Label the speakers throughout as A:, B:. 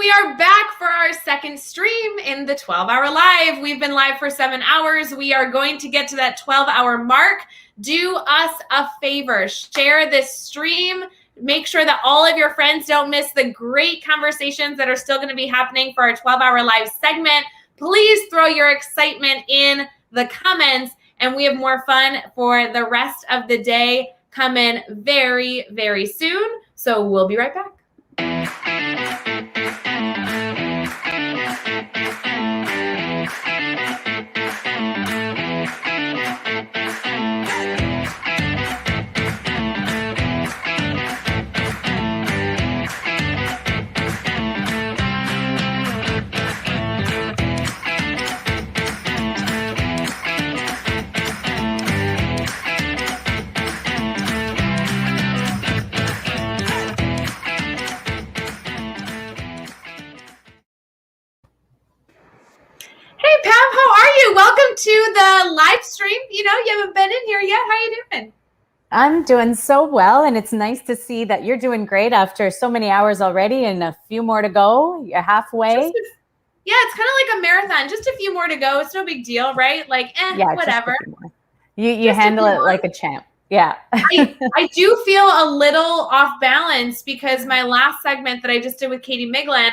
A: we are back for our second stream in the 12-hour live. We've been live for 7 hours. We are going to get to that 12-hour mark. Do us a favor, share this stream. Make sure that all of your friends don't miss the great conversations that are still going to be happening for our 12-hour live segment. Please throw your excitement in the comments, and we have more fun for the rest of the day coming very, very soon. So we'll be right back. Welcome to the live stream. You haven't been in here yet. How are you doing?
B: I'm doing so well, and it's nice to see that you're doing great after so many hours already and a few more to go. You're halfway.
A: It's kind of like a marathon. Just a few more to go. It's no big deal, right? Whatever.
B: You handle it like a champ. Yeah.
A: I do feel a little off balance because my last segment that I just did with Katie Miglin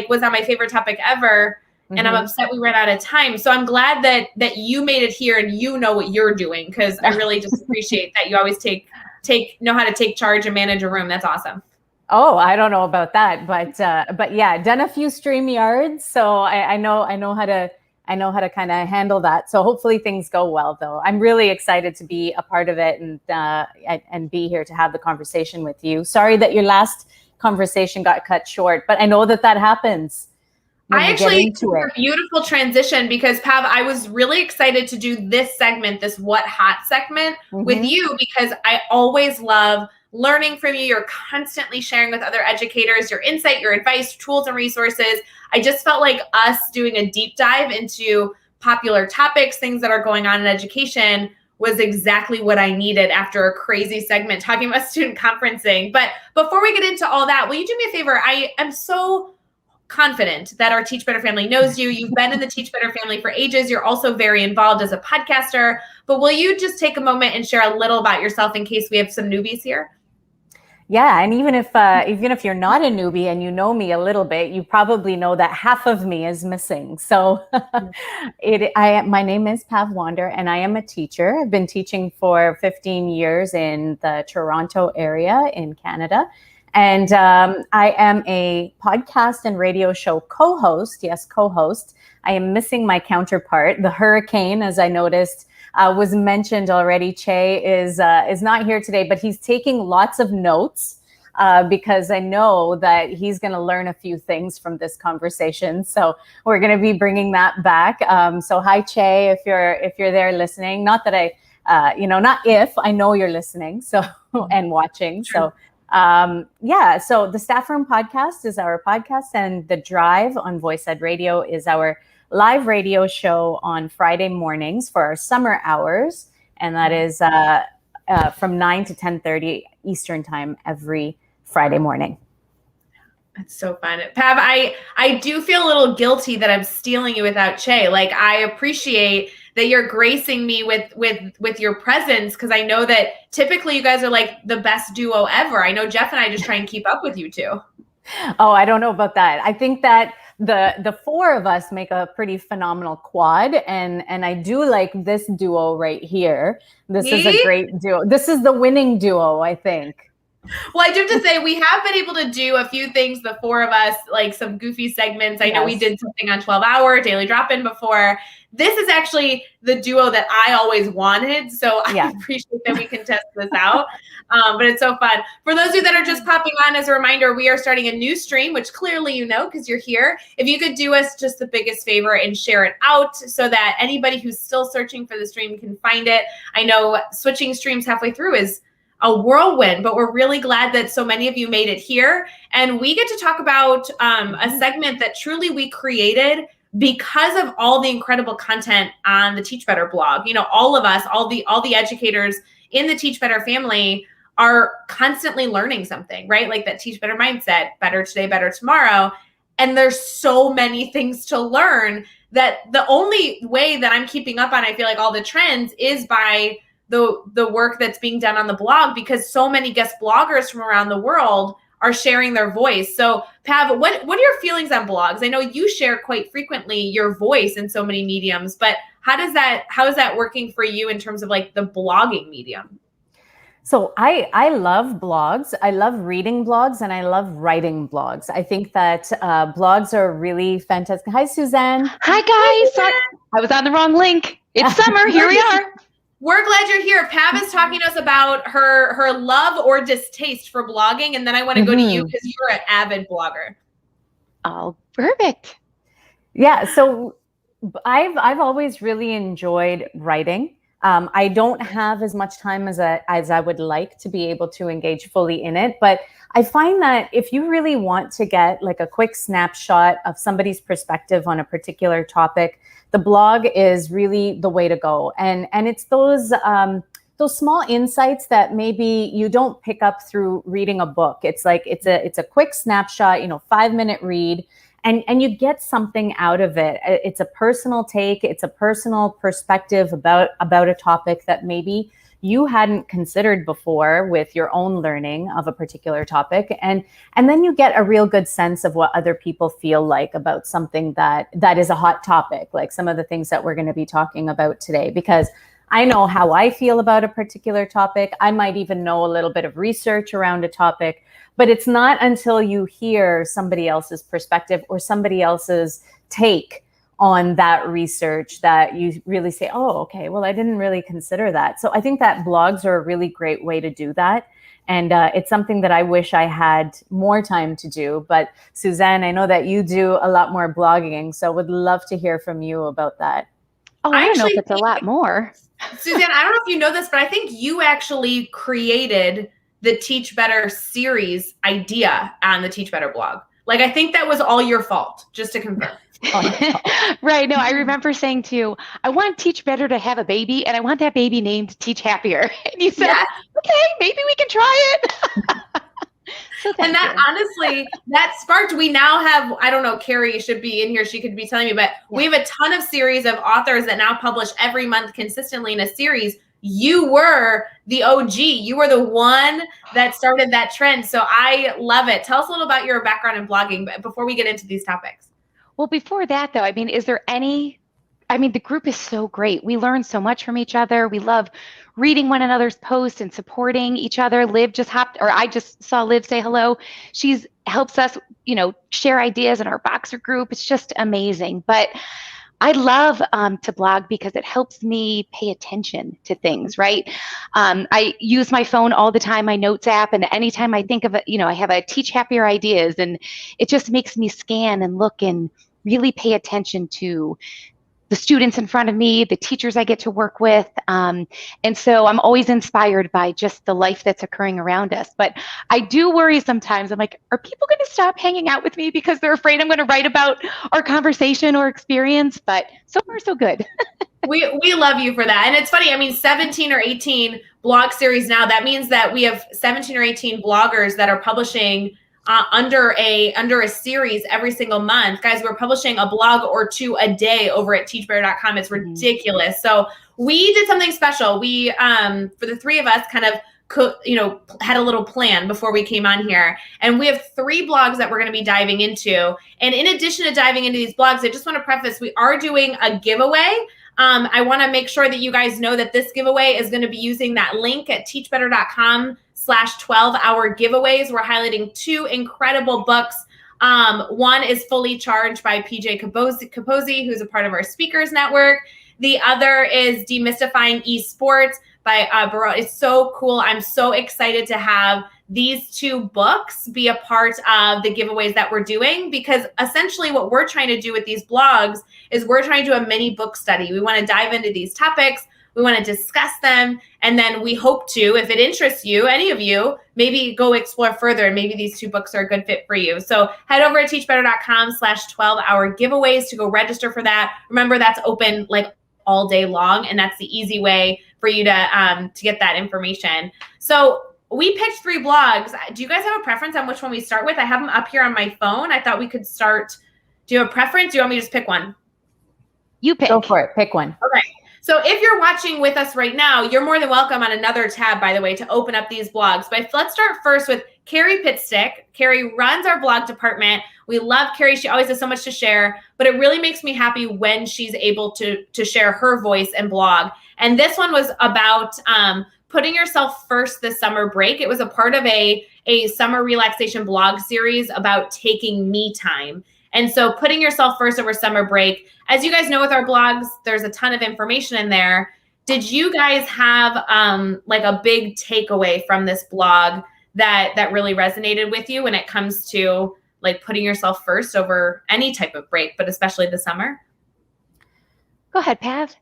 A: was on my favorite topic ever. And I'm upset we ran out of time. So I'm glad that you made it here and you know what you're doing, because I really just appreciate that you always know how to take charge and manage a room. That's awesome.
B: Oh, I don't know about that, but yeah, done a few StreamYards, so I know how to kind of handle that. So hopefully things go well, though. I'm really excited to be a part of it and be here to have the conversation with you. Sorry that your last conversation got cut short, but I know that happens.
A: I actually took a beautiful transition because, Pav, I was really excited to do this segment, this What Hot segment with you, because I always love learning from you. You're constantly sharing with other educators your insight, your advice, tools, and resources. I just felt like us doing a deep dive into popular topics, things that are going on in education, was exactly what I needed after a crazy segment talking about student conferencing. But before we get into all that, will you do me a favor? I am so confident that our Teach Better family knows you. You've been in the Teach Better family for ages. You're also very involved as a podcaster. But will you just take a moment and share a little about yourself in case we have some newbies here?
B: Yeah, and even if you're not a newbie and you know me a little bit, you probably know that half of me is missing. So my name is Pav Wander, and I am a teacher. I've been teaching for 15 years in the Toronto area in Canada. And I am a podcast and radio show co-host. Yes, co-host. I am missing my counterpart, the Hurricane, as I noticed was mentioned already. Che is not here today, but he's taking lots of notes because I know that he's going to learn a few things from this conversation. So we're going to be bringing that back. So hi, Che, if you're there listening. Not that I know you're listening. So and watching. So. So the Staff Room Podcast is our podcast, and The Drive on Voice Ed Radio is our live radio show on Friday mornings for our summer hours. And that is from 9 to 10:30 Eastern time every Friday morning.
A: That's so fun. Pav, I do feel a little guilty that I'm stealing you without Che. Like, I appreciate that you're gracing me with your presence, because I know that typically you guys are like the best duo ever. I know Jeff and I just try and keep up with you two.
B: Oh, I don't know about that. I think that the four of us make a pretty phenomenal quad, and I do like this duo right here. This is a great duo. This is the winning duo, I think.
A: Well, I do have to say, we have been able to do a few things, the four of us, like some goofy segments. I know we did something on 12-hour Daily Drop-In before. This is actually the duo that I always wanted. So I appreciate that we can test this out. But it's so fun. For those of you that are just popping on, as a reminder, we are starting a new stream, which clearly you know because you're here. If you could do us just the biggest favor and share it out so that anybody who's still searching for the stream can find it. I know switching streams halfway through is a whirlwind, but we're really glad that so many of you made it here. And we get to talk about a segment that truly we created because of all the incredible content on the Teach Better blog. You know, all of us, all the educators in the Teach Better family are constantly learning something, right? Like that Teach Better mindset, better today, better tomorrow. and there's so many things to learn that the only way that I'm keeping up on, I feel like, all the trends is by the work that's being done on the blog, because so many guest bloggers from around the world are sharing their voice. So Pav, what are your feelings on blogs? I know you share quite frequently your voice in so many mediums, but how is that working for you in terms of like the blogging medium?
B: So I love blogs. I love reading blogs and I love writing blogs. I think that blogs are really fantastic. Hi, Suzanne.
C: Hi, guys. Sorry, I was on the wrong link. It's summer. Here we are.
A: We're glad you're here. Pav is talking to us about her love or distaste for blogging. And then I want to go to you because you're an avid blogger.
C: Oh, perfect.
B: Yeah. So I've always really enjoyed writing. I don't have as much time as I would like to be able to engage fully in it. But I find that if you really want to get like a quick snapshot of somebody's perspective on a particular topic, the blog is really the way to go. And it's those small insights that maybe you don't pick up through reading a book. It's like it's a quick snapshot, 5-minute read. And you get something out of it. It's a personal take. It's a personal perspective about a topic that maybe you hadn't considered before with your own learning of a particular topic. And then you get a real good sense of what other people feel like about something that is a hot topic, like some of the things that we're going to be talking about today, because I know how I feel about a particular topic. I might even know a little bit of research around a topic, but it's not until you hear somebody else's perspective or somebody else's take on that research that you really say, oh, okay, well, I didn't really consider that. So I think that blogs are a really great way to do that. And it's something that I wish I had more time to do. But Suzanne, I know that you do a lot more blogging, so would love to hear from you about that.
C: Oh, I don't know if it's a lot more.
A: Suzanne, I don't know if you know this, but I think you actually created the Teach Better series idea on the Teach Better blog. Like, I think that was all your fault, just to confirm.
C: Right. No, I remember saying to you, I want Teach Better to have a baby, and I want that baby named Teach Happier. And you said, okay, maybe we can try it. So
A: and that honestly, that sparked, we now have, I don't know, Carrie should be in here. She could be telling me, but we have a ton of series of authors that now publish every month consistently in a series. You were the OG. You were the one that started that trend. So I love it. Tell us a little about your background in blogging before we get into these topics.
C: Well, before that, though, is there the group is so great. We learn so much from each other. We love reading one another's posts and supporting each other. I just saw Liv say hello. She's helps us, share ideas in our Boxer group. It's just amazing. But I love to blog because it helps me pay attention to things, right? I use my phone all the time, my notes app, and anytime I think of it, I have a Teach Happier ideas, and it just makes me scan and look and really pay attention to the students in front of me, the teachers I get to work with. And so I'm always inspired by just the life that's occurring around us. But I do worry sometimes. I'm like, are people going to stop hanging out with me because they're afraid I'm going to write about our conversation or experience? But so far, so good.
A: We love you for that. And it's funny, 17 or 18 blog series now. That means that we have 17 or 18 bloggers that are publishing under a series every single month. Guys, we're publishing a blog or two a day over at teachbetter.com. It's ridiculous. So we did something special. We, for the three of us, kind of had a little plan before we came on here. And we have 3 blogs that we're going to be diving into. And in addition to diving into these blogs, I just want to preface, we are doing a giveaway. I want to make sure that you guys know that this giveaway is going to be using that link at teachbetter.com/12-hour giveaways. We're highlighting 2 incredible books. One is Fully Charged by PJ Capozzi, who's a part of our speakers network. The other is Demystifying Esports by Barot. It's so cool. I'm so excited to have these 2 books be a part of the giveaways that we're doing, because essentially what we're trying to do with these blogs is we're trying to do a mini book study. We want to dive into these topics. We want to discuss them. And then we hope to, if it interests you, any of you, maybe go explore further. And maybe these 2 books are a good fit for you. So head over to teachbetter.com/12-hour giveaways to go register for that. Remember, that's open like all day long. And that's the easy way for you to get that information. So we picked 3 blogs. Do you guys have a preference on which one we start with? I have them up here on my phone. I thought we could start. Do you have a preference? Do you want me to just pick one?
C: You pick.
B: Go for it. Pick one.
A: Okay. So if you're watching with us right now, you're more than welcome on another tab, by the way, to open up these blogs. But let's start first with Carrie Pitstick. Carrie runs our blog department. We love Carrie. She always has so much to share, but it really makes me happy when she's able to share her voice and blog. And this one was about putting yourself first this summer break. It was a part of a summer relaxation blog series about taking me time. And so putting yourself first over summer break, as you guys know with our blogs, there's a ton of information in there. Did you guys have like a big takeaway from this blog that really resonated with you when it comes to like putting yourself first over any type of break, but especially the summer?
C: Go ahead, Pav.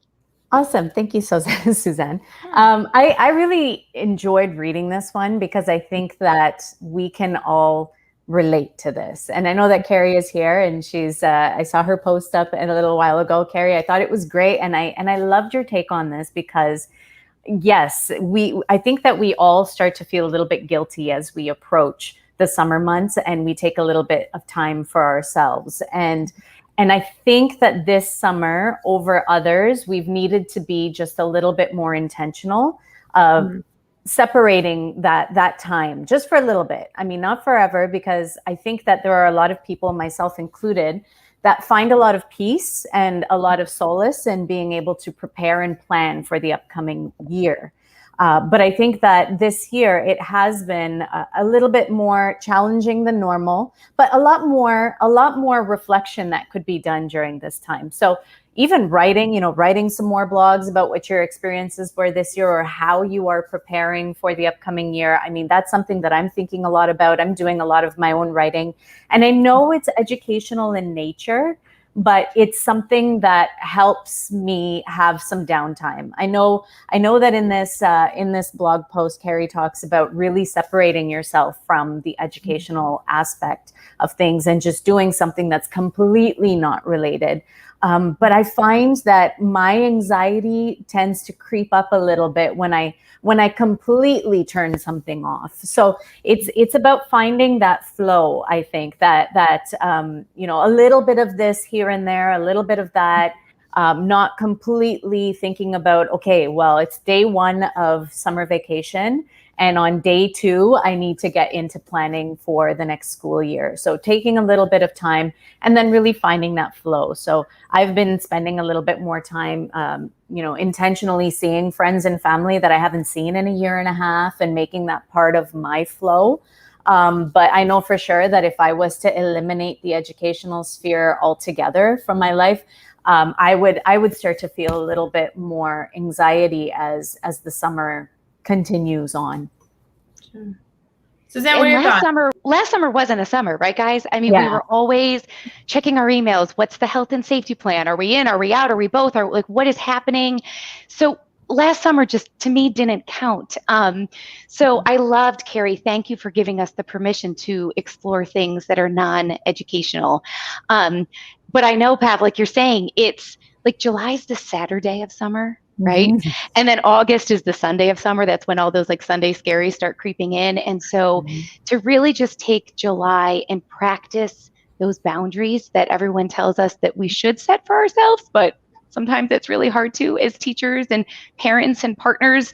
B: Awesome. Thank you, Suzanne. I really enjoyed reading this one because I think that we can all relate to this. And I know that Carrie is here and she's, I saw her post up a little while ago. Carrie, I thought it was great. And I loved your take on this because yes, I think that we all start to feel a little bit guilty as we approach the summer months and we take a little bit of time for ourselves. And I think that this summer over others, we've needed to be just a little bit more intentional of separating that time just for a little bit. I mean, not forever, because I think that there are a lot of people, myself included, that find a lot of peace and a lot of solace in being able to prepare and plan for the upcoming year. But I think that this year it has been a little bit more challenging than normal, but a lot more reflection that could be done during this time. So even writing some more blogs about what your experiences were this year or how you are preparing for the upcoming year. I mean, that's something that I'm thinking a lot about. I'm doing a lot of my own writing, and I know it's educational in nature, but it's something that helps me have some downtime. I know that in this blog post, Carrie talks about really separating yourself from the educational aspect of things and just doing something that's completely not related. But I find that my anxiety tends to creep up a little bit when I completely turn something off. So it's about finding that flow. I think that a little bit of this here and there, a little bit of that, not completely thinking about, okay, well, it's day 1 of summer vacation, and on day 2, I need to get into planning for the next school year. So taking a little bit of time and then really finding that flow. So I've been spending a little bit more time, intentionally seeing friends and family that I haven't seen in a year and a half and making that part of my flow. But I know for sure that if I was to eliminate the educational sphere altogether from my life, I would start to feel a little bit more anxiety as the summer continues on.
A: Sure. Suzanne, what are your thoughts?
C: Last summer wasn't a summer, right, guys? I mean, we were always checking our emails. What's the health and safety plan? Are we in? Are we out? Are we both? Are like, what is happening? So last summer just to me didn't count. So I loved, Carrie, thank you for giving us the permission to explore things that are non-educational. But I know, Pav, like you're saying, it's like July's the Saturday of summer. Right. Mm-hmm. And then August is the Sunday of summer. That's when all those like Sunday scaries start creeping in. And so to really just take July and practice those boundaries that everyone tells us that we should set for ourselves, but sometimes it's really hard to as teachers and parents and partners.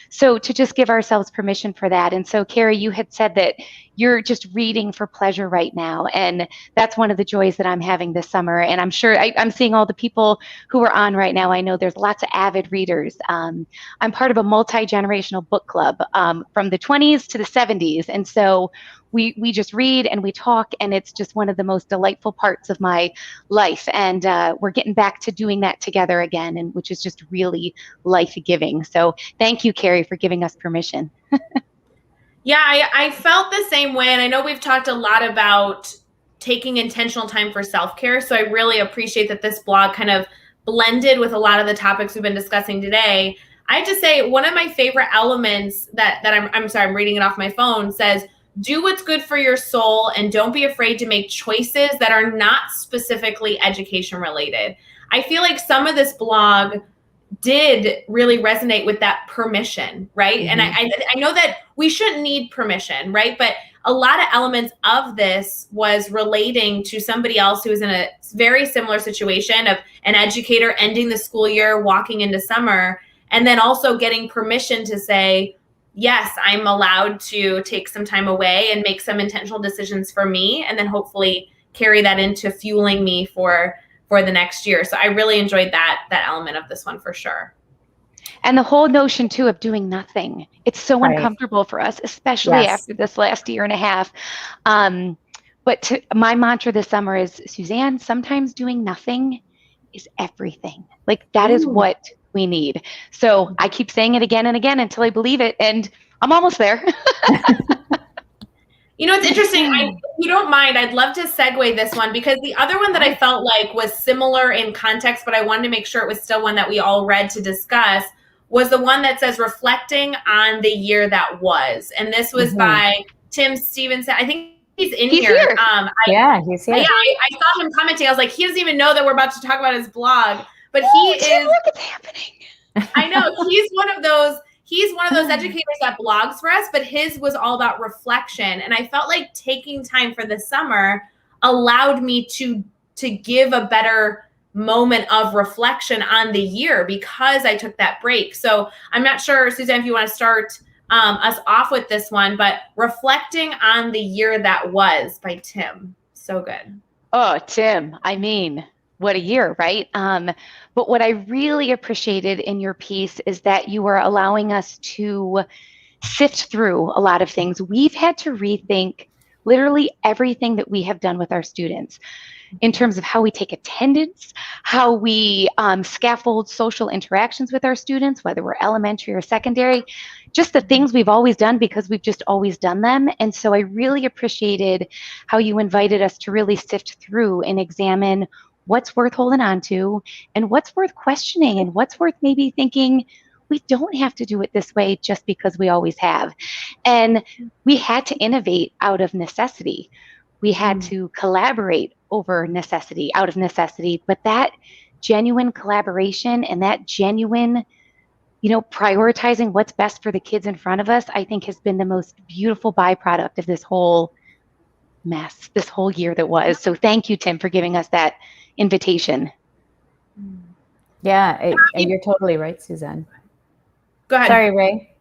C: So to just give ourselves permission for that. And so, Carrie, you had said that you're just reading for pleasure right now. And that's one of the joys that I'm having this summer. And I'm sure I'm seeing all the people who are on right now. I know there's lots of avid readers. I'm part of a multi-generational book club from the 20s to the 70s. And so we just read and we talk, and it's just one of the most delightful parts of my life. And we're getting back to doing that together again, and which is just really life-giving. So thank you, Carrie, for giving us permission.
A: Yeah, I felt the same way. And I know we've talked a lot about taking intentional time for self-care. So I really appreciate that this blog kind of blended with a lot of the topics we've been discussing today. I have to say, one of my favorite elements that I'm reading it off my phone says, do what's good for your soul and don't be afraid to make choices that are not specifically education related. I feel like some of this blog did really resonate with that permission, right? And I know that we shouldn't need permission, right? But a lot of elements of this was relating to somebody else who was in a very similar situation of an educator ending the school year, walking into summer, and then also getting permission to say, yes, I'm allowed to take some time away and make some intentional decisions for me, and then hopefully carry that into fueling me for the next year. So I really enjoyed that element of this one for sure.
C: And the whole notion too of doing nothing. It's so uncomfortable for us, especially after this last year and a half. But my mantra this summer is, Suzanne, sometimes doing nothing is everything. Like that is what we need. So I keep saying it again and again until I believe it. And I'm almost there.
A: You know, it's interesting. If you don't mind, I'd love to segue this one, because the other one that I felt like was similar in context, but I wanted to make sure it was still one that we all read to discuss, was the one that says reflecting on the year that was. And this was by Tim Stevenson. I think he's here.
B: He's here.
A: Yeah, I saw him commenting. I was like, he doesn't even know that we're about to talk about his blog, but he is.
C: Look, it's happening.
A: I know. He's one of those educators that blogs for us, but his was all about reflection. And I felt like taking time for the summer allowed me to give a better moment of reflection on the year because I took that break. So I'm not sure, Suzanne, if you want to start us off with this one, but reflecting on the year that was by Tim. So good.
C: Oh, Tim, I mean, what a year, right? But what I really appreciated in your piece is that you were allowing us to sift through a lot of things. We've had to rethink literally everything that we have done with our students in terms of how we take attendance, how we scaffold social interactions with our students, whether we're elementary or secondary, just the things we've always done because we've just always done them. And so I really appreciated how you invited us to really sift through and examine what's worth holding on to and what's worth questioning and what's worth maybe thinking we don't have to do it this way just because we always have. And we had to innovate out of necessity. We had to collaborate over necessity, out of necessity, but that genuine collaboration and that genuine, prioritizing what's best for the kids in front of us, I think has been the most beautiful byproduct of this whole mess, this whole year that was. So thank you, Tim, for giving us that invitation.
B: Yeah, you're totally right, Suzanne.
A: Go ahead.
B: Sorry, Ray.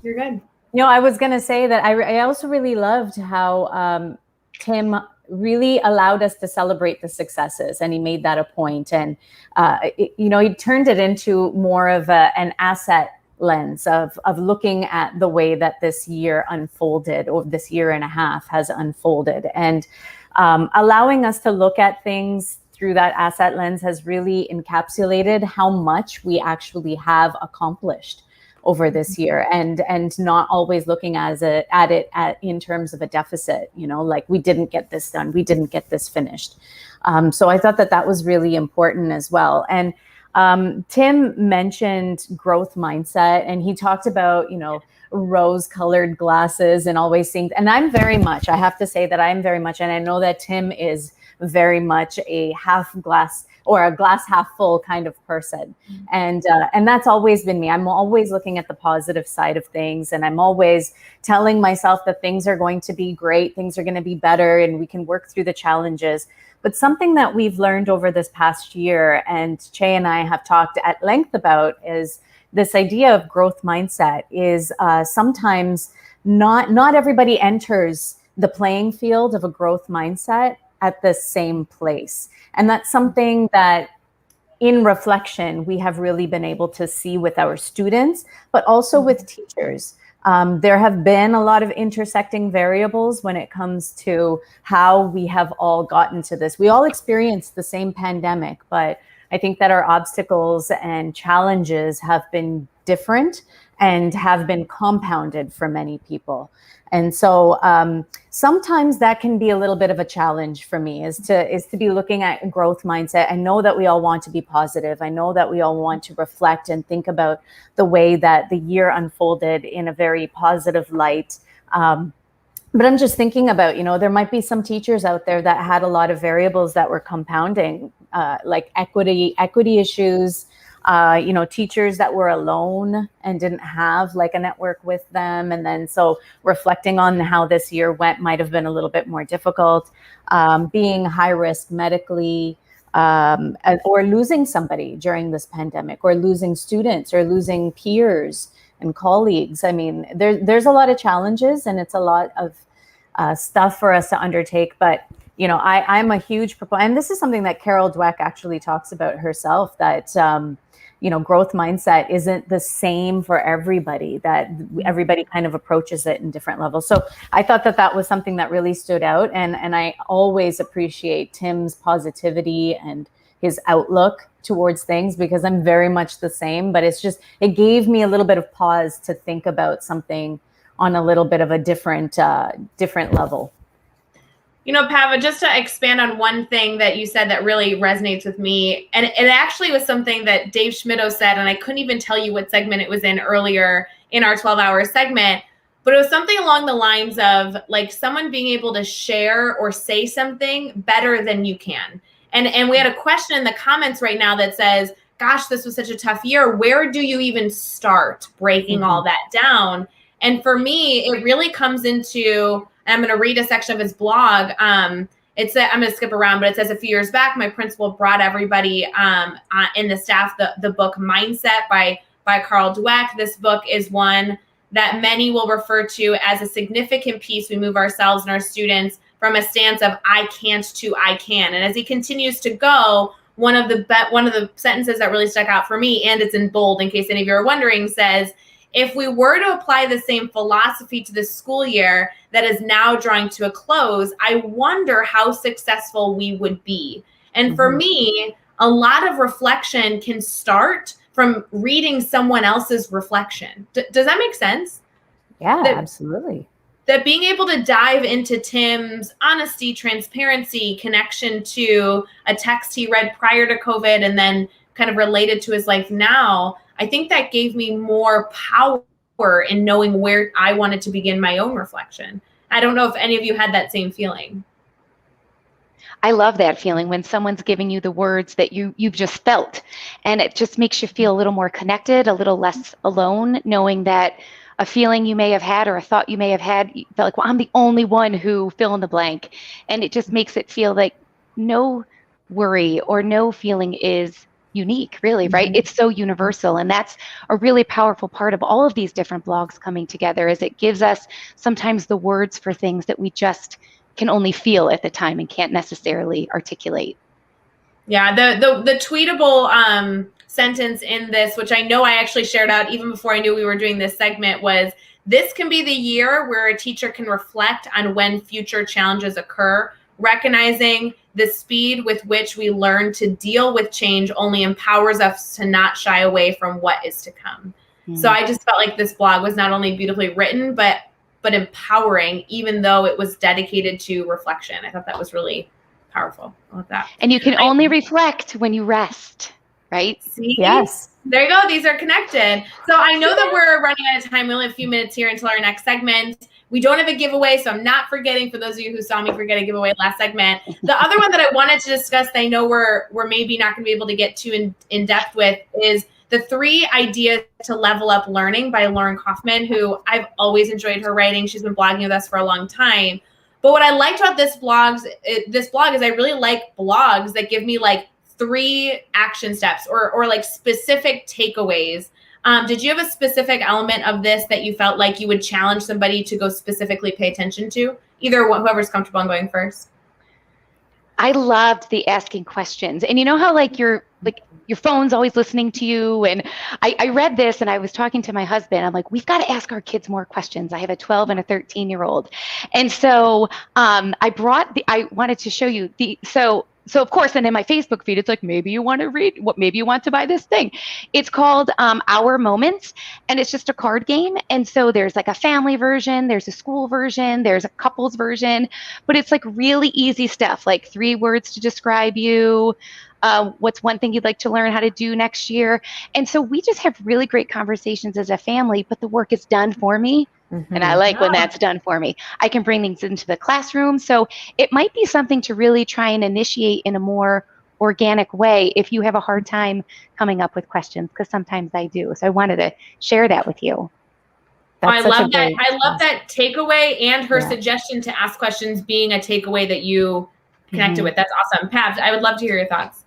A: You're good.
B: I was going to say that I also really loved how Tim really allowed us to celebrate the successes, and he made that a point. And, he turned it into more of an asset lens of looking at the way that this year unfolded, or this year and a half has unfolded, and allowing us to look at things through that asset lens has really encapsulated how much we actually have accomplished over this year, and not always looking at it in terms of a deficit, like we didn't get this done, we didn't get this finished. So I thought that was really important as well. And Tim mentioned growth mindset, and he talked about, rose-colored glasses and always seeing, and I have to say that I'm very much, and I know that Tim is very much a half glass or a glass half full kind of person. And that's always been me. I'm always looking at the positive side of things, and I'm always telling myself that things are going to be great, things are going to be better, and we can work through the challenges. But something that we've learned over this past year, and Che and I have talked at length about, is this idea of growth mindset is sometimes not everybody enters the playing field of a growth mindset at the same place. And that's something that in reflection, we have really been able to see with our students, but also with teachers. There have been a lot of intersecting variables when it comes to how we have all gotten to this. We all experienced the same pandemic, but I think that our obstacles and challenges have been different and have been compounded for many people. And so sometimes that can be a little bit of a challenge for me, is to be looking at growth mindset. I know that we all want to be positive. I know that we all want to reflect and think about the way that the year unfolded in a very positive light. But I'm just thinking about, there might be some teachers out there that had a lot of variables that were compounding, like equity issues, teachers that were alone and didn't have like a network with them. And then so reflecting on how this year went might have been a little bit more difficult. Being high risk medically, or losing somebody during this pandemic, or losing students, or losing peers and colleagues. I mean, there's a lot of challenges, and it's a lot of stuff for us to undertake. But I'm a huge proponent, and this is something that Carol Dweck actually talks about herself, that growth mindset isn't the same for everybody, that everybody kind of approaches it in different levels. So I thought that was something that really stood out. And I always appreciate Tim's positivity and his outlook towards things, because I'm very much the same, but it gave me a little bit of pause to think about something on a little bit of a different level.
A: Pava, just to expand on one thing that you said that really resonates with me, and it actually was something that Dave Schmittou said, and I couldn't even tell you what segment it was in earlier in our 12-hour segment, but it was something along the lines of like someone being able to share or say something better than you can. And we had a question in the comments right now that says, gosh, this was such a tough year. Where do you even start breaking all that down? And for me, it really comes into, and I'm going to read a section of his blog. I'm going to skip around, but it says, a few years back, my principal brought everybody in the staff the book Mindset by Carol Dweck. This book is one that many will refer to as a significant piece. We move ourselves and our students from a stance of I can't to I can. And as he continues to go, one of the sentences that really stuck out for me, and it's in bold in case any of you are wondering, says, if we were to apply the same philosophy to the school year that is now drawing to a close, I wonder how successful we would be. And for me, a lot of reflection can start from reading someone else's reflection. Does that make sense?
B: Yeah, absolutely.
A: That being able to dive into Tim's honesty, transparency, connection to a text he read prior to COVID and then kind of related to his life now, I think that gave me more power in knowing where I wanted to begin my own reflection. I don't know if any of you had that same feeling.
C: I love that feeling when someone's giving you the words that you've just felt, and it just makes you feel a little more connected, a little less alone, knowing that a feeling you may have had or a thought you may have had, you felt like, well, I'm the only one who fill in the blank. And it just makes it feel like no worry or no feeling is unique, really, right? It's so universal. And that's a really powerful part of all of these different blogs coming together, is it gives us sometimes the words for things that we just can only feel at the time and can't necessarily articulate.
A: Yeah, the tweetable sentence in this, which I know I actually shared out even before I knew we were doing this segment, was, this can be the year where a teacher can reflect on when future challenges occur. Recognizing the speed with which we learn to deal with change only empowers us to not shy away from what is to come. So I just felt like this blog was not only beautifully written, but empowering, even though it was dedicated to reflection. I thought that was really powerful. I love that.
C: And you can only reflect when you rest, right?
A: See?
B: Yes.
A: There you go. These are connected. So I know that we're running out of time. We only have a few minutes here until our next segment. We don't have a giveaway, so I'm not forgetting, for those of you who saw me forget a giveaway last segment. The other one that I wanted to discuss that I know we're maybe not going to be able to get too in depth with is the 3 Ideas to Level Up Learning by Lauren Kaufman, who I've always enjoyed her writing. She's been blogging with us for a long time. But what I liked about this blog is I really like blogs that give me like 3 action steps or like specific takeaways. Did you have a specific element of this that you felt like you would challenge somebody to go specifically pay attention to? Either whoever's comfortable in going first.
C: I loved the asking questions. And you know how your phone's always listening to you? And I read this and I was talking to my husband. I'm like, we've got to ask our kids more questions. I have a 12 and a 13-year-old. And so I wanted to show you so of course, and in my Facebook feed, it's like, maybe you want to read maybe you want to buy this thing. It's called Our Moments, and it's just a card game. And so there's like a family version, there's a school version, there's a couples version, but it's like really easy stuff, like 3 words to describe you. What's one thing you'd like to learn how to do next year? And so we just have really great conversations as a family, but the work is done for me. And I like when that's done for me. I can bring things into the classroom. So it might be something to really try and initiate in a more organic way if you have a hard time coming up with questions, because sometimes I do. So I wanted to share that with you.
A: I love that. I love that takeaway and her suggestion to ask questions being a takeaway that you connected with. That's awesome. Pav, I would love to hear your thoughts.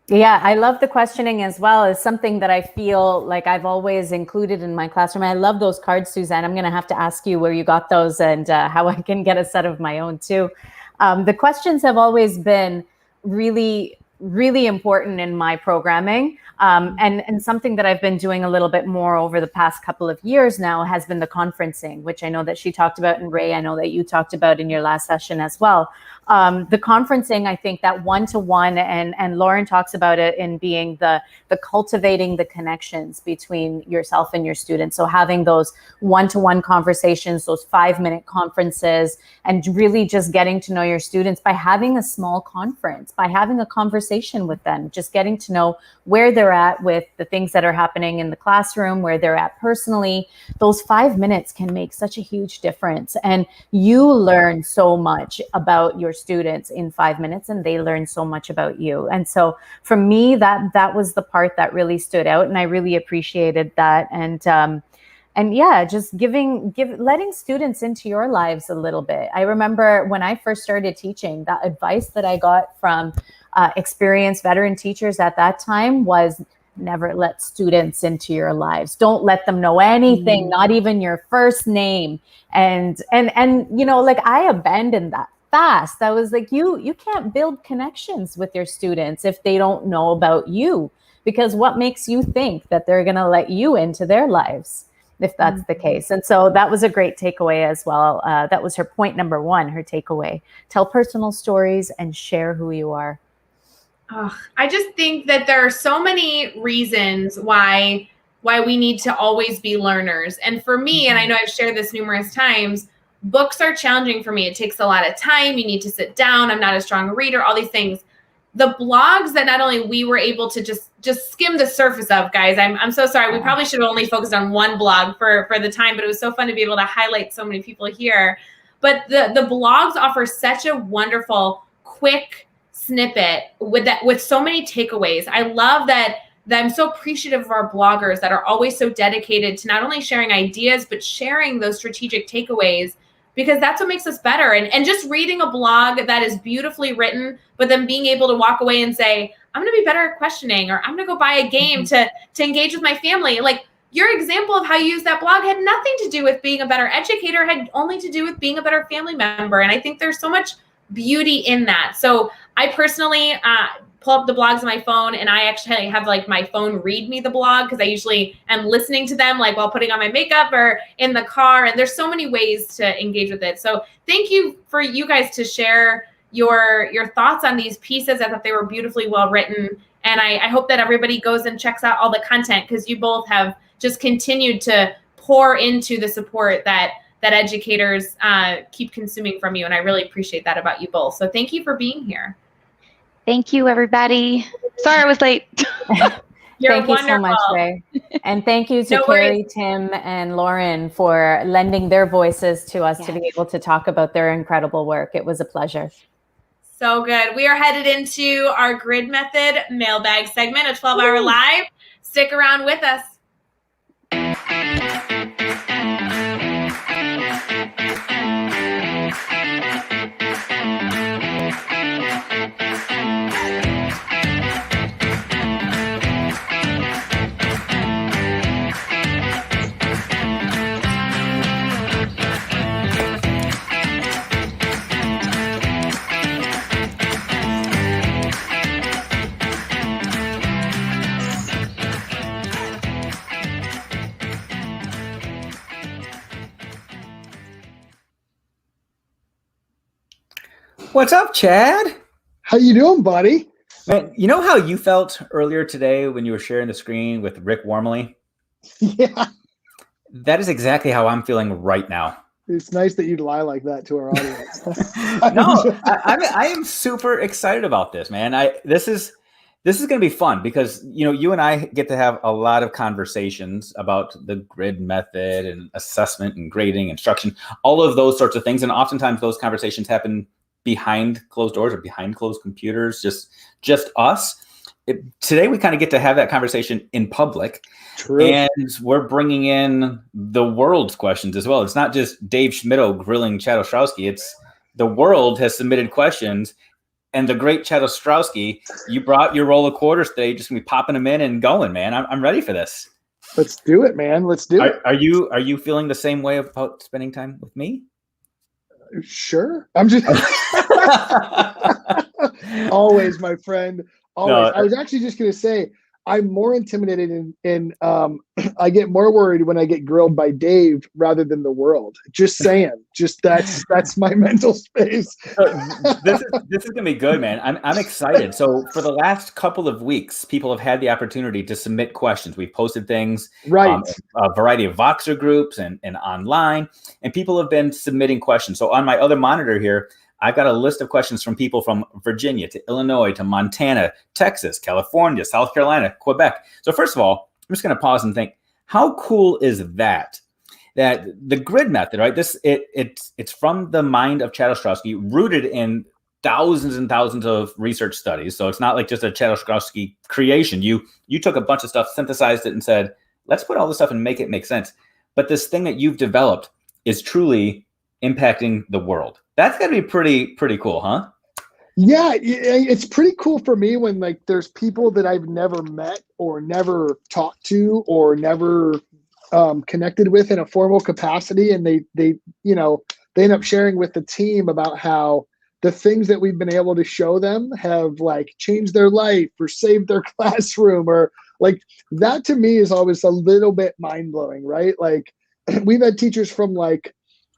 B: Yeah, I love the questioning as well. It's something that I feel like I've always included in my classroom. I love those cards, Suzanne. I'm going to have to ask you where you got those and how I can get a set of my own too. The questions have always been really, really important in my programming. And something that I've been doing a little bit more over the past couple of years now has been the conferencing, which I know that she talked about, and Ray, I know that you talked about in your last session as well. The conferencing, I think that one-to-one, and Lauren talks about it in being the cultivating the connections between yourself and your students. So having those one-to-one conversations, those 5-minute conferences, and really just getting to know your students by having a small conference, by having a conversation with them, just getting to know where they're at with the things that are happening in the classroom, where they're at personally. Those 5 minutes can make such a huge difference. And you learn so much about your students in 5 minutes, and they learn so much about you. And so for me, that was the part that really stood out, and I really appreciated that. And yeah, just letting students into your lives a little bit. I remember when I first started teaching, that advice that I got from experienced veteran teachers at that time was never let students into your lives. Don't let them know anything, not even your first name. And you know, like I abandoned that fast. I was like, you can't build connections with your students if they don't know about you, because what makes you think that they're going to let you into their lives if that's the case? And so that was a great takeaway as well. That was her point number one, her takeaway. Tell personal stories and share who you are.
A: I just think that there are so many reasons why we need to always be learners. And for me, and I know I've shared this numerous times, books are challenging for me. It takes a lot of time. You need to sit down. I'm not a strong reader, all these things. The blogs that not only we were able to just skim the surface of, guys, I'm so sorry. We probably should have only focused on one blog for the time, but it was so fun to be able to highlight so many people here. But the blogs offer such a wonderful, quick snippet with so many takeaways. I love that I'm so appreciative of our bloggers that are always so dedicated to not only sharing ideas, but sharing those strategic takeaways, because that's what makes us better. And just reading a blog that is beautifully written, but then being able to walk away and say, I'm going to be better at questioning, or I'm going to go buy a game to engage with my family. Like your example of how you use that blog had nothing to do with being a better educator, had only to do with being a better family member. And I think there's so much beauty in that. So I personally pull up the blogs on my phone, and I actually have like my phone read me the blog, because I usually am listening to them like while putting on my makeup or in the car. And there's so many ways to engage with it. So thank you for you guys to share your thoughts on these pieces. I thought they were beautifully well written. And I hope that everybody goes and checks out all the content, because you both have just continued to pour into the support that educators keep consuming from you. And I really appreciate that about you both. So thank you for being here.
C: Thank you, everybody. Sorry I was late.
B: Thank you so much, Ray. And thank you to Carrie, Tim, and Lauren for lending their voices to us to be able to talk about their incredible work. It was a pleasure.
A: So good. We are headed into our Grid Method mailbag segment, a 12-hour live. Stick around with us.
D: What's up, Chad?
E: How you doing, buddy?
D: Man, you know how you felt earlier today when you were sharing the screen with Rick Wormley?
E: Yeah.
D: That is exactly how I'm feeling right now.
E: It's nice that you lie like that to our audience.
D: No, I am super excited about this, man. This is going to be fun, because you and I get to have a lot of conversations about the grid method and assessment and grading, instruction, all of those sorts of things. And oftentimes those conversations happen behind closed doors or behind closed computers, just us. Today we kind of get to have that conversation in public.
E: True.
D: And we're bringing in the world's questions as well. It's not just Dave Schmittou grilling Chad Ostrowski. It's the world has submitted questions. And the great Chad Ostrowski, you brought your roll of quarters today. Just gonna be popping them in and going, man. I'm ready for this.
E: Let's do it, man. Let's do it.
D: Are you feeling the same way about spending time with me?
E: Sure. I'm just always, my friend. Always.
D: No,
E: I was actually just going to say, I'm more intimidated and I get more worried when I get grilled by Dave rather than the world. Just saying. Just that's my mental space.
D: This is gonna be good, man. I'm excited. So for the last couple of weeks, people have had the opportunity to submit questions. We've posted things,
E: Right.
D: A variety of Voxer groups and online, and people have been submitting questions. So on my other monitor here, I've got a list of questions from people from Virginia to Illinois to Montana, Texas, California, South Carolina, Quebec. So first of all, I'm just going to pause and think, how cool is that? That the grid method, right? It's from the mind of Chad Ostrowski, rooted in thousands and thousands of research studies. So it's not like just a Chad Ostrowski creation. You took a bunch of stuff, synthesized it, and said, let's put all this stuff and make it make sense. But this thing that you've developed is truly impacting the world. That's got to be pretty cool, huh?
E: Yeah, it's pretty cool for me when like there's people that I've never met or never talked to or never connected with in a formal capacity, and they end up sharing with the team about how the things that we've been able to show them have like changed their life or saved their classroom, or like that to me is always a little bit mind blowing, right? Like we've had teachers from like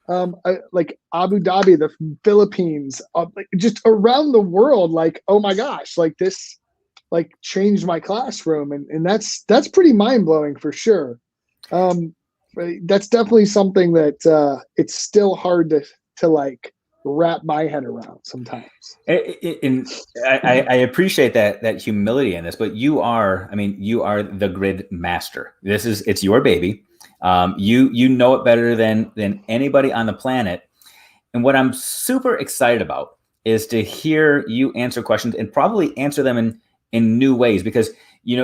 E: Abu Dhabi, the Philippines, like just around the world, like, oh my gosh, like this like changed my classroom, and that's pretty mind blowing for sure. That's definitely something that it's still hard to like wrap my head around sometimes.
D: And I appreciate that humility in this, but you are the grid master. It's your baby. You know it better than anybody on the planet. And what I'm super excited about is to hear you answer questions and probably answer them in new ways, because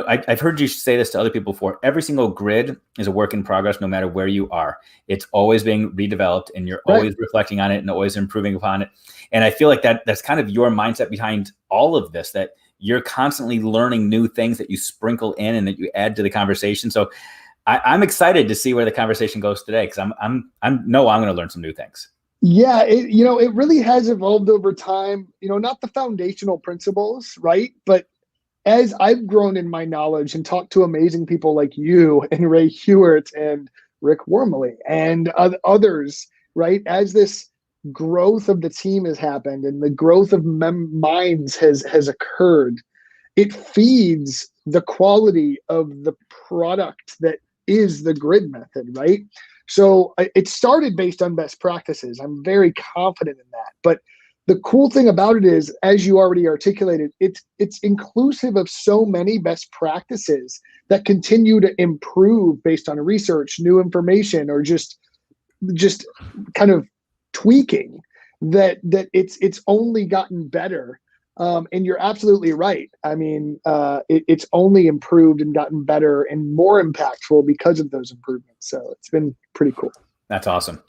D: I've heard you say this to other people before. Every single grid is a work in progress, no matter where you are. It's always being redeveloped, and you're always reflecting on it and always improving upon it. And I feel like that's kind of your mindset behind all of this, that you're constantly learning new things that you sprinkle in and that you add to the conversation. So I'm excited to see where the conversation goes today, because I'm going to learn some new things.
E: Yeah, it really has evolved over time. Not the foundational principles, right? But as I've grown in my knowledge and talked to amazing people like you and Ray Hewart and Rick Wormley and others, right? As this growth of the team has happened and the growth of minds has occurred, it feeds the quality of the product that is the grid method, right? So it started based on best practices. I'm very confident in that. But the cool thing about it is, as you already articulated, it's inclusive of so many best practices that continue to improve based on research, new information, or just kind of tweaking that it's only gotten better. And you're absolutely right. I mean, it's only improved and gotten better and more impactful because of those improvements. So it's been pretty cool.
D: That's awesome.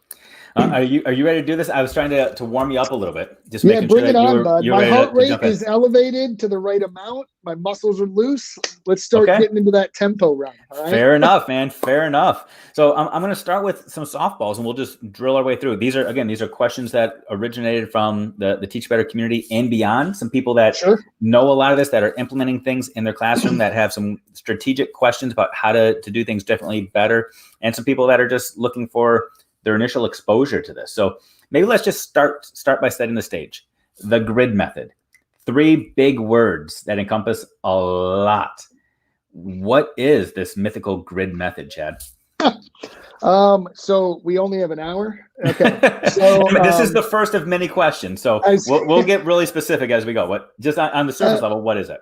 D: Are you ready to do this? I was trying to warm you up a little bit. Just
E: bring
D: sure
E: it on, bud. My heart rate
D: is
E: elevated to the right amount. My muscles are loose. Let's start getting into that tempo run. All right?
D: Fair enough, man. Fair enough. So I'm going to start with some softballs, and we'll just drill our way through. These are questions that originated from the Teach Better community and beyond. Some people that know a lot of this, that are implementing things in their classroom, that have some strategic questions about how to do things differently, better, and some people that are just looking for their initial exposure to this. So maybe let's just start by setting the stage. The grid method. 3 big words that encompass a lot. What is this mythical grid method, Chad?
E: So we only have an hour. Okay. So
D: this is the first of many questions. So we'll get really specific as we go. What, just on the surface level, what is it?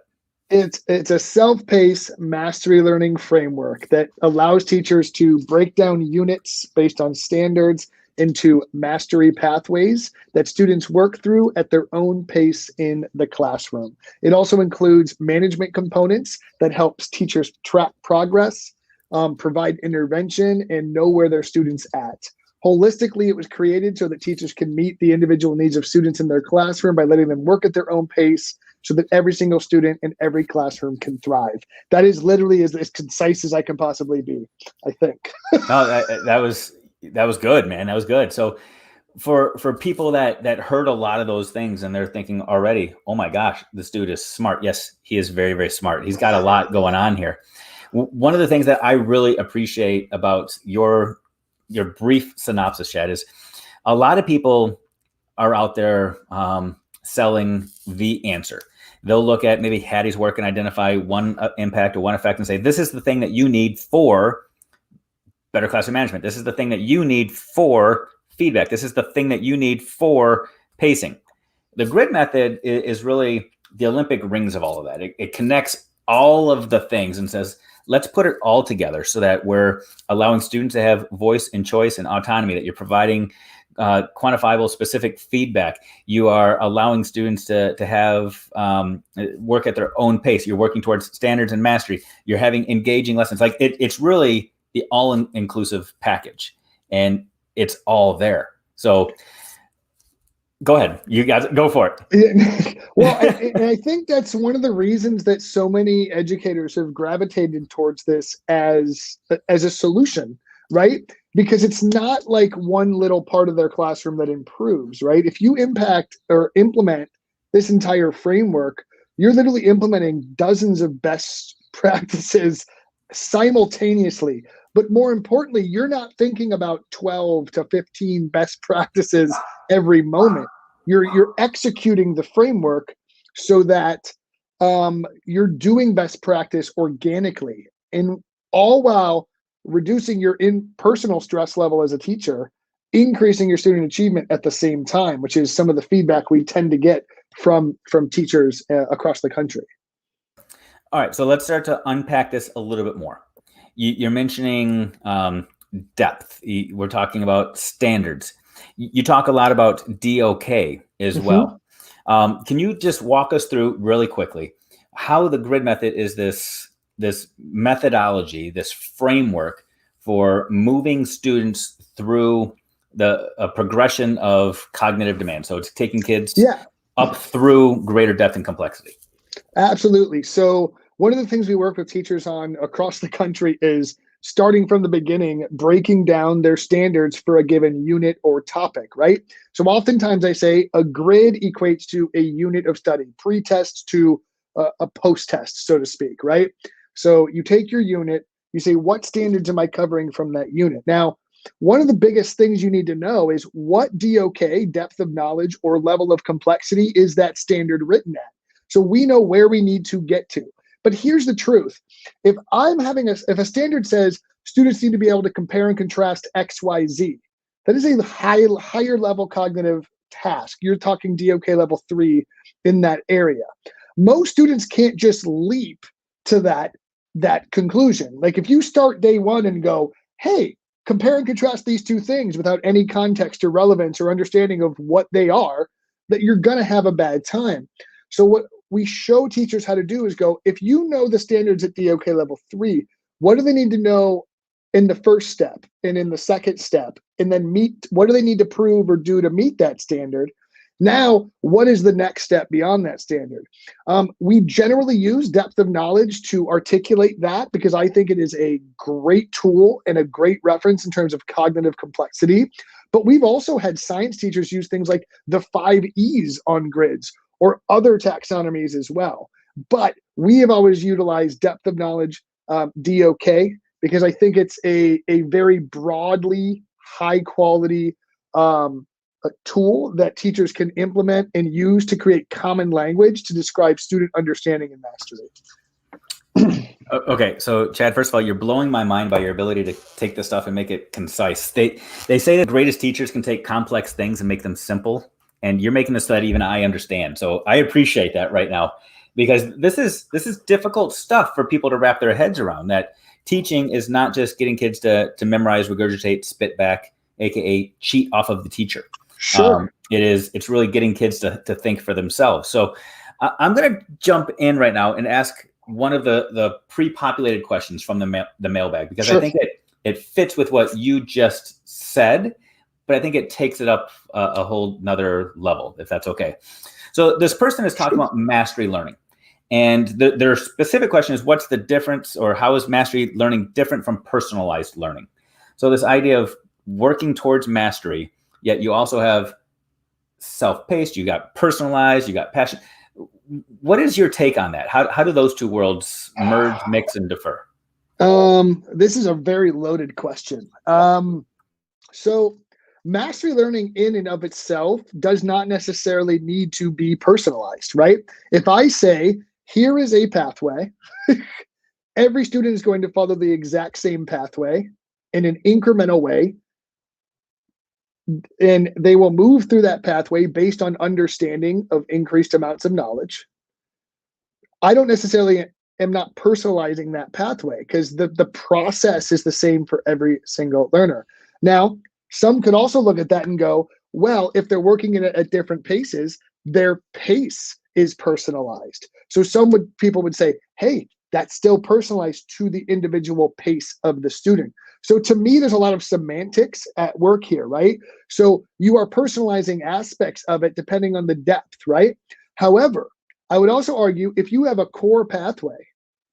E: It's a self-paced mastery learning framework that allows teachers to break down units based on standards, into mastery pathways that students work through at their own pace in the classroom. It also includes management components that helps teachers track progress, provide intervention, and know where their students at. Holistically, it was created so that teachers can meet the individual needs of students in their classroom by letting them work at their own pace so that every single student in every classroom can thrive. That is literally as concise as I can possibly be, I think.
D: No, that was good, man. That was good. So for people that heard a lot of those things and they're thinking already, oh my gosh, this dude is smart. Yes, he is very, very smart. He's got a lot going on here. One of the things that I really appreciate about your brief synopsis, Chad, is a lot of people are out there selling the answer. They'll look at maybe Hattie's work and identify one impact or one effect and say, this is the thing that you need for better classroom management. This is the thing that you need for feedback. This is the thing that you need for pacing. The grid method is really the Olympic rings of all of that. It connects all of the things and says, let's put it all together so that we're allowing students to have voice and choice and autonomy, that you're providing quantifiable, specific feedback. You are allowing students to have work at their own pace. You're working towards standards and mastery. You're having engaging lessons. Like it's really the all-inclusive package, and it's all there. So go ahead. You guys go for it.
E: Well, I think that's one of the reasons that so many educators have gravitated towards this as a solution, right? Because it's not like one little part of their classroom that improves, right? If you impact or implement this entire framework, you're literally implementing dozens of best practices simultaneously. But more importantly, you're not thinking about 12 to 15 best practices every moment. You're executing the framework so that you're doing best practice organically, and all while reducing your personal stress level as a teacher, increasing your student achievement at the same time, which is some of the feedback we tend to get from teachers across the country.
D: All right, so let's start to unpack this a little bit more. You're mentioning depth. We're talking about standards. You talk a lot about DOK as well. Can you just walk us through really quickly how the grid method is this methodology, this framework for moving students through a progression of cognitive demand? So it's taking kids up through greater depth and complexity.
E: Absolutely. So one of the things we work with teachers on across the country is starting from the beginning, breaking down their standards for a given unit or topic, right? So oftentimes I say a grid equates to a unit of study, pre-test to a post-test, so to speak, right? So you take your unit, you say, what standards am I covering from that unit? Now, one of the biggest things you need to know is what DOK, depth of knowledge, or level of complexity is that standard written at. So we know where we need to get to. But here's the truth. If a standard says students need to be able to compare and contrast X, Y, Z, that is a higher level cognitive task. You're talking DOK level 3 in that area. Most students can't just leap to that conclusion. Like if you start day one and go, hey, compare and contrast these two things without any context or relevance or understanding of what they are, that you're going to have a bad time. So what we show teachers how to do is go, if you know the standards at DOK level 3, what do they need to know in the first step and in the second step? And then what do they need to prove or do to meet that standard? Now, what is the next step beyond that standard? We generally use depth of knowledge to articulate that because I think it is a great tool and a great reference in terms of cognitive complexity. But we've also had science teachers use things like the 5 E's on grids or other taxonomies as well. But we have always utilized depth of knowledge, DOK, because I think it's a very broadly high quality a tool that teachers can implement and use to create common language to describe student understanding and mastery.
D: Okay, so Chad, first of all, you're blowing my mind by your ability to take this stuff and make it concise. They say the greatest teachers can take complex things and make them simple, and you're making this so that even I understand. So I appreciate that right now, because this is difficult stuff for people to wrap their heads around. That teaching is not just getting kids to memorize, regurgitate, spit back AKA cheat off of the teacher.
E: Sure.
D: It's really getting kids to think for themselves. So I'm going to jump in right now and ask one of the pre-populated questions from the mailbag, because
E: Sure.
D: I think it fits with what you just said, but I think it takes it up a whole nother level, if that's okay. So this person is talking about mastery learning. And their specific question is, what's the difference, or how is mastery learning different from personalized learning? So this idea of working towards mastery, yet you also have self-paced, you got personalized, you got passion. What is your take on that? How do those two worlds merge, mix, and differ?
E: This is a very loaded question. So mastery learning in and of itself does not necessarily need to be personalized, right? If I say, here is a pathway, every student is going to follow the exact same pathway in an incremental way, and they will move through that pathway based on understanding of increased amounts of knowledge. I don't necessarily am not personalizing that pathway, because the process is the same for every single learner. Now, some could also look at that and go, well, if they're working at different paces, their pace is personalized. So people would say, hey, that's still personalized to the individual pace of the student. So to me, there's a lot of semantics at work here, right? So you are personalizing aspects of it depending on the depth, right? However, I would also argue, if you have a core pathway,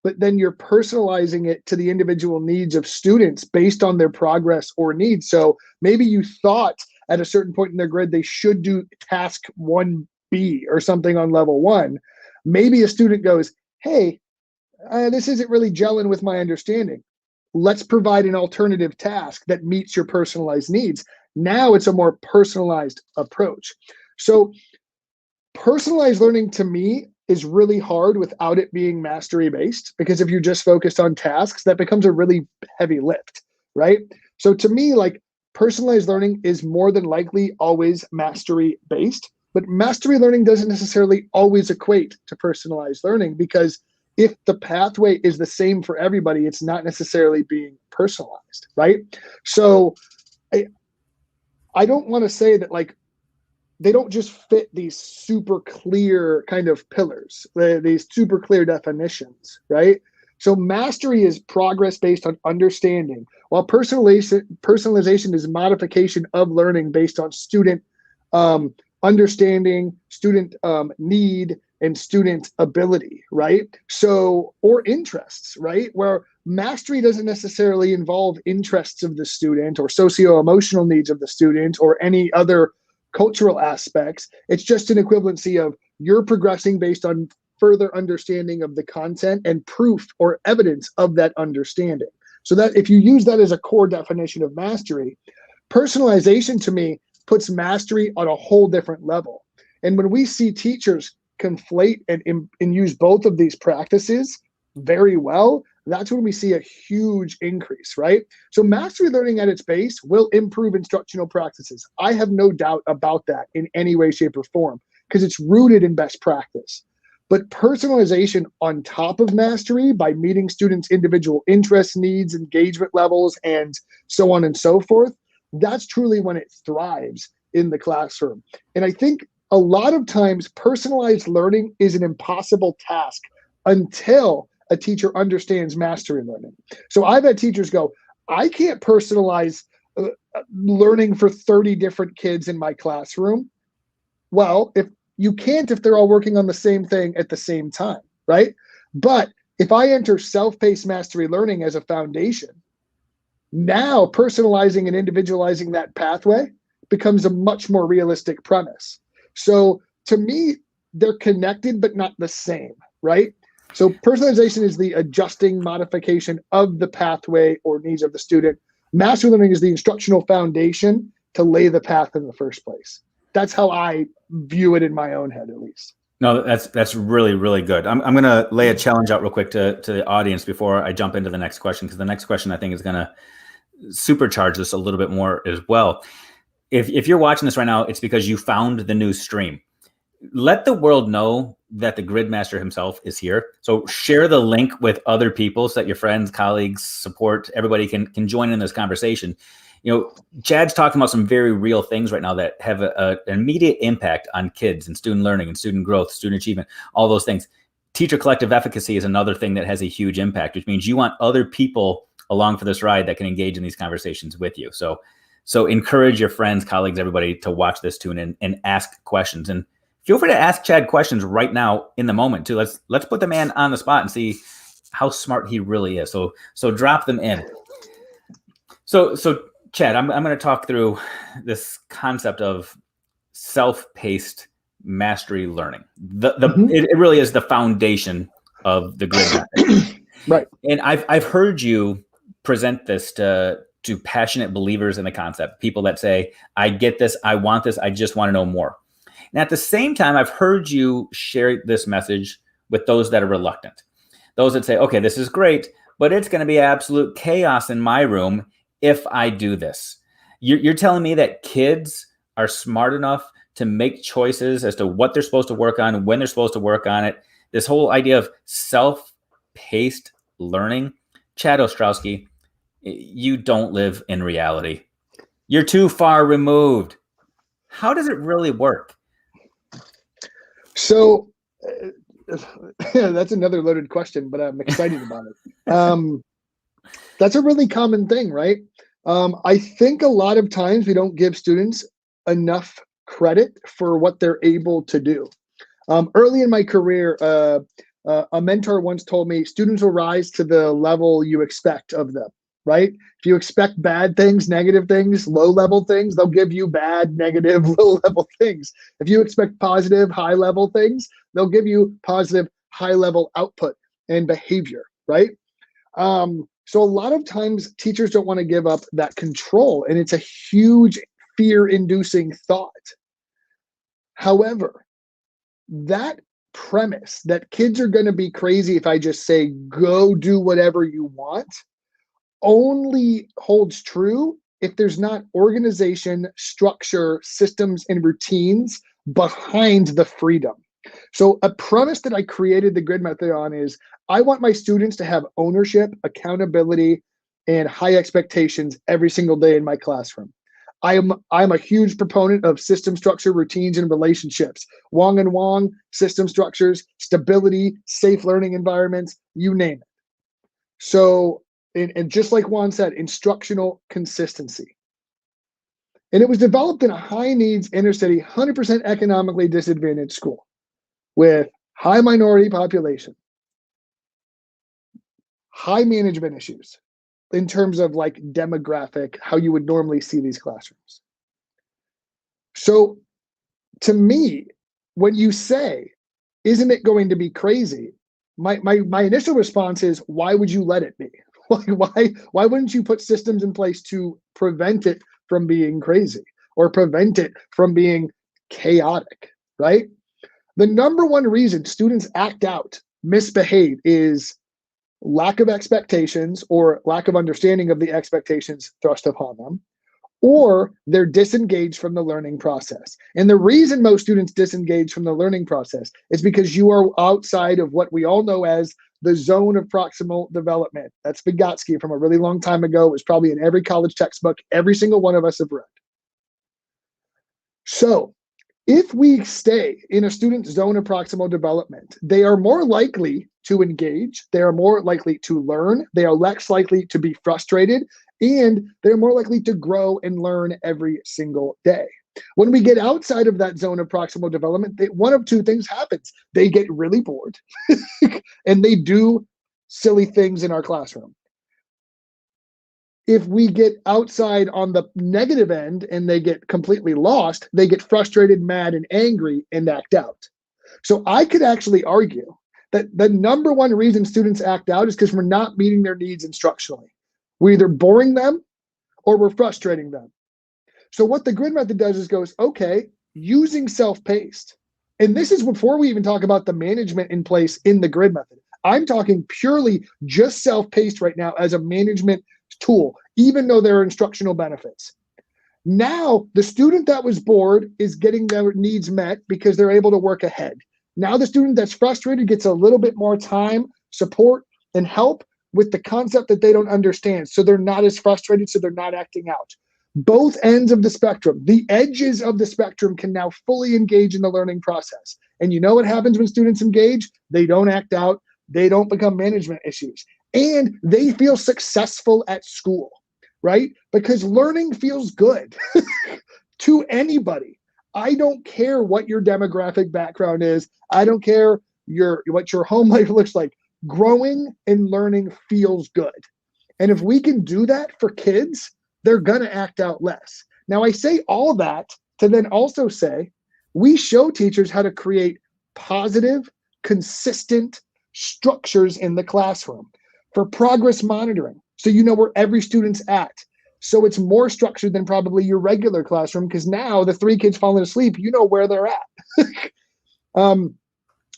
E: but then you're personalizing it to the individual needs of students based on their progress or needs. So maybe you thought at a certain point in their grid they should do task 1B or something on level 1. Maybe a student goes, hey, this isn't really gelling with my understanding. Let's provide an alternative task that meets your personalized needs. Now it's a more personalized approach. So personalized learning to me is really hard without it being mastery based, because if you're just focused on tasks, that becomes a really heavy lift, right? So to me, like, personalized learning is more than likely always mastery based, but mastery learning doesn't necessarily always equate to personalized learning, because if the pathway is the same for everybody, it's not necessarily being personalized, right? So I don't want to say that, like, they don't just fit these super clear kind of pillars, these super clear definitions, right? So mastery is progress based on understanding, while personalization is modification of learning based on student understanding, student need, and student ability, right? So, or interests, right? Where mastery doesn't necessarily involve interests of the student or socio-emotional needs of the student or any other cultural aspects. It's just an equivalency of you're progressing based on further understanding of the content and proof or evidence of that understanding. So that if you use that as a core definition of mastery, personalization to me puts mastery on a whole different level. And when we see teachers conflate and use both of these practices very well, that's when we see a huge increase, right? So mastery learning at its base will improve instructional practices. I have no doubt about that in any way, shape, or form, because it's rooted in best practice. But personalization on top of mastery, by meeting students' individual interests, needs, engagement levels, and so on and so forth, that's truly when it thrives in the classroom. And I think a lot of times personalized learning is an impossible task until a teacher understands mastery learning. So I've had teachers go, I can't personalize learning for 30 different kids in my classroom. Well, if you can't, if they're all working on the same thing at the same time, right? But if I enter self-paced mastery learning as a foundation, now personalizing and individualizing that pathway becomes a much more realistic premise. So to me, they're connected, but not the same, right? So personalization is the adjusting modification of the pathway or needs of the student. Mastery learning is the instructional foundation to lay the path in the first place. That's how I view it in my own head, at least.
D: No, that's really, really good. I'm going to lay a challenge out real quick to the audience before I jump into the next question, because the next question I think is going to supercharge this a little bit more as well. If you're watching this right now, it's because you found the new stream. Let the world know that the Gridmaster himself is here. So share the link with other people so that your friends, colleagues, support, everybody can join in this conversation. Chad's talking about some very real things right now that have an immediate impact on kids and student learning and student growth, student achievement, all those things. Teacher collective efficacy is another thing that has a huge impact, which means you want other people along for this ride that can engage in these conversations with you. So encourage your friends, colleagues, everybody to watch this, tune in, and ask questions. And feel free to ask Chad questions right now in the moment too. Let's put the man on the spot and see how smart he really is. So drop them in. So Chad, I'm going to talk through this concept of self-paced mastery learning. It really is the foundation of the grid method.
E: Right.
D: And I've heard you present this to passionate believers in the concept, people that say, I get this, I want this, I just want to know more. And at the same time, I've heard you share this message with those that are reluctant. Those that say, okay, this is great, but it's going to be absolute chaos in my room if I do this. You're telling me that kids are smart enough to make choices as to what they're supposed to work on, when they're supposed to work on it. This whole idea of self-paced learning. Chad Ostrowski, you don't live in reality. You're too far removed. How does it really work?
E: So that's another loaded question, but I'm excited about it. That's a really common thing, right? I think a lot of times we don't give students enough credit for what they're able to do. Early in my career, a mentor once told me students will rise to the level you expect of them, right? If you expect bad things, negative things, low-level things, they'll give you bad, negative, low-level things. If you expect positive, high-level things, they'll give you positive, high-level output and behavior, right? So a lot of times teachers don't want to give up that control, and it's a huge fear-inducing thought. However, that premise that kids are going to be crazy if I just say, go do whatever you want, only holds true if there's not organization, structure, systems, and routines behind the freedom. So a premise that I created the grid method on is I want my students to have ownership, accountability, and high expectations every single day in my classroom. I'm a huge proponent of system structure, routines, and relationships. Wong and Wong, system structures, stability, safe learning environments, you name it. So, and just like Juan said, instructional consistency. And it was developed in a high needs inner city, 100% economically disadvantaged school with high minority population, high management issues in terms of like demographic, how you would normally see these classrooms. So to me, when you say, isn't it going to be crazy? My initial response is, why would you let it be? Why wouldn't you put systems in place to prevent it from being crazy or prevent it from being chaotic, right? The number one reason students act out, misbehave is lack of expectations or lack of understanding of the expectations thrust upon them, or they're disengaged from the learning process. And the reason most students disengage from the learning process is because you are outside of what we all know as the zone of proximal development. That's Vygotsky from a really long time ago. It was probably in every college textbook every single one of us have read. So if we stay in a student's zone of proximal development, they are more likely to engage, they are more likely to learn, they are less likely to be frustrated, and they're more likely to grow and learn every single day. When we get outside of that zone of proximal development, one of two things happens. They get really bored and they do silly things in our classroom. If we get outside on the negative end and they get completely lost, they get frustrated, mad, and angry and act out. So I could actually argue that the number one reason students act out is because we're not meeting their needs instructionally. We're either boring them or we're frustrating them. So what the grid method does is goes, okay, using self-paced. And this is before we even talk about the management in place in the grid method. I'm talking purely just self-paced right now as a management tool, even though there are instructional benefits. Now, the student that was bored is getting their needs met because they're able to work ahead. Now, the student that's frustrated gets a little bit more time, support, and help with the concept that they don't understand. So they're not as frustrated, so they're not acting out. Both ends of the spectrum, the edges of the spectrum can now fully engage in the learning process. And you know what happens when students engage? They don't act out. They don't become management issues. And they feel successful at school, right? Because learning feels good to anybody. I don't care what your demographic background is. I don't care what your home life looks like. Growing and learning feels good. And if we can do that for kids, they're going to act out less. Now, I say all that to then also say, we show teachers how to create positive, consistent structures in the classroom for progress monitoring. So you know where every student's at. So it's more structured than probably your regular classroom, because now the 3 kids falling asleep, you know where they're at.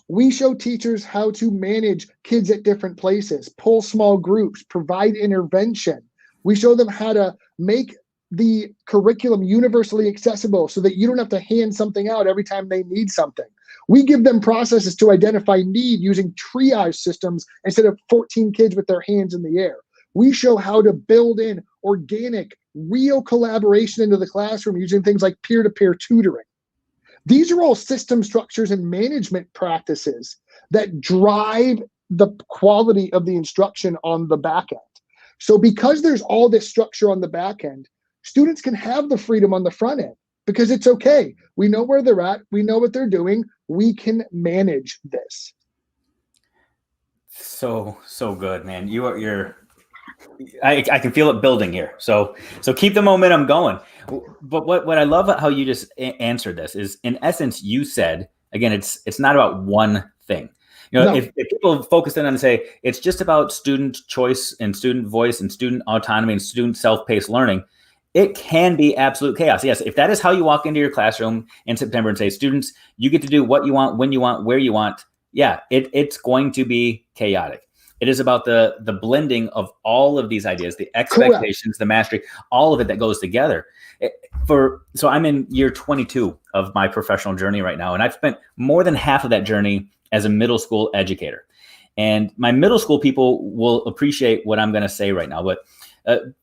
E: We show teachers how to manage kids at different places, pull small groups, provide intervention. We show them how to make the curriculum universally accessible so that you don't have to hand something out every time they need something. We give them processes to identify need using triage systems instead of 14 kids with their hands in the air. We show how to build in organic, real collaboration into the classroom using things like peer-to-peer tutoring. These are all system structures and management practices that drive the quality of the instruction on the back end. So because there's all this structure on the back end, students can have the freedom on the front end because it's okay. We know where they're at. We know what they're doing. We can manage this.
D: So good, man. I can feel it building here. So keep the momentum going. But what I love how you just answered this is, in essence, you said, again, it's not about one thing. You know, no. If people focus in on and say it's just about student choice and student voice and student autonomy and student self-paced learning, it can be absolute chaos. Yes, if that is how you walk into your classroom in September and say, students, you get to do what you want, when you want, where you want. Yeah, it's going to be chaotic. It is about the blending of all of these ideas, the expectations, correct, the mastery, all of it that goes together. So I'm in year 22 of my professional journey right now, and I've spent more than half of that journey as a middle school educator. And my middle school people will appreciate what I'm going to say right now. But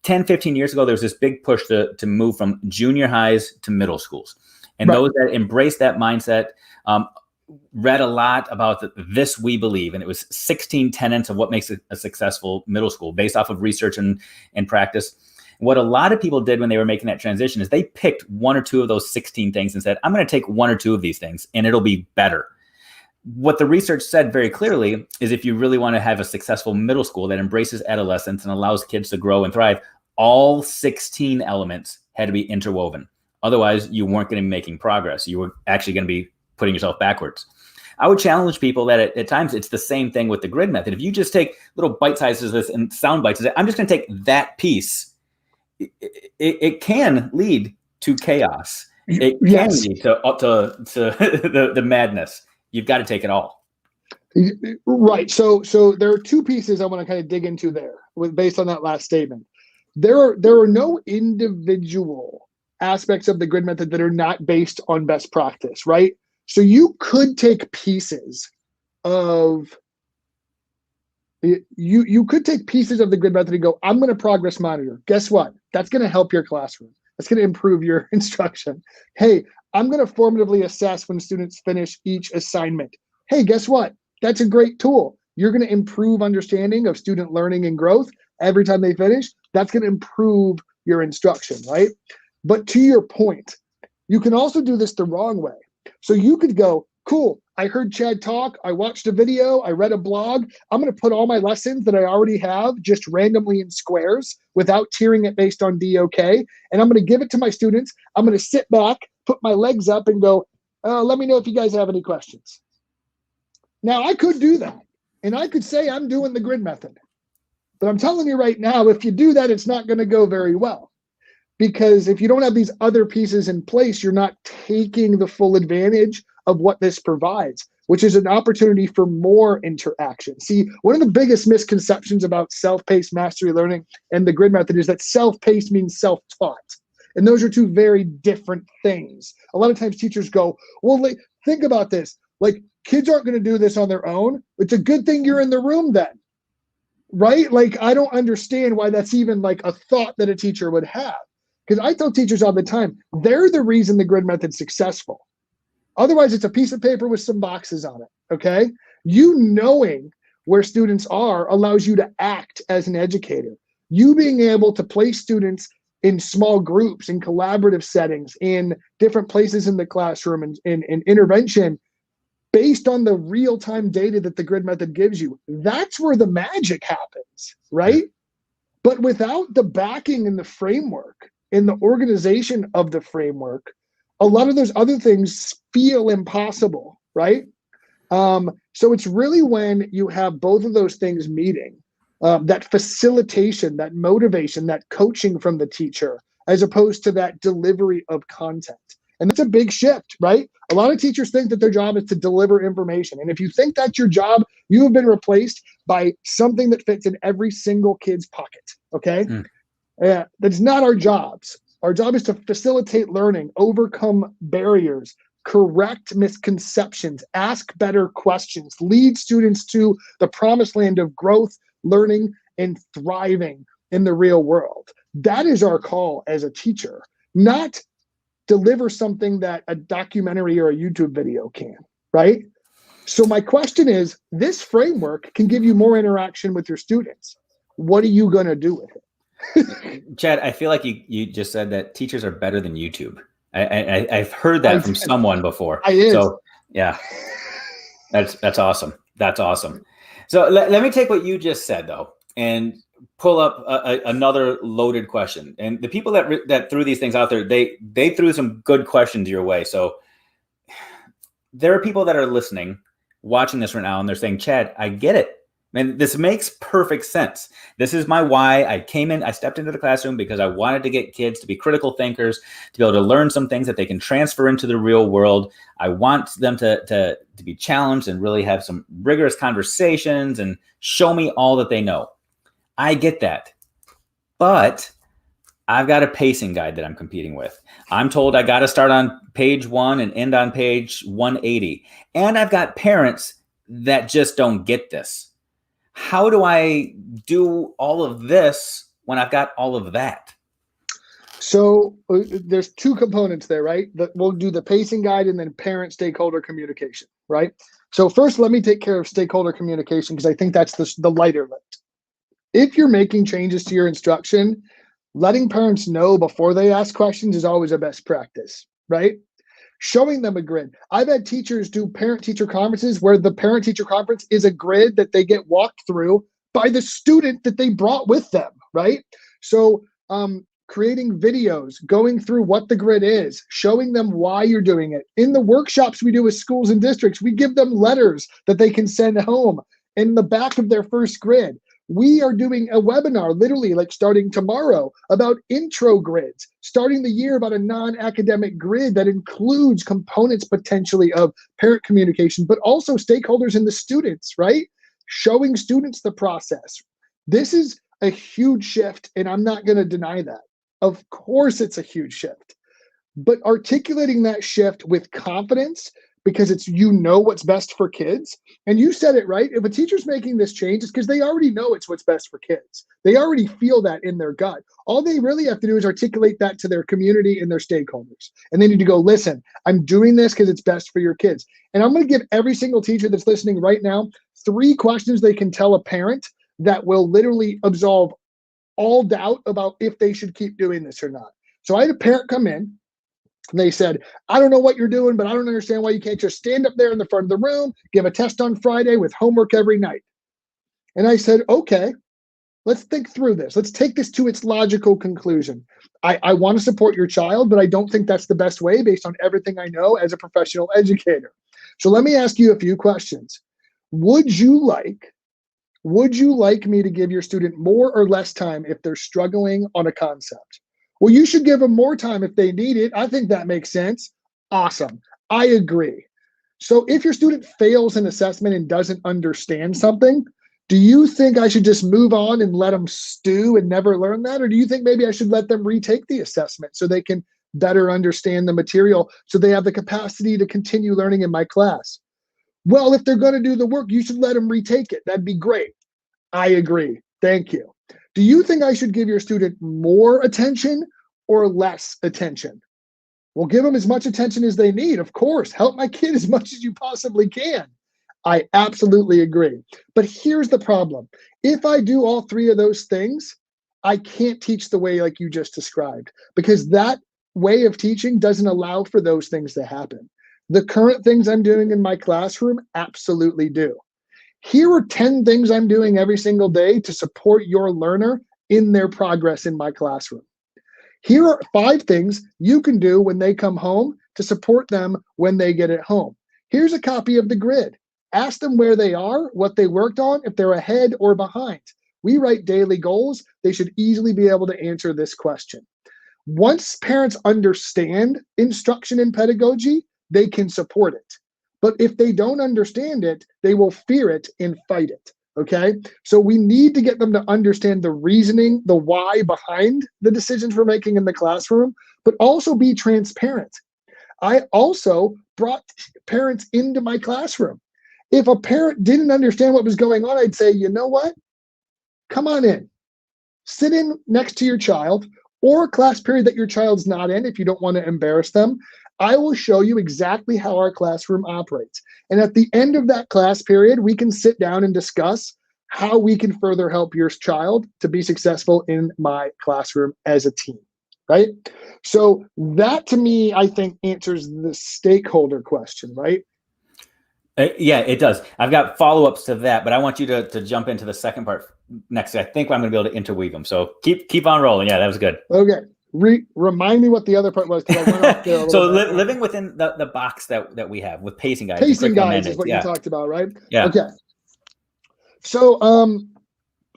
D: 10, 15 years ago, there was this big push to move from junior highs to middle schools. And right, those that embraced that mindset read a lot about this we believe. And it was 16 tenets of what makes a successful middle school based off of research and practice. What a lot of people did when they were making that transition is they picked 1 or 2 of those 16 things and said, I'm going to take 1 or 2 of these things and it'll be better. What the research said very clearly is if you really want to have a successful middle school that embraces adolescence and allows kids to grow and thrive, all 16 elements had to be interwoven. Otherwise, you weren't going to be making progress. You were actually going to be putting yourself backwards. I would challenge people that at times it's the same thing with the grid method. If you just take little bite sizes of this and sound bites and say, I'm just going to take that piece, it can lead to chaos. It can yes, lead to the madness. You've got to take it all.
E: Right. So there are 2 pieces I want to kind of dig into there based on that last statement. There are no individual aspects of the grid method that are not based on best practice, right? So you could take pieces of you could take pieces of the grid method and go, I'm going to progress monitor. Guess what? That's going to help your classroom. That's going to improve your instruction. Hey, I'm going to formatively assess when students finish each assignment. Hey, guess what? That's a great tool. You're going to improve understanding of student learning and growth every time they finish. That's going to improve your instruction, right? But to your point, you can also do this the wrong way. So you could go, cool, I heard Chad talk, I watched a video, I read a blog. I'm going to put all my lessons that I already have just randomly in squares without tiering it based on DOK. And I'm going to give it to my students. I'm going to sit back, put my legs up and go, let me know if you guys have any questions. Now, I could do that. And I could say I'm doing the grid method. But I'm telling you right now, if you do that, it's not going to go very well. Because if you don't have these other pieces in place, you're not taking the full advantage of what this provides, which is an opportunity for more interaction. See, one of the biggest misconceptions about self-paced mastery learning and the grid method is that self-paced means self-taught. And those are 2 very different things. A lot of times teachers go, well, think about this. Like, kids aren't going to do this on their own. It's a good thing you're in the room then, right? Like, I don't understand why that's even like a thought that a teacher would have. Because I tell teachers all the time, they're the reason the grid method's successful. Otherwise, it's a piece of paper with some boxes on it, okay? You knowing where students are allows you to act as an educator. You being able to place students in small groups, in collaborative settings, in different places in the classroom, and in intervention, based on the real-time data that the grid method gives you, that's where the magic happens, right? But without the backing and the framework and the organization of the framework, a lot of those other things feel impossible, right? So it's really when you have both of those things meeting, that facilitation, that motivation, that coaching from the teacher, as opposed to that delivery of content. And that's a big shift, right? A lot of teachers think that their job is to deliver information. And if you think that's your job, you have been replaced by something that fits in every single kid's pocket, okay? That's not our jobs. Our job is to facilitate learning, overcome barriers, correct misconceptions, ask better questions, lead students to the promised land of growth, learning, and thriving in the real world. That is our call as a teacher, not deliver something that a documentary or a YouTube video can, right? So my question is, this framework can give you more interaction with your students. What are you going to do with it?
D: Chad, I feel like you just said that teachers are better than YouTube. I've heard that from someone before. So yeah, that's awesome. That's awesome. So let me take what you just said though, and pull up another loaded question. And the people that threw these things out there, they threw some good questions your way. So there are people that are listening, watching this right now, and they're saying, Chad, I get it. And this makes perfect sense. This is my why. I stepped into the classroom because I wanted to get kids to be critical thinkers, to be able to learn some things that they can transfer into the real world. I want them to be challenged and really have some rigorous conversations and show me all that they know. I get that. But I've got a pacing guide that I'm competing with. I'm told I got to start on page 1 and end on page 180. And I've got parents that just don't get this. How do I do all of this when I've got all of that?
E: So there's two components there, right? We'll do the pacing guide and then parent stakeholder communication, right? So first, let me take care of stakeholder communication because I think that's the lighter lift. If you're making changes to your instruction, letting parents know before they ask questions is always a best practice, right? Showing them a grid. I've had teachers do parent-teacher conferences where the parent-teacher conference is a grid that they get walked through by the student that they brought with them, right? So creating videos, going through what the grid is, showing them why you're doing it. In the workshops we do with schools and districts, we give them letters that they can send home in the back of their first grid. We are doing a webinar, literally like starting tomorrow, about intro grids, starting the year about a non-academic grid that includes components potentially of parent communication, but also stakeholders and the students, right? Showing students the process. This is a huge shift, and I'm not going to deny that. Of course, it's a huge shift, but articulating that shift with confidence, because it's, what's best for kids. And you said it right. If a teacher's making this change, it's because they already know it's what's best for kids. They already feel that in their gut. All they really have to do is articulate that to their community and their stakeholders. And they need to go, listen, I'm doing this because it's best for your kids. And I'm going to give every single teacher that's listening right now 3 questions they can tell a parent that will literally absolve all doubt about if they should keep doing this or not. So I had a parent come in. And they said, I don't know what you're doing, but I don't understand why you can't just stand up there in the front of the room, give a test on Friday with homework every night. And I said, okay, let's think through this. Let's take this to its logical conclusion. I want to support your child, but I don't think that's the best way based on everything I know as a professional educator. So let me ask you a few questions. Would you like me to give your student more or less time if they're struggling on a concept? Well, you should give them more time if they need it. I think that makes sense. Awesome. I agree. So if your student fails an assessment and doesn't understand something, do you think I should just move on and let them stew and never learn that? Or do you think maybe I should let them retake the assessment so they can better understand the material so they have the capacity to continue learning in my class? Well, if they're going to do the work, you should let them retake it. That'd be great. I agree. Thank you. Do you think I should give your student more attention or less attention? Well, give them as much attention as they need. Of course, help my kid as much as you possibly can. I absolutely agree. But here's the problem. If I do all three of those things, I can't teach the way like you just described, because that way of teaching doesn't allow for those things to happen. The current things I'm doing in my classroom absolutely do. Here are 10 things I'm doing every single day to support your learner in their progress in my classroom. Here are 5 things you can do when they come home to support them when they get at home. Here's a copy of the grid. Ask them where they are, what they worked on, if they're ahead or behind. We write daily goals. They should easily be able to answer this question. Once parents understand instruction and pedagogy, they can support it. But if they don't understand it, they will fear it and fight it. Okay, so we need to get them to understand the reasoning, the why behind the decisions we're making in the classroom, but also be transparent. I also brought parents into my classroom. If a parent didn't understand what was going on, I'd say, you know what? Come on in. Sit in next to your child, or a class period that your child's not in if you don't want to embarrass them. I will show you exactly how our classroom operates. And at the end of that class period, we can sit down and discuss how we can further help your child to be successful in my classroom as a team, right? So that, to me, I think answers the stakeholder question, right?
D: Yeah, it does. I've got follow-ups to that, but I want you to jump into the second part next. I think I'm going to be able to interweave them. So keep on rolling. Yeah, that was good.
E: Okay. Remind me what the other part was. I went off there
D: so living within the box that we have with pacing guides.
E: Pacing guides is what you talked about, right?
D: Yeah.
E: Okay. So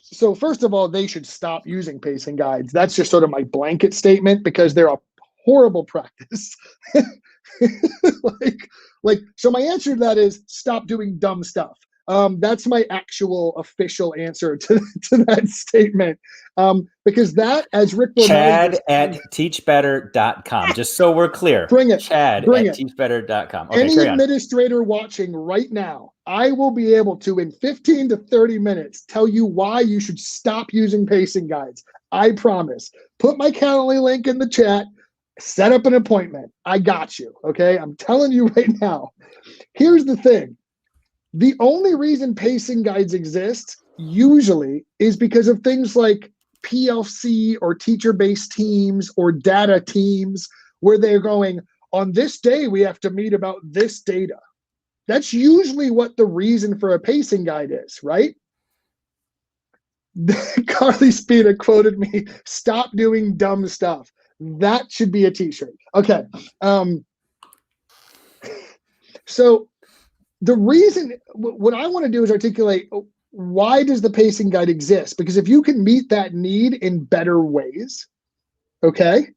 E: so first of all, they should stop using pacing guides. That's just sort of my blanket statement, because they're a horrible practice. So my answer to that is stop doing dumb stuff. That's my actual official answer to that statement. Because that, as Rick
D: Chad at teachbetter.com. Just so we're clear.
E: Bring it.
D: Chad
E: Bring
D: at teachbetter.com.
E: Okay, any administrator watching right now, I will be able to, in 15 to 30 minutes, tell you why you should stop using pacing guides. I promise. Put my Calendly link in the chat. Set up an appointment. I got you. Okay, I'm telling you right now. Here's the thing. The only reason pacing guides exist usually is because of things like PLC or teacher-based teams or data teams, where they're going, on this day, we have to meet about this data. That's usually what the reason for a pacing guide is, right? Carly Spina quoted me, stop doing dumb stuff. That should be a t-shirt. Okay. So the reason, what I want to do is articulate, why does the pacing guide exist? Because if you can meet that need in better ways, okay,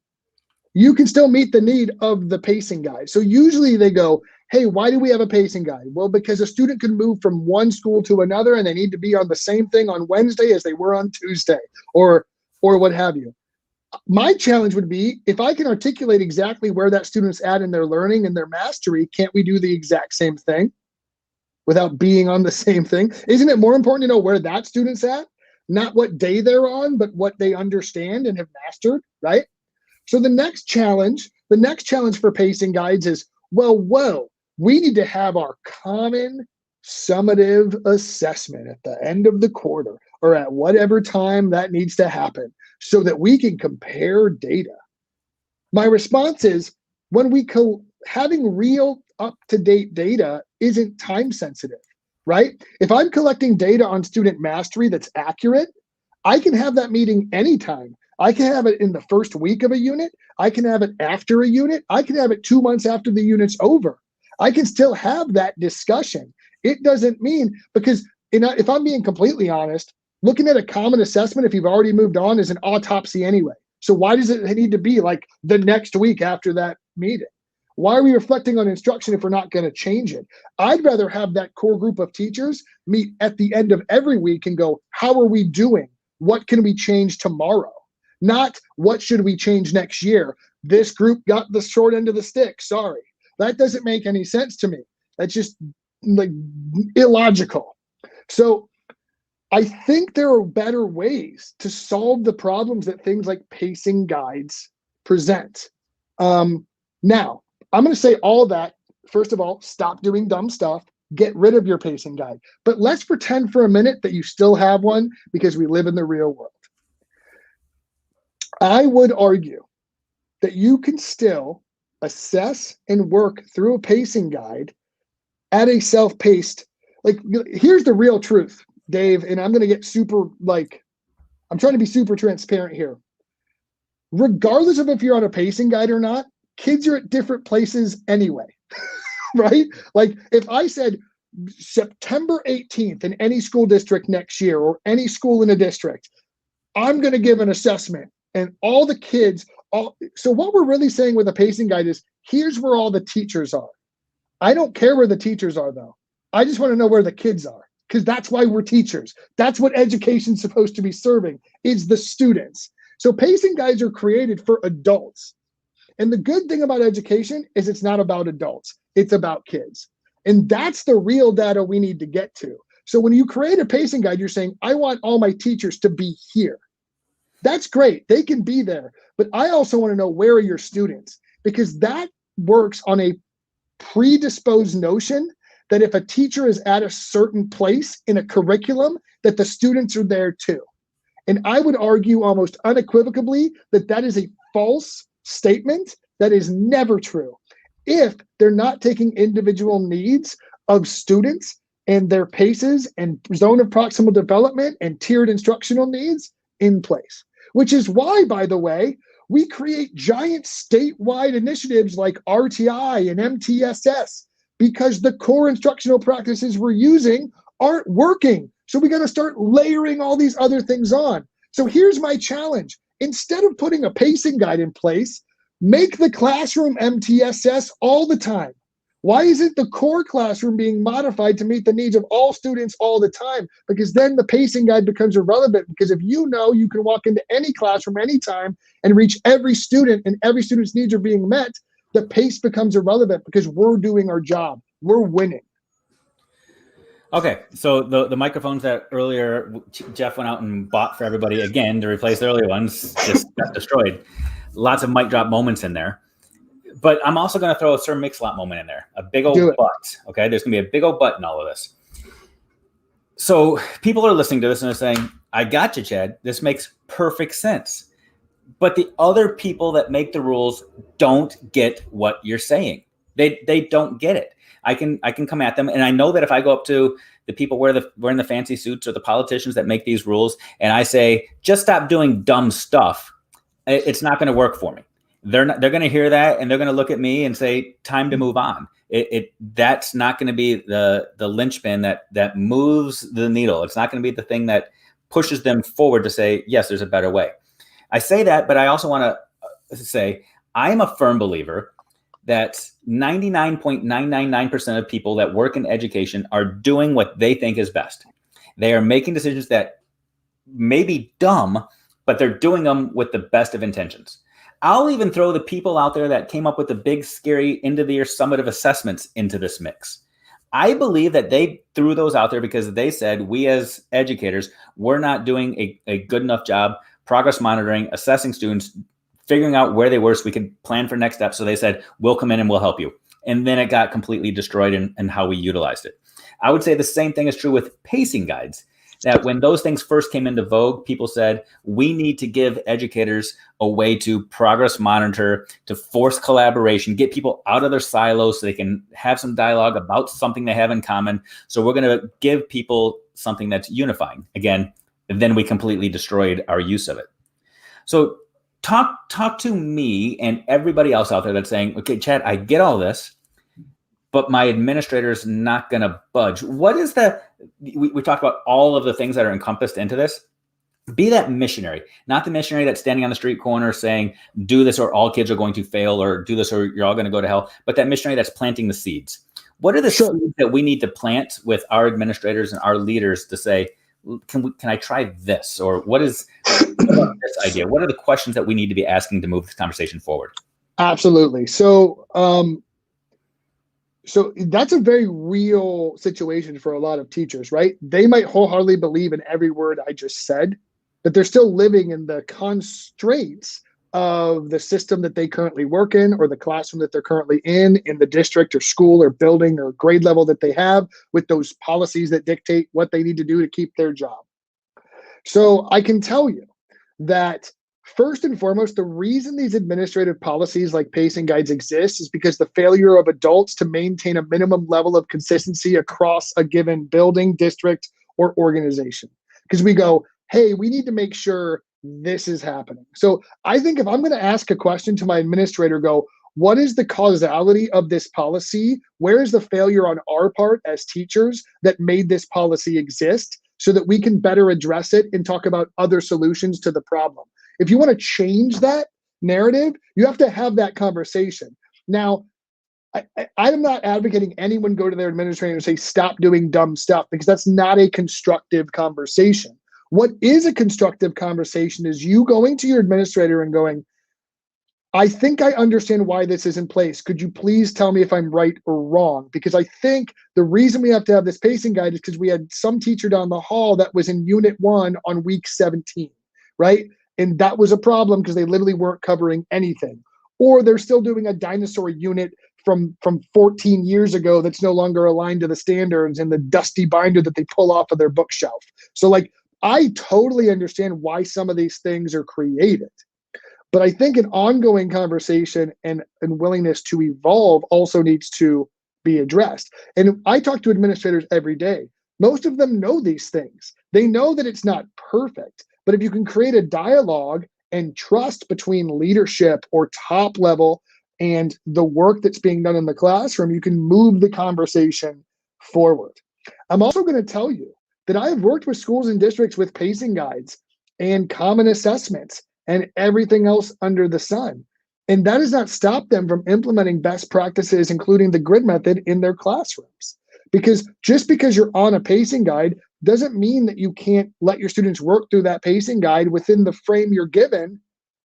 E: you can still meet the need of the pacing guide. So usually they go, hey, why do we have a pacing guide? Well, because a student can move from one school to another and they need to be on the same thing on Wednesday as they were on Tuesday, or what have you. My challenge would be, if I can articulate exactly where that student's at in their learning and their mastery, can't we do the exact same thing without being on the same thing? Isn't it more important to know where that student's at? Not what day they're on, but what they understand and have mastered, right? So the next challenge for pacing guides is, we need to have our common summative assessment at the end of the quarter or at whatever time that needs to happen, so that we can compare data. My response is, having real up-to-date data isn't time sensitive, right? If I'm collecting data on student mastery that's accurate, I can have that meeting anytime. I can have it in the first week of a unit. I can have it after a unit. I can have it 2 months after the unit's over. I can still have that discussion. It doesn't mean, because if I'm being completely honest, looking at a common assessment, if you've already moved on, is an autopsy anyway. So why does it need to be like the next week after that meeting? Why are we reflecting on instruction if we're not going to change it? I'd rather have that core group of teachers meet at the end of every week and go, how are we doing? What can we change tomorrow? Not what should we change next year? This group got the short end of the stick. Sorry. That doesn't make any sense to me. That's just like illogical. So I think there are better ways to solve the problems that things like pacing guides present. Now, I'm going to say all that. First of all, stop doing dumb stuff. Get rid of your pacing guide. But let's pretend for a minute that you still have one because we live in the real world. I would argue that you can still assess and work through a pacing guide at a self-paced, like, here's the real truth, Dave, and I'm going to get super, like, I'm trying to be super transparent here. Regardless of if you're on a pacing guide or not, kids are at different places anyway, right? Like, if I said September 18th in any school district next year or any school in a district, I'm going to give an assessment and all the kids, so what we're really saying with a pacing guide is, here's where all the teachers are. I don't care where the teachers are, though. I just want to know where the kids are, because that's why we're teachers. That's what education's supposed to be serving, is the students. So pacing guides are created for adults. And the good thing about education is it's not about adults. It's about kids. And that's the real data we need to get to. So when you create a pacing guide, you're saying, I want all my teachers to be here. That's great. They can be there. But I also want to know, where are your students? Because that works on a predisposed notion that if a teacher is at a certain place in a curriculum, that the students are there too. And I would argue almost unequivocally that that is a false statement that is never true. If they're not taking individual needs of students and their paces and zone of proximal development and tiered instructional needs in place, which is why, by the way, we create giant statewide initiatives like RTI and MTSS, because the core instructional practices we're using aren't working. So we got to start layering all these other things on. So here's my challenge. Instead of putting a pacing guide in place, make the classroom MTSS all the time. Why isn't the core classroom being modified to meet the needs of all students all the time? Because then the pacing guide becomes irrelevant, because if you know you can walk into any classroom anytime and reach every student and every student's needs are being met, the pace becomes irrelevant because we're doing our job. We're winning.
D: Okay, so the microphones that earlier Jeff went out and bought for everybody again to replace the earlier ones just got destroyed. Lots of mic drop moments in there. But I'm also going to throw a Sir Mix-a-Lot moment in there. A big old but. Okay, there's going to be a big old but in all of this. So people are listening to this and they're saying, I got you, Chad. This makes perfect sense. But the other people that make the rules don't get what you're saying. They don't get it. I can come at them, and I know that if I go up to the people wearing the fancy suits or the politicians that make these rules, and I say, just stop doing dumb stuff, it's not going to work for me. They're going to hear that, and they're going to look at me and say, time to move on. That's not going to be the linchpin that moves the needle. It's not going to be the thing that pushes them forward to say, yes, there's a better way. I say that, but I also want to say I am a firm believer that 99.999% of people that work in education are doing what they think is best. They are making decisions that may be dumb, but they're doing them with the best of intentions. I'll even throw the people out there that came up with the big, scary end-of-the-year summative assessments into this mix. I believe that they threw those out there because they said, we as educators, we're not doing a good enough job progress monitoring, assessing students, figuring out where they were so we could plan for next steps. So they said, we'll come in and we'll help you. And then it got completely destroyed in how we utilized it. I would say the same thing is true with pacing guides, that when those things first came into vogue, people said, we need to give educators a way to progress monitor, to force collaboration, get people out of their silos so they can have some dialogue about something they have in common. So we're going to give people something that's unifying. Again, then we completely destroyed our use of it. So talk to me and everybody else out there that's saying, okay, Chad, I get all this, but my administrator is not going to budge. What is we talked about all of the things that are encompassed into this. Be that missionary, not the missionary that's standing on the street corner saying, do this or all kids are going to fail, or do this or you're all going to go to hell, but that missionary that's planting the seeds. What are the seeds that we need to plant with our administrators and our leaders to say, can I try this? Or what is this idea? What are the questions that we need to be asking to move this conversation forward?
E: Absolutely. So that's a very real situation for a lot of teachers, right? They might wholeheartedly believe in every word I just said, but they're still living in the constraints of the system that they currently work in or the classroom that they're currently in the district or school or building or grade level that they have, with those policies that dictate what they need to do to keep their job. So I can tell you that first and foremost, the reason these administrative policies like pacing guides exist is because the failure of adults to maintain a minimum level of consistency across a given building, district, or organization. Because we go, hey, we need to make sure this is happening. So I think if I'm going to ask a question to my administrator, go, what is the causality of this policy? Where is the failure on our part as teachers that made this policy exist, so that we can better address it and talk about other solutions to the problem? If you want to change that narrative, you have to have that conversation. Now, I'm not advocating anyone go to their administrator and say, stop doing dumb stuff, because that's not a constructive conversation. What is a constructive conversation is you going to your administrator and going, I think I understand why this is in place. Could you please tell me if I'm right or wrong? Because I think the reason we have to have this pacing guide is because we had some teacher down the hall that was in unit 1 on week 17, right? And that was a problem because they literally weren't covering anything. Or they're still doing a dinosaur unit from 14 years ago that's no longer aligned to the standards and the dusty binder that they pull off of their bookshelf. So like, I totally understand why some of these things are created. But I think an ongoing conversation and willingness to evolve also needs to be addressed. And I talk to administrators every day. Most of them know these things. They know that it's not perfect. But if you can create a dialogue and trust between leadership or top level and the work that's being done in the classroom, you can move the conversation forward. I'm also going to tell you that I have worked with schools and districts with pacing guides and common assessments and everything else under the sun. And that has not stopped them from implementing best practices, including the grid method, in their classrooms. Because just because you're on a pacing guide doesn't mean that you can't let your students work through that pacing guide within the frame you're given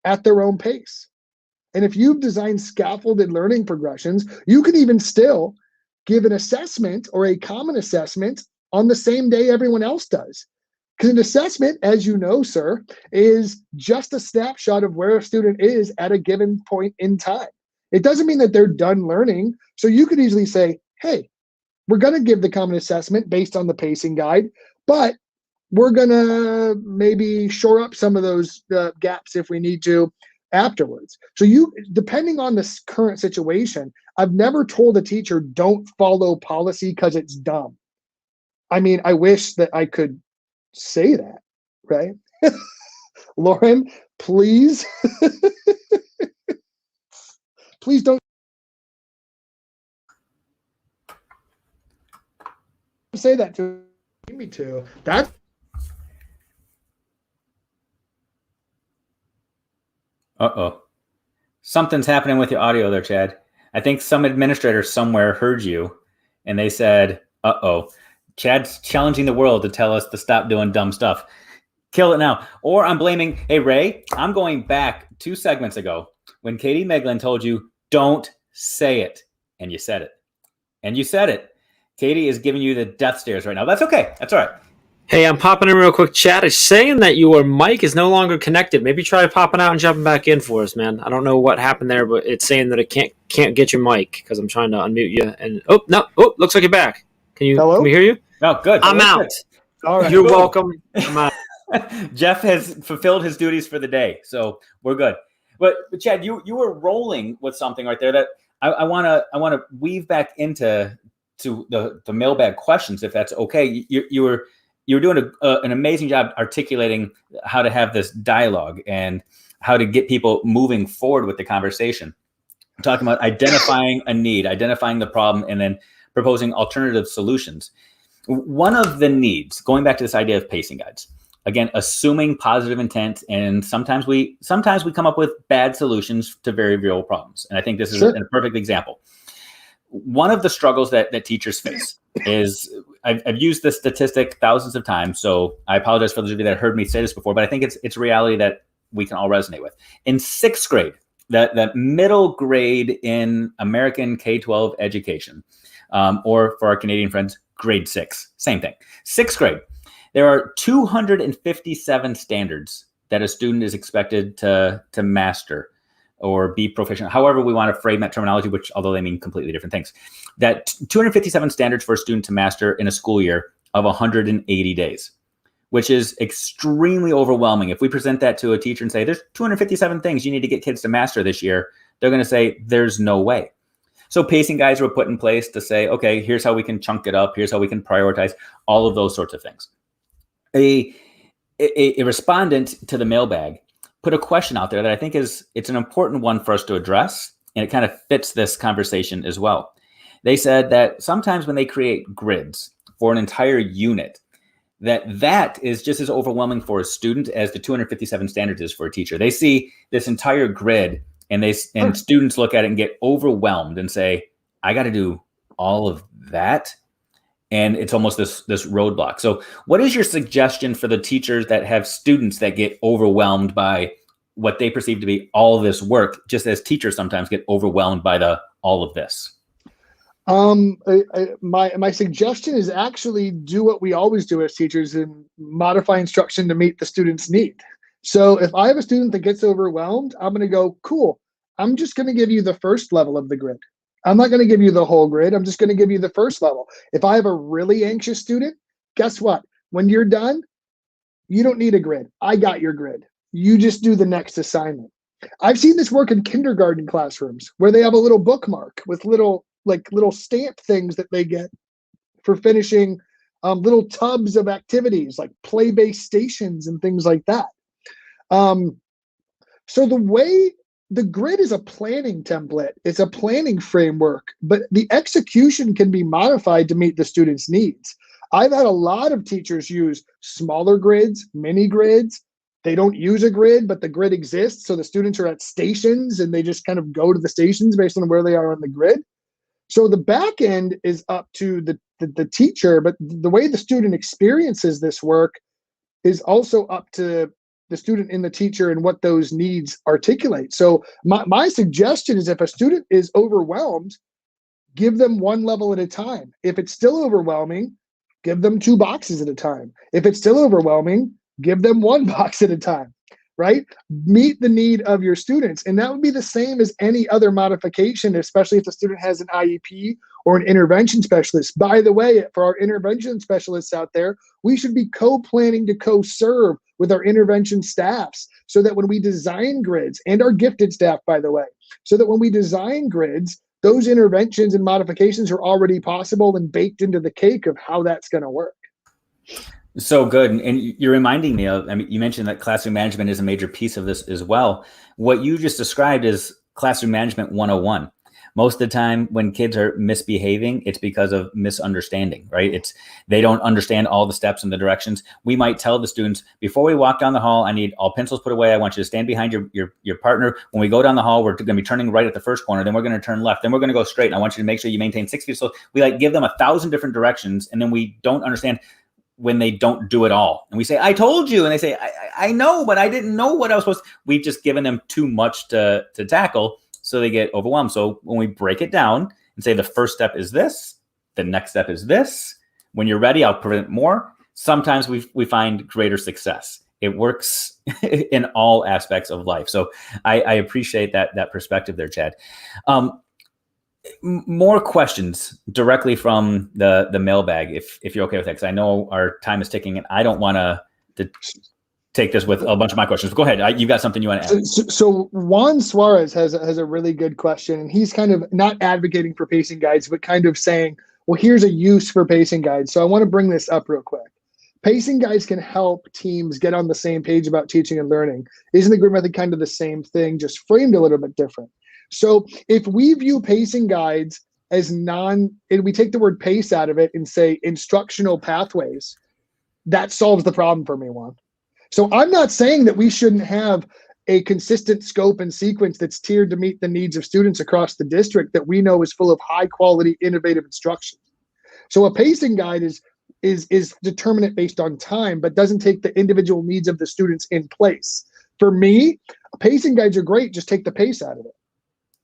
E: at their own pace. And if you've designed scaffolded learning progressions, you can even still give an assessment or a common assessment on the same day everyone else does. Because an assessment, as you know, sir, is just a snapshot of where a student is at a given point in time. It doesn't mean that they're done learning. So you could easily say, hey, we're going to give the common assessment based on the pacing guide, but we're going to maybe shore up some of those gaps if we need to afterwards. So you, depending on this current situation, I've never told a teacher, don't follow policy because it's dumb. I mean, I wish that I could say that, right? Lauren, please, please don't say that to me too. That's
D: Uh-oh. Something's happening with your audio there, Chad. I think some administrator somewhere heard you and they said, uh-oh. Chad's challenging the world to tell us to stop doing dumb stuff. Kill it now. Or I'm blaming, hey, Ray, I'm going back 2 segments ago when Katie Meglin told you, don't say it. And you said it. And you said it. Katie is giving you the death stares right now. That's okay. That's all right.
F: Hey, I'm popping in real quick. Chat is saying that your mic is no longer connected. Maybe try popping out and jumping back in for us, man. I don't know what happened there, but it's saying that it can't get your mic because I'm trying to unmute you. And looks like you're back. Can we hear you?
D: Oh, good.
F: I'm out.
E: all right.
F: You're welcome. I'm out.
D: Jeff has fulfilled his duties for the day, so we're good. But Chad, you were rolling with something right there that I want to weave back into the mailbag questions, if that's okay. You were doing an amazing job articulating how to have this dialogue and how to get people moving forward with the conversation. I'm talking about identifying a need, identifying the problem, and then proposing alternative solutions. One of the needs, going back to this idea of pacing guides, again, assuming positive intent, and sometimes we come up with bad solutions to very real problems. And I think this is a perfect example. One of the struggles that teachers face is, I've used this statistic thousands of times, so I apologize for those of you that heard me say this before, but I think it's a reality that we can all resonate with. In 6th grade, the middle grade in American K-12 education, or for our Canadian friends, grade 6, same thing. 6th grade, there are 257 standards that a student is expected to master or be proficient, however we want to frame that terminology, which although they mean completely different things, that 257 standards for a student to master in a school year of 180 days, which is extremely overwhelming. If we present that to a teacher and say, there's 257 things you need to get kids to master this year, they're going to say, there's no way. So pacing guides were put in place to say, okay, here's how we can chunk it up. Here's how we can prioritize, all of those sorts of things. A respondent to the mailbag put a question out there that I think it's an important one for us to address, and it kind of fits this conversation as well. They said that sometimes when they create grids for an entire unit, that is just as overwhelming for a student as the 257 standards is for a teacher. They see this entire grid and students look at it and get overwhelmed and say, I got to do all of that. And it's almost this roadblock. So what is your suggestion for the teachers that have students that get overwhelmed by what they perceive to be all of this work, just as teachers sometimes get overwhelmed by all of this?
E: My suggestion is actually do what we always do as teachers and modify instruction to meet the student's need. So if I have a student that gets overwhelmed, I'm going to go, cool, I'm just going to give you the first level of the grid. I'm not going to give you the whole grid. I'm just going to give you the first level. If I have a really anxious student, guess what? When you're done, you don't need a grid. I got your grid. You just do the next assignment. I've seen this work in kindergarten classrooms where they have a little bookmark with little stamp things that they get for finishing little tubs of activities like play-based stations and things like that. So the grid is a planning template. It's a planning framework, but the execution can be modified to meet the student's needs. I've had a lot of teachers use smaller grids, mini grids. They don't use a grid, but the grid exists. So the students are at stations and they just kind of go to the stations based on where they are on the grid. So the back end is up to the teacher, but the way the student experiences this work is also up to the student and the teacher and what those needs articulate. So my suggestion is if a student is overwhelmed, give them one level at a time. If it's still overwhelming, give them 2 boxes at a time. If it's still overwhelming, give them 1 box at a time, right? Meet the need of your students. And that would be the same as any other modification, especially if the student has an IEP or an intervention specialist. By the way, for our intervention specialists out there, we should be co-planning to co-serve with our intervention staffs so that when we design grids, and our gifted staff, by the way, so that when we design grids, those interventions and modifications are already possible and baked into the cake of how that's going to work.
D: So good. And you're reminding me of, I mean, you mentioned that classroom management is a major piece of this as well. What you just described is classroom management 101. Most of the time when kids are misbehaving, it's because of misunderstanding, right? They don't understand all the steps and the directions. We might tell the students, before we walk down the hall, I need all pencils put away. I want you to stand behind your partner. When we go down the hall, we're going to be turning right at the first corner. Then we're going to turn left. Then we're going to go straight. And I want you to make sure you maintain 6 feet. So we give them 1,000 different directions. And then we don't understand when they don't do it all. And we say, I told you. And they say, I know, but I didn't know what I was supposed to. We've just given them too much to tackle. So they get overwhelmed. So when we break it down and say the first step is this, the next step is this, when you're ready, I'll prevent more. Sometimes we find greater success. It works in all aspects of life. So I appreciate that perspective there, Chad. More questions directly from the mailbag, if you're okay with that, because I know our time is ticking and I don't want to take this with a bunch of my questions. But go ahead. You've got something you want to add.
E: So Juan Suarez has a really good question, and he's kind of not advocating for pacing guides, but kind of saying, well, here's a use for pacing guides. So I want to bring this up real quick. Pacing guides can help teams get on the same page about teaching and learning. Isn't the group method kind of the same thing, just framed a little bit different? So if we view pacing guides as and we take the word pace out of it and say instructional pathways, that solves the problem for me, Juan. So I'm not saying that we shouldn't have a consistent scope and sequence that's tiered to meet the needs of students across the district that we know is full of high quality, innovative instruction. So a pacing guide is determinate based on time, but doesn't take the individual needs of the students in place. For me, pacing guides are great, just take the pace out of it.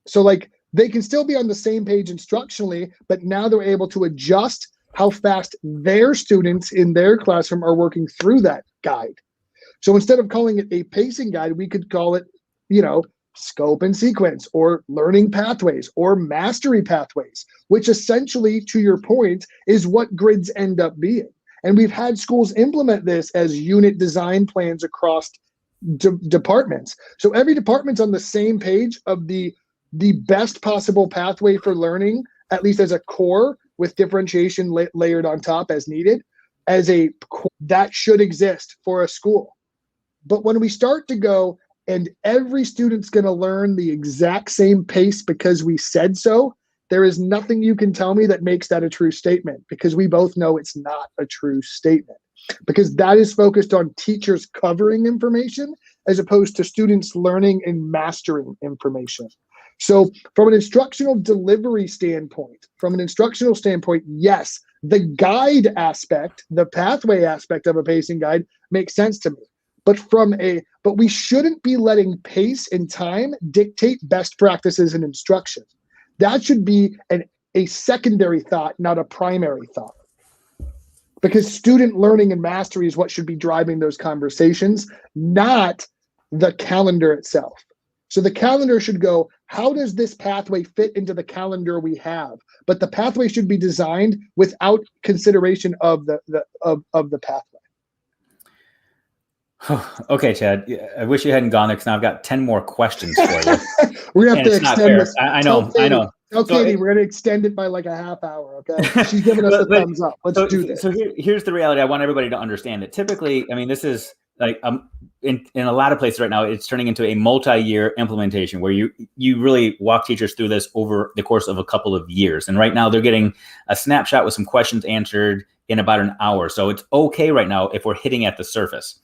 E: So they can still be on the same page instructionally, but now they're able to adjust how fast their students in their classroom are working through that guide. So instead of calling it a pacing guide, we could call it, you know, scope and sequence, or learning pathways, or mastery pathways, which essentially, to your point, is what grids end up being. And we've had schools implement this as unit design plans across departments. So every department's on the same page of the best possible pathway for learning, at least as a core, with differentiation layered on top as needed, that should exist for a school. But when we start to go, and every student's going to learn the exact same pace because we said so, there is nothing you can tell me that makes that a true statement, because we both know it's not a true statement, because that is focused on teachers covering information as opposed to students learning and mastering information. So from an instructional delivery standpoint, yes, the guide aspect, the pathway aspect of a pacing guide makes sense to me. But we shouldn't be letting pace and time dictate best practices in instruction. That should be a secondary thought, not a primary thought. Because student learning and mastery is what should be driving those conversations, not the calendar itself. So the calendar should go, how does this pathway fit into the calendar we have? But the pathway should be designed without consideration of the pathway.
D: Okay, Chad. I wish you hadn't gone there, because now I've got 10 more questions for you.
E: We're gonna have to extend this.
D: I know.
E: Tell Katie, we're gonna extend it by like a half hour. Okay, she's giving us the thumbs up. Let's do this.
D: So here's the reality. I want everybody to understand it. Typically, I mean, this is like in a lot of places right now, it's turning into a multi-year implementation where you really walk teachers through this over the course of a couple of years. And right now, they're getting a snapshot with some questions answered in about an hour. So it's okay right now if we're hitting at the surface.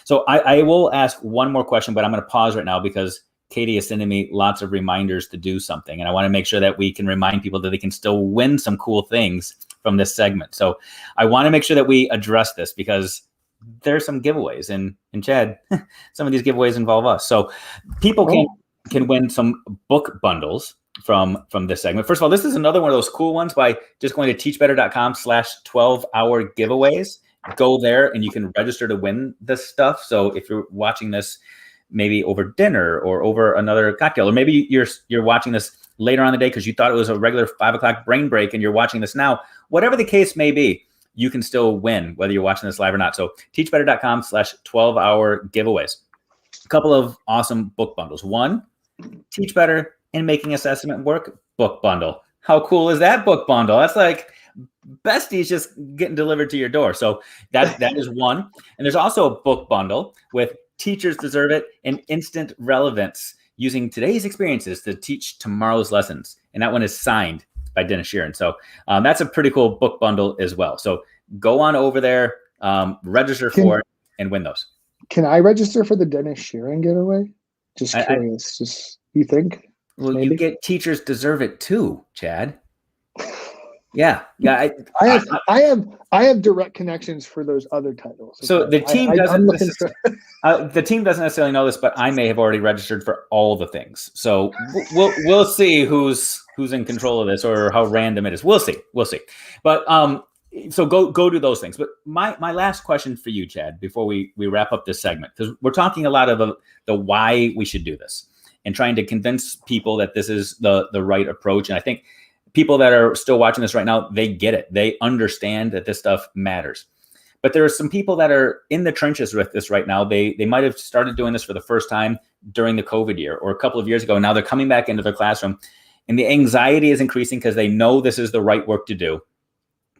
D: So I will ask one more question, but I'm going to pause right now because Katie is sending me lots of reminders to do something. And I want to make sure that we can remind people that they can still win some cool things from this segment. So I want to make sure that we address this, because there's some giveaways. And Chad, some of these giveaways involve us. So people can win some book bundles from this segment. First of all, this is another one of those cool ones by just going to teachbetter.com/12-hour giveaways. Go there and you can register to win this stuff. So if you're watching this maybe over dinner or over another cocktail, or maybe you're watching this later on in the day because you thought it was a regular 5 o'clock brain break and you're watching this now, whatever the case may be, you can still win whether you're watching this live or not. So teachbetter.com/12-hour giveaways. A couple of awesome book bundles. One, Teach Better in Making Assessment Work book bundle. How cool is that book bundle? That's like besties just getting delivered to your door. So that is one. And there's also a book bundle with Teachers Deserve It and Instant Relevance, using today's experiences to teach tomorrow's lessons. And that one is signed by Dennis Sheeran. So that's a pretty cool book bundle as well. So go on over there, register for it, and win those.
E: Can I register for the Dennis Sheeran giveaway? Just curious. You think?
D: Well, maybe? You get Teachers Deserve It too, Chad. Yeah.
E: I have direct connections for those other titles.
D: So the team the team doesn't necessarily know this, but I may have already registered for all the things. So we'll see who's in control of this or how random it is. We'll see. But so go do those things. But my last question for you, Chad, before we wrap up this segment, because we're talking a lot of the why we should do this and trying to convince people that this is the right approach. And I think people that are still watching this right now, they get it. They understand that this stuff matters. But there are some people that are in the trenches with this right now. They might have started doing this for the first time during the COVID year or a couple of years ago. Now they're coming back into their classroom and the anxiety is increasing because they know this is the right work to do.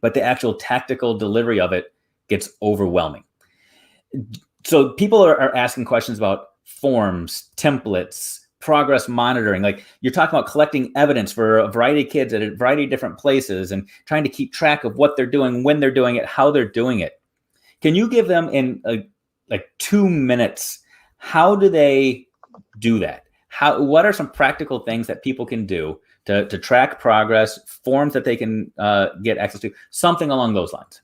D: But the actual tactical delivery of it gets overwhelming. So people are asking questions about forms, templates, progress monitoring. Like you're talking about collecting evidence for a variety of kids at a variety of different places and trying to keep track of what they're doing, when they're doing it, how they're doing it. Can you give them in like 2 minutes, how do they do that? What are some practical things that people can do to track progress, forms that they can get access to, something along those lines?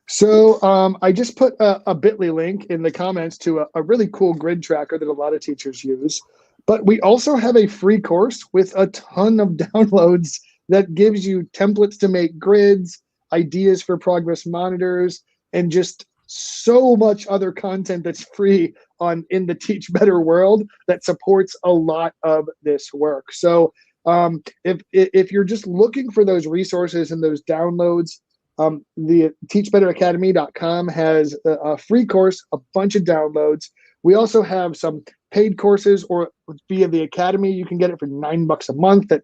E: So I just put a bit.ly link in the comments to a really cool grid tracker that a lot of teachers use. But we also have a free course with a ton of downloads that gives you templates to make grids, ideas for progress monitors, and just so much other content that's free in the Teach Better world that supports a lot of this work. So if you're just looking for those resources and those downloads, the teachbetteracademy.com has a free course, a bunch of downloads. We also have some paid courses, or via the Academy, you can get it for $9 a month. That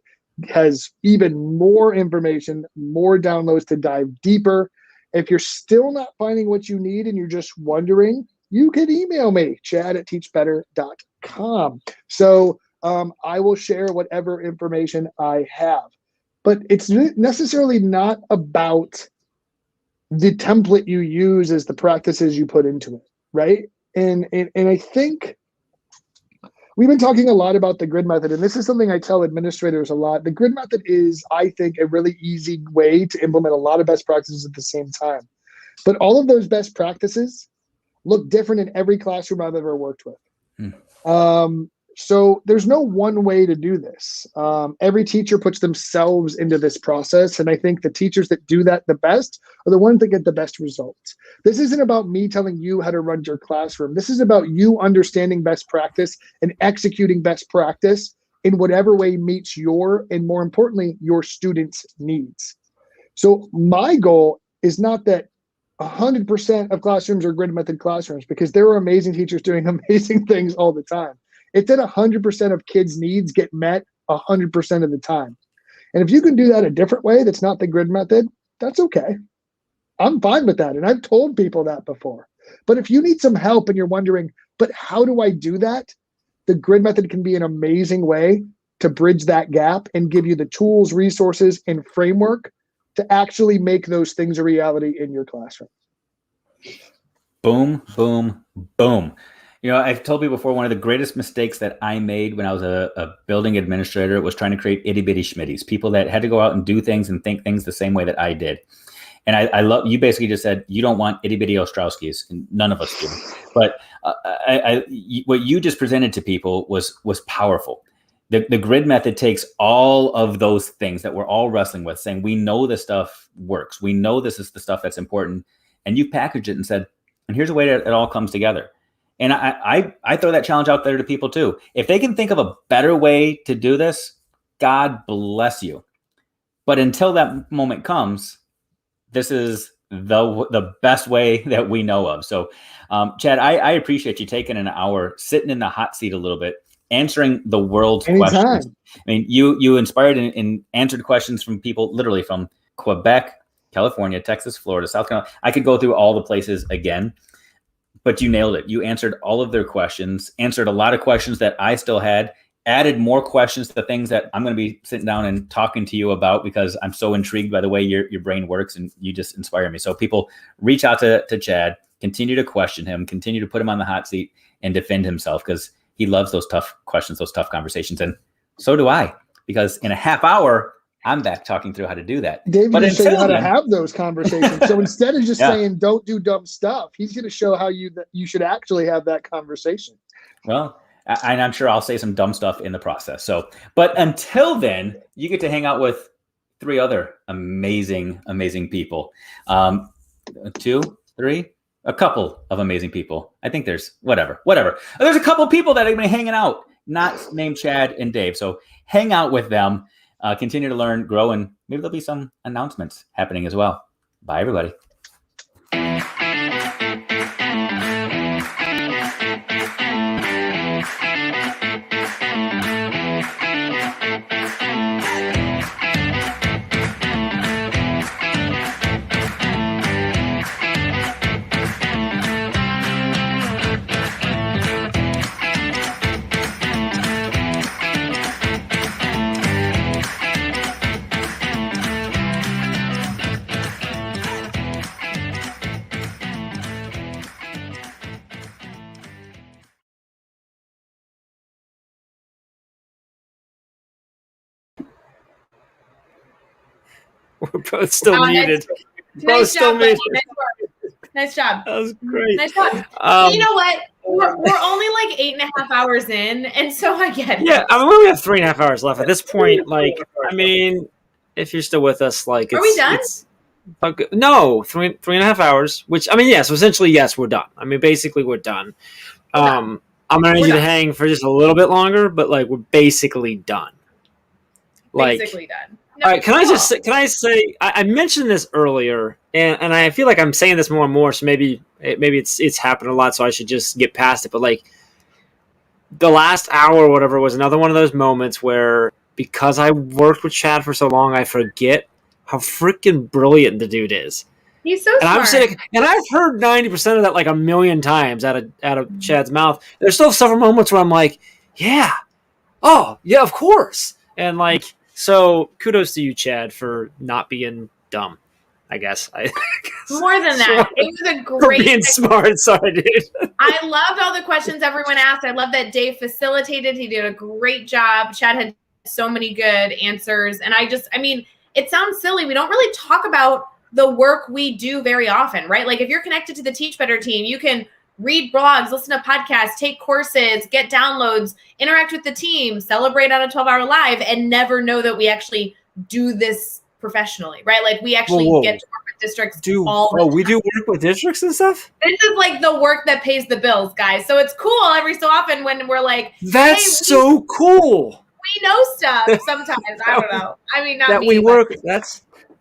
E: has even more information, more downloads to dive deeper. If you're still not finding what you need and you're just wondering, you can email me, chad@teachbetter.com. So I will share whatever information I have. But it's necessarily not about the template you use as the practices you put into it, right? And I think we've been talking a lot about the grid method, and this is something I tell administrators a lot. The grid method is, I think, a really easy way to implement a lot of best practices at the same time. But all of those best practices look different in every classroom I've ever worked with. So there's no one way to do this. Every teacher puts themselves into this process, and I think the teachers that do that the best are the ones that get the best results. This isn't about me telling you how to run your classroom. This is about you understanding best practice and executing best practice in whatever way meets your, and more importantly, your students' needs. So my goal is not that 100% of classrooms are grid method classrooms, because there are amazing teachers doing amazing things all the time. It's that 100% of kids' needs get met 100% of the time. And if you can do that a different way that's not the grid method, that's okay. I'm fine with that. And I've told people that before. But if you need some help and you're wondering, but how do I do that? The grid method can be an amazing way to bridge that gap and give you the tools, resources, and framework to actually make those things a reality in your classroom.
D: Boom, boom, boom. You know, I've told you before, one of the greatest mistakes that I made when I was a building administrator was trying to create itty bitty schmitties, people that had to go out and do things and think things the same way that I did. And I love, you basically just said, you don't want itty bitty Ostrowskis, and none of us do. But what you just presented to people was powerful. The grid method takes all of those things that we're all wrestling with, saying, we know this stuff works. We know this is the stuff that's important. And you packaged it and said, and here's a way that it all comes together. And I throw that challenge out there to people too. If they can think of a better way to do this, God bless you. But until that moment comes, this is the best way that we know of. So, Chad, I appreciate you taking an hour, sitting in the hot seat a little bit, answering the world's questions. I mean, you inspired and answered questions from people literally from Quebec, California, Texas, Florida, South Carolina. I could go through all the places again. But you nailed it. You answered all of their questions, answered a lot of questions that I still had, added more questions to things that I'm going to be sitting down and talking to you about, because I'm so intrigued by the way your brain works, and you just inspire me. So people, reach out to Chad, continue to question him, continue to put him on the hot seat and defend himself, because he loves those tough questions, those tough conversations. And so do I, because in a half hour, I'm back talking through how to do that.
E: David will show you how to have those conversations. So instead of just saying, don't do dumb stuff, he's going to show how you should actually have that conversation.
D: Well, and I'm sure I'll say some dumb stuff in the process. So, but until then, you get to hang out with 3 other amazing, amazing people. 2, 3, a couple of amazing people. I think there's whatever. There's a couple of people that are going to be hanging out, not named Chad and Dave. So hang out with them. Continue to learn, grow, and maybe there'll be some announcements happening as well. Bye, everybody.
F: We're both still muted.
A: Nice job. Nice job.
F: That was great.
A: Nice job. You know what? We're only like 8.5 hours in, and so I get it.
F: Yeah, I mean, we only have 3.5 hours left at this point. Like, I mean, if you're still with us, like,
A: are we done?
F: No, three and a half hours. Which I mean, yes. Essentially, yes, we're done. I mean, basically, we're done. I'm gonna need you to hang for just a little bit longer, but like we're basically done. Like,
A: basically done. No,
F: all right, can I say I mentioned this earlier, and I feel like I'm saying this more and more, so maybe it's happened a lot, so I should just get past it. But like the last hour or whatever was another one of those moments where, because I worked with Chad for so long, I forget how freaking brilliant the dude is.
A: He's so
F: And
A: smart.
F: I'm sitting, and I've heard 90% of that like a million times out of Chad's mouth. There's still several moments where I'm like, yeah, oh yeah, of course, and like. So kudos to you, Chad, for not being dumb. I guess.
A: More than that, it was a great.
F: For being smart, sorry, dude.
A: I loved all the questions everyone asked. I love that Dave facilitated. He did a great job. Chad had so many good answers, and I mean, it sounds silly. We don't really talk about the work we do very often, right? Like if you're connected to the Teach Better team, you can read blogs, listen to podcasts, take courses, get downloads, interact with the team, celebrate on a 12-hour live, and never know that we actually do this professionally, right? Like we actually get to work with districts all the time.
F: We do work with districts and stuff?
A: This is like the work that pays the bills, guys. So it's cool every so often when we're like,
F: that's so cool.
A: We know stuff sometimes. I don't know. I mean, not
F: that
A: me,
F: we work.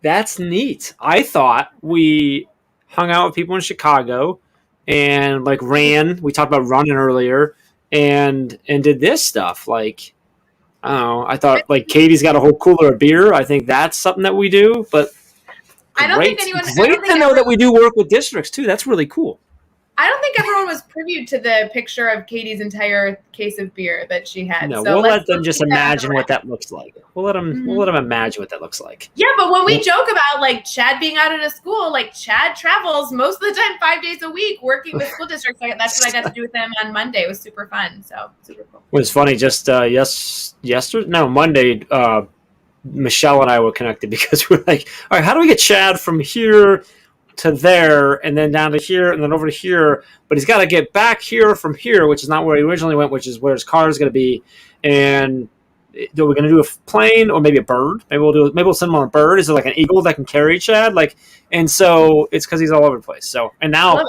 F: That's neat. I thought we hung out with people in Chicago and like ran. We talked about running earlier and did this stuff. Like, I don't know. I thought like Katie's got a whole cooler of beer. I think that's something that we do. But
A: I don't think anyone.
F: Great to know that we do work with districts too. That's really cool.
A: I don't think everyone was privy to the picture of Katie's entire case of beer that she had.
F: No,
A: so
F: we'll let them just imagine what that looks like. We'll let them imagine what that looks like.
A: Yeah, but when we joke about like Chad being out at a school, like Chad travels most of the time 5 days a week working with school districts. That's what I got to do with him on Monday. It was super fun. So super cool.
F: It was funny. Just Monday, Michelle and I were connected because we're like, all right, how do we get Chad from here to there and then down to here and then over to here, but he's got to get back here from here, which is not where he originally went, which is where his car is going to be. And are we going to do a plane or maybe a bird? Maybe we'll send him on a bird. Is it like an eagle that can carry Chad? Like, and so it's because he's all over the place. So, and now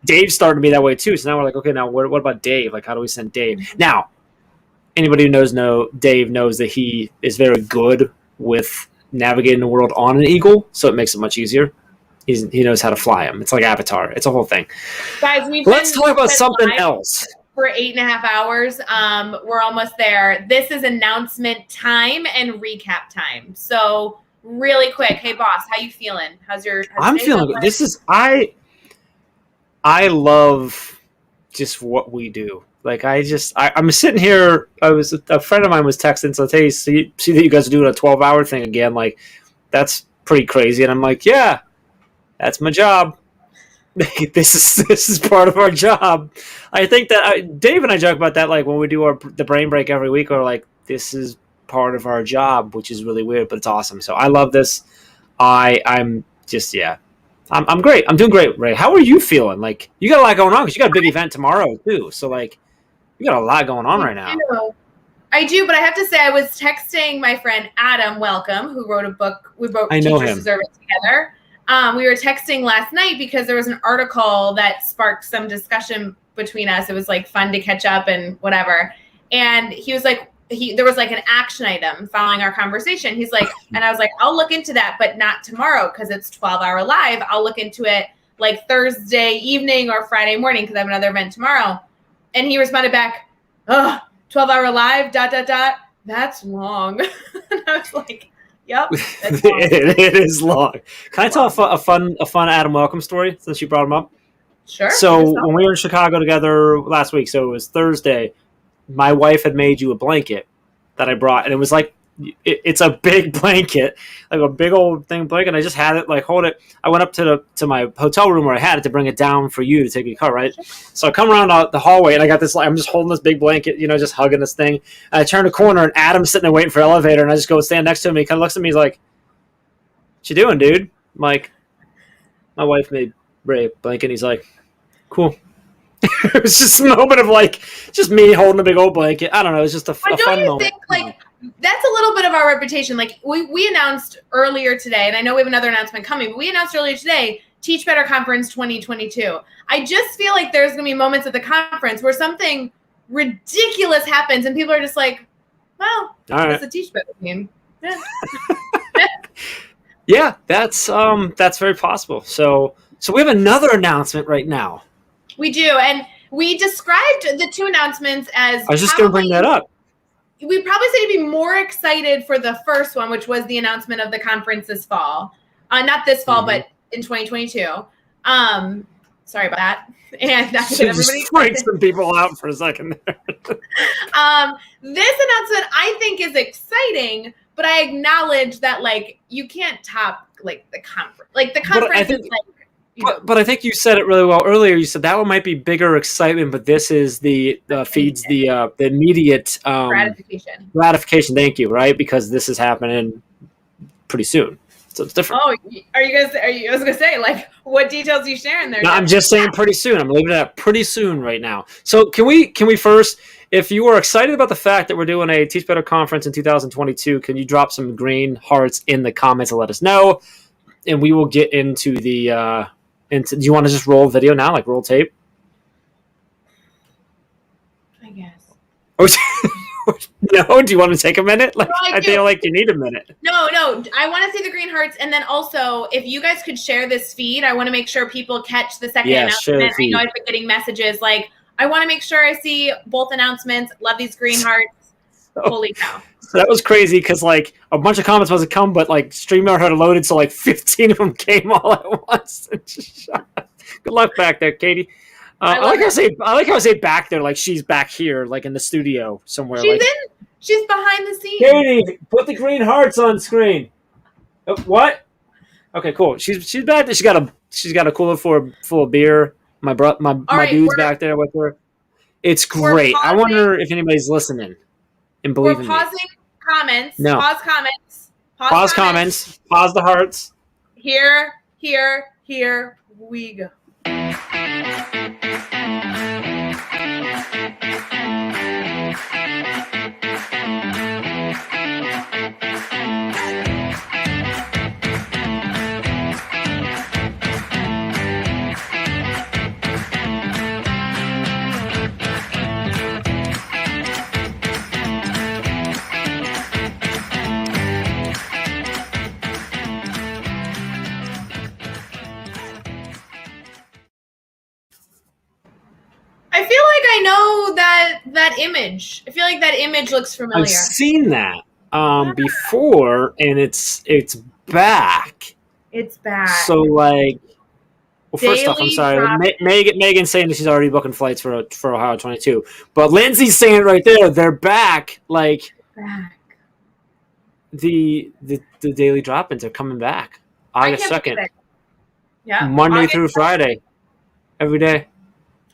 F: Dave started to be that way too. So now we're like, okay, now what about Dave? Like, how do we send Dave? Now, anybody who knows Dave knows that he is very good with navigating the world on an eagle, so it makes it much easier. He knows how to fly him. It's like Avatar. It's a whole thing.
A: Guys,
F: let's talk about something else.
A: For 8.5 hours. We're almost there. This is announcement time and recap time. So really quick. Hey boss, how you feeling? I'm
F: feeling good. This is I love just what we do. Like I'm sitting here. A friend of mine was texting, so hey, see that you guys are doing a 12-hour thing again. Like that's pretty crazy. And I'm like, yeah. That's my job. This is part of our job. I think that Dave and I joke about that, like when we do the brain break every week, or like this is part of our job, which is really weird, but it's awesome. So I love this. I'm great. I'm doing great, Ray. How are you feeling? Like you got a lot going on because you got a big event tomorrow too. So like you got a lot going on right now.
A: I do, but I have to say I was texting my friend Adam Welcome, who wrote a book. We wrote
F: I know
A: Teachers
F: him.
A: Deserve It together. We were texting last night because there was an article that sparked some discussion between us. It was like fun to catch up and whatever. And he was like, there was like an action item following our conversation. He's like, and I was like, I'll look into that, but not tomorrow because it's 12-hour live. I'll look into it like Thursday evening or Friday morning because I have another event tomorrow. And he responded back, 12-hour live, ... That's long. And I was like, yep.
F: It is long. Can I tell a fun Adam Welcome story since you brought him up?
A: Sure.
F: So when we were in Chicago together last week, so it was Thursday, my wife had made you a blanket that I brought, and it was like it's a big blanket, like a big old thing blanket. And I just had it, like hold it. I went up to my hotel room where I had it to bring it down for you to take your car, right? So I come around the hallway and I got this. I'm just holding this big blanket, just hugging this thing. And I turn a corner and Adam's sitting there waiting for the elevator, and I just go stand next to him. He kind of looks at me, he's like, "What you doing, dude?" I'm like, "My wife made Ray a blanket." He's like, "Cool." It was just a moment of like just me holding a big old blanket. I don't know. It was just a fun moment.
A: Don't you think like that's a little bit of our reputation. Like we announced earlier today, and I know we have another announcement coming, but we announced earlier today, Teach Better Conference 2022. I just feel like there's going to be moments at the conference where something ridiculous happens and people are just like, well, it's a Teach Better team. Yeah.
F: Yeah, that's very possible. So we have another announcement right now.
A: We do. And we described the two announcements as
F: I was just going to bring that up.
A: We probably said to be more excited for the first one, which was the announcement of the conference this fall. Not this fall, but in 2022. Sorry about that. And that's
F: just freak some people out for a second there.
A: This announcement I think is exciting, but I acknowledge that like you can't top like the conference. Like the conference is like
F: But I think you said it really well earlier. You said that one might be bigger excitement, but this is the feeds the immediate gratification. Thank you. Right, because this is happening pretty soon, so it's different.
A: Oh, I was gonna say, like, what details are you sharing there?
F: No, I'm just saying pretty soon. I'm leaving it at pretty soon right now. So can we first, if you are excited about the fact that we're doing a Teach Better conference in 2022, can you drop some green hearts in the comments and let us know, and we will get into the. And do you want to just roll video now, like roll tape?
A: I guess.
F: No, do you want to take a minute? Like,
A: no,
F: I feel like you need a minute.
A: No, I want to see the green hearts, and then also if you guys could share this feed, I want to make sure people catch the second announcement. I know I've been getting messages like, I want to make sure I see both announcements. Love these green hearts. Holy cow.
F: So that was crazy because like a bunch of comments wasn't come, but like StreamYard had loaded, so like 15 of them came all at once. Good luck back there, Katie. I like how I say back there, like she's back here, like in the studio somewhere.
A: She's behind the scenes.
F: Katie, put the green hearts on screen. Oh, what? Okay, cool. She's back there. She's got a cooler full of beer. My dude's back there with her. It's great. I wonder if anybody's listening and believing me.
A: We're pausing comments.
F: No.
A: Pause comments.
F: Pause comments. Pause the hearts.
A: Here we go. I feel like I know that image. I feel like that image looks familiar.
F: I've seen that before, and it's back.
A: It's back.
F: So like, well, first off, I'm sorry. Megan's saying that she's already booking flights for Ohio 22, but Lindsay's saying it right there. They're back. Like the daily drop-ins are coming back. August 2nd.
A: Yeah.
F: Monday through Friday, every day.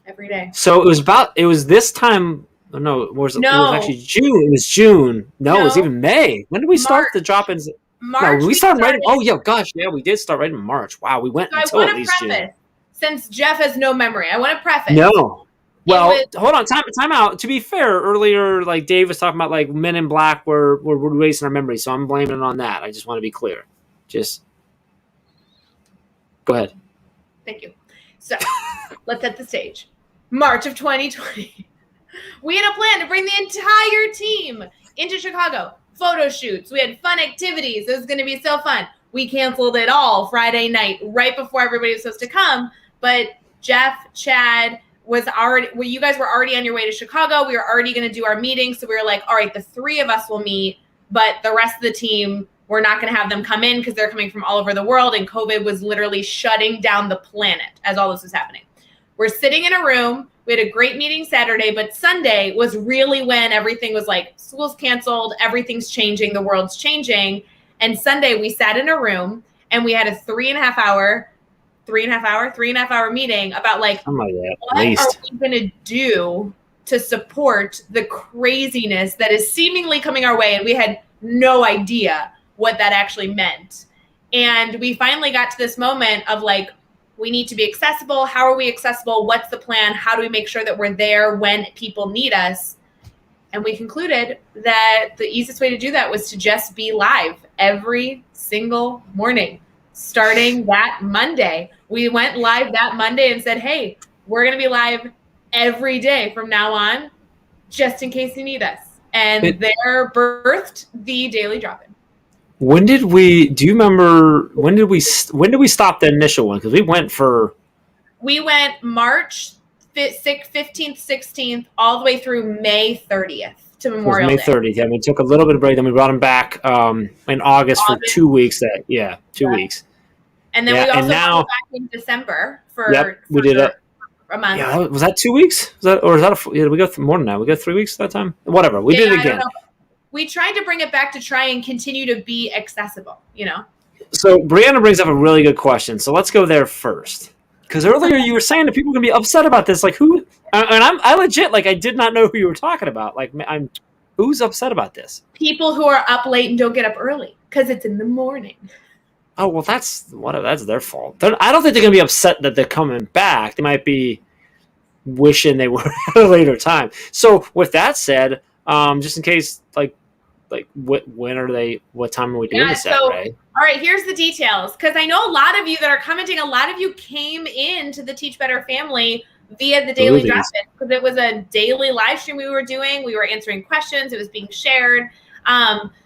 A: Every day.
F: So it was this time. No, it was actually June. It was June. No, it was even May. When did we start the drop-ins?
A: March.
F: No, we started right. Oh, yeah, gosh, yeah, we did start right in March. Wow, we went until at least June.
A: Since Jeff has no memory, I want to preface.
F: No. Well, hold on, time out. To be fair, earlier, like Dave was talking about, like Men in Black were erasing our memory, so I'm blaming it on that. I just want to be clear. Just go ahead.
A: Thank you. So let's set the stage. March of 2020. We had a plan to bring the entire team into Chicago. Photo shoots. We had fun activities. It was going to be so fun. We canceled it all Friday night, right before everybody was supposed to come. But Jeff, Chad, you guys were already on your way to Chicago. We were already going to do our meeting. So we were like, all right, the three of us will meet, but the rest of the team, we're not going to have them come in because they're coming from all over the world. And COVID was literally shutting down the planet as all this was happening. We're sitting in a room. We had a great meeting Saturday, but Sunday was really when everything was like, school's canceled, everything's changing, the world's changing. And Sunday we sat in a room and we had a 3.5 hour meeting about like, what are we going to do to support the craziness that is seemingly coming our way? And we had no idea what that actually meant. And we finally got to this moment of like, we need to be accessible. How are we accessible? What's the plan? How do we make sure that we're there when people need us? And we concluded that the easiest way to do that was to just be live every single morning, starting that Monday. We went live that Monday and said, hey, we're going to be live every day from now on, just in case you need us. And there birthed the Daily Drop-In.
F: When did we? Do you remember? When did we stop the initial one? Because we went
A: March 15th, 16th, all the way through May 30th to Memorial Day.
F: May 30th. Yeah, we took a little bit of break, then we brought him back in August for 2 weeks. 2 weeks.
A: And then we also brought him back in December
F: we did
A: a month.
F: Yeah, was that 2 weeks? We go more than that? We go 3 weeks that time. Whatever. We did it again.
A: We tried to bring it back to try and continue to be accessible.
F: So Brianna brings up a really good question. So let's go there first. Because earlier you were saying that people are going to be upset about this. Like who? And I legit, I did not know who you were talking about. Who's upset about this?
A: People who are up late and don't get up early because it's in the morning.
F: Oh, well, that's their fault. I don't think they're going to be upset that they're coming back. They might be wishing they were at a later time. So with that said, just in case, what time are we doing this at, Ray?
A: All right, here's the details. Because I know a lot of you that are commenting, a lot of you came into the Teach Better family via the Daily Drop-In. Because it was a daily live stream we were doing. We were answering questions. It was being shared.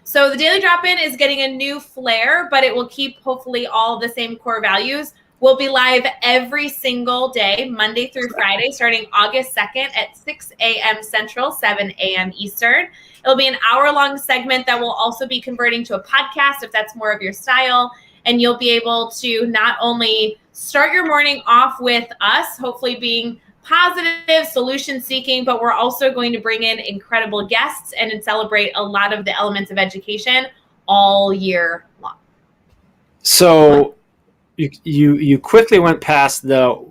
A: So the Daily Drop-In is getting a new flair, but it will keep hopefully all the same core values. We'll be live every single day, Monday through Friday, starting August 2nd at 6 a.m. Central, 7 a.m. Eastern. It'll be an hour-long segment that will also be converting to a podcast if that's more of your style. And you'll be able to not only start your morning off with us, hopefully being positive, solution-seeking, but we're also going to bring in incredible guests and celebrate a lot of the elements of education all year long.
F: So you quickly went past the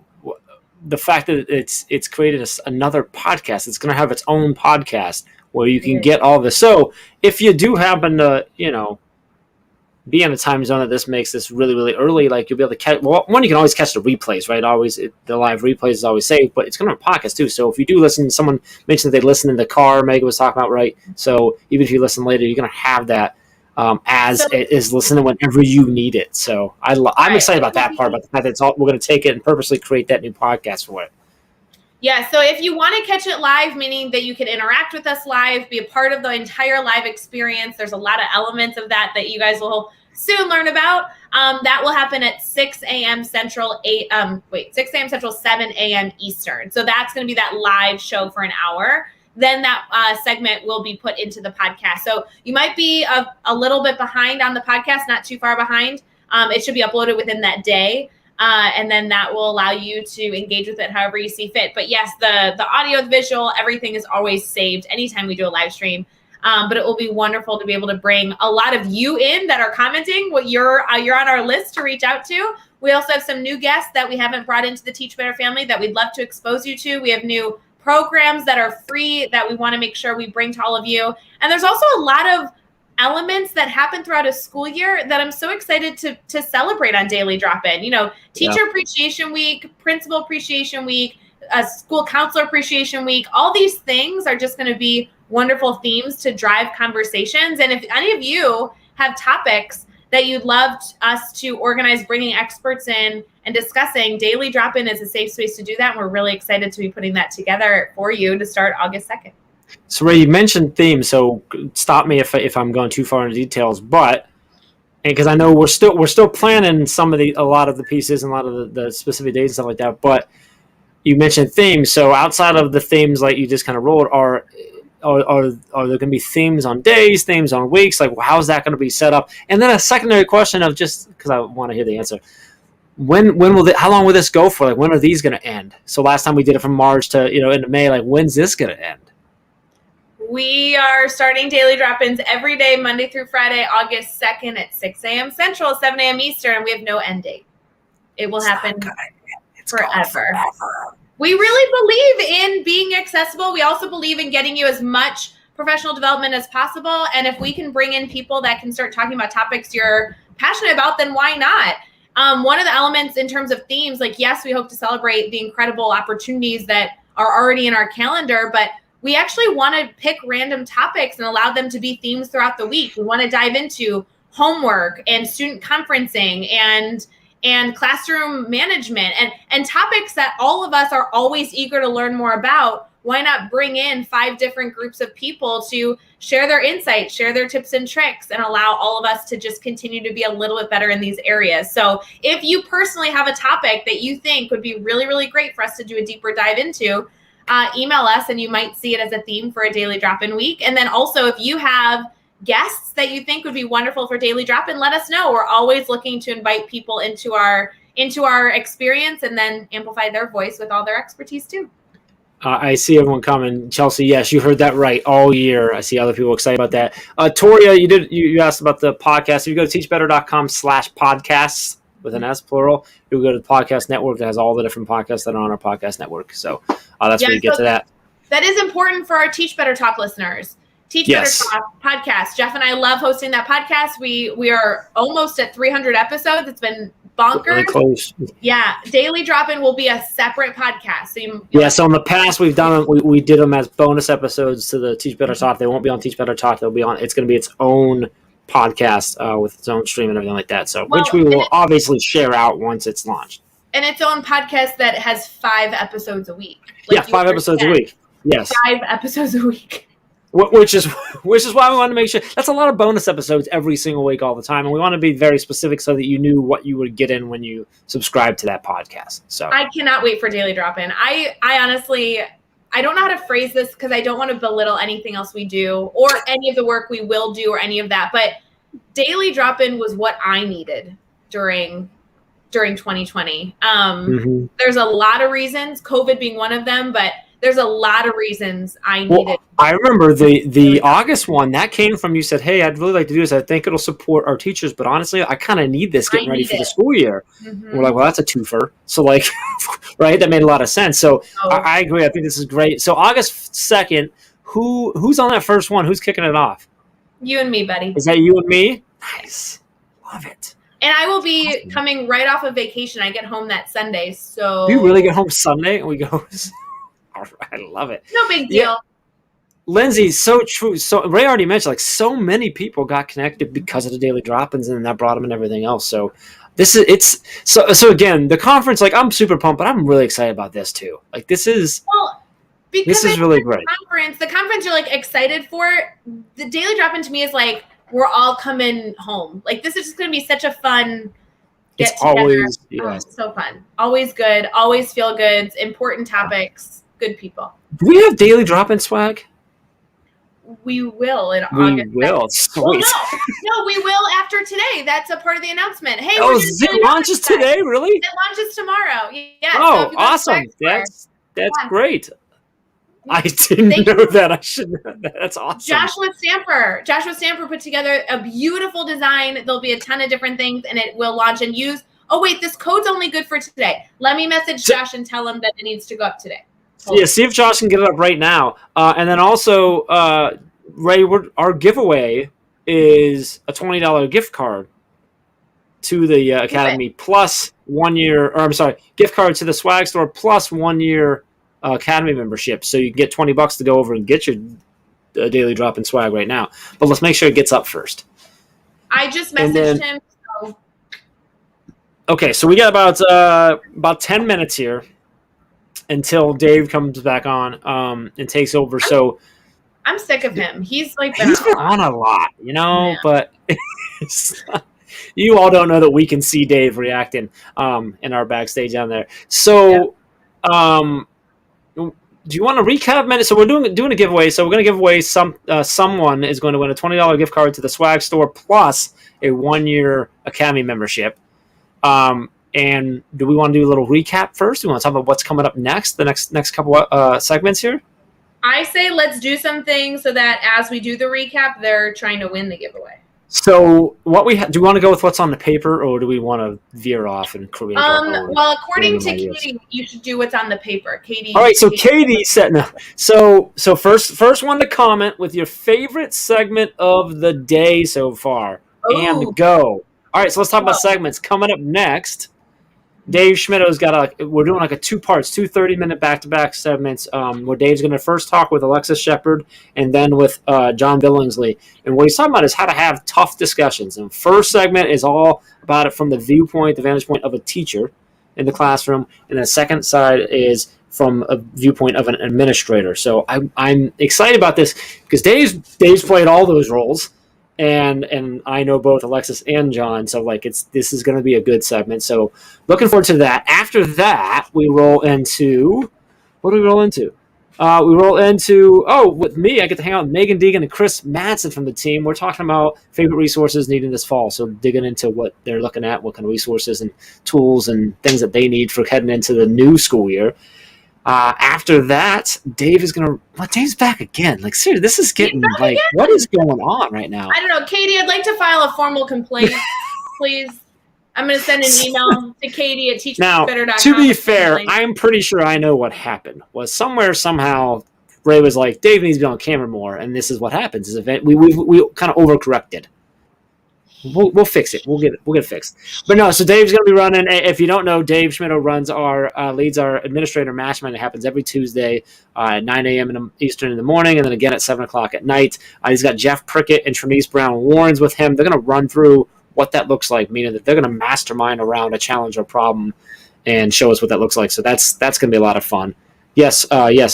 F: fact that it's created another podcast. It's going to have its own podcast where you can get all this. So if you do happen to, be in a time zone that this makes this really, really early, you'll be able to catch. Well, one, you can always catch the replays, right? The live replays is always safe, but it's going to be a podcast too. So if you do listen, someone mentioned that they listen in the car. Megan was talking about, right? So even if you listen later, you're going to have that it is listening whenever you need it. So I'm excited about that part, about the fact that we're going to take it and purposely create that new podcast for it.
A: Yeah, so if you want to catch it live, meaning that you can interact with us live, be a part of the entire live experience, there's a lot of elements of that you guys will soon learn about. That will happen at 6 a.m. Central, 6 a.m. Central, 7 a.m. Eastern. So that's going to be that live show for an hour. Then that segment will be put into the podcast. So you might be a little bit behind on the podcast, not too far behind. It should be uploaded within that day. And then that will allow you to engage with it however you see fit. But yes, the audio, the visual, everything is always saved anytime we do a live stream. But it will be wonderful to be able to bring a lot of you in that are commenting. What you're on our list to reach out to. We also have some new guests that we haven't brought into the Teach Better family that we'd love to expose you to. We have new programs that are free that we want to make sure we bring to all of you. And there's also a lot of elements that happen throughout a school year that I'm so excited to celebrate on Daily Drop-In. Teacher Appreciation Week, Principal Appreciation Week, School Counselor Appreciation Week. All these things are just going to be wonderful themes to drive conversations. And if any of you have topics that you'd love us to organize, bringing experts in and discussing, Daily Drop-In is a safe space to do that. And we're really excited to be putting that together for you to start August 2nd.
F: So Ray, you mentioned themes, so stop me if I'm going too far into details. But because I know we're still planning a lot of the pieces and a lot of the specific dates and stuff like that. But you mentioned themes, so outside of the themes like you just kind of rolled, are there going to be themes on days, themes on weeks? How's that going to be set up? And then a secondary question of, just because I want to hear the answer. How long will this go for? When are these going to end? So last time we did it from March to into May. When's this going to end?
A: We are starting Daily Drop-Ins every day, Monday through Friday, August 2nd at 6 a.m. Central, 7 a.m. Eastern, and we have no end date. It will happen forever. We really believe in being accessible. We also believe in getting you as much professional development as possible. And if we can bring in people that can start talking about topics you're passionate about, then why not? One of the elements in terms of themes, yes, we hope to celebrate the incredible opportunities that are already in our calendar, but we actually want to pick random topics and allow them to be themes throughout the week. We want to dive into homework and student conferencing and classroom management and topics that all of us are always eager to learn more about. Why not bring in 5 different groups of people to share their insights, share their tips and tricks, and allow all of us to just continue to be a little bit better in these areas. So if you personally have a topic that you think would be really, really great for us to do a deeper dive into, email us and you might see it as a theme for a Daily Drop-In week. And then also if you have guests that you think would be wonderful for Daily Drop-In, let us know. We're always looking to invite people into our experience and then amplify their voice with all their expertise too.
F: I see everyone coming. Chelsea, yes, you heard that right all year. I see other people excited about that. Toria, you asked about the podcast. If you go to teachbetter.com/podcasts with an S plural, you'll go to the podcast network that has all the different podcasts that are on our podcast network. So that's where you get to that.
A: That is important for our Teach Better Talk listeners. Teach Better Talk podcast. Jeff and I love hosting that podcast. We are almost at 300 episodes. It's been bonkers.
F: Really close.
A: Yeah, Daily Drop-In will be a separate podcast.
F: So in the past we've done we did them as bonus episodes to the Teach Better Talk. They won't be on Teach Better Talk. They'll be on. It's going to be its own podcast with its own stream and everything like that. So which we will obviously share out once it's launched.
A: And its own podcast that has 5 episodes a week.
F: 5 episodes a week. Yes,
A: 5 episodes a week.
F: Which is why we want to make sure that's a lot of bonus episodes every single week, all the time, and we want to be very specific so that you knew what you would get in when you subscribe to that podcast. So
A: I cannot wait for Daily Drop-In. I honestly, I don't know how to phrase this because I don't want to belittle anything else we do or any of the work we will do or any of that, but Daily Drop-In was what I needed during 2020. There's a lot of reasons, COVID being one of them, but there's a lot of reasons I needed.
F: Well, I remember the August one that came from you said, "Hey, I'd really like to do this. I think it'll support our teachers, but honestly, I kind of need this getting ready for the school year." We're like, "Well, that's a twofer." So like, right? That made a lot of sense. So I agree. I think this is great. So August 2nd, who's on that first one? Who's kicking it off?
A: You and me, buddy.
F: Is that you and me? Nice. Love it.
A: And I will be coming right off of vacation. I get home that Sunday. So
F: do you really get home Sunday? And we go. I love it.
A: No big deal.
F: Yeah. Lindsay, so true. So Ray already mentioned, like, so many people got connected because of the Daily Drop-ins, and that brought them and everything else. So so again, the conference, like, I'm super pumped, but I'm really excited about this too. Like, this is really great.
A: The conference you're like excited for. The Daily Drop-in to me is like we're all coming home. Like, this is just going to be such a fun get together.
F: Always,
A: so fun. Always good. Always feel good. Important topics. Good people.
F: Do we have Daily Drop-in swag?
A: We will in August.
F: We will.
A: Well, no, we will after today. That's a part of the announcement. Hey,
F: it launches today, really?
A: It launches tomorrow. Yeah.
F: Oh, so awesome! That's great. I didn't know that. I should know that. That's awesome.
A: Joshua Stamper put together a beautiful design. There'll be a ton of different things, and it will launch and use. Oh wait, this code's only good for today. Let me message Josh and tell him that it needs to go up today.
F: Yeah, see if Josh can get it up right now. And then also, Ray, our giveaway is a $20 gift card to the Academy plus 1 year, or I'm sorry, gift card to the swag store plus 1 year Academy membership. So you can get $20 to go over and get your Daily Drop-in swag right now. But let's make sure it gets up first.
A: I just messaged him. So.
F: Okay, so we got about 10 minutes here until Dave comes back on and takes over. So
A: I'm sick of him. He's like
F: been on a lot, but you all don't know that we can see Dave reacting in our backstage down there. So do you want to recap a minute? So we're doing a giveaway. So we're going to give away someone is going to win a $20 gift card to the swag store plus a 1 year Academy membership. And do we want to do a little recap first? Do we want to talk about what's coming up next, the next couple segments here?
A: I say let's do something so that as we do the recap, they're trying to win the giveaway.
F: So what do we want to go with what's on the paper, or do we want to veer off and create our own?
A: Well, according to Katie, you should do what's on the paper. Katie.
F: All right, so Katie said no. So first one to comment with your favorite segment of the day so far, and go. All right, so let's talk about segments coming up next. Dave Schmidt's we're doing like a 2 parts, 2 30-minute back-to-back segments where Dave's going to first talk with Alexis Shepard and then with John Billingsley. And what he's talking about is how to have tough discussions. And first segment is all about it from the vantage point of a teacher in the classroom. And the second side is from a viewpoint of an administrator. So I'm excited about this because Dave's played all those roles. And I know both Alexis and John, so this is going to be a good segment. So looking forward to that. After that, we roll into what do we roll into? We roll into with me, I get to hang out with Megan Deegan and Chris Madsen from the team. We're talking about favorite resources needed this fall. So digging into what they're looking at, what kind of resources and tools and things that they need for heading into the new school year. After that, Dave is going to... Well, Dave's back again. Like, seriously, this is getting, like, what is going on right now?
A: I don't know. Katie, I'd like to file a formal complaint, please. I'm going to send an email to Katie at teachbetter.com.
F: Now, to be fair, I'm pretty sure I know what happened. Was somehow, Ray was like, Dave needs to be on camera more, and this is what happens. Is we kind of overcorrected. We'll fix it. We'll get it fixed. But no, so Dave's going to be running. If you don't know, Dave Schmidt leads our administrator mastermind. It happens every Tuesday at 9 a.m. Eastern in the morning, and then again at 7 o'clock at night. He's got Jeff Prickett and Trinice Brown Warrens with him. They're going to run through what that looks like, meaning that they're going to mastermind around a challenge or problem and show us what that looks like. So that's going to be a lot of fun. Yes,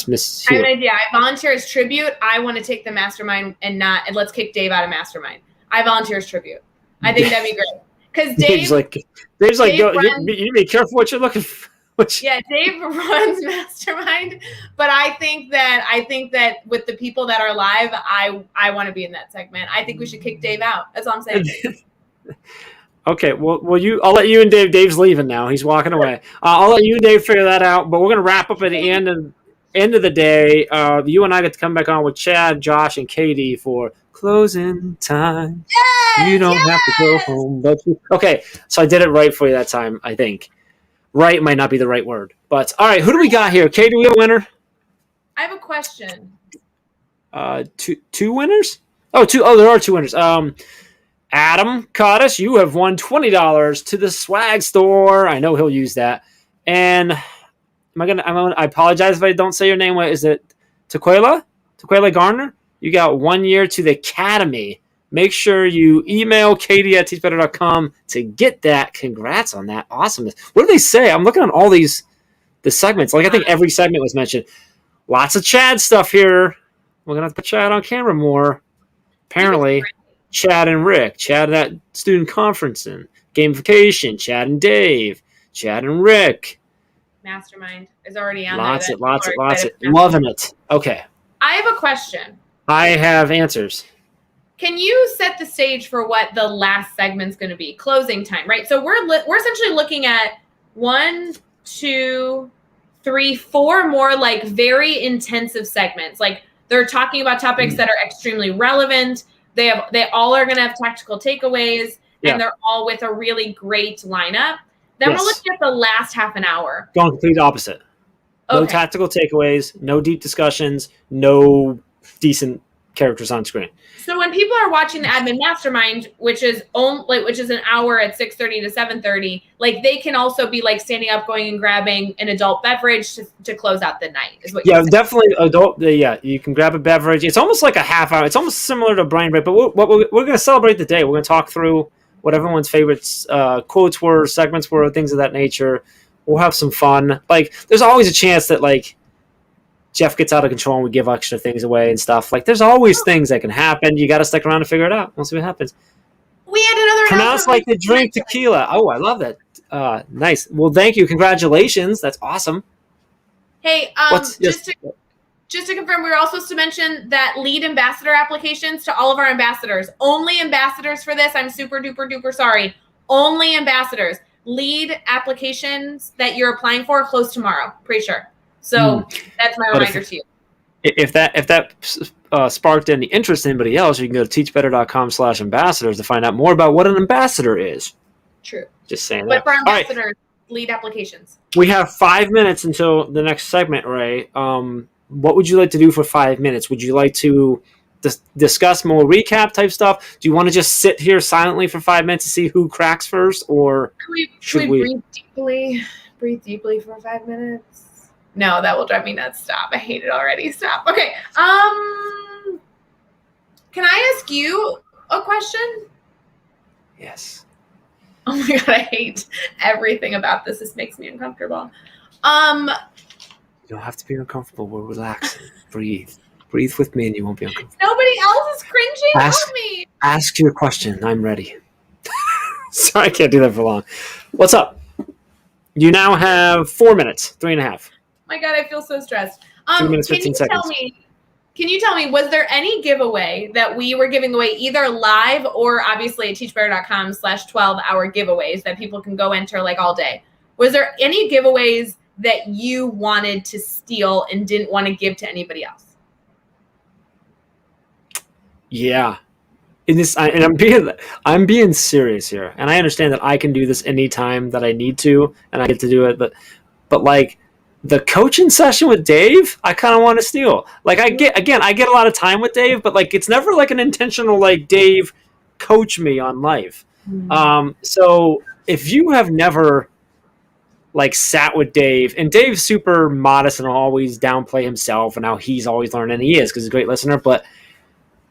F: Miss.
A: I have an idea. I volunteer as tribute. I want to take the mastermind and let's kick Dave out of mastermind. I volunteer as tribute. I think that'd be great. Because Dave's like, you be careful what you're looking for. Yeah, Dave runs mastermind, but I think that with the people that are live, I want to be in that segment. I think we should kick Dave out. That's all I'm saying.
F: Okay, well, I'll let you and Dave. Dave's leaving now. He's walking away. I'll let you and Dave figure that out. But we're gonna wrap up at the end of the day. You and I get to come back on with Chad, Josh, and Katie for closing time. Yes, you don't have to go home, but okay. So I did it right for you that time. I think right might not be the right word, but all right. Who do we got here? Katie, we have a winner.
A: I have a question.
F: Two winners. There are 2 winners. Adam Cottis, you have won $20 to the swag store. I know he'll use that. And I apologize if I don't say your name. What is it? Tequila Garner? You got 1 year to the Academy. Make sure you email Katie at teachbetter.com to get that. Congrats on that. Awesomeness. What do they say? I'm looking at all the segments. Like, I think every segment was mentioned. Lots of Chad stuff here. We're going to have to put Chad on camera more. Apparently, Chad and Rick. Chad at student conference and gamification. Chad and Dave. Chad and Rick.
A: Mastermind is already on
F: lots
A: there.
F: Lots of loving it. Okay.
A: I have a question.
F: I have answers.
A: Can you set the stage for what the last segment's going to be? Closing time, right? So we're essentially looking at 1, 2, 3, 4 more like very intensive segments. Like they're talking about topics that are extremely relevant. They all are going to have tactical takeaways, and they're all with a really great lineup. Then we're looking at the last half an hour.
F: Going complete opposite. No tactical takeaways, no deep discussions, no decent characters on screen.
A: So when people are watching the admin mastermind, which is an hour at 6:30 to 7:30, like they can also be like standing up, going and grabbing an adult beverage to close out the night. Is what?
F: Yeah, definitely adult. Yeah, you can grab a beverage. It's almost like a half hour. It's almost similar to Brain Break, but we're going to celebrate the day. We're going to talk through what everyone's favorite quotes were, segments were, things of that nature. We'll have some fun. Like, there's always a chance that like Jeff gets out of control and we give extra things away and stuff. Like, there's always things that can happen. You got to stick around to figure it out. We'll see what happens.
A: We had another
F: pronounce like the drink tequila. Oh, I love that. Nice. Well, thank you. Congratulations. That's awesome.
A: Hey, just to confirm, we were also supposed to mention that lead ambassador applications to all of our ambassadors. Only ambassadors for this. I'm super duper duper sorry. Only ambassadors. Lead applications that you're applying for close tomorrow. Pretty sure. So that's my reminder to you.
F: If that sparked any interest in anybody else, you can go to teachbetter.com/ambassadors to find out more about what an ambassador is.
A: True.
F: Just saying
A: but
F: that.
A: But for ambassadors, lead applications.
F: We have 5 minutes until the next segment, Ray. What would you like to do for 5 minutes? Would you like to discuss more recap type stuff? Do you want to just sit here silently for 5 minutes to see who cracks first, or
A: should we breathe deeply for 5 minutes? No, that will drive me nuts. Stop. I hate it already. Stop. Okay. Can I ask you a question?
F: Yes.
A: Oh my God, I hate everything about this. This makes me uncomfortable.
F: You don't have to be uncomfortable. We're relaxing. Breathe. Breathe with me and you won't be uncomfortable.
A: Nobody else is cringing. Help me.
F: Ask your question. I'm ready. Sorry, I can't do that for long. What's up? You now have 4 minutes, 3.5.
A: My God, I feel so stressed.
F: 2 minutes, 15 seconds.
A: Can you tell me, was there any giveaway that we were giving away either live or obviously at teachbetter.com/12-hour giveaways that people can go enter like all day? Was there any giveaways that you wanted to steal and didn't want to give to anybody else?
F: Yeah. I'm being serious here. And I understand that I can do this anytime that I need to and I get to do it, but like the coaching session with Dave, I kind of want to steal. Like I get a lot of time with Dave, but like it's never like an intentional like Dave coach me on life. Mm-hmm. So if you have never like sat with Dave, and Dave's super modest and always downplay himself and how he's always learning, and he is because he's a great listener, but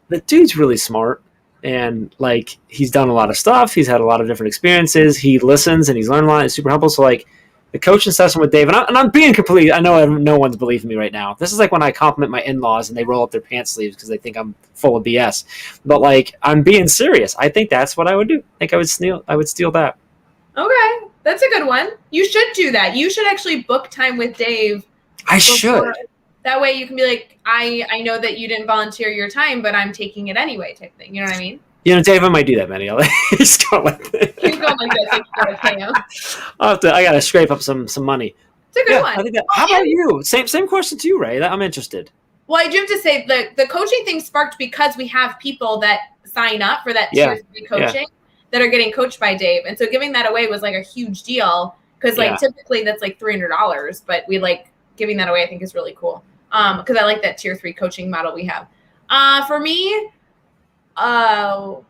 F: the dude's really smart and like he's done a lot of stuff. He's had a lot of different experiences. He listens and he's learned a lot. It's super helpful. So like the coaching session with Dave, and I'm being complete. I know no one's believing me right now. This is like when I compliment my in-laws and they roll up their pants sleeves because they think I'm full of BS. But like I'm being serious. I think that's what I would do. I think I would steal that.
A: Okay, that's a good one. You should do that. You should actually book time with Dave.
F: I should.
A: That way you can be like, I know that you didn't volunteer your time, but I'm taking it anyway type thing. You know what I mean?
F: You know, Dave, I might do that, Manny. He's going like this.
A: He's going like this. You gotta pay him.
F: I gotta scrape up some money.
A: It's a good one.
F: I think how about you? Same question to you, Ray. I'm interested.
A: Well, I do have to say the coaching thing sparked because we have people that sign up for that tier 3 coaching that are getting coached by Dave. And so giving that away was like a huge deal because typically that's like $300, but we like giving that away, I think is really cool. Because I like that tier 3 coaching model we have. For me, I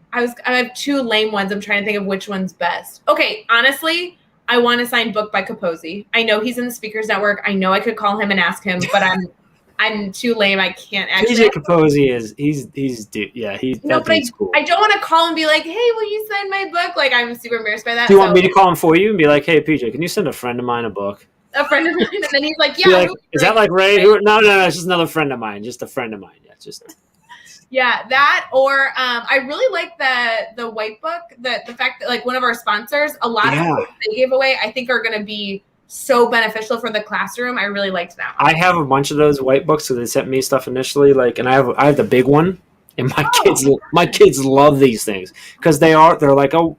A: have 2 lame ones. I'm trying to think of which one's best. Okay, honestly, I want to sign book by Capozzi. I know he's in the Speakers Network. I know I could call him and ask him, but I'm too lame. I can't actually.
F: PJ Capozzi cool.
A: I don't want to call and be like, hey, will you sign my book? Like, I'm super embarrassed by that.
F: Do you want me to call him for you and be like, hey, PJ, can you send a friend of mine a book?
A: A friend of mine, and then he's like, yeah.
F: Is that like Ray? No, it's just another friend of mine. Just a friend of mine. Yeah, just.
A: Yeah, that or I really like the white book. The fact that like one of our sponsors, a lot of books they gave away, I think are going to be so beneficial for the classroom. I really liked that one.
F: I have a bunch of those white books, so they sent me stuff initially. Like, and I have the big one, and my kids love these things because they're like a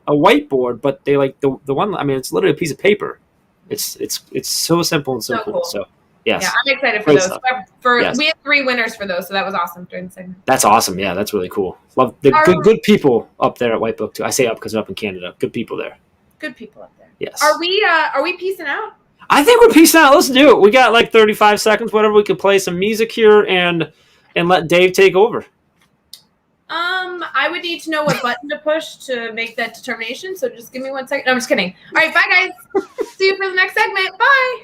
F: whiteboard, but they like the one. I mean, it's literally a piece of paper. It's so simple and so cool. So yes.
A: Yeah, I'm excited for those. We had 3 winners for those, so that was awesome during the segment.
F: That's awesome. Yeah, that's really cool. Love the good people up there at White Book too. I say up because they're up in Canada. Good people there.
A: Good people up there.
F: Yes.
A: Are we peacing out?
F: I think we're peacing out. Let's do it. We got like 35 seconds, whatever. We could play some music here and let Dave take over.
A: I would need to know what button to push to make that determination. So just give me 1 second. No, I'm just kidding. All right, bye guys. See you for the next segment. Bye.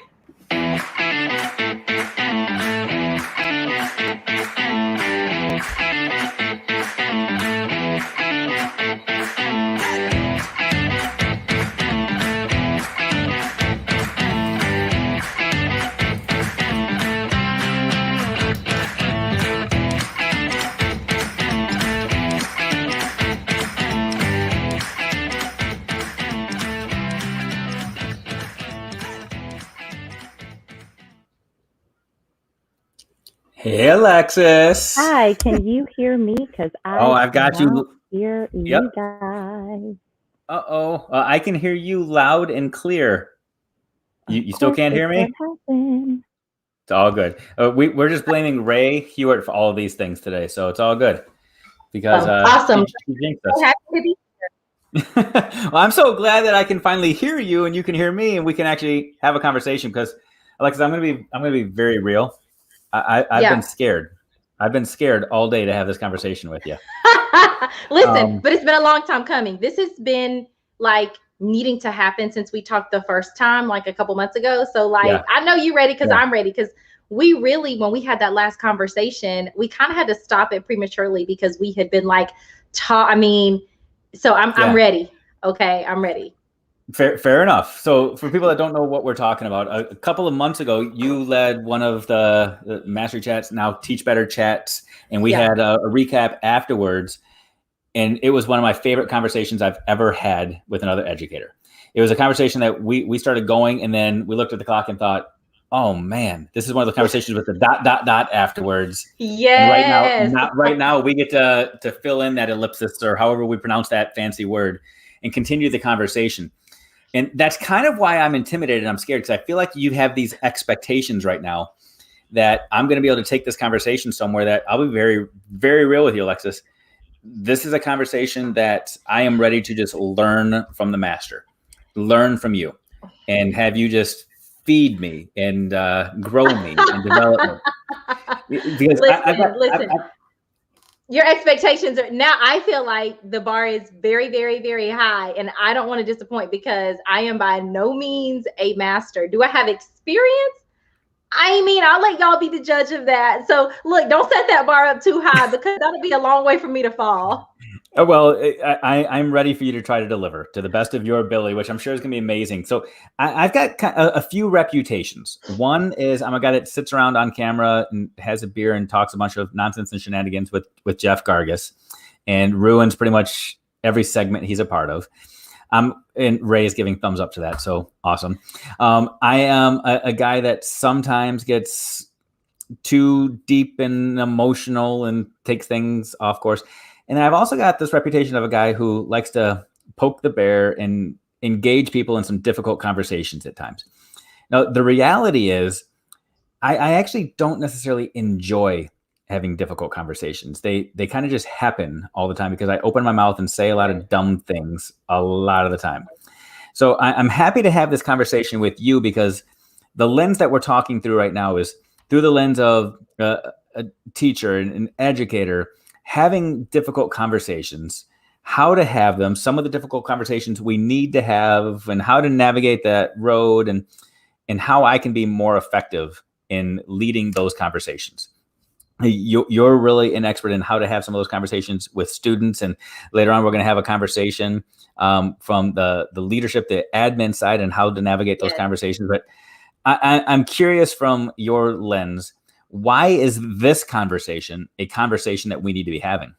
D: Hey, Alexis.
G: Hi, can you hear me? Because
D: I've got you.
G: Hear you guys.
D: I can hear you loud and clear. You still can't hear me? It's all good. We're just blaming Ray Hewitt for all of these things today, so it's all good. Because
G: awesome.
D: Well, I'm so glad that I can finally hear you and you can hear me and we can actually have a conversation. Because Alexis, I'm gonna be very real. I've been scared. I've been scared all day to have this conversation with you.
H: Listen, but it's been a long time coming. This has been like needing to happen since we talked the first time, like a couple months ago. So like,
D: Yeah.
H: I know you're ready because
D: Yeah.
H: I'm ready, because we really, when we had that last conversation, we kind of had to stop it prematurely because we had been like, so I'm ready. Okay, I'm ready.
D: Fair enough. So for people that don't know what we're talking about, a couple of months ago, you led one of the Mastery Chats, now Teach Better Chats, and we had a recap afterwards. And it was one of my favorite conversations I've ever had with another educator. It was a conversation that we started going, and then we looked at the clock and thought, oh man, this is one of the conversations with the ... afterwards.
H: Yes.
D: And right now we get to fill in that ellipsis, or however we pronounce that fancy word, and continue the conversation. And that's kind of why I'm intimidated and I'm scared, because I feel like you have these expectations right now that I'm going to be able to take this conversation somewhere. That I'll be very, very real with you, Alexis. This is a conversation that I am ready to just learn from the master, learn from you, and have you just feed me and grow me and develop me. Because
H: listen. Your expectations are now, I feel like the bar is very, very, very high, and I don't want to disappoint because I am by no means a master. Do I have experience? I mean, I'll let y'all be the judge of that. So look, don't set that bar up too high, because that'll be a long way for me to fall.
D: Well, I'm ready for you to try to deliver to the best of your ability, which I'm sure is going to be amazing. So I've got a few reputations. One is I'm a guy that sits around on camera and has a beer and talks a bunch of nonsense and shenanigans with Jeff Gargas, and ruins pretty much every segment he's a part of. And Ray is giving thumbs up to that. So awesome. I am a guy that sometimes gets too deep and emotional and takes things off course. And I've also got this reputation of a guy who likes to poke the bear and engage people in some difficult conversations at times. Now, the reality is I actually don't necessarily enjoy having difficult conversations. They kind of just happen all the time because I open my mouth and say a lot of dumb things a lot of the time. So I'm happy to have this conversation with you, because the lens that we're talking through right now is through the lens of a teacher, an educator, having difficult conversations, how to have them, some of the difficult conversations we need to have, and how to navigate that road, and how I can be more effective in leading those conversations. You're really an expert in how to have some of those conversations with students. And later on, we're going to have a conversation from the leadership, the admin side, and how to navigate those conversations. But I'm curious from your lens, why is this conversation a conversation that we need to be having?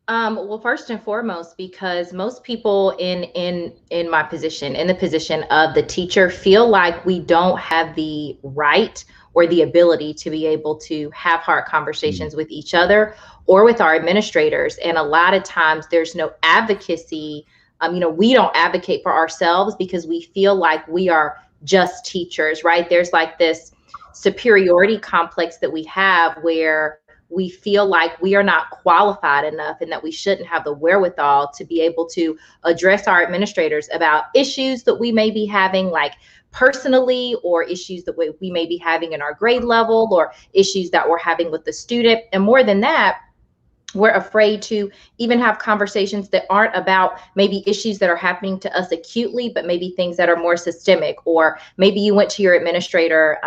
H: Well, first and foremost, because most people in my position, in the position of the teacher, feel like we don't have the right or the ability to be able to have hard conversations with each other or with our administrators. And a lot of times there's no advocacy. We don't advocate for ourselves because we feel like we are just teachers, right? There's like this superiority complex that we have where we feel like we are not qualified enough and that we shouldn't have the wherewithal to be able to address our administrators about issues that we may be having, like personally, or issues that we may be having in our grade level, or issues that we're having with the student. And more than that, we're afraid to even have conversations that aren't about maybe issues that are happening to us acutely, but maybe things that are more systemic. Or maybe you went to your administrator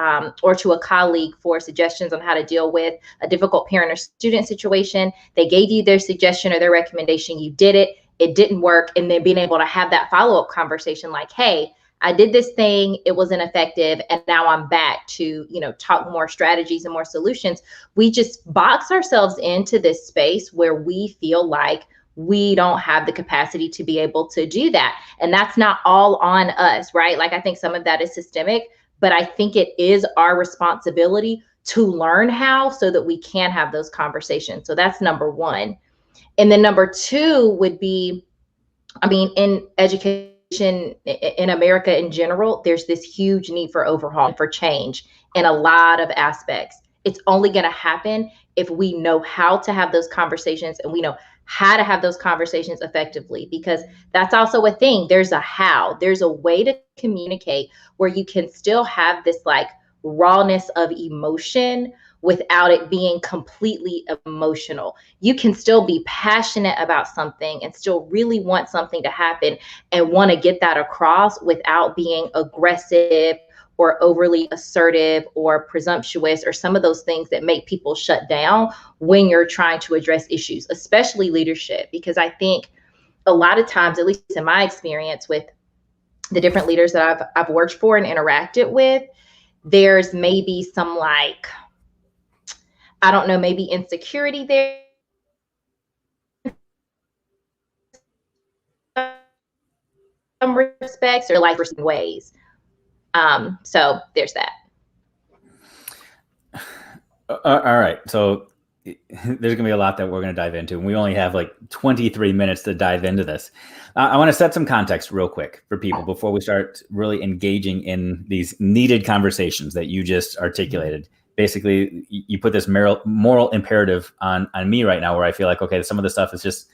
H: or to a colleague for suggestions on how to deal with a difficult parent or student situation. They gave you their suggestion or their recommendation. You did it. It didn't work. And then being able to have that follow-up conversation like, hey, I did this thing, it wasn't effective, and now I'm back to, talk more strategies and more solutions. We just box ourselves into this space where we feel like we don't have the capacity to be able to do that. And that's not all on us, right? Like, I think some of that is systemic, but I think it is our responsibility to learn how, so that we can have those conversations. So that's number one. And then number two would be, in education, in America in general, there's this huge need for overhaul, for change in a lot of aspects. It's only going to happen if we know how to have those conversations, and we know how to have those conversations effectively, because that's also a thing. There's a how, there's a way to communicate where you can still have this like rawness of emotion without it being completely emotional. You can still be passionate about something and still really want something to happen and want to get that across without being aggressive or overly assertive or presumptuous, or some of those things that make people shut down when you're trying to address issues, especially leadership. Because I think a lot of times, at least in my experience with the different leaders that I've worked for and interacted with, there's maybe some, like, I don't know, maybe insecurity there. Some respects, or like certain ways. So there's that.
D: All right. So there's going to be a lot that we're going to dive into, and we only have like 23 minutes to dive into this. I want to set some context real quick for people before we start really engaging in these needed conversations that you just articulated. Basically, you put this moral imperative on me right now, where I feel like, okay, some of the stuff is just,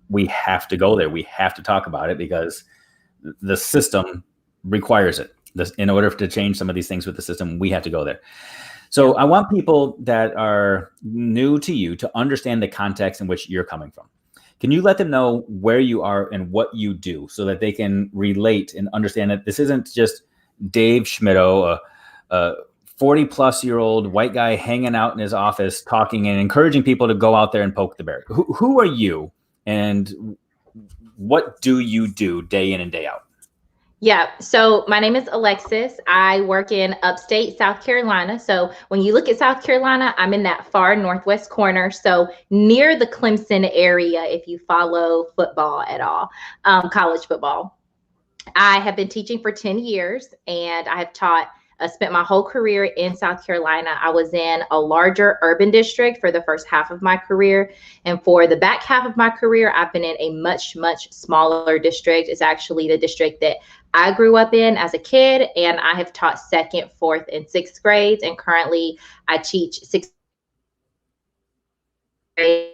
D: we have to go there. We have to talk about it because the system requires it. In order to change some of these things with the system, we have to go there. So I want people that are new to you to understand the context in which you're coming from. Can you let them know where you are and what you do so that they can relate and understand that this isn't just Dave Schmittou, a 40-plus-year-old white guy hanging out in his office talking and encouraging people to go out there and poke the bear? Who are you, and what do you do day in and day out?
H: Yeah, so my name is Alexis. I work in upstate South Carolina. So when you look at South Carolina, I'm in that far northwest corner. So near the Clemson area, if you follow football at all, college football. I have been teaching for 10 years, and I have spent my whole career in South Carolina. I was in a larger urban district for the first half of my career. And for the back half of my career, I've been in a much, much smaller district. It's actually the district that I grew up in as a kid, and I have taught 2nd, 4th, and 6th grades. And currently I teach 6th grade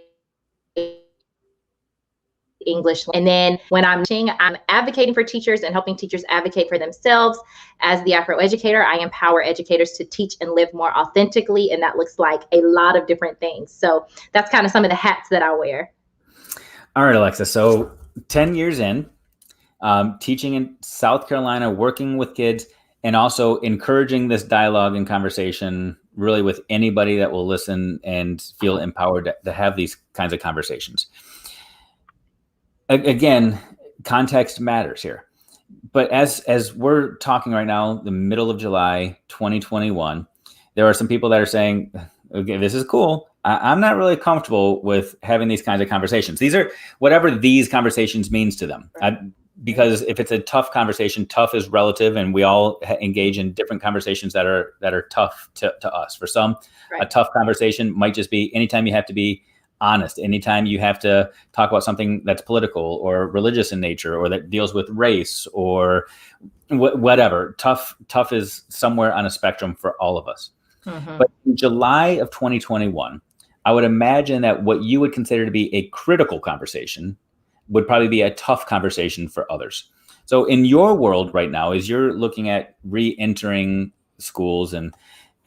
H: English. And then when I'm teaching, I'm advocating for teachers and helping teachers advocate for themselves. As the Afro educator, I empower educators to teach and live more authentically. And that looks like a lot of different things. So that's kind of some of the hats that I wear.
D: All right, Alexa. So 10 years in, teaching in South Carolina, working with kids, and also encouraging this dialogue and conversation really with anybody that will listen and feel empowered to have these kinds of conversations. Again, context matters here. But as we're talking right now, the middle of July, 2021, there are some people that are saying, okay, this is cool. I'm not really comfortable with having these kinds of conversations. These are whatever these conversations means to them. Because if it's a tough conversation, tough is relative, and we all engage in different conversations that are tough to us. For some, right, a tough conversation might just be anytime you have to be honest, anytime you have to talk about something that's political or religious in nature, or that deals with race or whatever. Tough is somewhere on a spectrum for all of us. Mm-hmm. But in July of 2021, I would imagine that what you would consider to be a critical conversation would probably be a tough conversation for others. So in your world right now, as you're looking at re-entering schools and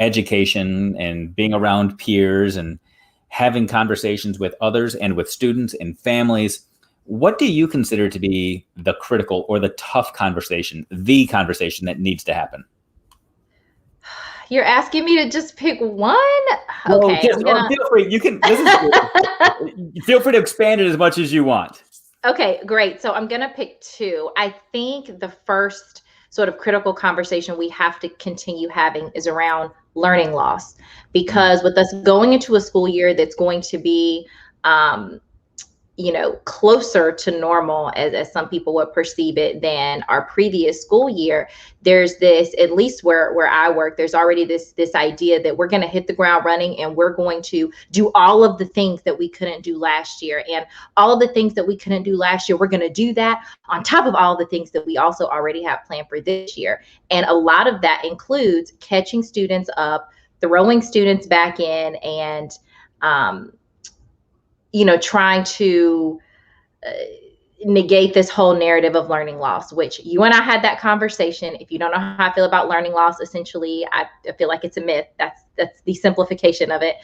D: education and being around peers and having conversations with others and with students and families, what do you consider to be the critical or the tough conversation, the conversation that needs to happen?
H: You're asking me to just pick one?
D: Well,
H: okay.
D: Yes, feel free. You can feel free to expand it as much as you want.
H: Okay, great. So I'm going to pick 2. I think the first sort of critical conversation we have to continue having is around learning loss, because with us going into a school year that's going to be, closer to normal as some people would perceive it than our previous school year, there's this, at least where I work, there's already this idea that we're going to hit the ground running and we're going to do all of the things that we couldn't do last year. And all of the things that we couldn't do last year, we're going to do that on top of all the things that we also already have planned for this year. And a lot of that includes catching students up, throwing students back in, and trying to negate this whole narrative of learning loss, which you and I had that conversation. If you don't know how I feel about learning loss, essentially, I feel like it's a myth. that's the simplification of it.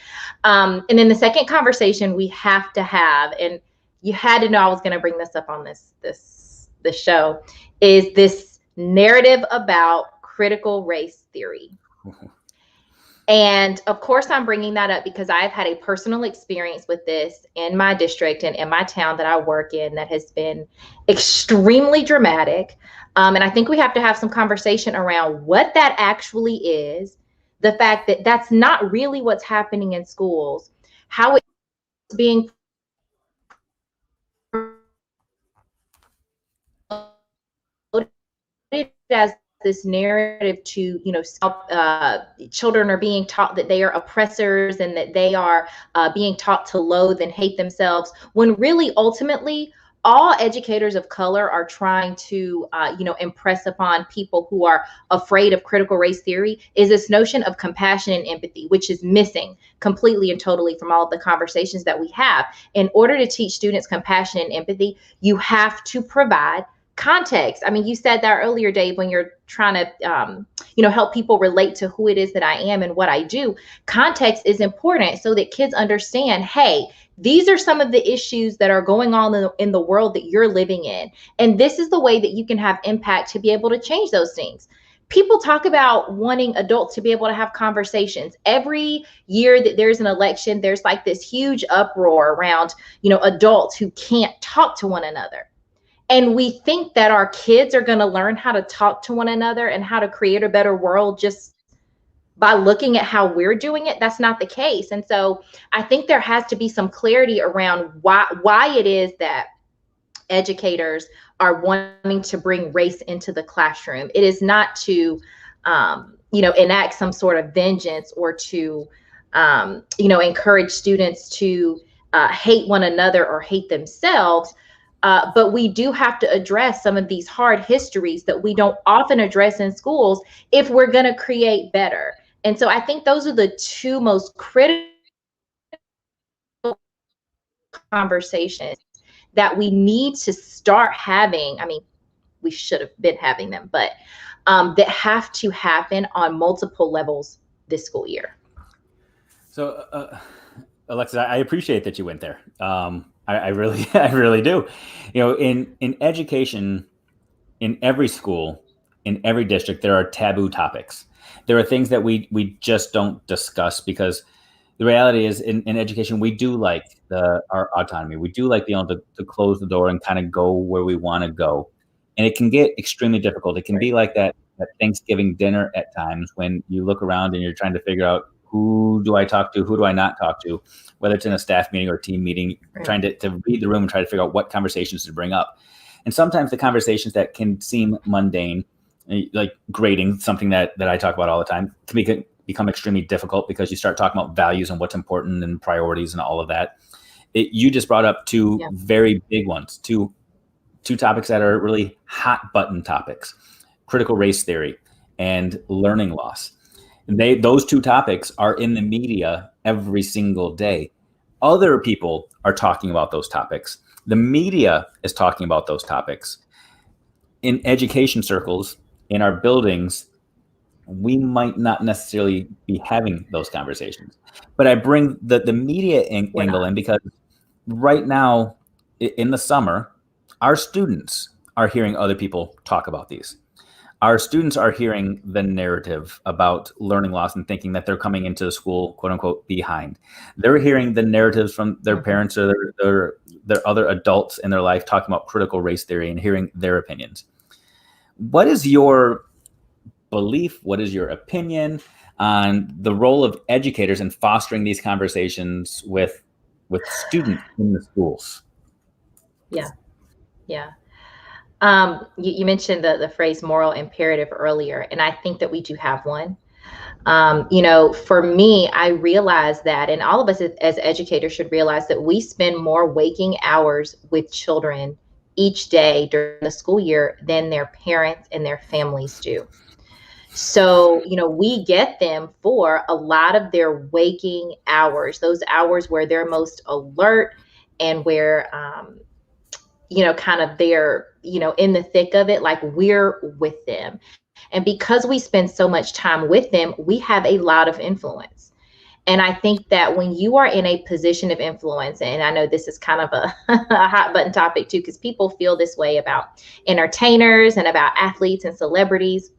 H: And then the second conversation we have to have, and you had to know I was going to bring this up on this show, is this narrative about critical race theory. And of course, I'm bringing that up because I've had a personal experience with this in my district and in my town that I work in that has been extremely dramatic. And I think we have to have some conversation around what that actually is, the fact that that's not really what's happening in schools, how it's being as this narrative to, children are being taught that they are oppressors and that they are being taught to loathe and hate themselves, when really ultimately all educators of color are trying to impress upon people who are afraid of critical race theory is this notion of compassion and empathy, which is missing completely and totally from all of the conversations that we have. In order to teach students compassion and empathy, you have to provide context. I mean, you said that earlier, Dave, when you're trying to, help people relate to who it is that I am and what I do. Context is important so that kids understand, hey, these are some of the issues that are going on in the world that you're living in. And this is the way that you can have impact to be able to change those things. People talk about wanting adults to be able to have conversations. Every year that there's an election, there's like this huge uproar around, adults who can't talk to one another. And we think that our kids are going to learn how to talk to one another and how to create a better world just by looking at how we're doing it. That's not the case. And so I think there has to be some clarity around why it is that educators are wanting to bring race into the classroom. It is not to, enact some sort of vengeance or to, encourage students to hate one another or hate themselves. But we do have to address some of these hard histories that we don't often address in schools if we're going to create better. And so I think those are the two most critical conversations that we need to start having. I mean, we should have been having them, but that have to happen on multiple levels this school year.
D: So, Alexis, I appreciate that you went there. I really do. In education, in every school, in every district, there are taboo topics. There are things that we just don't discuss because the reality is in education, we do like our autonomy. We do like being able to close the door and kind of go where we want to go. And it can get extremely difficult. It can be like that Thanksgiving dinner at times when you look around and you're trying to figure out, who do I talk to? Who do I not talk to? Whether it's in a staff meeting or team meeting, trying to read the room and try to figure out what conversations to bring up. And sometimes the conversations that can seem mundane, like grading, something that I talk about all the time, can become extremely difficult because you start talking about values and what's important and priorities and all of that. You just brought up two very big ones, two topics that are really hot button topics: critical race theory and learning loss. Those two topics are in the media every single day. Other people are talking about those topics. The media is talking about those topics. In education circles, in our buildings, we might not necessarily be having those conversations. But I bring the media angle in because right now in the summer, our students are hearing other people talk about these. Our students are hearing the narrative about learning loss and thinking that they're coming into the school, quote unquote, behind. They're hearing the narratives from their parents or their other adults in their life talking about critical race theory and hearing their opinions. What is your belief? What is your opinion on the role of educators in fostering these conversations with students in the schools?
H: Yeah. You mentioned the phrase moral imperative earlier, and I think that we do have one. For me, I realize that, and all of us as educators should realize that we spend more waking hours with children each day during the school year than their parents and their families do. So, we get them for a lot of their waking hours, those hours where they're most alert and where, kind of they're, in the thick of it, like we're with them. And because we spend so much time with them, we have a lot of influence. And I think that when you are in a position of influence, and I know this is kind of a hot button topic too, because people feel this way about entertainers and about athletes and celebrities.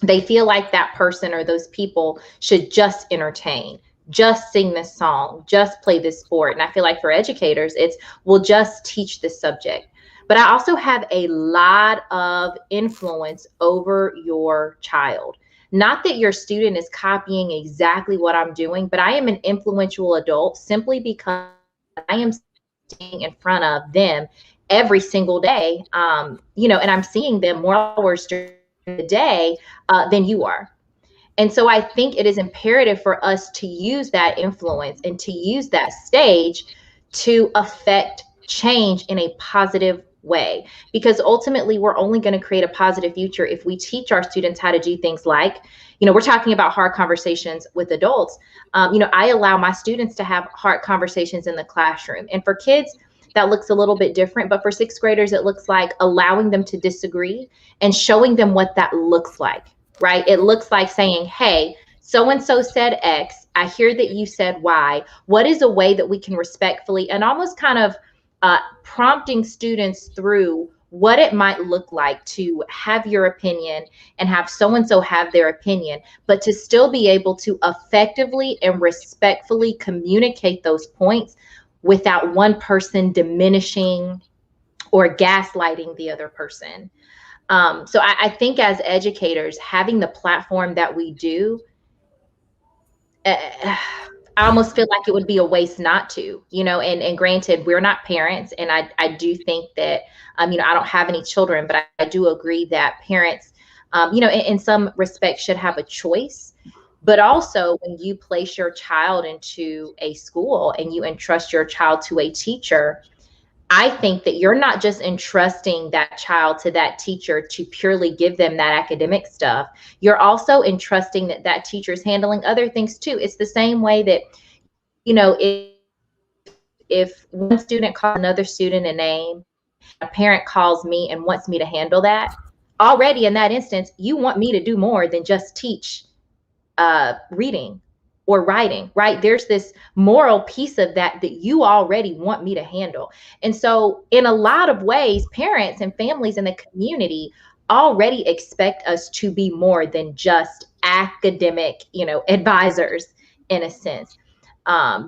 H: They feel like that person or those people should just entertain, just sing this song, just play this sport. And I feel like for educators, it's we'll just teach this subject. But I also have a lot of influence over your child. Not that your student is copying exactly what I'm doing, but I am an influential adult simply because I am sitting in front of them every single day, and I'm seeing them more hours during the day than you are. And so I think it is imperative for us to use that influence and to use that stage to affect change in a positive way, because ultimately we're only going to create a positive future if we teach our students how to do things like, we're talking about hard conversations with adults. I allow my students to have hard conversations in the classroom. And for kids, that looks a little bit different. But for sixth graders, it looks like allowing them to disagree and showing them what that looks like, right? It looks like saying, hey, so-and-so said X. I hear that you said Y. What is a way that we can respectfully and almost kind of prompting students through what it might look like to have your opinion and have so-and-so have their opinion, but to still be able to effectively and respectfully communicate those points without one person diminishing or gaslighting the other person. So I think as educators, having the platform that we do, I almost feel like it would be a waste not to, and granted, we're not parents. And I do think that, I don't have any children, but I do agree that parents, in some respects should have a choice. But also when you place your child into a school and you entrust your child to a teacher, I think that you're not just entrusting that child to that teacher to purely give them that academic stuff. You're also entrusting that that teacher is handling other things too. It's the same way that, if one student calls another student a name, a parent calls me and wants me to handle that, already in that instance, you want me to do more than just teach reading or writing, right? There's this moral piece of that you already want me to handle. And so in a lot of ways, parents and families in the community already expect us to be more than just academic, advisors in a sense.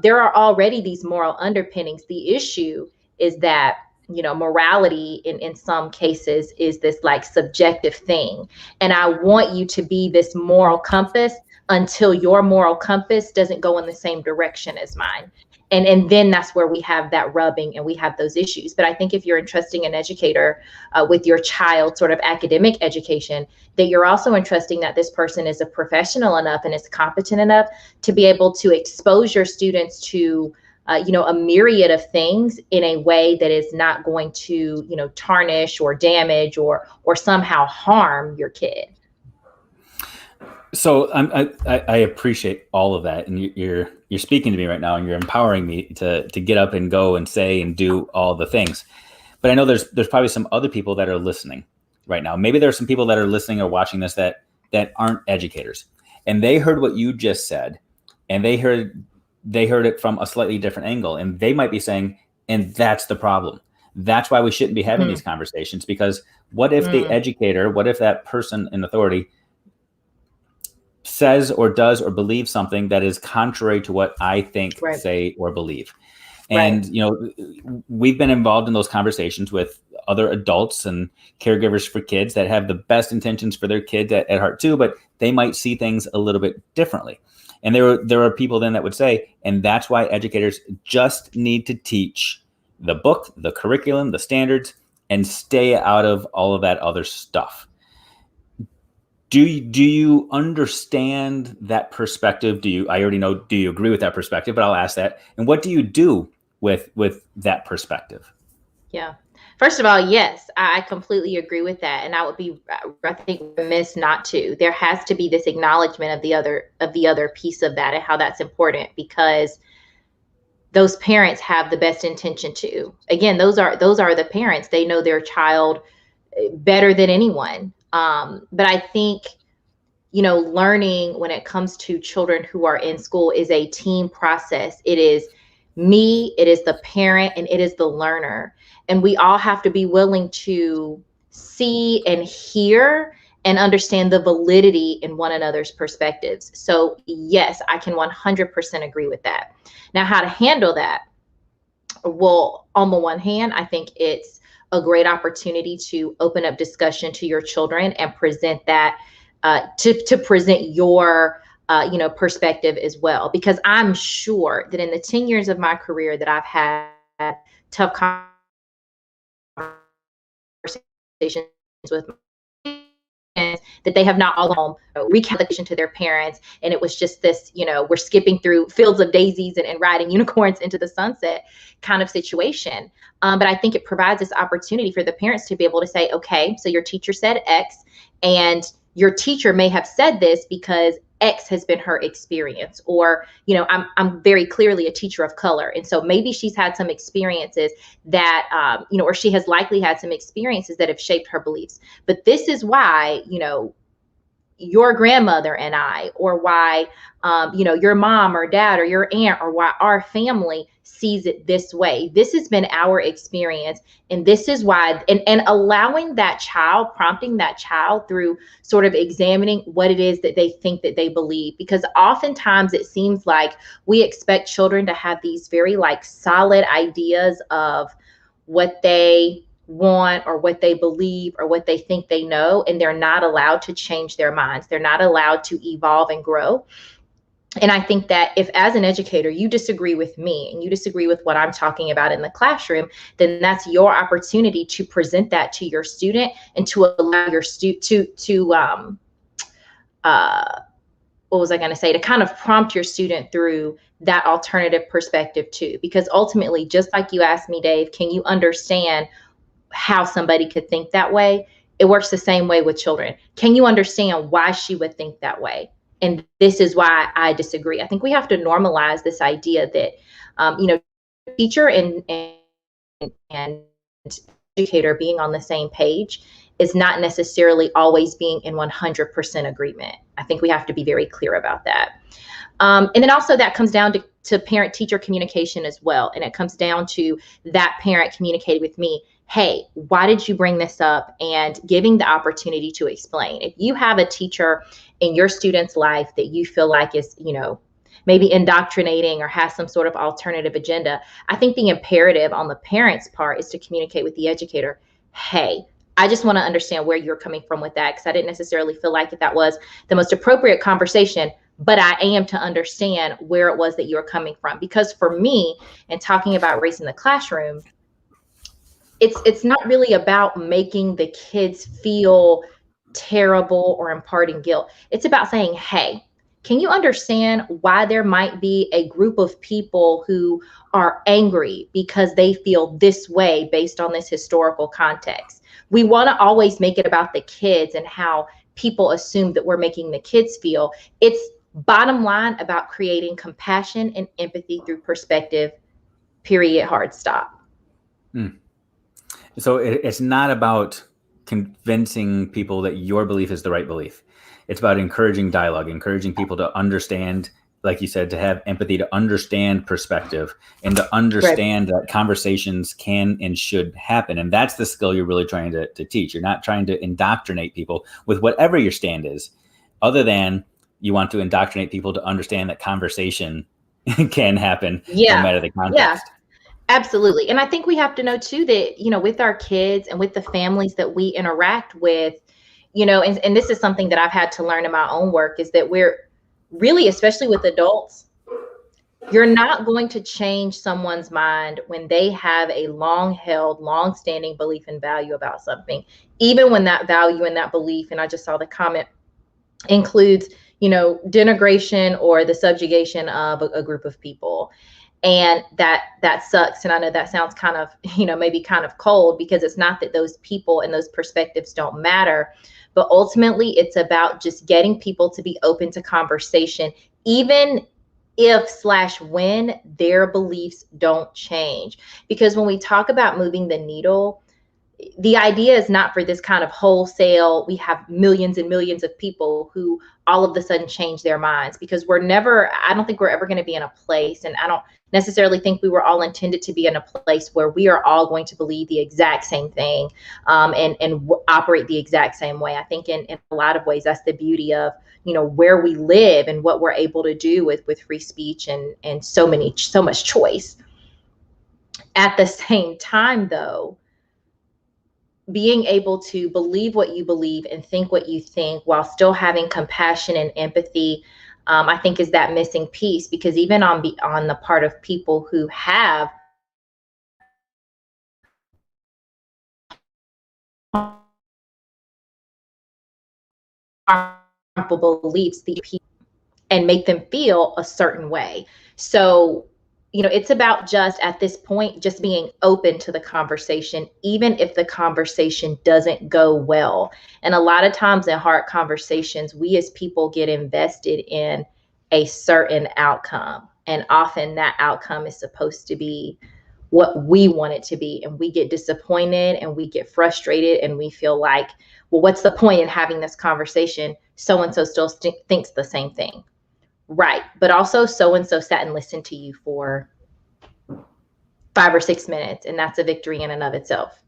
H: There are already these moral underpinnings. The issue is that, morality in some cases is this like subjective thing. And I want you to be this moral compass until your moral compass doesn't go in the same direction as mine. And then that's where we have that rubbing and we have those issues. But I think if you're entrusting an educator with your child's sort of academic education, that you're also entrusting that this person is a professional enough and is competent enough to be able to expose your students to a myriad of things in a way that is not going to, tarnish or damage or somehow harm your kid.
D: So I appreciate all of that, and you're speaking to me right now, and you're empowering me to get up and go and say and do all the things. But I know there's probably some other people that are listening right now. Maybe there's some people that are listening or watching this that aren't educators, and they heard what you just said, and they heard it from a slightly different angle, and they might be saying, and that's the problem. That's why we shouldn't be having these conversations, because what if the educator, what if that person in authority says or does or believes something that is contrary to what I think, say, or believe. And, we've been involved in those conversations with other adults and caregivers for kids that have the best intentions for their kids at heart too, but they might see things a little bit differently. And there are people then that would say, and that's why educators just need to teach the book, the curriculum, the standards, and stay out of all of that other stuff. Do you understand that perspective? I already know, do you agree with that perspective? But I'll ask that. And what do you do with that perspective?
H: Yeah. First of all, yes, I completely agree with that. And I would be, I think, remiss not to. There has to be this acknowledgement of the other piece of that and how that's important, because those parents have the best intention too. Again, those are the parents. They know their child better than anyone. But I think, you know, learning when it comes to children who are in school is a team process. It is me, it is the parent, and it is the learner. And we all have to be willing to see and hear and understand the validity in one another's perspectives. So yes, I can 100% agree with that. Now, how to handle that? Well, on the one hand, I think it's a great opportunity to open up discussion to your children and present that, to present your you know, perspective as well. Because I'm sure that in the 10 years of my career that I've had tough conversations with that they have not all home recalculation to their parents, and it was just this, you know, we're skipping through fields of daisies and riding unicorns into the sunset kind of situation. But I think it provides this opportunity for the parents to be able to say, okay, so your teacher said X, and your teacher may have said this because X has been her experience, or, you know, I'm very clearly a teacher of color. And so maybe she's had some experiences that, you know, or she has likely had some experiences that have shaped her beliefs. But this is why, you know, your grandmother and I, or why, you know, your mom or dad or your aunt, or why our family sees it this way. This has been our experience. And this is why, and allowing that child, prompting that child through sort of examining what it is that they think that they believe. Because oftentimes it seems like we expect children to have these very like solid ideas of what they want or what they believe or what they think they know, and they're not allowed to change their minds. They're not allowed to evolve and grow. And I think that if, as an educator, you disagree with me and you disagree with what I'm talking about in the classroom, then that's your opportunity to present that to your student and to allow your student to what was I going to say, to kind of prompt your student through that alternative perspective too. Because ultimately, just like you asked me, Dave, can you understand how somebody could think that way? It works the same way with children. Can you understand why she would think that way? And this is why I disagree. I think we have to normalize this idea that, you know, teacher and educator being on the same page is not necessarily always being in 100% agreement. I think we have to be very clear about that. And then also that comes down to parent-teacher communication as well. And it comes down to that parent communicating with me, hey, why did you bring this up? And giving the opportunity to explain. If you have a teacher in your student's life that you feel like is, you know, maybe indoctrinating or has some sort of alternative agenda, I think the imperative on the parent's part is to communicate with the educator, hey, I just want to understand where you're coming from with that, because I didn't necessarily feel like that was the most appropriate conversation, but I am to understand where it was that you're coming from. Because for me, and talking about race in the classroom, it's not really about making the kids feel terrible or imparting guilt. It's about saying, hey, can you understand why there might be a group of people who are angry because they feel this way based on this historical context? We want to always make it about the kids and how people assume that we're making the kids feel. It's bottom line about creating compassion and empathy through perspective, period, hard stop.
D: So it's not about convincing people that your belief is the right belief. It's about encouraging dialogue, encouraging people to understand, like you said, to have empathy, to understand perspective, and to understand that conversations can and should happen. And that's the skill you're really trying to teach. You're not trying to indoctrinate people with whatever your stand is, other than you want to indoctrinate people to understand that conversation can happen no matter the context.
H: Yeah. Absolutely. And I think we have to know too that, you know, with our kids and with the families that we interact with, you know, and this is something that I've had to learn in my own work, is that we're really, especially with adults, you're not going to change someone's mind when they have a long-held, long-standing belief and value about something, even when that value and that belief, and I just saw the comment, includes, you know, denigration or the subjugation of a group of people. And that sucks. And I know that sounds kind of, you know, maybe kind of cold, because it's not that those people and those perspectives don't matter, but ultimately it's about just getting people to be open to conversation, even if / when their beliefs don't change. Because when we talk about moving the needle, the idea is not for this kind of wholesale, we have millions and millions of people who all of a sudden change their minds, because I don't think we're ever going to be in a place, and I don't necessarily think we were all intended to be in a place where we are all going to believe the exact same thing, and operate the exact same way. I think in a lot of ways, that's the beauty of, where we live and what we're able to do with free speech and so much choice. At the same time, though, being able to believe what you believe and think what you think while still having compassion and empathy, I think is that missing piece, because even on the part of people who have harmful beliefs, and make them feel a certain way. So, it's about just at this point, just being open to the conversation, even if the conversation doesn't go well. And a lot of times in hard conversations, we as people get invested in a certain outcome. And often that outcome is supposed to be what we want it to be. And we get disappointed and we get frustrated and we feel like, well, what's the point in having this conversation? So-and-so still thinks the same thing. Right. But also so-and-so sat and listened to you for 5 or 6 minutes, and that's a victory in and of itself.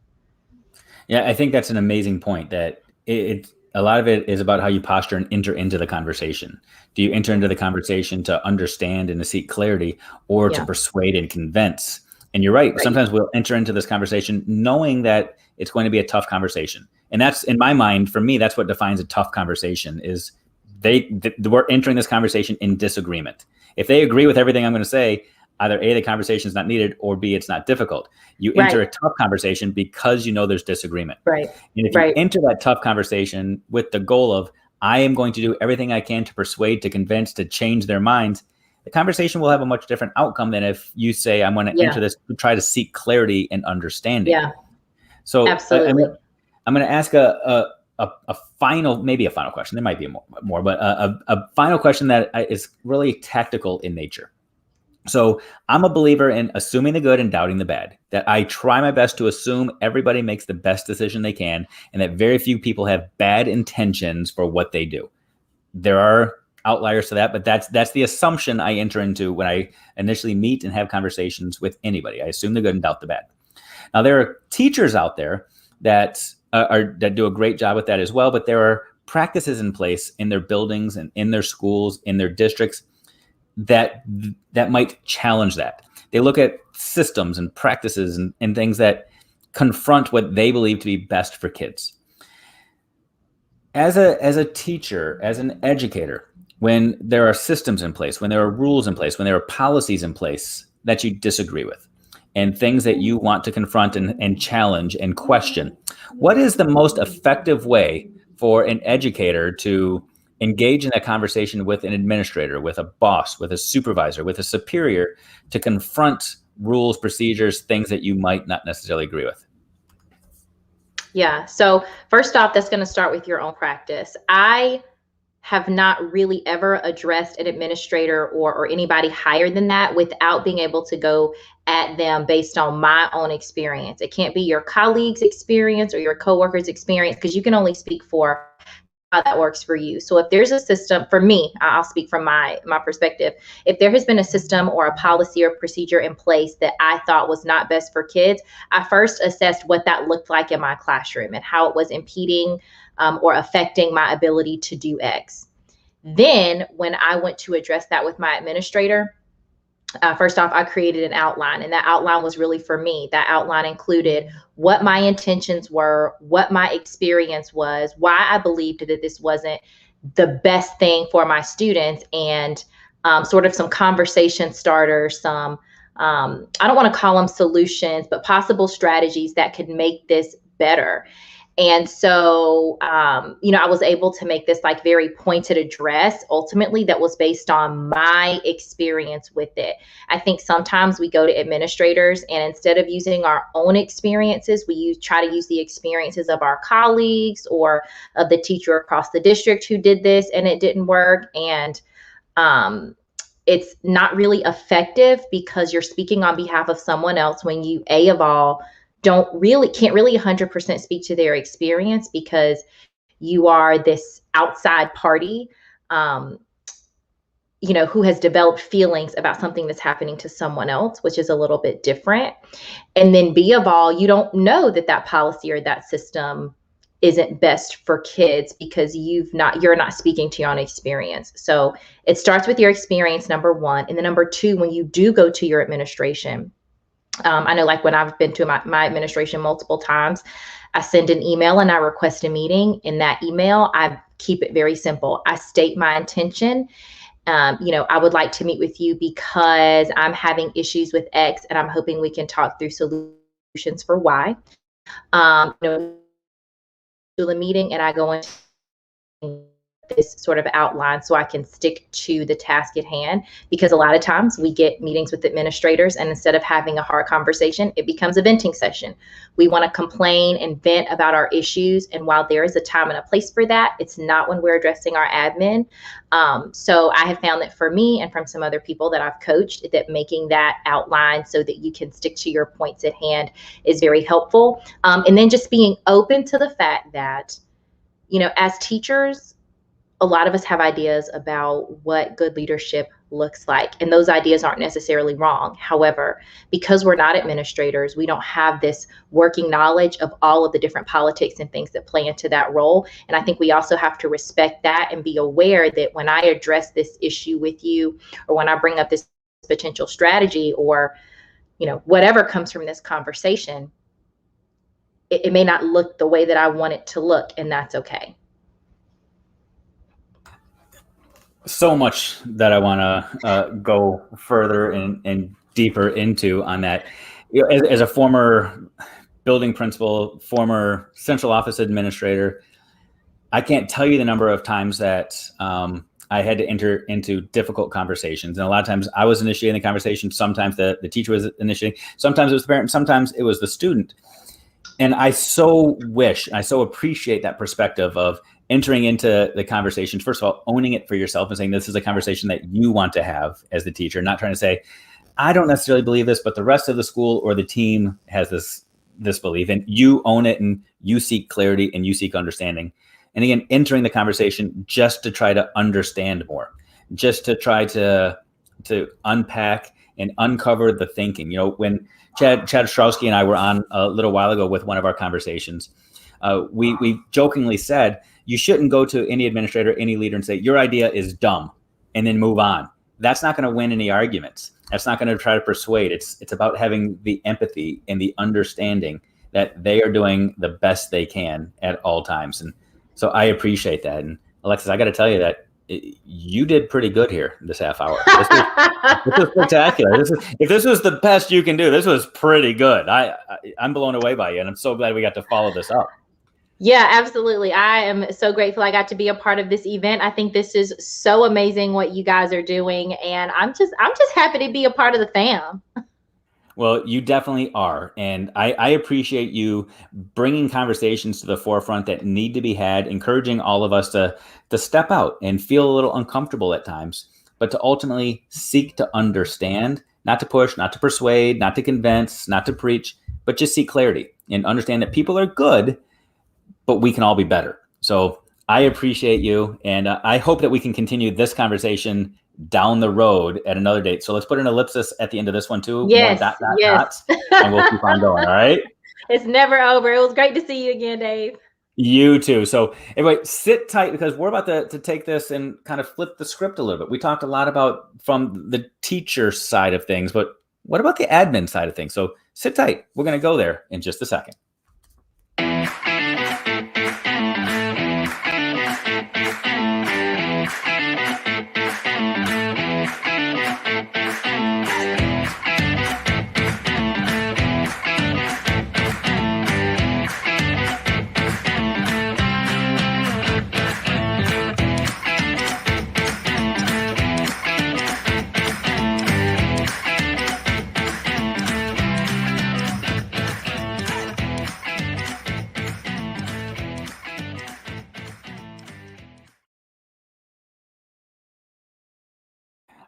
D: Yeah, I think that's an amazing point, that a lot of it is about how you posture and enter into the conversation. Do you enter into the conversation to understand and to seek clarity, or to persuade and convince? And you're right. Sometimes we'll enter into this conversation knowing that it's going to be a tough conversation. And that's, in my mind, for me, that's what defines a tough conversation is we're entering this conversation in disagreement. If they agree with everything I'm going to say, either A, the conversation is not needed, or B, it's not difficult. You enter a tough conversation because there's disagreement.
H: Right.
D: And if you enter that tough conversation with the goal of, I am going to do everything I can to persuade, to convince, to change their minds, the conversation will have a much different outcome than if you say, I'm going to enter this to try to seek clarity and understanding.
H: Yeah.
D: So
H: absolutely.
D: I'm going to ask a final question. There might be more, but a final question that is really tactical in nature. So I'm a believer in assuming the good and doubting the bad, that I try my best to assume everybody makes the best decision they can, and that very few people have bad intentions for what they do. There are outliers to that, but that's the assumption I enter into when I initially meet and have conversations with anybody. I assume the good and doubt the bad. Now, there are teachers out there that do a great job with that as well, but there are practices in place in their buildings and in their schools, in their districts, that might challenge that. They look at systems and practices and things that confront what they believe to be best for kids. As a teacher, as an educator, when there are systems in place, when there are rules in place, when there are policies in place that you disagree with, and things that you want to confront and challenge and question, what is the most effective way for an educator to engage in that conversation with an administrator, with a boss, with a supervisor, with a superior, to confront rules, procedures, things that you might not necessarily agree with?
H: Yeah. So first off, that's going to start with your own practice. I have not really ever addressed an administrator or anybody higher than that without being able to go at them based on my own experience. It can't be your colleague's experience or your coworker's experience, because you can only speak for how that works for you. So if there's a system, for me, I'll speak from my perspective. If there has been a system or a policy or procedure in place that I thought was not best for kids, I first assessed what that looked like in my classroom and how it was impeding or affecting my ability to do X. Then when I went to address that with my administrator, first off, I created an outline, and that outline was really for me. That outline included what my intentions were, what my experience was, why I believed that this wasn't the best thing for my students, and sort of some conversation starters, some, I don't want to call them solutions, but possible strategies that could make this better. And so, I was able to make this like very pointed address ultimately that was based on my experience with it. I think sometimes we go to administrators and instead of using our own experiences, we try to use the experiences of our colleagues or of the teacher across the district who did this and it didn't work. And it's not really effective because you're speaking on behalf of someone else when you, of all, can't really 100% speak to their experience because you are this outside party, who has developed feelings about something that's happening to someone else, which is a little bit different. And then B of all, you don't know that policy or that system isn't best for kids because you're not speaking to your own experience. So it starts with your experience, number one. And then number two, when you do go to your administration, I know like when I've been to my administration multiple times, I send an email and I request a meeting. In that email, I keep it very simple. I state my intention. I would like to meet with you because I'm having issues with X and I'm hoping we can talk through solutions for Y. To the meeting and I go into this sort of outline so I can stick to the task at hand, because a lot of times we get meetings with administrators and instead of having a hard conversation, it becomes a venting session. We want to complain and vent about our issues, and while there is a time and a place for that, it's not when we're addressing our admin. So I have found that for me and from some other people that I've coached, that making that outline so that you can stick to your points at hand is very helpful. And then just being open to the fact that, as teachers, a lot of us have ideas about what good leadership looks like, and those ideas aren't necessarily wrong. However, because we're not administrators, we don't have this working knowledge of all of the different politics and things that play into that role. And I think we also have to respect that and be aware that when I address this issue with you, or when I bring up this potential strategy, or whatever comes from this conversation, it may not look the way that I want it to look, and that's okay.
D: So much that I want to go further and deeper into on that. As a former building principal, former central office administrator, I can't tell you the number of times that I had to enter into difficult conversations. And a lot of times I was initiating the conversation. Sometimes the teacher was initiating. Sometimes it was the parent. Sometimes it was the student. And I so appreciate that perspective of entering into the conversations, first of all, owning it for yourself and saying, this is a conversation that you want to have as the teacher, not trying to say, I don't necessarily believe this, but the rest of the school or the team has this belief, and you own it and you seek clarity and you seek understanding. And again, entering the conversation just to try to understand more, just to try to unpack and uncover the thinking. When Chad Ostrowski and I were on a little while ago with one of our conversations, we jokingly said, you shouldn't go to any administrator, any leader and say, your idea is dumb, and then move on. That's not going to win any arguments. That's not going to try to persuade. It's about having the empathy and the understanding that they are doing the best they can at all times. And so I appreciate that. And Alexis, I got to tell you that you did pretty good here this half hour. This was spectacular. If this was the best you can do, this was pretty good. I'm blown away by you, and I'm so glad we got to follow this up.
H: Yeah, absolutely. I am so grateful I got to be a part of this event. I think this is so amazing what you guys are doing, and I'm just happy to be a part of the fam.
D: Well, you definitely are. And I appreciate you bringing conversations to the forefront that need to be had, encouraging all of us to step out and feel a little uncomfortable at times, but to ultimately seek to understand, not to push, not to persuade, not to convince, not to preach, but just seek clarity and understand that people are good, but we can all be better. So I appreciate you. And I hope that we can continue this conversation down the road at another date. So let's put an ellipsis at the end of this one too.
H: Yes,
D: dots, and we'll keep on going. All right.
H: It's never over. It was great to see you again, Dave.
D: You too. So anyway, sit tight because we're about to take this and kind of flip the script a little bit. We talked a lot about from the teacher side of things, but what about the admin side of things? So sit tight. We're going to go there in just a second.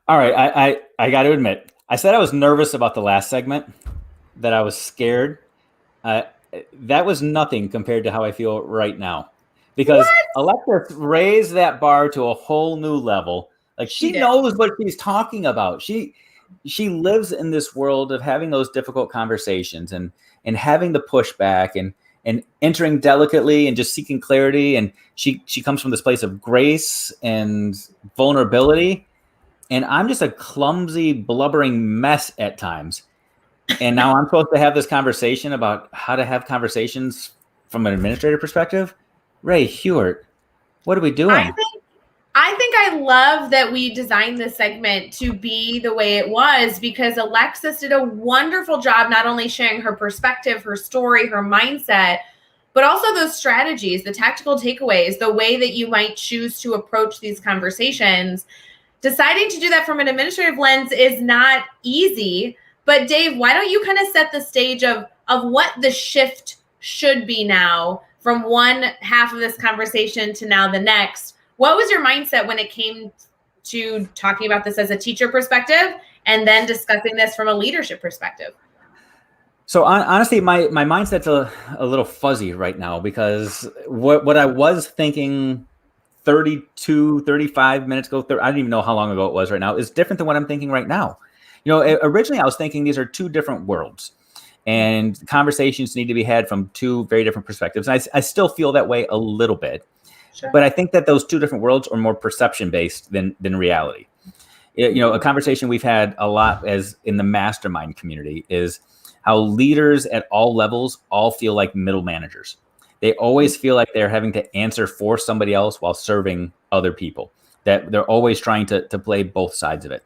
D: All right, I got to admit, I said I was nervous about the last segment, that I was scared. Uh, that was nothing compared to how I feel right now, because Alexis raised that bar to a whole new level. Like she knows what she's talking about. She lives in this world of having those difficult conversations and having the pushback and entering delicately and just seeking clarity. And she comes from this place of grace and vulnerability. And I'm just a clumsy, blubbering mess at times. And now I'm supposed to have this conversation about how to have conversations from an administrator perspective. Ray Hughart, what are we doing?
A: I think I love that we designed this segment to be the way it was, because Alexis did a wonderful job not only sharing her perspective, her story, her mindset, but also those strategies, the tactical takeaways, the way that you might choose to approach these conversations. Deciding to do that from an administrative lens is not easy. But Dave, why don't you kind of set the stage of what the shift should be now from one half of this conversation to now the next? What was your mindset when it came to talking about this as a teacher perspective and then discussing this from a leadership perspective?
D: So honestly, my mindset's a little fuzzy right now, because what I was thinking 32, 35 minutes ago, I don't even know how long ago it was right now, is different than what I'm thinking right now. You know, originally I was thinking these are two different worlds and conversations need to be had from two very different perspectives. And I still feel that way a little bit, sure. But I think that those two different worlds are more perception based than reality. You know, a conversation we've had a lot as in the mastermind community is how leaders at all levels all feel like middle managers. They always feel like they're having to answer for somebody else while serving other people, that they're always trying to play both sides of it.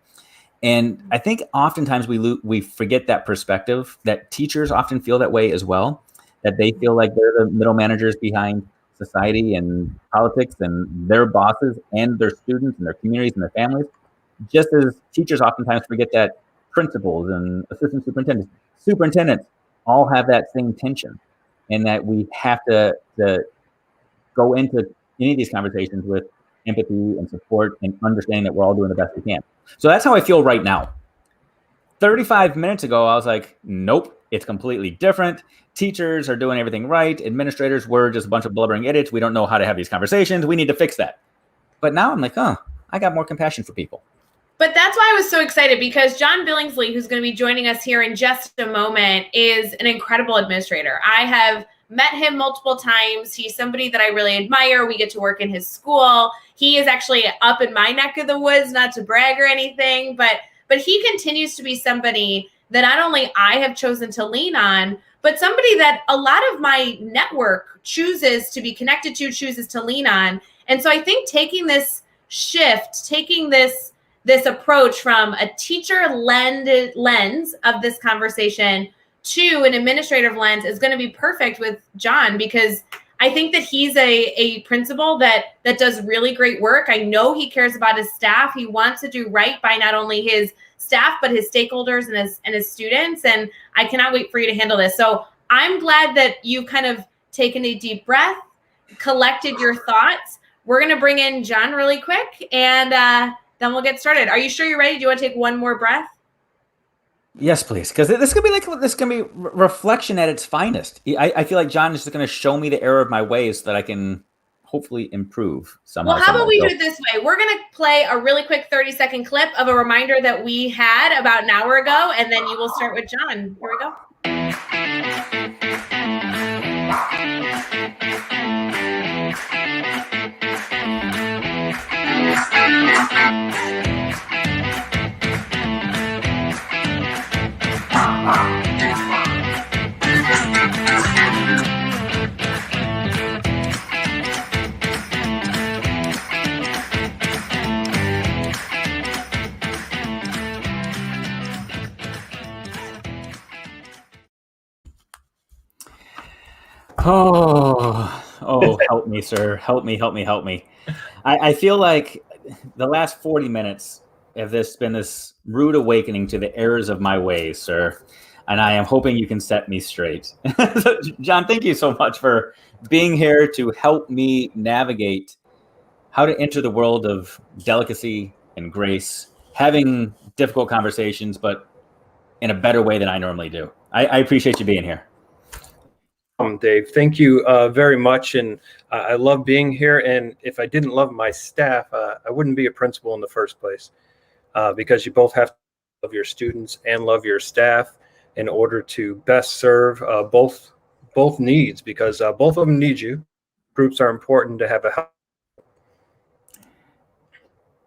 D: And I think oftentimes we forget that perspective, that teachers often feel that way as well, that they feel like they're the middle managers behind society and politics and their bosses and their students and their communities and their families, just as teachers oftentimes forget that principals and assistant superintendents all have that same tension, and that we have to go into any of these conversations with empathy and support and understanding that we're all doing the best we can. So that's how I feel right now. 35 minutes ago, I was like, nope, it's completely different. Teachers are doing everything right. Administrators, we're just a bunch of blubbering idiots. We don't know how to have these conversations. We need to fix that. But now I'm like, I got more compassion for people.
A: But that's why I was so excited, because John Billingsley, who's going to be joining us here in just a moment, is an incredible administrator. I have met him multiple times. He's somebody that I really admire. We get to work in his school. He is actually up in my neck of the woods, not to brag or anything, but he continues to be somebody that not only I have chosen to lean on, but somebody that a lot of my network chooses to be connected to, chooses to lean on. And so I think taking this shift, taking this approach from a teacher lens of this conversation to an administrative lens is going to be perfect with John, because I think that he's a principal that does really great work. I know he cares about his staff. He wants to do right by not only his staff, but his stakeholders and his students. And I cannot wait for you to handle this. So I'm glad that you kind of taken a deep breath, collected your thoughts. We're going to bring in John really quick, and then we'll get started. Are you sure you're ready? Do you want to take one more breath?
D: Yes, please. Because this could be reflection at its finest. I feel like John is just going to show me the error of my ways so that I can hopefully improve somehow.
A: Well, how about we do it this way? We're going to play a really quick 30-second clip of a reminder that we had about an hour ago, and then you will start with John. Here we go.
D: Oh, help me, sir. Help me. I feel like the last 40 minutes have been this rude awakening to the errors of my ways, sir. And I am hoping you can set me straight. John, thank you so much for being here to help me navigate how to enter the world of delicacy and grace, having difficult conversations, but in a better way than I normally do. I appreciate you being here.
I: Dave, thank you very much, and I love being here. And if I didn't love my staff, I wouldn't be a principal in the first place, because you both have to love your students and love your staff in order to best serve both needs, because both of them need you. Groups are important to have a.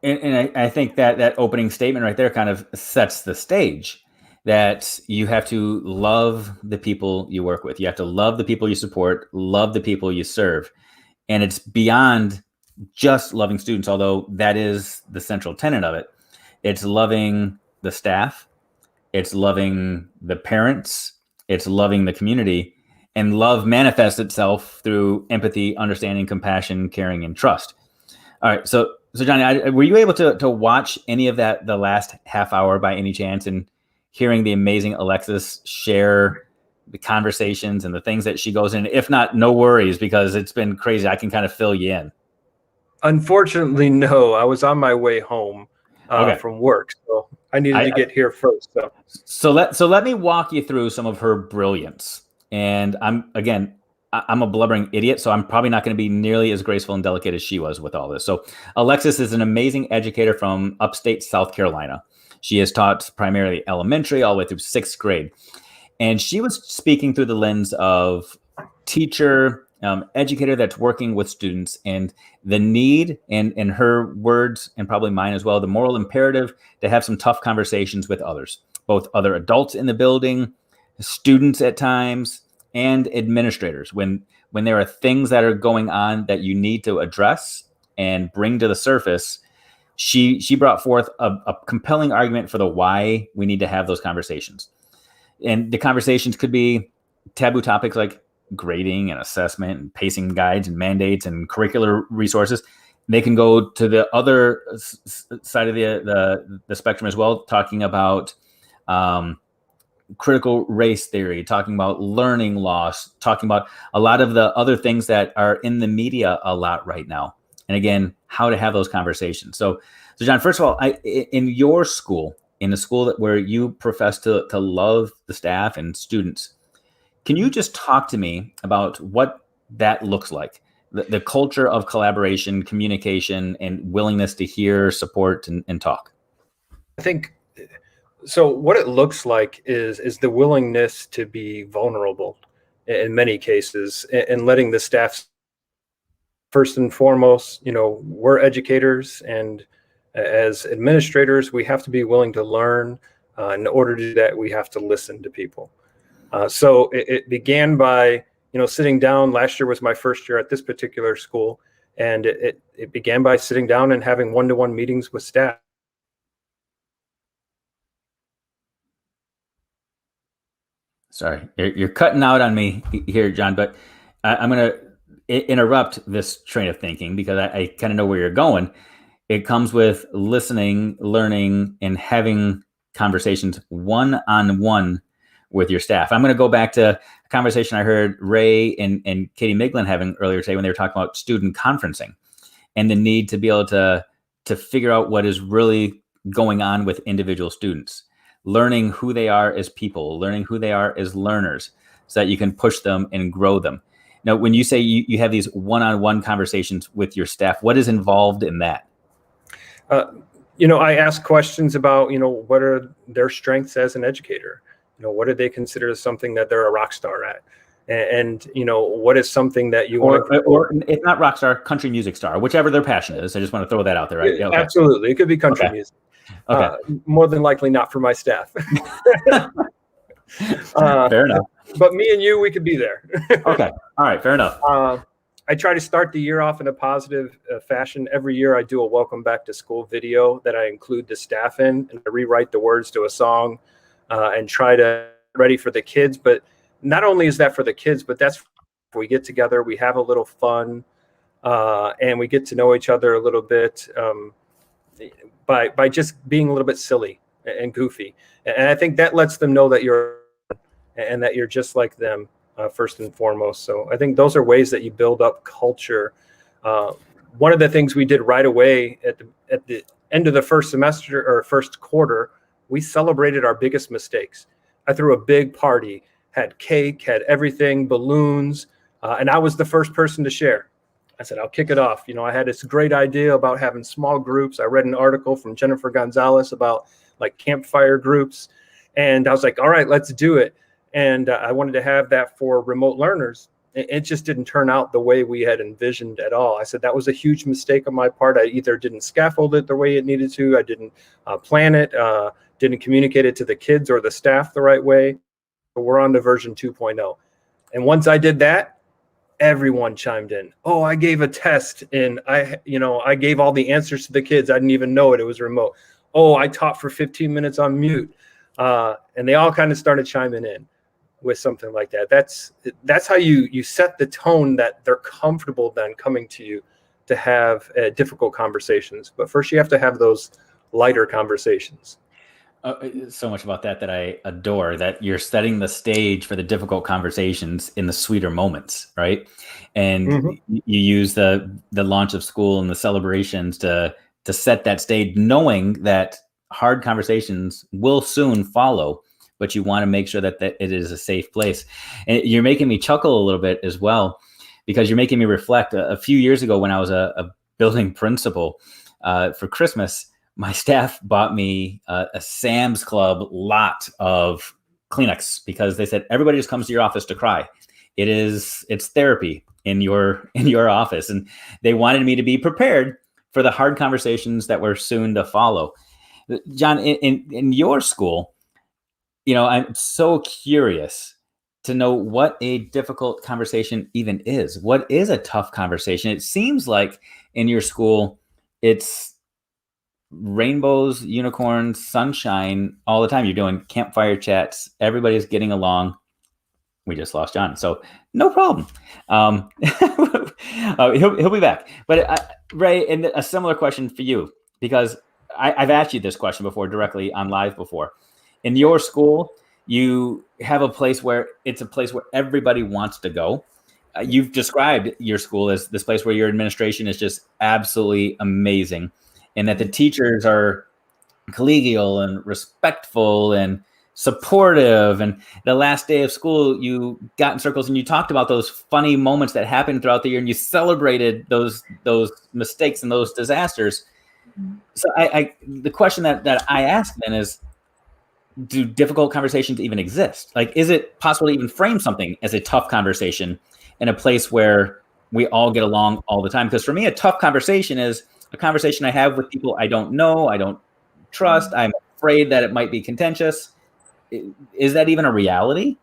D: And I think that opening statement right there kind of sets the stage. That you have to love the people you work with. You have to love the people you support, love the people you serve. And it's beyond just loving students, although that is the central tenet of it. It's loving the staff, it's loving the parents, it's loving the community. And love manifests itself through empathy, understanding, compassion, caring, and trust. All right, so Johnny, were you able to watch any of that the last half hour by any chance, and hearing the amazing Alexis share the conversations and the things that she goes in? If not, no worries, because it's been crazy. I can kind of fill you in.
I: Unfortunately, no. I was on my way home from work, so I needed to get here first.
D: So let me walk you through some of her brilliance. And I'm a blubbering idiot, so I'm probably not going to be nearly as graceful and delicate as she was with all this. So Alexis is an amazing educator from upstate South Carolina. She has taught primarily elementary all the way through 6th grade. And she was speaking through the lens of teacher, educator that's working with students, and the need, and in her words, and probably mine as well, the moral imperative to have some tough conversations with others, both other adults in the building, students at times, and administrators. When there are things that are going on that you need to address and bring to the surface, she brought forth a compelling argument for the why we need to have those conversations. And the conversations could be taboo topics like grading and assessment and pacing guides and mandates and curricular resources. They can go to the other side of the spectrum as well, talking about critical race theory, talking about learning loss, talking about a lot of the other things that are in the media a lot right now. And again, how to have those conversations. So John, first of all, in your school, in the school where you profess to love the staff and students, can you just talk to me about what that looks like? The culture of collaboration, communication, and willingness to hear, support, and talk.
I: I think so. What it looks like is the willingness to be vulnerable in many cases, and letting the staff. First and foremost, we're educators, and as administrators, we have to be willing to learn. In order to do that, we have to listen to people. So it began by, sitting down. Last year was my first year at this particular school, and it began by sitting down and having one-to-one meetings with staff.
D: Sorry, you're cutting out on me here, John, but I'm going to interrupt this train of thinking, because I kind of know where you're going. It comes with listening, learning, and having conversations one-on-one with your staff. I'm going to go back to a conversation I heard Ray and Katie Miglin having earlier today when they were talking about student conferencing and the need to be able to figure out what is really going on with individual students, learning who they are as people, learning who they are as learners, so that you can push them and grow them. Now, when you say you have these one-on-one conversations with your staff, what is involved in that?
I: I ask questions about, what are their strengths as an educator? What do they consider something that they're a rock star at? And what is something that you want to...
D: Or if not rock star, country music star, whichever their passion is. I just want to throw that out there, right?
I: Yeah, okay. Absolutely. It could be country music. Okay. More than likely not for my staff.
D: Fair enough.
I: But me and you, we could be there.
D: Okay. All right. Fair enough.
I: I try to start the year off in a positive fashion. Every year I do a welcome back to school video that I include the staff in, and I rewrite the words to a song and try to ready for the kids. But not only is that for the kids, but that's we get together, we have a little fun, and we get to know each other a little bit by just being a little bit silly and goofy. And I think that lets them know that you're just like them. First and foremost. So I think those are ways that you build up culture. One of the things we did right away at the end of the first semester or first quarter, we celebrated our biggest mistakes. I threw a big party, had cake, had everything, balloons. And I was the first person to share. I said, I'll kick it off. You know, I had this great idea about having small groups. I read an article from Jennifer Gonzalez about like campfire groups. And I was like, all right, let's do it. And I wanted to have that for remote learners. It just didn't turn out the way we had envisioned at all. I said that was a huge mistake on my part. I either didn't scaffold it the way it needed to. I didn't plan it, didn't communicate it to the kids or the staff the right way. But we're on to version 2.0. And once I did that, everyone chimed in. Oh, I gave a test and I gave all the answers to the kids. I didn't even know it. It was remote. Oh, I taught for 15 minutes on mute. And they all kind of started chiming in with something like that. That's how you set the tone that they're comfortable then coming to you to have difficult conversations. But first you have to have those lighter conversations.
D: So much about that I adore, that you're setting the stage for the difficult conversations in the sweeter moments, right? And you use the launch of school and the celebrations to set that stage, knowing that hard conversations will soon follow, but you want to make sure that it is a safe place. And you're making me chuckle a little bit as well, because you're making me reflect. A few years ago when I was a building principal, for Christmas, my staff bought me a Sam's Club lot of Kleenex, because they said, everybody just comes to your office to cry. It's therapy in your office. And they wanted me to be prepared for the hard conversations that were soon to follow. John, in your school, you know, I'm so curious to know what a difficult conversation even is. What is a tough conversation? It seems like in your school, it's rainbows, unicorns, sunshine all the time. You're doing campfire chats. Everybody's getting along. We just lost John, so no problem. He'll be back. But Ray, and a similar question for you, because I've asked you this question before directly on live before. In your school, you have a place where it's a place where everybody wants to go. You've described your school as this place where your administration is just absolutely amazing, and that the teachers are collegial and respectful and supportive. And the last day of school, you got in circles and you talked about those funny moments that happened throughout the year, and you celebrated those mistakes and those disasters. So the question that I ask then is, do difficult conversations even exist? Like, is it possible to even frame something as a tough conversation in a place where we all get along all the time? Because for me, a tough conversation is a conversation I have with people I don't know, I don't trust, I'm afraid that it might be contentious. Is that even a reality?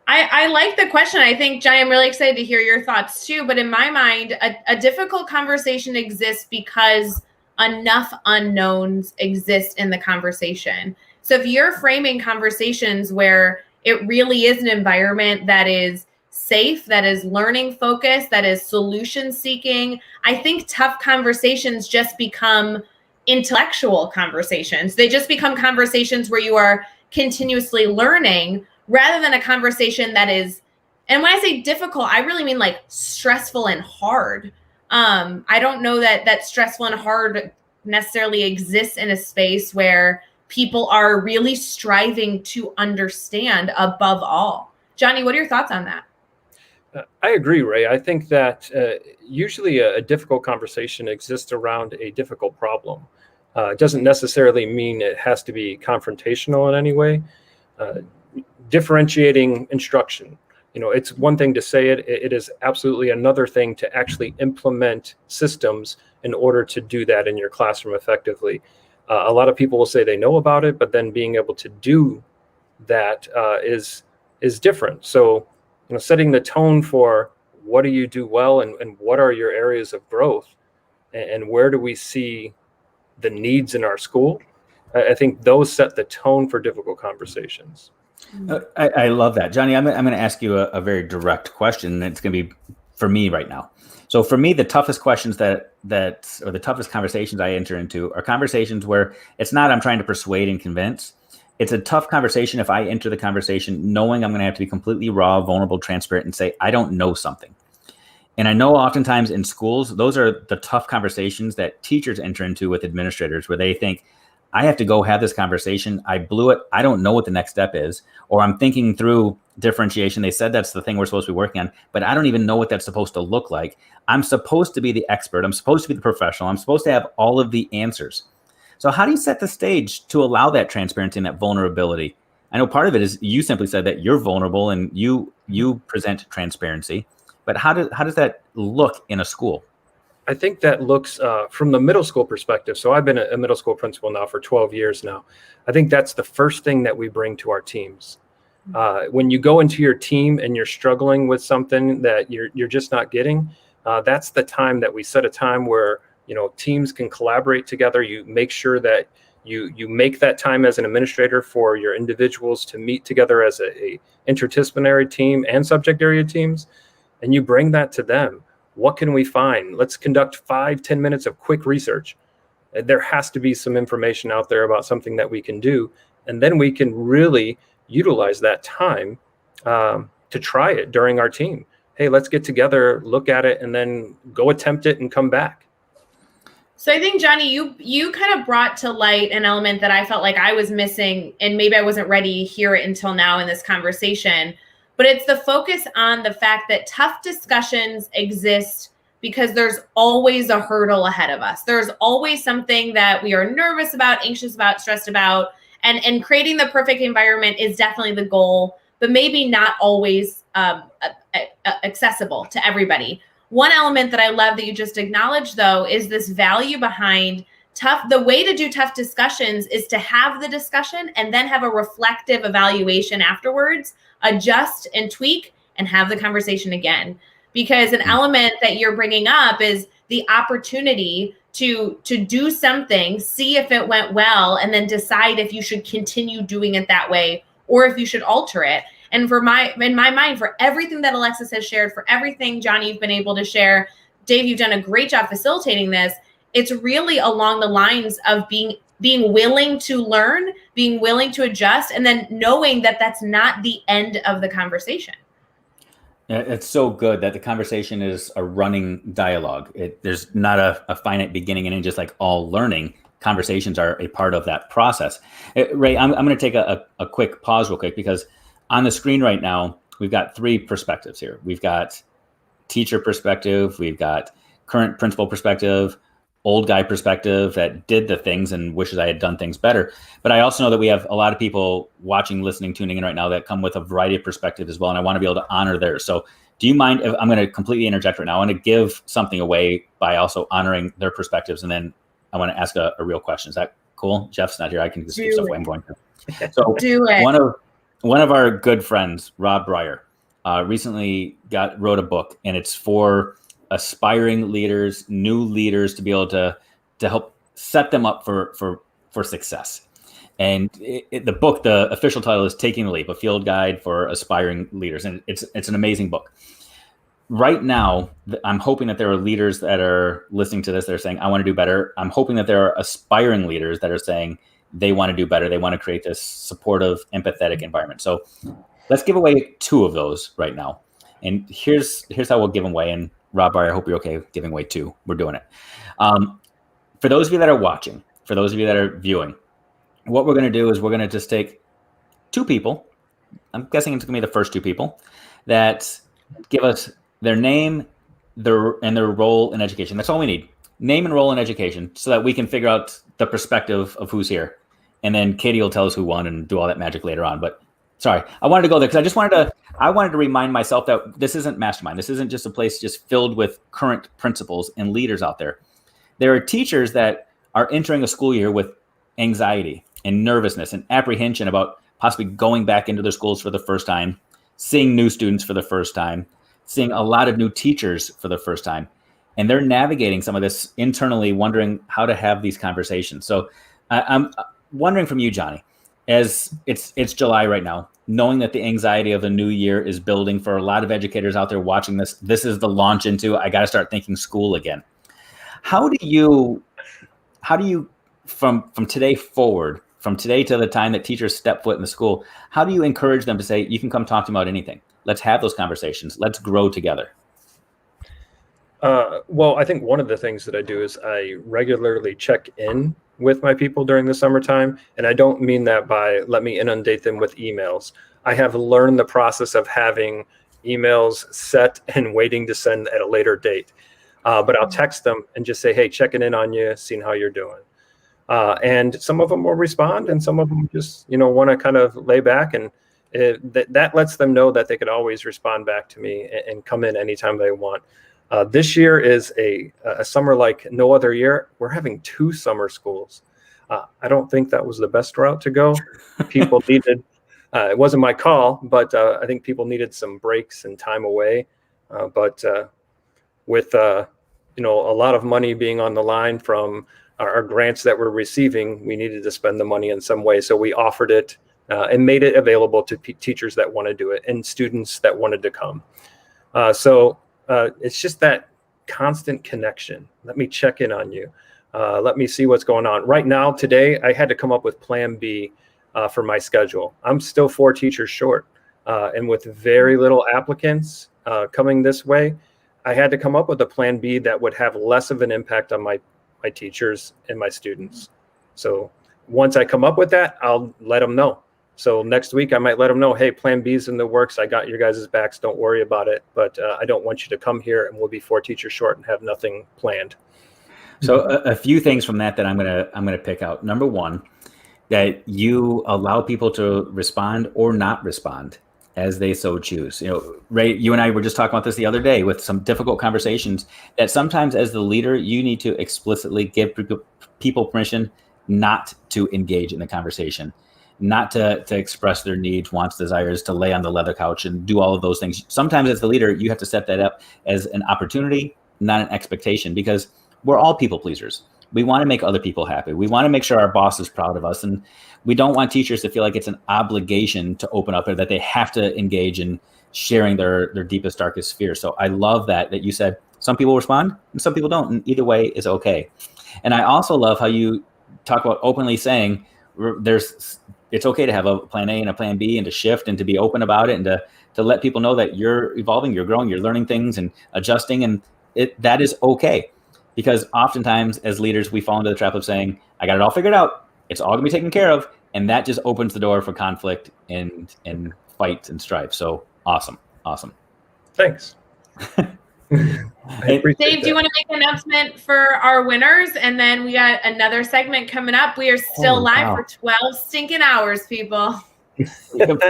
A: I like the question. I think, Jai, I'm really excited to hear your thoughts too. But in my mind, a difficult conversation exists because enough unknowns exist in the conversation. So if you're framing conversations where it really is an environment that is safe, that is learning focused, that is solution seeking, I think tough conversations just become intellectual conversations. They just become conversations where you are continuously learning, rather than a conversation that is, and when I say difficult, I really mean like stressful and hard. I don't know that stressful and hard necessarily exists in a space where people are really striving to understand above all. Johnny, what are your thoughts on that?
I: I agree, Ray. I think that usually a difficult conversation exists around a difficult problem. It doesn't necessarily mean it has to be confrontational in any way. Differentiating instruction. You know, it's one thing to say it. It is absolutely another thing to actually implement systems in order to do that in your classroom effectively. A lot of people will say they know about it, but then being able to do that is different. So, you know, setting the tone for what do you do well, and what are your areas of growth, and where do we see the needs in our school? I think those set the tone for difficult conversations.
D: I love that. Johnny, I'm going to ask you a very direct question. It's going to be for me right now. So for me, the toughest questions or the toughest conversations I enter into are conversations where it's not I'm trying to persuade and convince. It's a tough conversation if I enter the conversation knowing I'm going to have to be completely raw, vulnerable, transparent, and say, I don't know something. And I know oftentimes in schools, those are the tough conversations that teachers enter into with administrators, where they think, I have to go have this conversation. I blew it. I don't know what the next step is, or I'm thinking through differentiation. They said that's the thing we're supposed to be working on, but I don't even know what that's supposed to look like. I'm supposed to be the expert. I'm supposed to be the professional. I'm supposed to have all of the answers. So how do you set the stage to allow that transparency and that vulnerability? I know part of it is you simply said that you're vulnerable and you present transparency, but how does that look in a school?
I: I think that looks from the middle school perspective. So I've been a middle school principal now for 12 years now. I think that's the first thing that we bring to our teams. When you go into your team and you're struggling with something that you're just not getting, that's the time that we set a time where, you know, teams can collaborate together. You make sure that you make that time as an administrator for your individuals to meet together as a interdisciplinary team and subject area teams, and you bring that to them. What can we find? Let's conduct 5-10 minutes of quick research. There has to be some information out there about something that we can do. And then we can really utilize that time to try it during our team. Hey, let's get together, look at it, and then go attempt it and come back.
A: So I think, Johnny, you kind of brought to light an element that I felt like I was missing, and maybe I wasn't ready to hear it until now in this conversation. But it's the focus on the fact that tough discussions exist because there's always a hurdle ahead of us. There's always something that we are nervous about, anxious about, stressed about. And creating the perfect environment is definitely the goal, but maybe not always accessible to everybody. One element that I love that you just acknowledged, though, is this value behind the way to do tough discussions is to have the discussion and then have a reflective evaluation afterwards, adjust and tweak, and have the conversation again. Because an element that you're bringing up is the opportunity to do something, see if it went well, and then decide if you should continue doing it that way or if you should alter it. And in my mind, for everything that Alexis has shared, for everything, Johnny, you've been able to share, Dave, you've done a great job facilitating this. It's really along the lines of being willing to learn, being willing to adjust, and then knowing that that's not the end of the conversation.
D: Yeah, it's so good that the conversation is a running dialogue. There's not a finite beginning and end, just like all learning. Conversations are a part of that process. Ray, I'm going to take a quick pause real quick, because on the screen right now, we've got 3 perspectives here. We've got teacher perspective, we've got current principal perspective, old guy perspective that did the things and wishes I had done things better. But I also know that we have a lot of people watching, listening, tuning in right now that come with a variety of perspectives as well. And I want to be able to honor theirs. So do you mind if I'm going to completely interject right now? I want to give something away by also honoring their perspectives. And then I want to ask a real question. Is that cool? Jeff's not here. I can just give stuff away. I'm going to. So
A: do it.
D: One of our good friends, Rob Breyer, recently wrote a book, and it's for aspiring leaders, new leaders, to be able to help set them up for success. And the book, the official title is Taking the Leap, a field guide for aspiring leaders. And it's an amazing book. Right now, I'm hoping that there are leaders that are listening to this that are saying, I want to do better. I'm hoping that there are aspiring leaders that are saying they want to do better. They want to create this supportive, empathetic environment. So let's give away 2 of those right now. And here's how we'll give them away. And Rob Breyer, I hope you're okay giving away 2. We're doing it. For those of you that are watching, for those of you that are viewing, what we're going to do is we're going to just take 2 people. I'm guessing it's going to be the first 2 people that give us their name, their role in education. That's all we need. Name and role in education, so that we can figure out the perspective of who's here. And then Katie will tell us who won and do all that magic later on. But sorry, I wanted to go there because I wanted to remind myself that this isn't Mastermind. This isn't just a place just filled with current principals and leaders out there. There are teachers that are entering a school year with anxiety and nervousness and apprehension about possibly going back into their schools for the first time, seeing new students for the first time, seeing a lot of new teachers for the first time. And they're navigating some of this internally, wondering how to have these conversations. So I'm wondering from you, Johnny, as it's July right now, knowing that the anxiety of a new year is building for a lot of educators out there watching this. This is the launch into, I got to start thinking school again. How do you from today forward, from today to the time that teachers step foot in the school, how do you encourage them to say, you can come talk to me about anything? Let's have those conversations. Let's grow together.
I: Well, I think one of the things that I do is I regularly check in with my people during the summertime. And I don't mean that by let me inundate them with emails. I have learned the process of having emails set and waiting to send at a later date. But I'll text them and just say, hey, checking in on you, seeing how you're doing. And some of them will respond, and some of them just, want to kind of lay back, and that lets them know that they could always respond back to me and come in anytime they want. This year is a summer like no other year. We're having 2 summer schools. I don't think that was the best route to go. People needed, it wasn't my call, but I think people needed some breaks and time away. But with a lot of money being on the line from our grants that we're receiving, we needed to spend the money in some way. So we offered it and made it available to teachers that want to do it and students that wanted to come. So it's just that constant connection. Let me check in on you. Let me see what's going on. Right now, today, I had to come up with plan B for my schedule. I'm still 4 teachers short. And with very little applicants coming this way, I had to come up with a plan B that would have less of an impact on my teachers and my students. So once I come up with that, I'll let them know. So next week I might let them know, hey, plan B is in the works. I got your guys' backs. Don't worry about it. But I don't want you to come here and we'll be 4 teachers short and have nothing planned.
D: So a few things from that I'm gonna pick out. Number one, that you allow people to respond or not respond as they so choose. Ray, you and I were just talking about this the other day with some difficult conversations, that sometimes as the leader, you need to explicitly give people permission not to engage in the conversation, not to express their needs, wants, desires, to lay on the leather couch and do all of those things. Sometimes as the leader, you have to set that up as an opportunity, not an expectation, because we're all people pleasers. We want to make other people happy. We want to make sure our boss is proud of us. And we don't want teachers to feel like it's an obligation to open up, or that they have to engage in sharing their deepest, darkest fears. So I love that you said some people respond and some people don't, and either way is okay. And I also love how you talk about openly saying it's okay to have a plan A and a plan B, and to shift and to be open about it, and to let people know that you're evolving, you're growing, you're learning things and adjusting, and that is okay. Because oftentimes as leaders, we fall into the trap of saying, I got it all figured out. It's all gonna be taken care of. And that just opens the door for conflict and fight and strife. So awesome.
I: Thanks.
A: Dave, do you want to make an announcement for our winners? And then we got another segment coming up. We are still live for 12 stinking hours, people.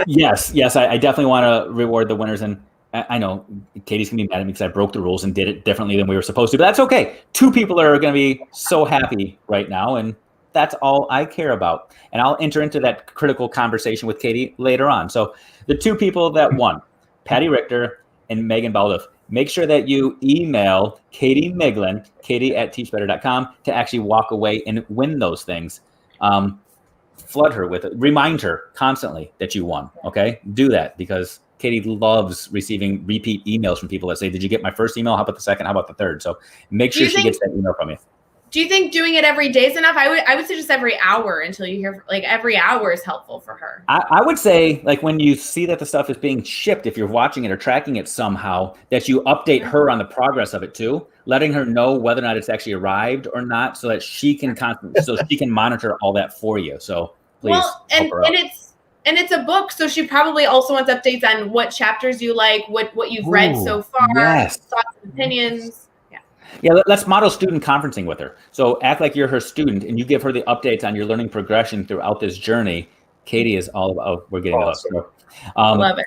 D: Yes. I definitely want to reward the winners. And I know Katie's gonna be mad at me because I broke the rules and did it differently than we were supposed to, but that's okay. 2 people are gonna be so happy right now, and that's all I care about. And I'll enter into that critical conversation with Katie later on. So the 2 people that won, Patty Richter and Megan Baldoff, make sure that you email Katie Miglin, katie@teachbetter.com, to actually walk away and win those things. Flood her with it. Remind her constantly that you won, okay? Do that, because Katie loves receiving repeat emails from people that say, did you get my first email? How about the second? How about the third? So make sure she gets that email from you.
A: Do you think doing it every day is enough? I would suggest every hour until you hear, like every hour is helpful for her.
D: I would say, like, when you see that the stuff is being shipped, if you're watching it or tracking it somehow, that you update her on the progress of it too, letting her know whether or not it's actually arrived or not, so that she can monitor all that for you. So please.
A: Well, and it's a book, so she probably also wants updates on what chapters you like, what you've read so far,
D: yes.
A: thoughts and opinions.
D: Yeah, let's model student conferencing with her. So act like you're her student and you give her the updates on your learning progression throughout this journey. Katie is all about, we're getting awesome.
A: Love it.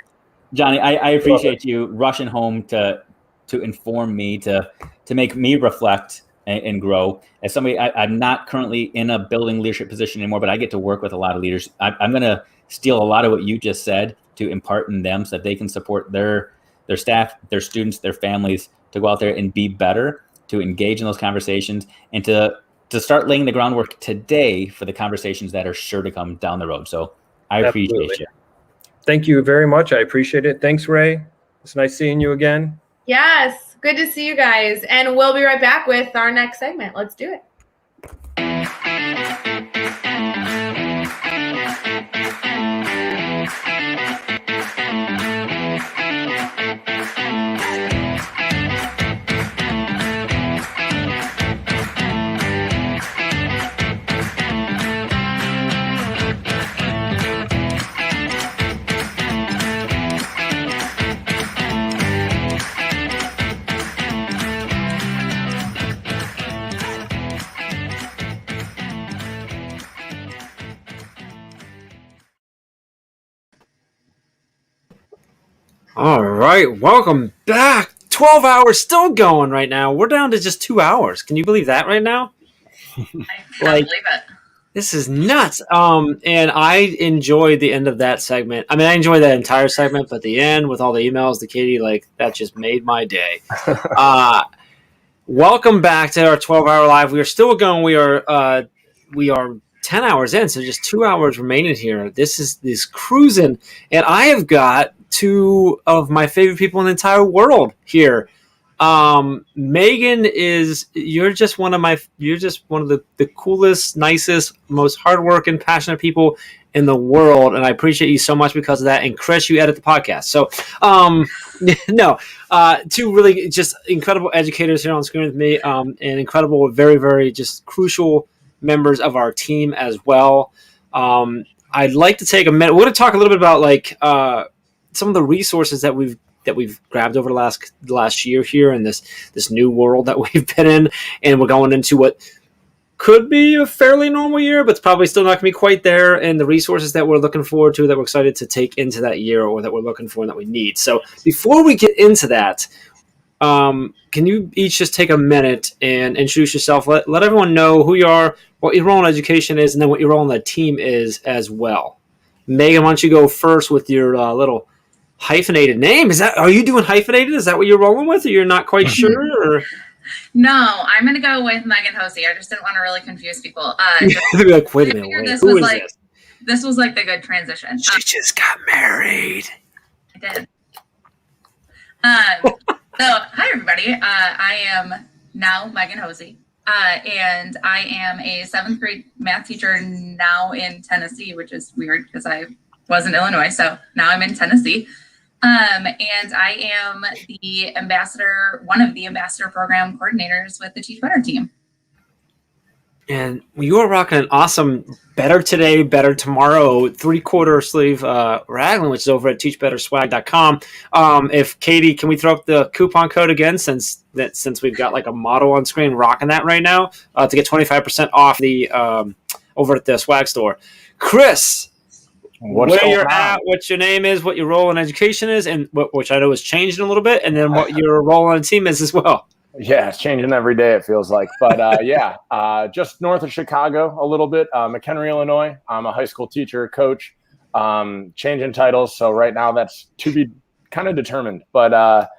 D: Johnny, I appreciate you rushing home to inform me, to make me reflect and grow. As somebody, I'm not currently in a building leadership position anymore, but I get to work with a lot of leaders. I'm going to steal a lot of what you just said to impart in them, so that they can support their staff, their students, their families, to go out there and be better, to engage in those conversations, and to start laying the groundwork today for the conversations that are sure to come down the road. So I appreciate you.
I: Thank you very much. I appreciate it. Thanks, Ray. It's nice seeing you again.
A: Yes, good to see you guys. And we'll be right back with our next segment. Let's do it.
F: All right, welcome back. 12 hours still going right now. We're down to just 2 hours. Can you believe that right now?
A: I can't
F: Like-
A: believe it.
F: This is nuts. And I enjoyed the end of that segment. I mean, I enjoyed that entire segment, but the end with all the emails to Katie, like that just made my day. Welcome back to our 12-hour live. We are still going. We are 10 hours in, so just 2 hours remaining here. This is cruising, and I have got two of my favorite people in the entire world here. Megan you're just one of the coolest, nicest, most hardworking, passionate people in the world, and I appreciate you so much because of that. And Chris, you edit the podcast, so two really just incredible educators here on screen with me, and incredible, very, very just crucial members of our team as well. I'd like to take a minute. We're going to talk a little bit about like some of the resources that we've grabbed over the last year here in this new world that we've been in, and we're going into what could be a fairly normal year, but it's probably still not going to be quite there, and the resources that we're looking forward to, that we're excited to take into that year, or that we're looking for and that we need. So before we get into that, can you each just take a minute and introduce yourself? Let everyone know who you are, what your role in education is, and then what your role in the team is as well. Megan, why don't you go first with your little hyphenated name? Are you doing hyphenated? Is that what you're rolling with, or you're not quite sure? Or?
J: No, I'm gonna go with Megan Hosey. I just didn't want to really confuse people.
F: They'd be like, wait a minute, who is this?
J: This was like the good transition.
F: She just got married.
J: I did. So, hi everybody. I am now Megan Hosey, and I am a 7th grade math teacher now in Tennessee, which is weird because I was in Illinois, so now I'm in Tennessee. And I am the one of the ambassador program coordinators with the Teach Better team.
F: And you are rocking an awesome Better Today, Better Tomorrow 3/4 sleeve raglan, which is over at teachbetterswag.com. If Katie, can we throw up the coupon code again, since we've got like a model on screen rocking that right now, to get 25% off the over at the swag store. Chris, where you're at, what your name is, what your role in education is, and which I know is changing a little bit, and then what your role on the team is as well.
K: Yeah, it's changing every day, it feels like. But just north of Chicago a little bit, McHenry, Illinois. I'm a high school teacher, coach, changing titles. So right now that's to be kind of determined. But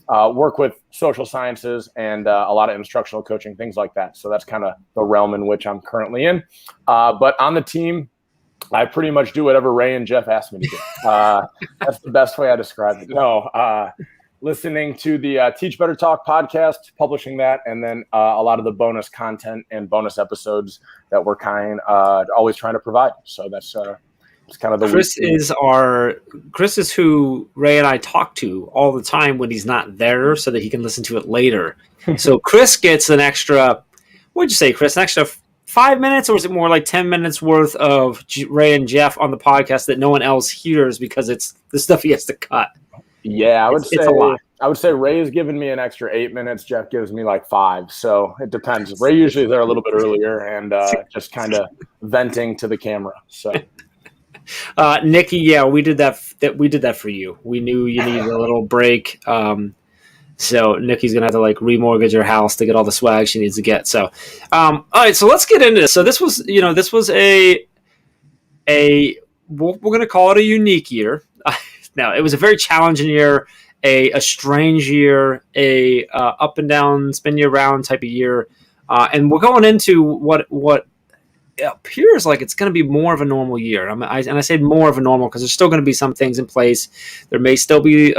K: work with social sciences and a lot of instructional coaching, things like that. So that's kind of the realm in which I'm currently in. But on the team, I pretty much do whatever Ray and Jeff asked me to do. That's the best way I describe it. No, listening to the Teach Better Talk podcast, publishing that, and then a lot of the bonus content and bonus episodes that we're always trying to provide. So that's it's kind of the
F: Chris is who Ray and I talk to all the time when he's not there, so that he can listen to it later. So Chris gets an extra. What'd you say, Chris? An extra 5 minutes, or is it more like 10 minutes worth of Ray and Jeff on the podcast that no one else hears because it's the stuff he has to cut?
K: Yeah, I would say Ray is giving me an extra 8 minutes. Jeff gives me like 5. So it depends. Ray usually is there a little bit earlier and just kind of venting to the camera. So
F: Nikki, yeah, we did that for you. We knew you needed a little break. So Nikki's gonna have to like remortgage her house to get all the swag she needs to get. So, all right, so let's get into this. So this was a we're gonna call it a unique year. Now it was a very challenging year, a strange year, a up and down, spin you around type of year, and we're going into what appears like it's going to be more of a normal year. I say more of a normal because there's still going to be some things in place. There may still be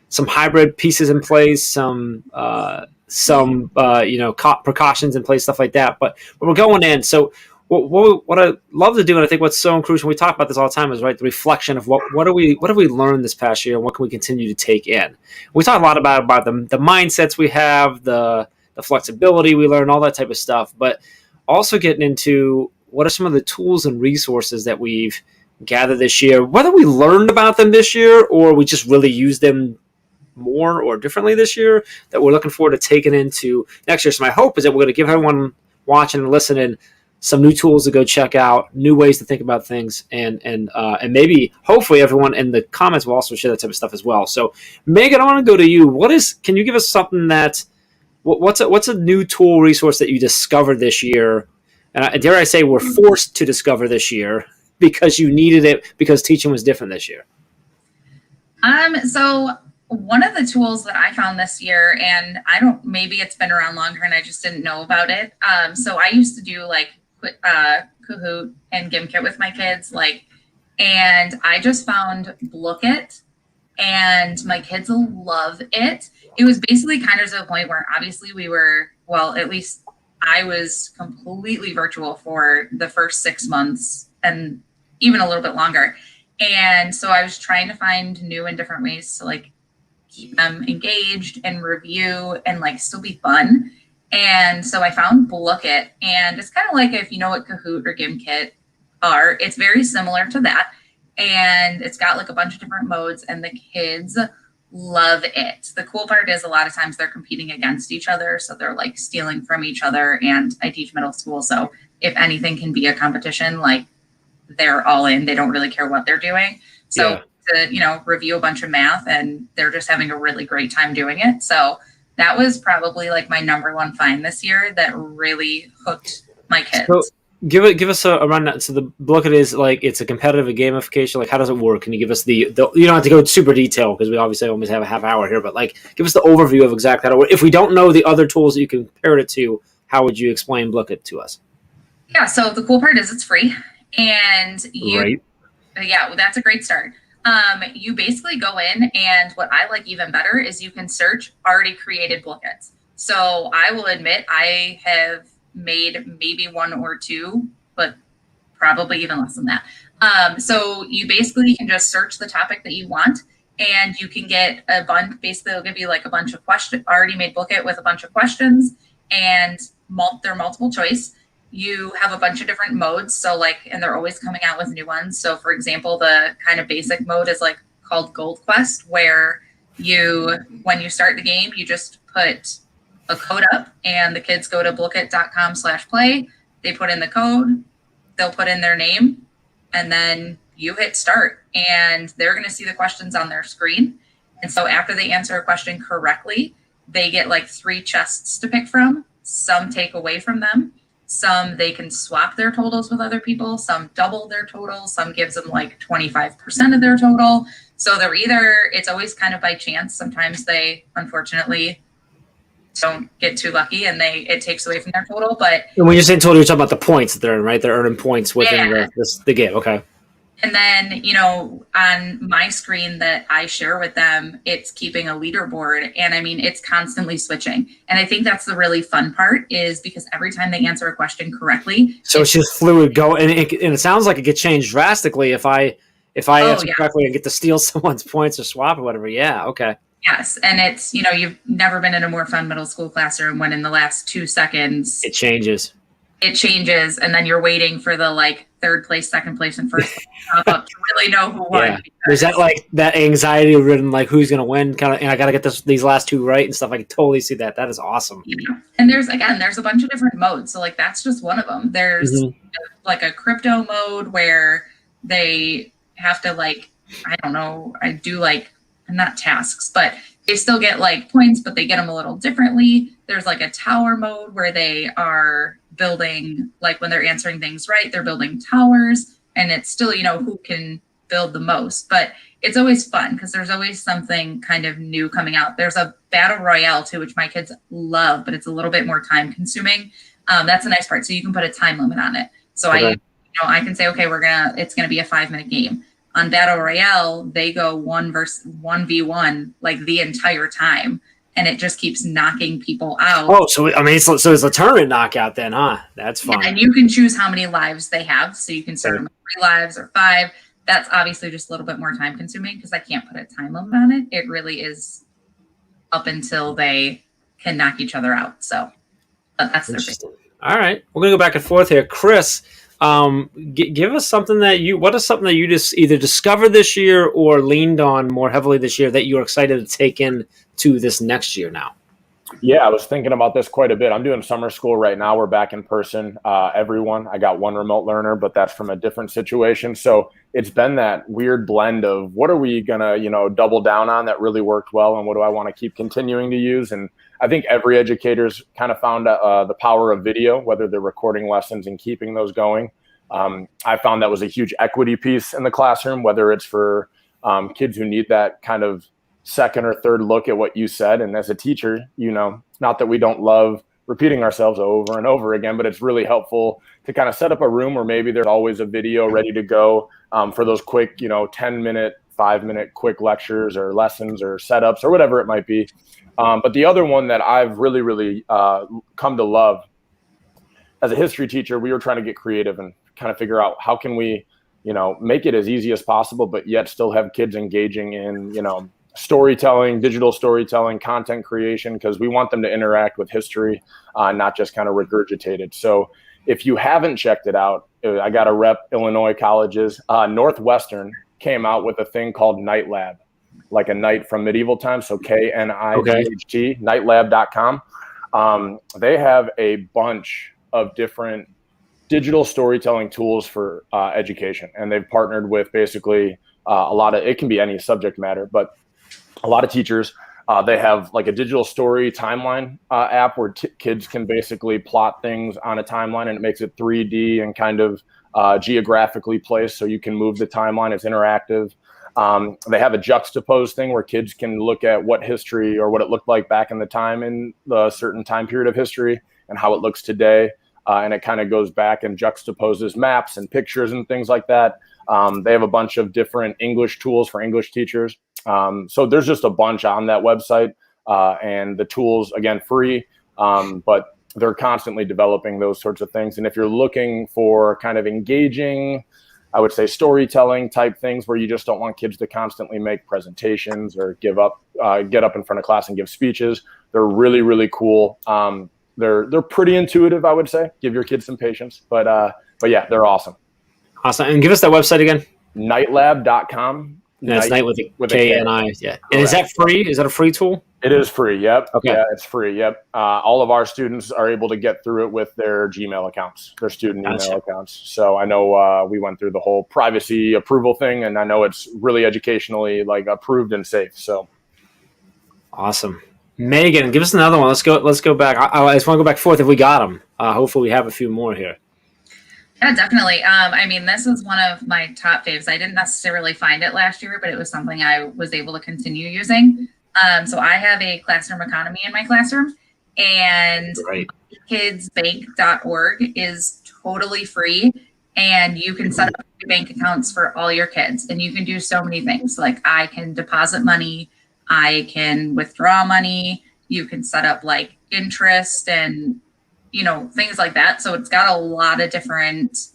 F: some hybrid pieces in place, some precautions in place, stuff like that. But we're going in. So what I love to do, and I think what's so crucial, we talk about this all the time, is the reflection of what have we learned this past year, and what can we continue to take in. We talk a lot about the mindsets we have, the flexibility we learn, all that type of stuff, but also getting into what are some of the tools and resources that we've gathered this year, whether we learned about them this year or we just really used them more or differently this year, that we're looking forward to taking into next year. So my hope is that we're going to give everyone watching and listening some new tools to go check out, new ways to think about things, and maybe hopefully everyone in the comments will also share that type of stuff as well. So Megan, I want to go to you. Can you give us something what's a new tool resource that you discovered this year? And dare I say we're forced to discover this year because you needed it because teaching was different this year?
J: So one of the tools that I found this year, and maybe it's been around longer and I just didn't know about it. So I used to do like Kahoot and Gimkit with my kids, and I just found Blookit, and my kids love it. It was basically kind of to the point where obviously at least I was completely virtual for the first 6 months and even a little bit longer. And so I was trying to find new and different ways to keep them engaged and review and still be fun. And so I found Blookit, and it's kind of like, if you know what Kahoot or Gimkit are, it's very similar to that. And it's got a bunch of different modes, and the kids love it. The cool part is a lot of times they're competing against each other. So they're stealing from each other. And I teach middle school. So if anything can be a competition, they're all in, they don't really care what they're doing. So to, review a bunch of math, and they're just having a really great time doing it. So that was probably my number one find this year that really hooked my kids.
F: So give us a rundown. So the Blookit is it's a competitive gamification. How does it work? Can you give us the you don't have to go super detail because we obviously almost have a half hour here, but give us the overview of exactly how it works. If we don't know the other tools that you can compare it to, how would you explain Blookit to us?
J: Yeah. So the cool part is it's free, and
F: Right.
J: Yeah, that's a great start. You basically go in, and what I like even better is you can search already created Blookits. So I will admit I have made maybe one or two, but probably even less than that. So you basically can just search the topic that you want, and you can get a bunch. Basically, they'll give you a bunch of questions, already made Blookit with a bunch of questions, and they're multiple choice. You have a bunch of different modes. So and they're always coming out with new ones. So for example, the kind of basic mode is called Gold Quest, where when you start the game, you just put a code up, and the kids go to blookit.com/play. They put in the code, they'll put in their name, and then you hit start, and they're going to see the questions on their screen. And so after they answer a question correctly, they get 3 chests to pick from. Some take away from them. Some they can swap their totals with other people. Some double their total. Some gives them 25% of their total. So it's always kind of by chance. Sometimes they, unfortunately, don't get too lucky, and it takes away from their total. But
F: and when you say total, you're talking about the points that they're in, right? They're earning points within the game. Okay.
J: And then, on my screen that I share with them, it's keeping a leaderboard. And I mean, it's constantly switching. And I think that's the really fun part, is because every time they answer a question correctly.
F: So it's just fluid and it sounds like it could change drastically if I answer correctly and get to steal someone's points or swap or whatever. Yeah. Okay.
J: Yes. And it's, you've never been in a more fun middle school classroom when in the last 2 seconds
F: it changes.
J: And then you're waiting for the third place, second place, and first place to pop up to really know who won.
F: Yeah. Is that that anxiety ridden who's gonna win kind of, and I gotta get these last 2 right and stuff? I can totally see that. That is awesome.
J: Yeah. And there's a bunch of different modes. So that's just one of them. There's a crypto mode where they have to I don't know, I do not tasks, but they still get points, but they get them a little differently. There's a tower mode where they are building, when they're answering things right, they're building towers, and it's still, who can build the most. But it's always fun because there's always something kind of new coming out. There's a battle royale too, which my kids love, but it's a little bit more time consuming. That's a nice part. So you can put a time limit on it. So I can say, okay, it's going to be a 5-minute game. On Battle Royale, they go 1v1 the entire time, and it just keeps knocking people out.
F: Oh, so it's a tournament knockout then, huh? That's fun.
J: Yeah, and you can choose how many lives they have, so you can start them with 3 lives or 5. That's obviously just a little bit more time consuming because I can't put a time limit on it. It really is up until they can knock each other out. So that's their thing.
F: All right, we're gonna go back and forth here, Chris. Give us something what is something that you just either discovered this year or leaned on more heavily this year that you're excited to take in to this next year now?
K: Yeah, I was thinking about this quite a bit. I'm doing summer school right now. We're back in person, everyone. I got one remote learner, but that's from a different situation. So it's been that weird blend of what are we going to, double down on that really worked well, and what do I want to keep continuing to use? And I think every educator's kind of found the power of video, whether they're recording lessons and keeping those going. I found that was a huge equity piece in the classroom, whether it's for kids who need that kind of second or third look at what you said. And as a teacher, not that we don't love repeating ourselves over and over again, but it's really helpful to kind of set up a room where maybe there's always a video ready to go for those quick, 10-minute, 5-minute quick lectures or lessons or setups or whatever it might be. But the other one that I've really, really come to love, as a history teacher, we were trying to get creative and kind of figure out how can we, make it as easy as possible, but yet still have kids engaging in, storytelling, digital storytelling, content creation, because we want them to interact with history, not just kind of regurgitate it. So if you haven't checked it out, I got to rep Illinois colleges. Northwestern came out with a thing called Knight Lab, like a knight from medieval times. So KNIGHT, knightlab.com. They have a bunch of different digital storytelling tools for education. And they've partnered with basically a lot of, it can be any subject matter, but a lot of teachers, they have like a digital story timeline app where kids can basically plot things on a timeline, and it makes it 3D and kind of geographically placed, so you can move the timeline. It's interactive. They have a juxtapose thing where kids can look at what history or what it looked like back in the time in the certain time period of history and how it looks today. And it kind of goes back and juxtaposes maps and pictures and things like that. They have a bunch of different English tools for English teachers. So there's just a bunch on that website, and the tools, again, free, but they're constantly developing those sorts of things. And if you're looking for kind of engaging, I would say storytelling type things where you just don't want kids to constantly make presentations or get up in front of class and give speeches, they're really, really cool. They're pretty intuitive, I would say. Give your kids some patience, but yeah, they're awesome.
F: Awesome. And give us that website again.
K: Knightlab.com.
F: That's Knight with a K-N-I. Yeah. And is that free? Is that a free tool?
K: It is free. Yep.
F: Okay.
K: Yeah, it's free. Yep. All of our students are able to get through it with their Gmail accounts, their student email accounts. So I know we went through the whole privacy approval thing, and I know it's really educationally approved and safe. So
F: awesome. Megan, give us another one. Let's go back. I just want to go back forth if we got them. Hopefully we have a few more here.
J: Yeah, definitely. This is one of my top faves. I didn't necessarily find it last year, but it was something I was able to continue using. So I have a classroom economy in my classroom, and kidsbank.org is totally free, and you can set up bank accounts for all your kids, and you can do so many things. Like I can deposit money, I can withdraw money, you can set up interest and things like that. So it's got a lot of different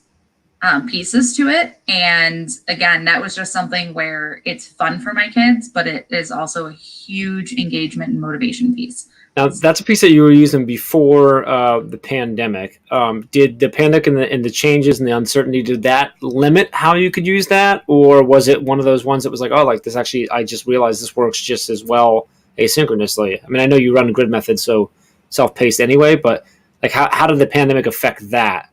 J: pieces to it. And again, that was just something where it's fun for my kids, but it is also a huge engagement and motivation piece.
F: Now, that's a piece that you were using before the pandemic. Did the pandemic and the changes and the uncertainty, did that limit how you could use that? Or was it one of those ones that was this actually, I just realized this works just as well asynchronously? I know you run grid method, so self-paced anyway, but how did the pandemic affect that?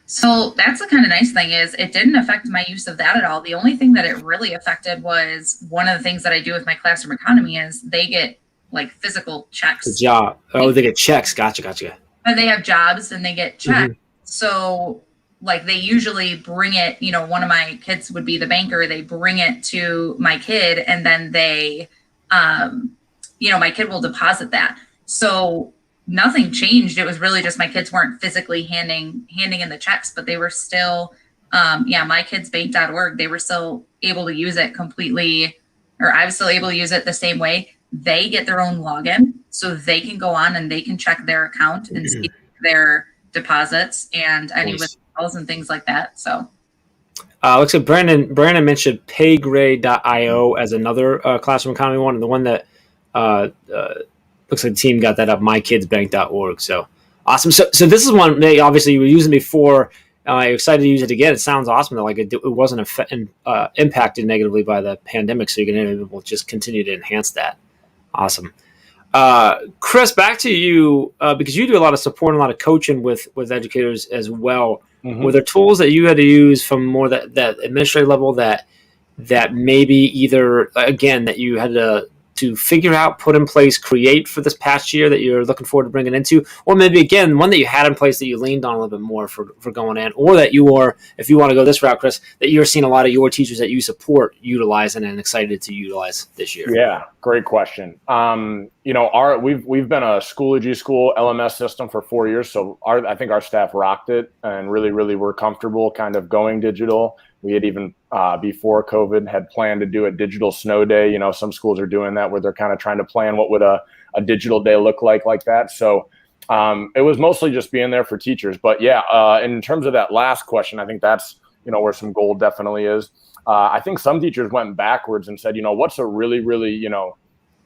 J: So that's the kind of nice thing is it didn't affect my use of that at all. The only thing that it really affected was one of the things that I do with my classroom economy is they get physical checks.
F: The job. Oh, they get checks. Gotcha.
J: But they have jobs and they get checks. Mm-hmm. So they usually bring it, one of my kids would be the banker. They bring it to my kid and then they, my kid will deposit that. So nothing changed. It was really just my kids weren't physically handing in the checks, but they were still, mykidsbank.org, they were still able to use it completely, or I was still able to use it the same way. They get their own login, so they can go on and they can check their account and see their deposits and any withdrawals and things like that. So
F: looks like Brandon mentioned paygrade.io as another classroom economy one, and the one that looks like the team got that up, mykidsbank.org. So awesome. So this is one that obviously you were using before. You're excited to use it again. It sounds awesome that it wasn't impacted negatively by the pandemic. So you're going to be able to just continue to enhance that. Awesome. Chris, back to you, because you do a lot of support and a lot of coaching with educators as well.
K: Mhm.
F: Were there tools that you had to use from more that administrative level that maybe either, again, that you had to figure out, put in place, create for this past year that you're looking forward to bringing into, or maybe, again, one that you had in place that you leaned on a little bit more for going in, or that you are, if you want to go this route, Chris, that you're seeing a lot of your teachers that you support utilizing and excited to utilize this year?
K: Yeah, great question. We've been a Schoology school LMS system for 4 years, so I think our staff rocked it and really were comfortable kind of going digital. We had even before COVID had planned to do a digital snow day. You know, some schools are doing that where they're kind of trying to plan what would a digital day look like that. So it was mostly just being there for teachers. But yeah, in terms of that last question, I think that's, where some gold definitely is. I think some teachers went backwards and said, what's a really,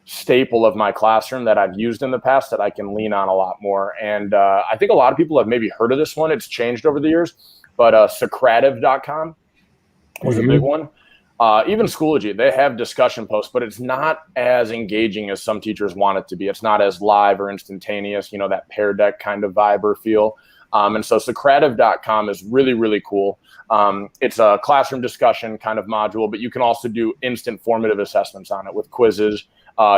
K: staple of my classroom that I've used in the past that I can lean on a lot more. And I think a lot of people have maybe heard of this one. It's changed over the years, but Socrative.com was a big one. Even Schoology, they have discussion posts, but it's not as engaging as some teachers want it to be. It's not as live or instantaneous, that Pear Deck kind of vibe or feel. And so Socrative.com is really cool. It's a classroom discussion kind of module, but you can also do instant formative assessments on it with quizzes.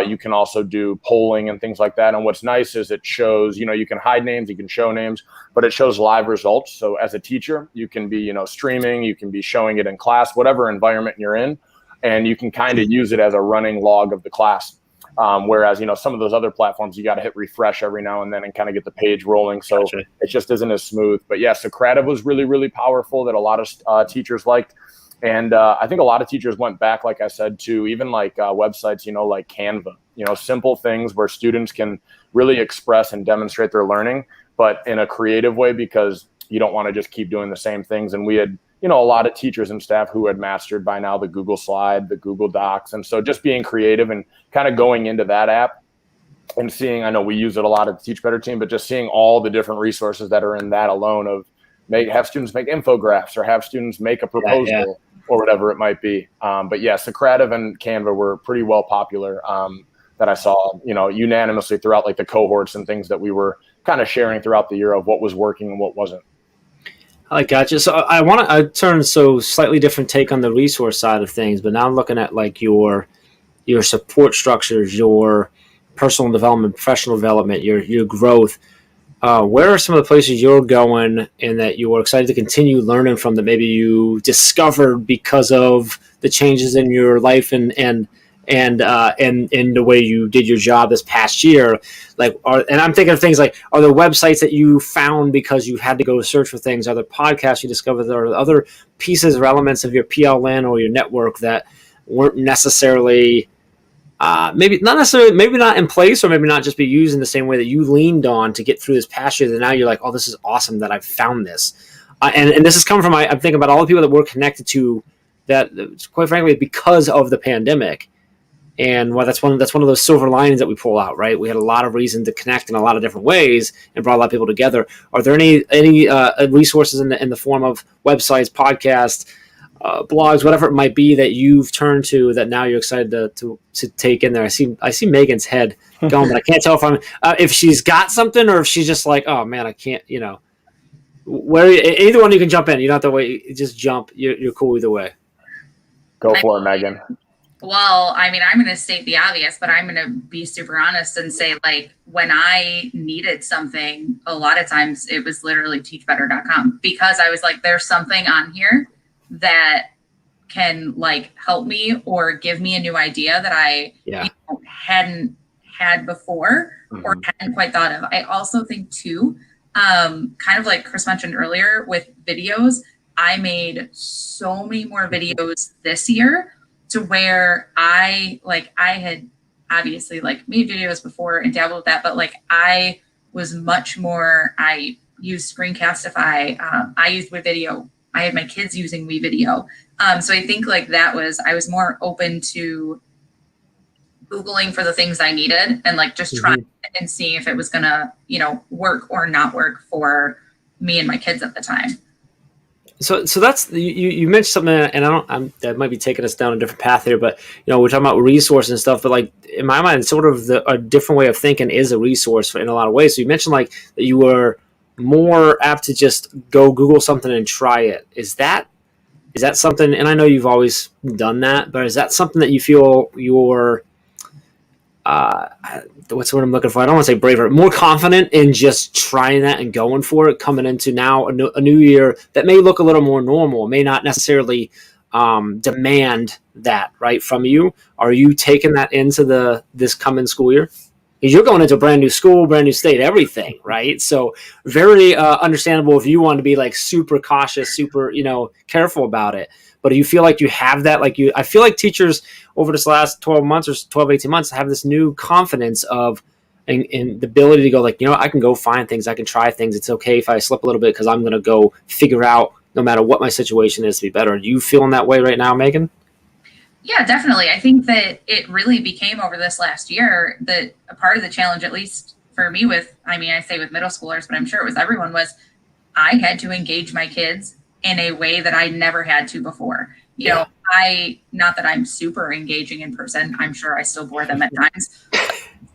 K: You can also do polling and things like that. And what's nice is it shows, you can hide names, you can show names, but it shows live results. So as a teacher, you can be, streaming, you can be showing it in class, whatever environment you're in, and you can kind of use it as a running log of the class. Whereas, some of those other platforms, you got to hit refresh every now and then and kind of get the page rolling. So it just isn't as smooth. But yeah, Socrative was really powerful that a lot of teachers liked. And I think a lot of teachers went back, like I said, to even like websites, like Canva, simple things where students can really express and demonstrate their learning, but in a creative way, because you don't want to just keep doing the same things. And we had, a lot of teachers and staff who had mastered by now the Google Slide, the Google Docs. And so just being creative and kind of going into that app and seeing, I know we use it a lot at the Teach Better team, but just seeing all the different resources that are in that alone of have students make infographics or have students make a proposal or whatever it might be. But yeah, Socrative and Canva were pretty well popular that I saw, unanimously throughout like the cohorts and things that we were kind of sharing throughout the year of what was working and what wasn't.
F: I gotcha. So I want to turn slightly different take on the resource side of things, but now I'm looking at like your support structures, your personal development, professional development, your growth. Where are some of the places you're going and that you are excited to continue learning from that maybe you discovered because of the changes in your life and the way you did your job this past year? And I'm thinking of things like, are there websites that you found because you had to go search for things? Are there podcasts you discovered? Are there other pieces or elements of your PLN or your network that weren't necessarily maybe not in place, or maybe not just be used in the same way that you leaned on to get through this past year, that now you're like, oh, this is awesome that I've found this. And this is coming from, I'm thinking about all the people that we're connected to that, quite frankly, because of the pandemic. And that's one of those silver linings that we pull out, right? We had a lot of reason to connect in a lot of different ways and brought a lot of people together. Are there any resources in the form of websites, podcasts, blogs, whatever it might be that you've turned to that now you're excited to take in there? I see Megan's head going, but I can't tell if she's got something or if she's just like, oh man, I can't, either one you can jump in. You don't have to wait, just jump. You're cool either way.
K: Go for it, Megan.
J: Well, I mean, I'm going to state the obvious, but I'm going to be super honest and say, like, when I needed something, a lot of times it was literally teachbetter.com, because I was like, there's something on here that can like help me or give me a new idea that I hadn't had before or hadn't quite thought of. I also think too, kind of like Chris mentioned earlier with videos, I made so many more videos this year to where I had obviously like made videos before and dabbled with that, but like I was much more, I used Screencastify, I used WeVideo. I had my kids using WeVideo. So I think like I was more open to Googling for the things I needed and like just trying and seeing if it was gonna, work or not work for me and my kids at the time.
F: So that's you mentioned something, and that might be taking us down a different path here, but we're talking about resources and stuff, but like in my mind, sort of a different way of thinking is a resource in a lot of ways. So you mentioned like that you were more apt to just go Google something and try it. Is that something? And I know you've always done that, but is that something that you feel you're what's what I'm looking for? I don't want to say braver, more confident in just trying that and going for it, coming into now a new year that may look a little more normal, may not necessarily demand that right from you. Are you taking that into this coming school year? Because you're going into a brand new school, brand new state, everything, right? So very understandable if you want to be like super cautious, super careful about it. But do you feel like you have that? I feel like teachers over this last 12 months or 12, 18 months have this new confidence of and the ability to go like, I can go find things. I can try things. It's okay if I slip a little bit because I'm going to go figure out no matter what my situation is to be better. Are you feeling that way right now, Megan?
J: Yeah, definitely. I think that it really became over this last year that a part of the challenge, at least for me I say with middle schoolers, but I'm sure it was everyone, was I had to engage my kids in a way that I never had to before. Not that I'm super engaging in person. I'm sure I still bore them at times.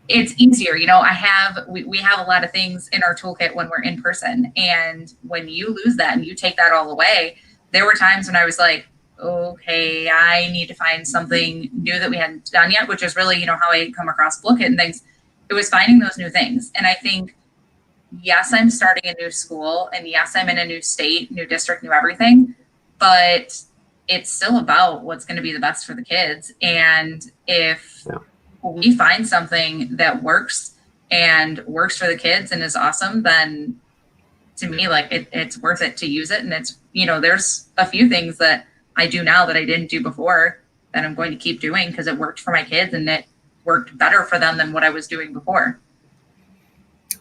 J: It's easier. We have a lot of things in our toolkit when we're in person. And when you lose that and you take that all away, there were times when I was like, okay, I need to find something new that we hadn't done yet, which is really, how I come across Blooket and things. It was finding those new things. And I think, yes, I'm starting a new school, and yes, I'm in a new state, new district, new everything, but it's still about what's going to be the best for the kids. And if we find something that works and works for the kids and is awesome, then to me, like it's worth it to use it. And it's, there's a few things that I do now that I didn't do before that I'm going to keep doing because it worked for my kids and it worked better for them than what I was doing before.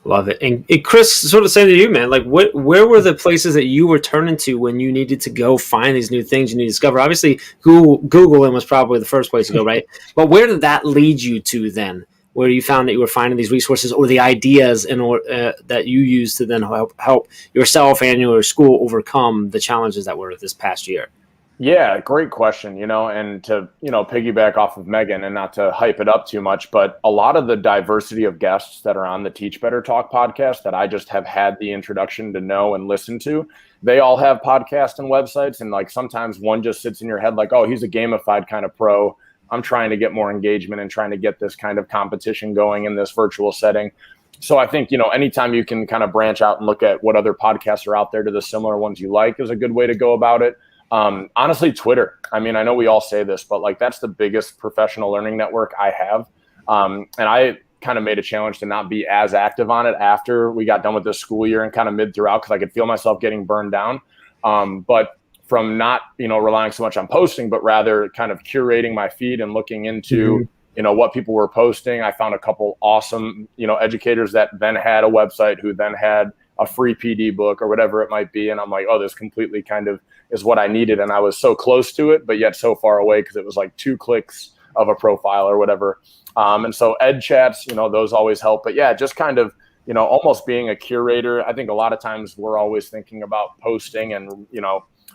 F: Love it. And Chris, sort of saying to you, man, like where were the places that you were turning to when you needed to go find these new things you need to discover? Obviously, Googling was probably the first place to go, right? But where did that lead you to then, where you found that you were finding these resources or the ideas that you used to then help yourself and your school overcome the challenges that were this past year?
K: Yeah, great question, and to, piggyback off of Megan and not to hype it up too much, but a lot of the diversity of guests that are on the Teach Better Talk podcast that I just have had the introduction to know and listen to, they all have podcasts and websites. And like sometimes one just sits in your head like, oh, he's a gamified kind of pro. I'm trying to get more engagement and trying to get this kind of competition going in this virtual setting. So I think, anytime you can kind of branch out and look at what other podcasts are out there to the similar ones you like is a good way to go about it. Honestly, Twitter. I know we all say this, but like that's the biggest professional learning network I have. And I kind of made a challenge to not be as active on it after we got done with this school year and kind of mid throughout because I could feel myself getting burned down. But from not, relying so much on posting, but rather kind of curating my feed and looking into, what people were posting. I found a couple awesome, educators that then had a website who then had a free PD book or whatever it might be. And I'm like, oh, this completely kind of is what I needed. And I was so close to it, but yet so far away because it was like 2 clicks of a profile or whatever. And so ed chats, those always help. But yeah, just kind of, almost being a curator. I think a lot of times we're always thinking about posting and,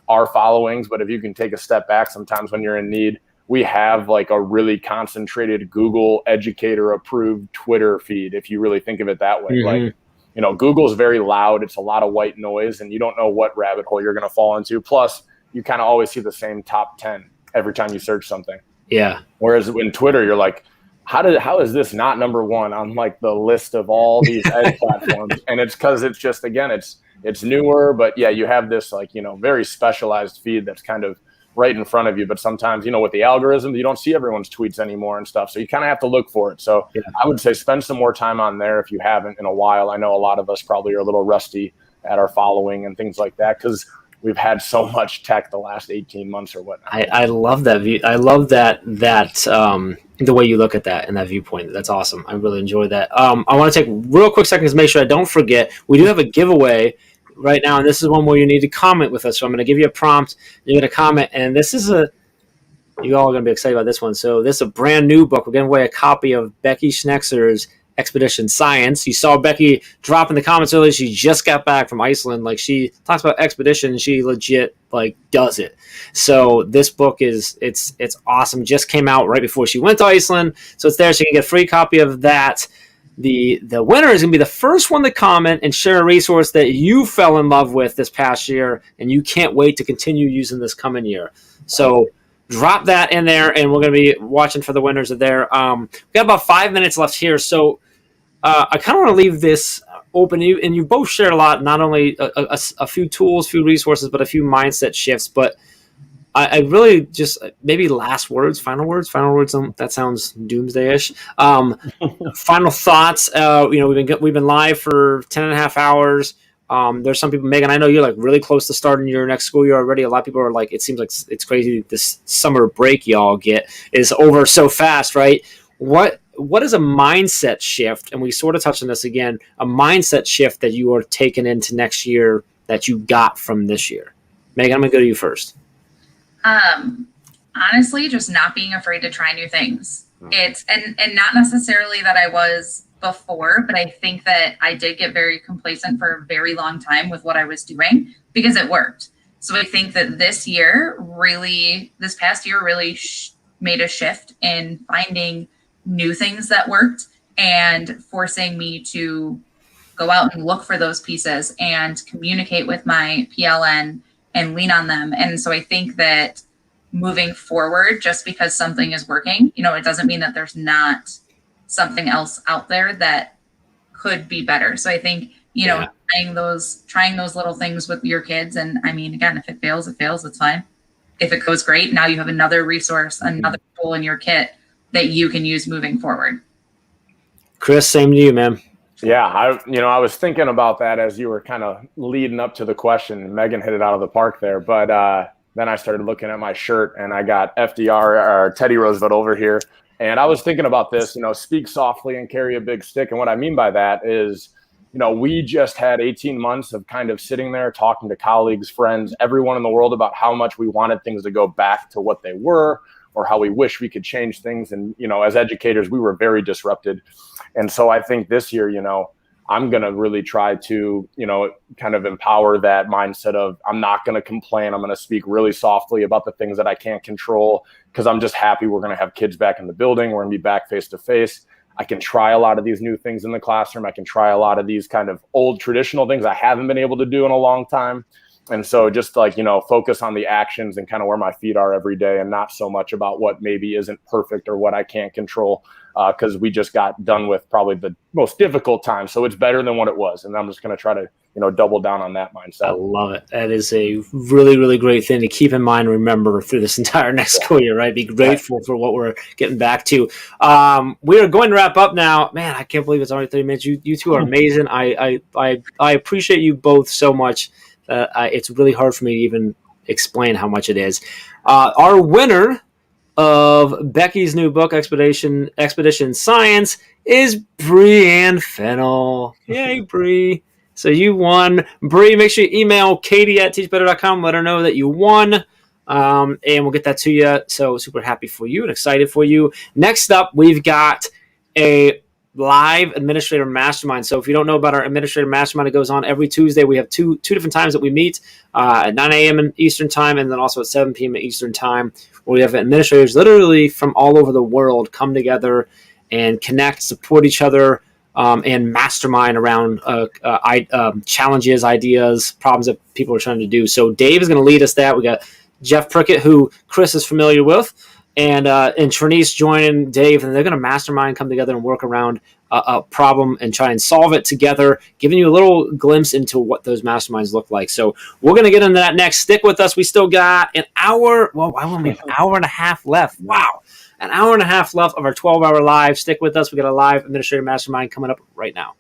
K: our followings. But if you can take a step back sometimes when you're in need, we have like a really concentrated Google educator approved Twitter feed, if you really think of it that way. Like, Google's very loud. It's a lot of white noise and you don't know what rabbit hole you're going to fall into. Plus, you kind of always see the same top 10 every time you search something.
F: Yeah.
K: Whereas in Twitter, you're like, how is this not number one on like the list of all these ed platforms? And it's because it's just, again, it's newer, but yeah, you have this like, very specialized feed that's kind of right in front of you. But sometimes, with the algorithm, you don't see everyone's tweets anymore and stuff. So you kind of have to look for it. So yeah. I would say spend some more time on there if you haven't in a while. I know a lot of us probably are a little rusty at our following and things like that because we've had so much tech the last 18 months or whatnot.
F: I love that view. I love that the way you look at that and that viewpoint. That's awesome. I really enjoyed that. I want to take real quick seconds to make sure I don't forget. We do have a giveaway right now, and this is one where you need to comment with us. So I'm going to give you a prompt. You're going to comment, and this is you all are going to be excited about this one. So this is a brand new book. We're giving away a copy of Becky Schnetzer's Expedition Science. You saw Becky drop in the comments earlier. She just got back from Iceland. Like, she talks about expedition, and she legit like does it. So this book it's awesome. Just came out right before she went to Iceland, so it's there. So you can get a free copy of that. The winner is going to be the first one to comment and share a resource that you fell in love with this past year, and you can't wait to continue using this coming year. So drop that in there, and we're going to be watching for the winners of there. We've got about 5 minutes left here, so I kind of want to leave this open. And you both shared a lot, not only a few tools, few resources, but a few mindset shifts. But I really just maybe final words. That sounds doomsday-ish. Final thoughts. We've been live for 10.5 hours. There's some people, Megan, I know you're like really close to starting your next school year already. A lot of people are like, it seems like it's crazy. This summer break y'all get is over so fast, right? What is a mindset shift? And we sort of touched on this again, a mindset shift that you are taking into next year that you got from this year. Megan, I'm gonna go to you first.
J: Honestly, just not being afraid to try new things. It's and not necessarily that I was before, but I think that I did get very complacent for a very long time with what I was doing because it worked. So I think that this past year really made a shift in finding new things that worked and forcing me to go out and look for those pieces and communicate with my PLN and lean on them. And so I think that moving forward, just because something is working, it doesn't mean that there's not something else out there that could be better. So I think, trying those little things with your kids. And I mean, again, if it fails, it's fine. If it goes great, now you have another resource, another tool in your kit that you can use moving forward.
F: Chris, same to you, man.
K: Yeah, I was thinking about that as you were kind of leading up to the question. Megan hit it out of the park there, but then I started looking at my shirt, and I got FDR or Teddy Roosevelt over here, and I was thinking about this. Speak softly and carry a big stick, and what I mean by that is, we just had 18 months of kind of sitting there talking to colleagues, friends, everyone in the world about how much we wanted things to go back to what they were, or how we wish we could change things. And, as educators, we were very disrupted. And so I think this year, I'm going to really try to, kind of empower that mindset of I'm not going to complain. I'm going to speak really softly about the things that I can't control, because I'm just happy we're going to have kids back in the building. We're going to be back face to face. I can try a lot of these new things in the classroom. I can try a lot of these kind of old traditional things I haven't been able to do in a long time. And so just focus on the actions and kind of where my feet are every day, and not so much about what maybe isn't perfect or what I can't control, because we just got done with probably the most difficult time. So it's better than what it was. And I'm just going to try to, double down on that mindset.
F: I love it. That is a really, really great thing to keep in mind and remember through this entire next school year, right? Be grateful for what we're getting back to. We are going to wrap up now. Man, I can't believe it's already 30 minutes. You two are amazing. I appreciate you both so much. It's really hard for me to even explain how much it is. Our winner of Becky's new book, Expedition Science, is Breanne Fennell. Yay, Bree. So you won. Bree, make sure you email Katie@teachbetter.com. Let her know that you won. And we'll get that to you. So super happy for you and excited for you. Next up, we've got a live administrator mastermind. So if you don't know about our administrator mastermind, it goes on every Tuesday. We have two different times that we meet at 9 a.m. Eastern time, and then also at 7 p.m. Eastern time, where we have administrators literally from all over the world come together and connect, support each other, and mastermind around challenges, ideas, problems that people are trying to do. So Dave is going to lead us that. We got Jeff Prickett, who Chris is familiar with, and Trinice joining Dave, and they're going to mastermind, come together and work around a problem and try and solve it together, giving you a little glimpse into what those masterminds look like. So we're going to get into that next. Stick with us. We still got an hour. Well, I only have an hour and a half left. Wow. An hour and a half left of our 12-hour live. Stick with us. We got a live administrator mastermind coming up right now.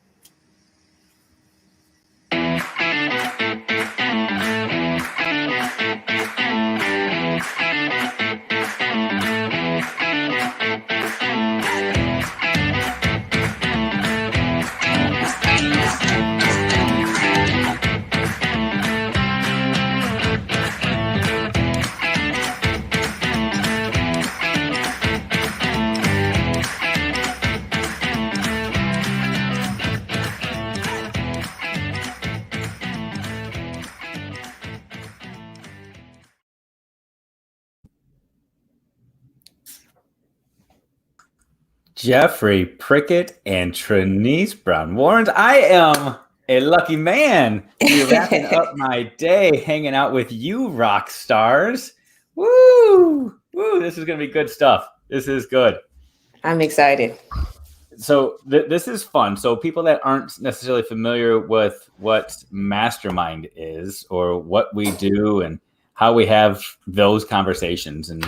D: Jeffrey Prickett and Trinice Brown Warrens. I am a lucky man to be wrapping up my day hanging out with you rock stars. Woo! Woo! This is going to be good stuff. This is good.
L: I'm excited.
D: So this is fun. So people that aren't necessarily familiar with what Mastermind is or what we do and how we have those conversations and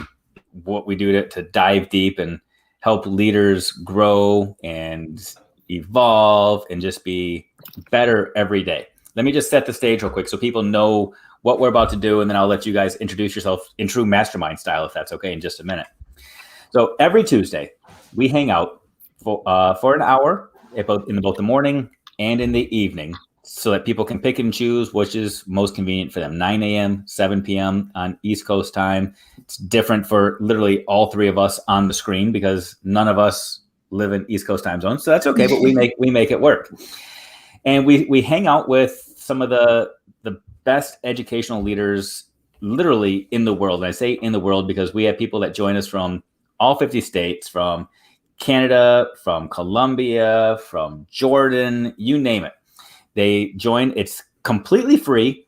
D: what we do to dive deep and help leaders grow and evolve and just be better every day. Let me just set the stage real quick so people know what we're about to do, and then I'll let you guys introduce yourself in true mastermind style, if that's okay, in just a minute. So every Tuesday, we hang out for an hour in both the morning and in the evening so that people can pick and choose which is most convenient for them. 9 a.m., 7 p.m. on East Coast time. It's different for literally all three of us on the screen because none of us live in East Coast time zones. So that's okay, but we make it work. And we hang out with some of the best educational leaders literally in the world. And I say in the world because we have people that join us from all 50 states, from Canada, from Colombia, from Jordan, you name it. They join. It's completely free.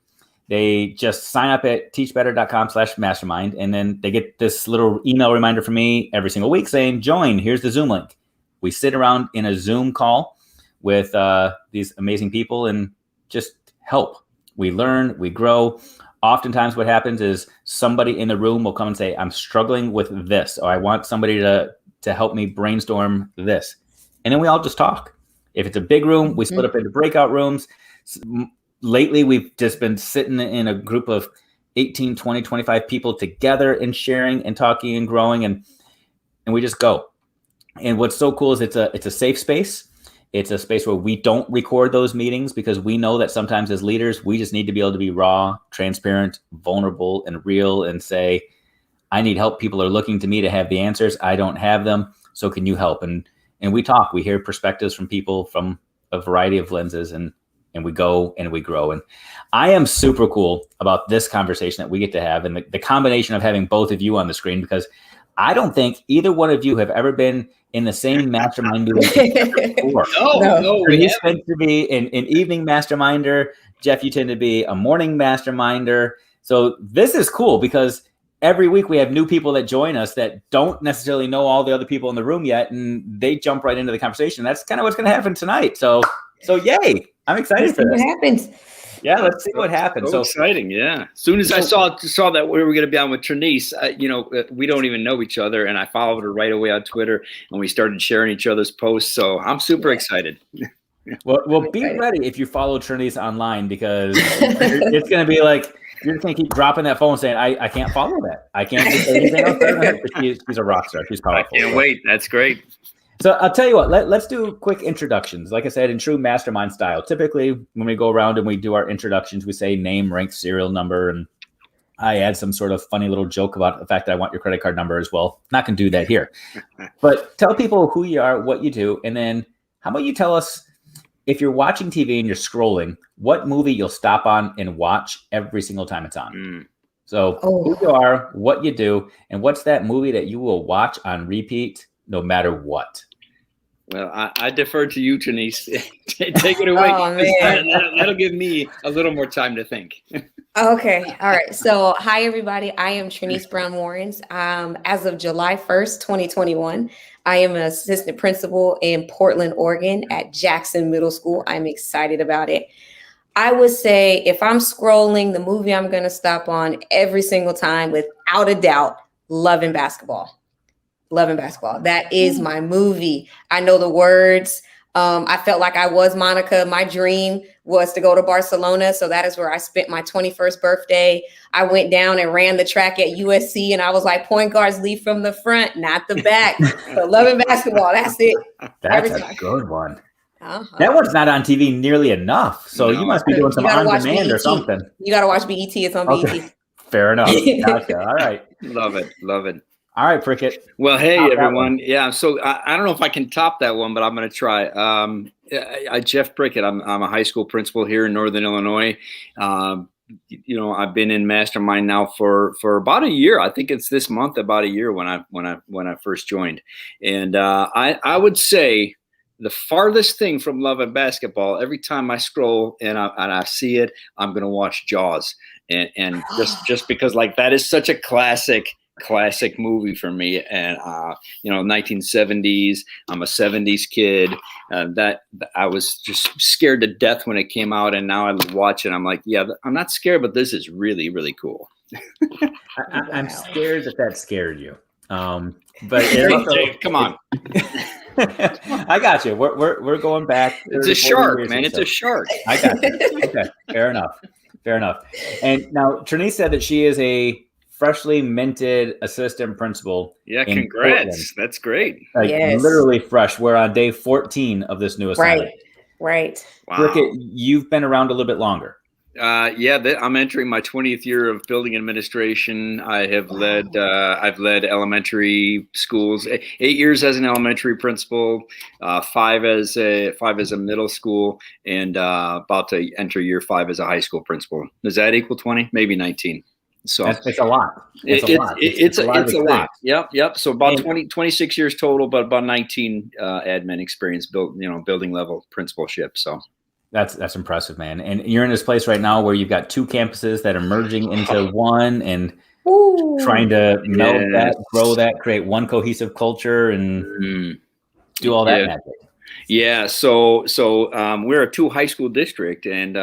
D: They just sign up at teachbetter.com/mastermind. And then they get this little email reminder from me every single week saying, join, here's the Zoom link. We sit around in a Zoom call with these amazing people and just help. We learn, we grow. Oftentimes what happens is somebody in the room will come and say, I'm struggling with this, or I want somebody to help me brainstorm this. And then we all just talk. If it's a big room, we split up into breakout rooms. Lately, we've just been sitting in a group of 18, 20, 25 people together and sharing and talking and growing, and we just go. And what's so cool is it's a safe space. It's a space where we don't record those meetings because we know that sometimes as leaders, we just need to be able to be raw, transparent, vulnerable, and real and say, I need help. People are looking to me to have the answers. I don't have them. So can you help? And we talk. We hear perspectives from people from a variety of lenses, and we go and we grow. And I am super cool about this conversation that we get to have and the combination of having both of you on the screen, because I don't think either one of you have ever been in the same mastermind meeting before.
M: No,
D: you tend to be an evening masterminder. Jeff, you tend to be a morning masterminder. So this is cool because every week we have new people that join us that don't necessarily know all the other people in the room yet, and they jump right into the conversation. That's kind of what's going to happen tonight. So yay! I'm excited for this.
L: What happens?
D: Yeah, let's see what happens.
M: So exciting, yeah. As soon as I saw that we were going to be on with Trinice, we don't even know each other, and I followed her right away on Twitter, and we started sharing each other's posts. So I'm super excited.
D: Well, be ready if you follow Trinice online, because it's going to be like you're just going to keep dropping that phone saying, I can't follow that. I can't do anything else. She's a rock star. She's powerful.
M: I can't wait. That's great.
D: So I'll tell you what, let's do quick introductions. Like I said, in true mastermind style, typically when we go around and we do our introductions, we say name, rank, serial number, and I add some sort of funny little joke about the fact that I want your credit card number as well. Not going to do that here. But tell people who you are, what you do, and then how about you tell us, if you're watching TV and you're scrolling, what movie you'll stop on and watch every single time it's on. So who you are, what you do, and what's that movie that you will watch on repeat no matter what?
M: Well, I defer to you, Trinice. Take it away.
L: Oh, man.
M: That'll give me a little more time to think.
L: Okay. All right. So, hi, everybody. I am Trinice Brown Warrens. As of July 1st, 2021, I am an assistant principal in Portland, Oregon at Jackson Middle School. I'm excited about it. I would say if I'm scrolling, the movie I'm going to stop on every single time, without a doubt, Love and Basketball. Love and Basketball. That is my movie. I know the words. I felt like I was Monica. My dream was to go to Barcelona. So that is where I spent my 21st birthday. I went down and ran the track at USC, and I was like, point guards lead from the front, not the back. So Love and Basketball. That's it.
D: That's a good one. That one's not on TV nearly enough. So you must be doing some on demand or something.
L: You got to watch BET. It's on BET.
D: Fair enough. Gotcha. All right.
M: Love it. Love it.
D: All right, Prickett.
M: Well, hey, everyone. Yeah, so I don't know if I can top that one, but I'm going to try. Jeff Prickett, I'm a high school principal here in Northern Illinois. I've been in Mastermind now for about a year. I think it's this month, about a year when I first joined. And I would say the farthest thing from loving basketball, every time I scroll and I see it, I'm going to watch Jaws. And just because like that is such a classic movie for me. And 1970s, I'm a 70s kid, that I was just scared to death when it came out, and now I watch it, I'm like, yeah, I'm not scared, but this is really, really cool.
D: I'm scared that scared you, but
M: Dave, come on.
D: I got you. We're going back.
M: It's a shark, man. It's a shark.
D: I got you. Okay, fair enough. And now Trinise said that she is a freshly minted assistant principal.
M: Yeah, congrats. That's great.
D: Like literally fresh. We're on day 14 of this new assignment.
L: Right.
M: Wow.
D: Cricket, you've been around a little bit longer.
M: I'm entering my 20th year of building administration. I have led elementary schools, 8 years as an elementary principal, 5 as a middle school, and about to enter year 5 as a high school principal. Does that equal 20? Maybe 19. So
D: it's a lot.
M: It's a lot. Yep. So about 26 years total, but about 19 admin experience, building level principalship. So.
D: That's impressive, man. And you're in this place right now where you've got 2 campuses that are merging into one and trying to meld that, grow that, create one cohesive culture, and do all that magic.
M: Yeah. So we're a 2 high school district, and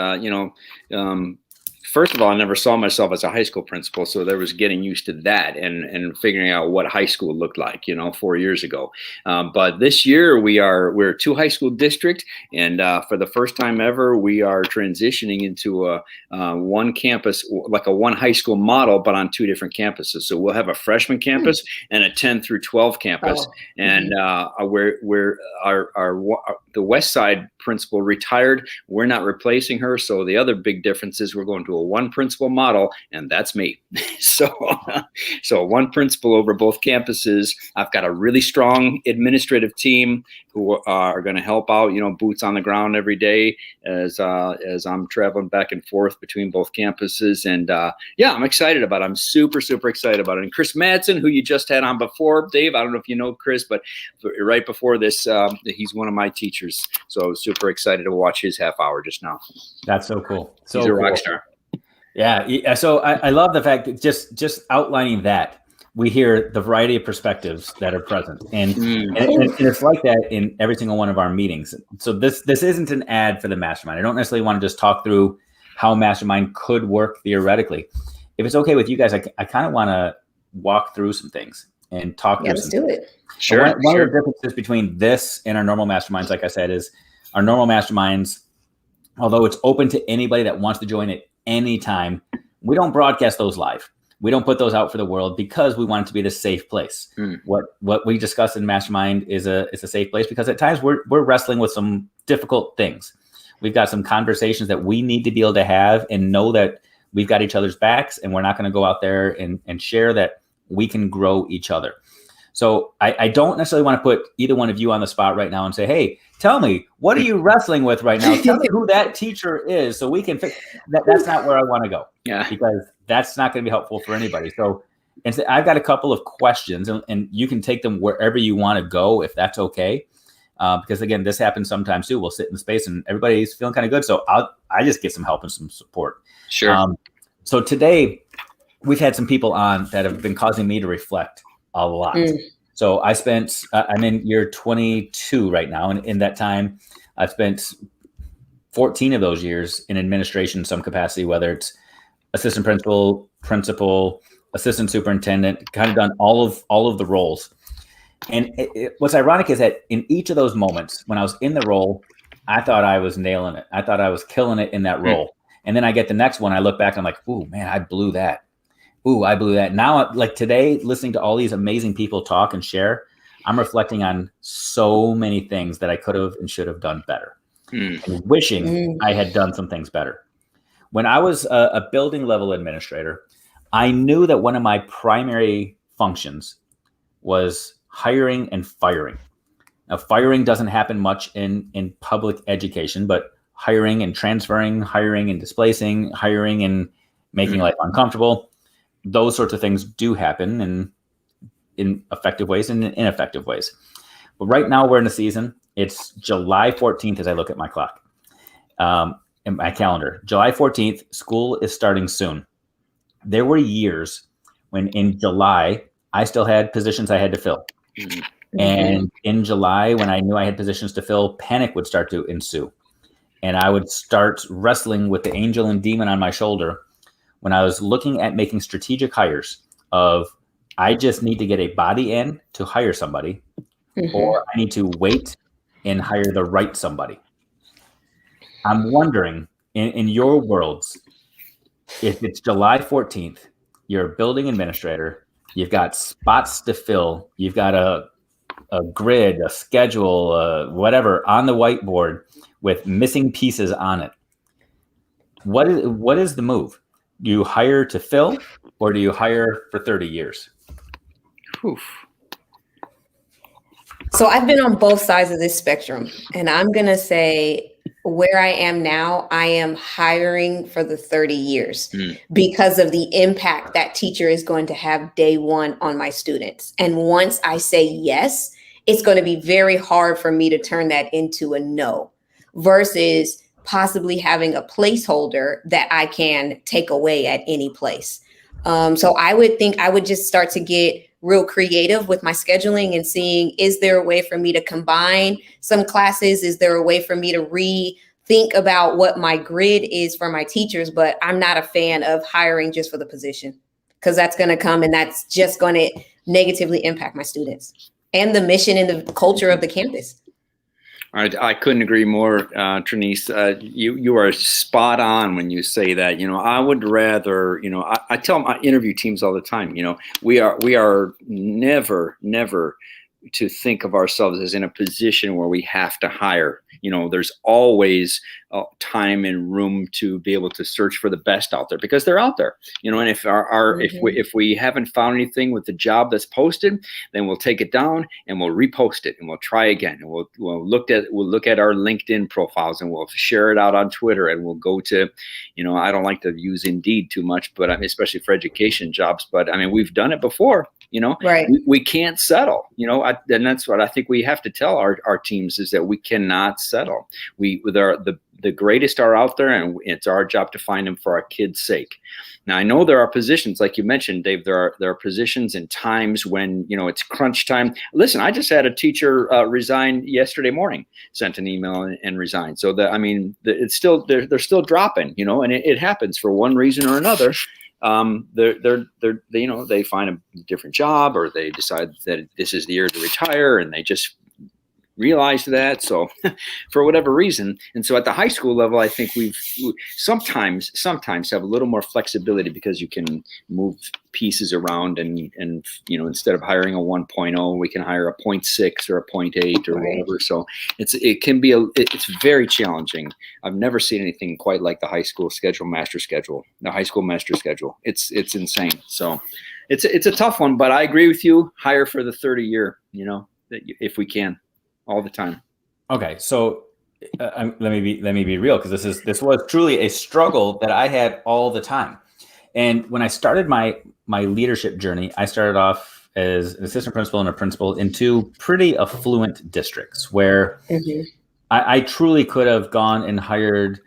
M: first of all, I never saw myself as a high school principal, so there was getting used to that and figuring out what high school looked like, 4 years ago. But this year we're a 2 high school district, and for the first time ever, we are transitioning into a one campus, like a one high school model, but on 2 different campuses. So we'll have a freshman campus and a 10 through 12 campus, and the West Side principal retired. We're not replacing her, so the other big difference is we're going to a one principal model, and that's me. So one principal over both campuses. I've got a really strong administrative team who are going to help out, boots on the ground every day as I'm traveling back and forth between both campuses. And I'm excited about it. I'm super, super excited about it. And Chris Madsen, who you just had on before, Dave, I don't know if you know Chris, but right before this, he's one of my teachers. So I was super excited to watch his half hour just now.
D: That's so cool.
M: He's a rock star.
D: Yeah. So I love the fact that just outlining that, we hear the variety of perspectives that are present. And it's like that in every single one of our meetings. So this isn't an ad for the Mastermind. I don't necessarily want to just talk through how Mastermind could work theoretically. If it's okay with you guys, I kind of want to walk through some things and talk through
L: let's do it.
D: Sure. One of the differences between this and our normal Masterminds, like I said, is our normal Masterminds, although it's open to anybody that wants to join at any time, we don't broadcast those live. We don't put those out for the world because we want it to be the safe place. What we discuss in Mastermind is a safe place because at times we're wrestling with some difficult things. We've got some conversations that we need to be able to have and know that we've got each other's backs, and we're not going to go out there and share that we can grow each other. So I don't necessarily want to put either one of you on the spot right now and say, hey, tell me, what are you wrestling with right now? Tell me who that teacher is so we can fix that. That's not where I want to go.
M: Yeah.
D: Because that's not going to be helpful for anybody. So I've got a couple of questions, and you can take them wherever you want to go, if that's okay. Because again, this happens sometimes too. We'll sit in space and everybody's feeling kind of good. So I just get some help and some support.
M: Sure.
D: So today we've had some people on that have been causing me to reflect a lot. So I'm in year 22 right now. And in that time, I've spent 14 of those years in administration in some capacity, whether it's assistant principal, assistant superintendent, kind of done all of the roles. And what's ironic is that in each of those moments, when I was in the role, I thought I was nailing it. I thought I was killing it in that role. And then I get the next one, I look back and I'm like, ooh, man, I blew that. Now, like today, listening to all these amazing people talk and share, I'm reflecting on so many things that I could have and should have done better. And wishing I had done some things better. When I was a building level administrator, I knew that one of my primary functions was hiring and firing. Now, firing doesn't happen much in public education, but hiring and transferring, hiring and displacing, hiring and making life uncomfortable. Those sorts of things do happen in effective ways and in ineffective ways. But right now we're in a season. It's July 14th as I look at my clock, in my calendar. July 14th, school is starting soon. There were years when in July, I still had positions I had to fill. And in July, when I knew I had positions to fill, panic would start to ensue. And I would start wrestling with the angel and demon on my shoulder when I was looking at making strategic hires of, I just need to get a body in to hire somebody, or I need to wait and hire the right somebody. I'm wondering, in your worlds, if it's July 14th, you're a building administrator, you've got spots to fill, you've got a grid, a schedule, whatever on the whiteboard with missing pieces on it. What is the move? Do you hire to fill, or do you hire for 30 years?
M: Oof.
L: So I've been on both sides of this spectrum, and I'm going to say where I am now, I am hiring for the 30 years because of the impact that teacher is going to have day one on my students. And once I say yes, it's going to be very hard for me to turn that into a no, versus possibly having a placeholder that I can take away at any place. So I would think I would just start to get real creative with my scheduling and seeing, is there a way for me to combine some classes? Is there a way for me to rethink about what my grid is for my teachers? But I'm not a fan of hiring just for the position, because that's going to come and that's just going to negatively impact my students and the mission and the culture of the campus.
M: I couldn't agree more, Trinice. You are spot on when you say that. I would rather, I tell my interview teams all the time, we are never to think of ourselves as in a position where we have to hire. There's always time and room to be able to search for the best out there, because they're out there. And if if we haven't found anything with the job that's posted, then we'll take it down and we'll repost it and we'll try again, and we'll look at our LinkedIn profiles and we'll share it out on Twitter, and we'll go to, I don't like to use Indeed too much, but especially for education jobs, but we've done it before.
L: Right.
M: We can't settle, and that's what I think we have to tell our teams, is that we cannot settle. The greatest are out there, and it's our job to find them for our kids' sake. Now, I know there are positions, like you mentioned, Dave, there are positions and times when, it's crunch time. Listen, I just had a teacher resign yesterday morning, sent an email and resigned. So it's still, they're still dropping, and it happens for one reason or another. They find a different job, or they decide that this is the year to retire, and they just realize that. So for whatever reason. And so at the high school level, I think we sometimes have a little more flexibility, because you can move pieces around and instead of hiring a 1.0, we can hire a 0.6 or a 0.8 or whatever. So it's very challenging. I've never seen anything quite like the high school master schedule. It's insane. So it's a tough one, but I agree with you. Hire for the 30 year, if we can, all the time.
D: Okay, so let me be real, because this was truly a struggle that I had all the time. And when I started my leadership journey, I started off as an assistant principal and a principal in two pretty affluent districts where I truly could have gone and hired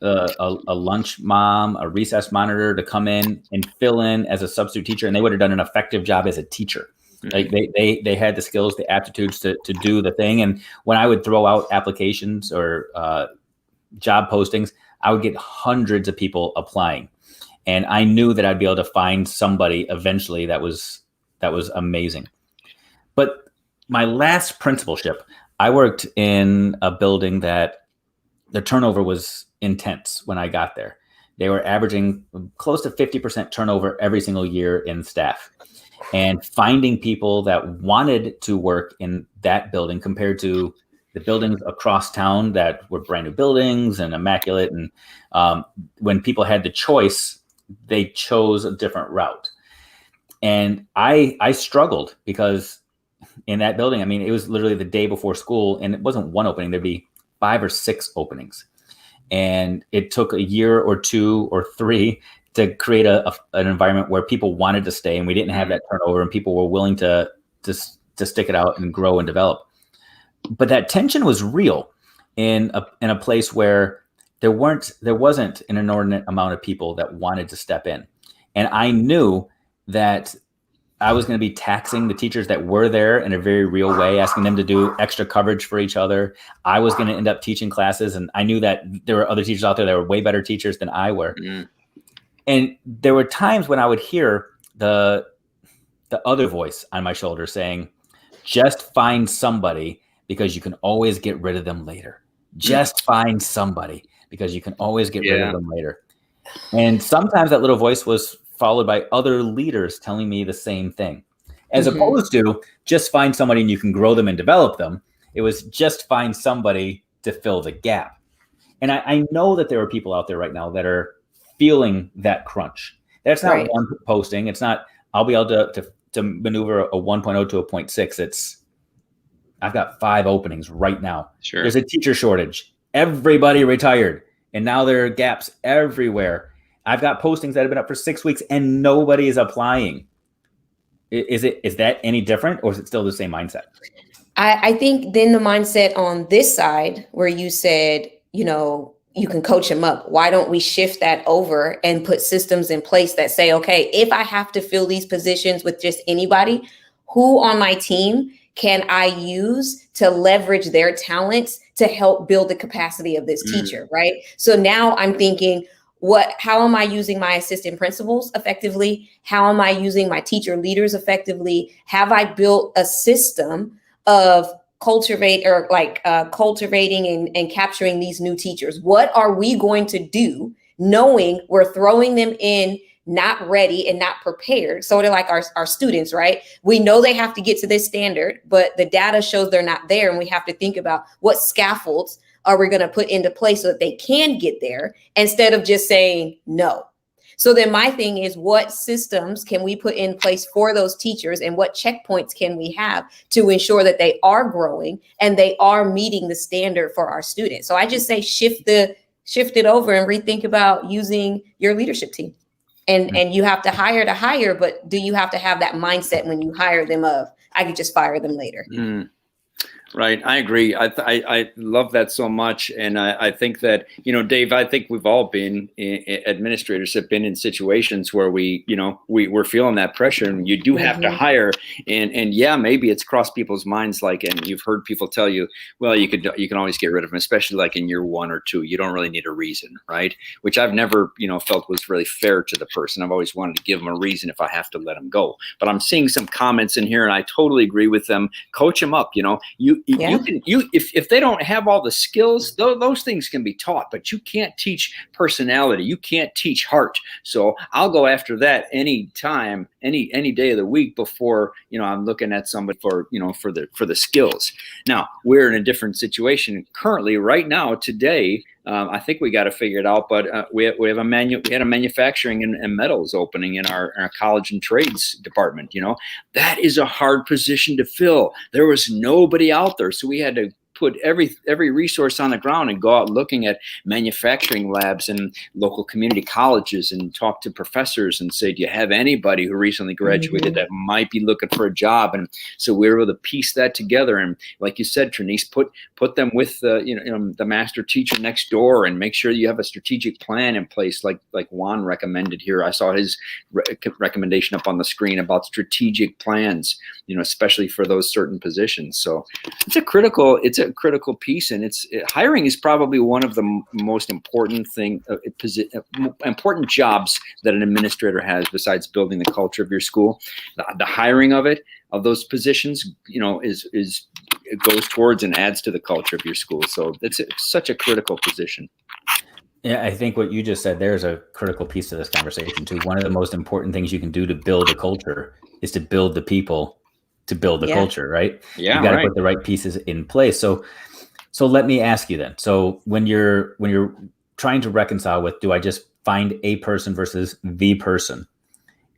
D: a lunch mom, a recess monitor to come in and fill in as a substitute teacher, and they would have done an effective job as a teacher. Like they had the skills, the aptitudes to do the thing. And when I would throw out applications or job postings, I would get hundreds of people applying. And I knew that I'd be able to find somebody eventually that was amazing. But my last principalship, I worked in a building that the turnover was intense when I got there. They were averaging close to 50% turnover every single year in staff. And finding people that wanted to work in that building compared to the buildings across town that were brand new buildings and immaculate. And when people had the choice, they chose a different route. And I struggled, because in that building, it was literally the day before school, and it wasn't one opening, there'd be 5 or 6 openings. And it took a year or 2 or 3 to create an environment where people wanted to stay and we didn't have that turnover and people were willing to stick it out and grow and develop. But that tension was real in a place where there wasn't an inordinate amount of people that wanted to step in. And I knew that I was going to be taxing the teachers that were there in a very real way, asking them to do extra coverage for each other. I was going to end up teaching classes, and I knew that there were other teachers out there that were way better teachers than I were. And there were times when I would hear the other voice on my shoulder saying, just find somebody because you can always get rid of them later. Just find somebody because you can always get rid of them later. And sometimes that little voice was followed by other leaders telling me the same thing, as opposed to just find somebody and you can grow them and develop them. It was just find somebody to fill the gap. And I know that there are people out there right now that are feeling that crunch. That's not one posting. It's not, I'll be able to maneuver a 1.0 to a 0.6. It's, I've got 5 openings right now.
M: Sure.
D: There's a teacher shortage. Everybody retired. And now there are gaps everywhere. I've got postings that have been up for 6 weeks and nobody is applying. Is that any different, or is it still the same mindset?
L: I think then the mindset on this side where you said, you know, you can coach them up. Why don't we shift that over and put systems in place that say, okay, if I have to fill these positions with just anybody, who on my team can I use to leverage their talents to help build the capacity of this teacher, right? So now I'm thinking, how am I using my assistant principals effectively? How am I using my teacher leaders effectively? Have I built a system of cultivating and capturing these new teachers? What are we going to do knowing we're throwing them in not ready and not prepared? Sort of like our students, right? We know they have to get to this standard, but the data shows they're not there. And we have to think about what scaffolds are we going to put into place so that they can get there instead of just saying no. So then my thing is, what systems can we put in place for those teachers, and what checkpoints can we have to ensure that they are growing and they are meeting the standard for our students? So I just say shift it over and rethink about using your leadership team. And you have to hire, but do you have to have that mindset when you hire them of, I could just fire them later?
M: Right. I agree. I love that so much. And I think that, you know, Dave, I think we've all been, administrators have been in situations where we're feeling that pressure, and you do have to hire. And yeah, maybe it's crossed people's minds, like, and you've heard people tell you, well, you can always get rid of them, especially like in year 1 or 2. You don't really need a reason, right? Which I've never, felt was really fair to the person. I've always wanted to give them a reason if I have to let them go. But I'm seeing some comments in here, and I totally agree with them. Coach them up. If they don't have all the skills, those things can be taught, but you can't teach personality. You can't teach heart. So I'll go after that any time, any day of the week before, I'm looking at somebody for the skills. Now we're in a different situation currently right now today. I think we got to figure it out, but we had a manufacturing and metals opening in our college and trades department. That is a hard position to fill. There was nobody out there, so we had to put every resource on the ground and go out looking at manufacturing labs and local community colleges and talk to professors and say, do you have anybody who recently graduated that might be looking for a job? And so we were able to piece that together. And like you said, Trinice, put them with the master teacher next door and make sure you have a strategic plan in place, like Juan recommended here. I saw his recommendation up on the screen about strategic plans, especially for those certain positions. So it's a critical piece, and hiring is probably one of the most important important jobs that an administrator has besides building the culture of your school. The hiring of those positions, it goes towards and adds to the culture of your school. So it's such a critical position.
D: Yeah, I think what you just said there is a critical piece to this conversation too. One of the most important things you can do to build a culture is to build the people to build the culture, right?
M: Yeah,
D: you got to put the right pieces in place. So let me ask you then. So when you're trying to reconcile with, do I just find a person versus the person?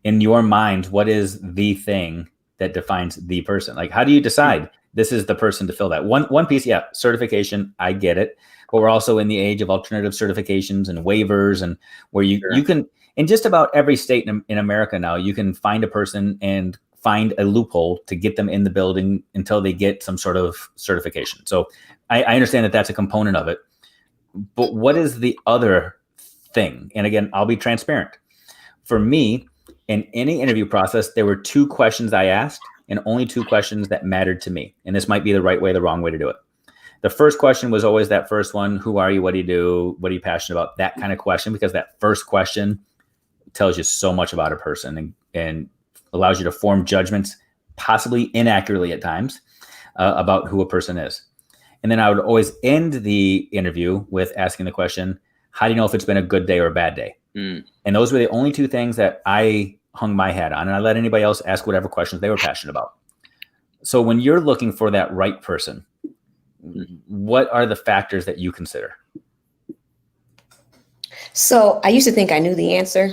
D: In your mind, what is the thing that defines the person? Like, how do you decide this is the person to fill that? One piece, yeah, certification, I get it. But we're also in the age of alternative certifications and waivers, and where you can, in just about every state in America now, you can find a person and find a loophole to get them in the building until they get some sort of certification. So I understand that that's a component of it. But what is the other thing? And again, I'll be transparent. For me, in any interview process, there were 2 questions I asked and only 2 questions that mattered to me. And this might be the right way, the wrong way to do it. The first question was always that first one: who are you? What do you do? What are you passionate about? That kind of question, because that first question tells you so much about a person and allows you to form judgments, possibly inaccurately at times, about who a person is. And then I would always end the interview with asking the question, how do you know if it's been a good day or a bad day? And those were the only 2 things that I hung my hat on. And I let anybody else ask whatever questions they were passionate about. So when you're looking for that right person, what are the factors that you consider?
L: So I used to think I knew the answer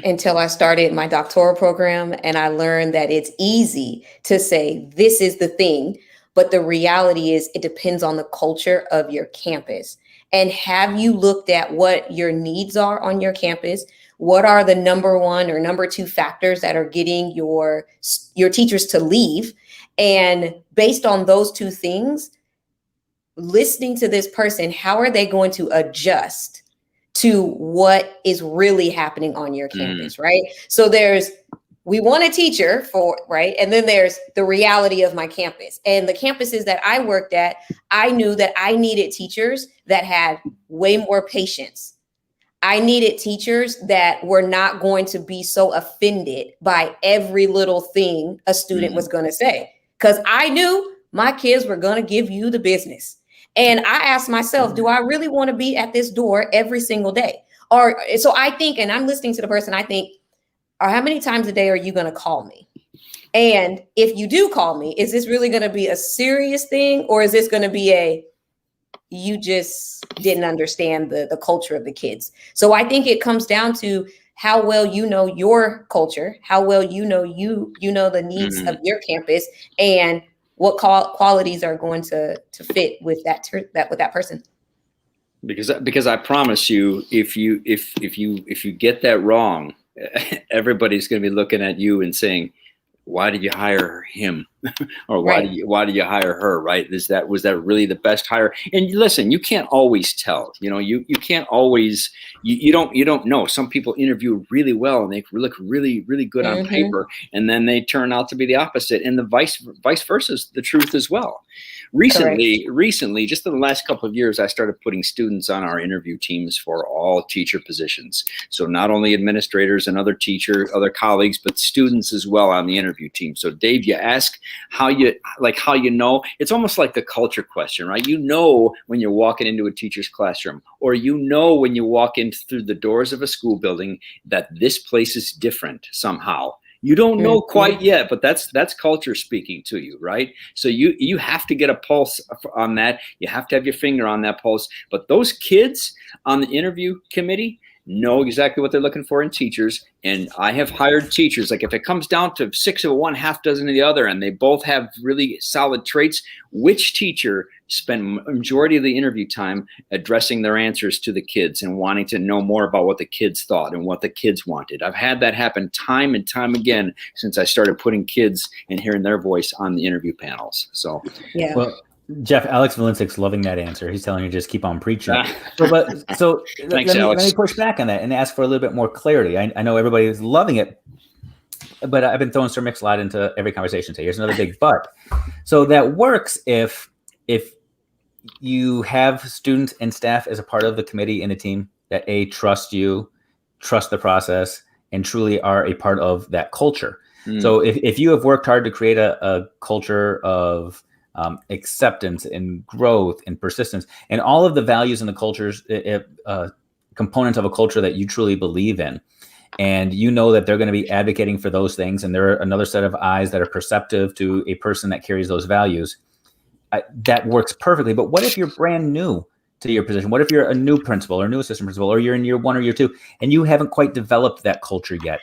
L: until I started my doctoral program, and I learned that it's easy to say this is the thing, but the reality is it depends on the culture of your campus. And have you looked at what your needs are on your campus? What are the number 1 or number 2 factors that are getting your teachers to leave? And based on those 2 things, listening to this person, how are they going to adjust to what is really happening on your campus, right? So we want a teacher for, right? And then there's the reality of my campus. And the campuses that I worked at, I knew that I needed teachers that had way more patience. I needed teachers that were not going to be so offended by every little thing a student was going to say, because I knew my kids were going to give you the business. And I asked myself, do I really want to be at this door every single day? Or so I think, and I'm listening to the person, I think, or how many times a day are you going to call me? And if you do call me, is this really going to be a serious thing? Or is this going to be you just didn't understand the culture of the kids? So I think it comes down to how well you know your culture, how well you know the needs of your campus, and what qualities are going to fit with that person.
M: Because I promise you, if you get that wrong, everybody's going to be looking at you and saying, why did you hire him? Or why did you hire her? Right? Was that really the best hire? And listen, you can't always tell. You can't always. You don't know. Some people interview really well and they look really, really good on paper, and then they turn out to be the opposite. And the vice versa is the truth as well. Recently, just in the last couple of years, I started putting students on our interview teams for all teacher positions. So not only administrators and other colleagues, but students as well on the interview team. So Dave, you ask how you know. It's almost like the culture question, right? You know when you're walking into a teacher's classroom, or you know when you walk in through the doors of a school building that this place is different somehow. You don't know quite yet, but that's culture speaking to you, right? So you have to get a pulse on that. You have to have your finger on that pulse. But those kids on the interview committee know exactly what they're looking for in teachers. And I have hired teachers, like if it comes down to 6 of one, half dozen of the other, and they both have really solid traits, which teacher spent majority of the interview time addressing their answers to the kids and wanting to know more about what the kids thought and what the kids wanted. I've had that happen time and time again since I started putting kids and hearing their voice on the interview panels. So,
L: yeah.
D: Well, Jeff, Alex Valinsik's loving that answer. He's telling you just keep on preaching. So
M: Thanks,
D: let me push back on that and ask for a little bit more clarity. I know everybody is loving it, but I've been throwing Sir Mix-a-Lot into every conversation today. Here's another big but. So that works if you have students and staff as a part of the committee and the team that trust you, trust the process, and truly are a part of that culture. So if you have worked hard to create a culture of acceptance and growth and persistence and all of the values and the cultures, components of a culture that you truly believe in, and you know that they're going to be advocating for those things, and they're another set of eyes that are perceptive to a person that carries those values, that works perfectly. But what if you're brand new to your position? What if you're a new principal or new assistant principal, or you're in year 1 or year 2 and you haven't quite developed that culture yet?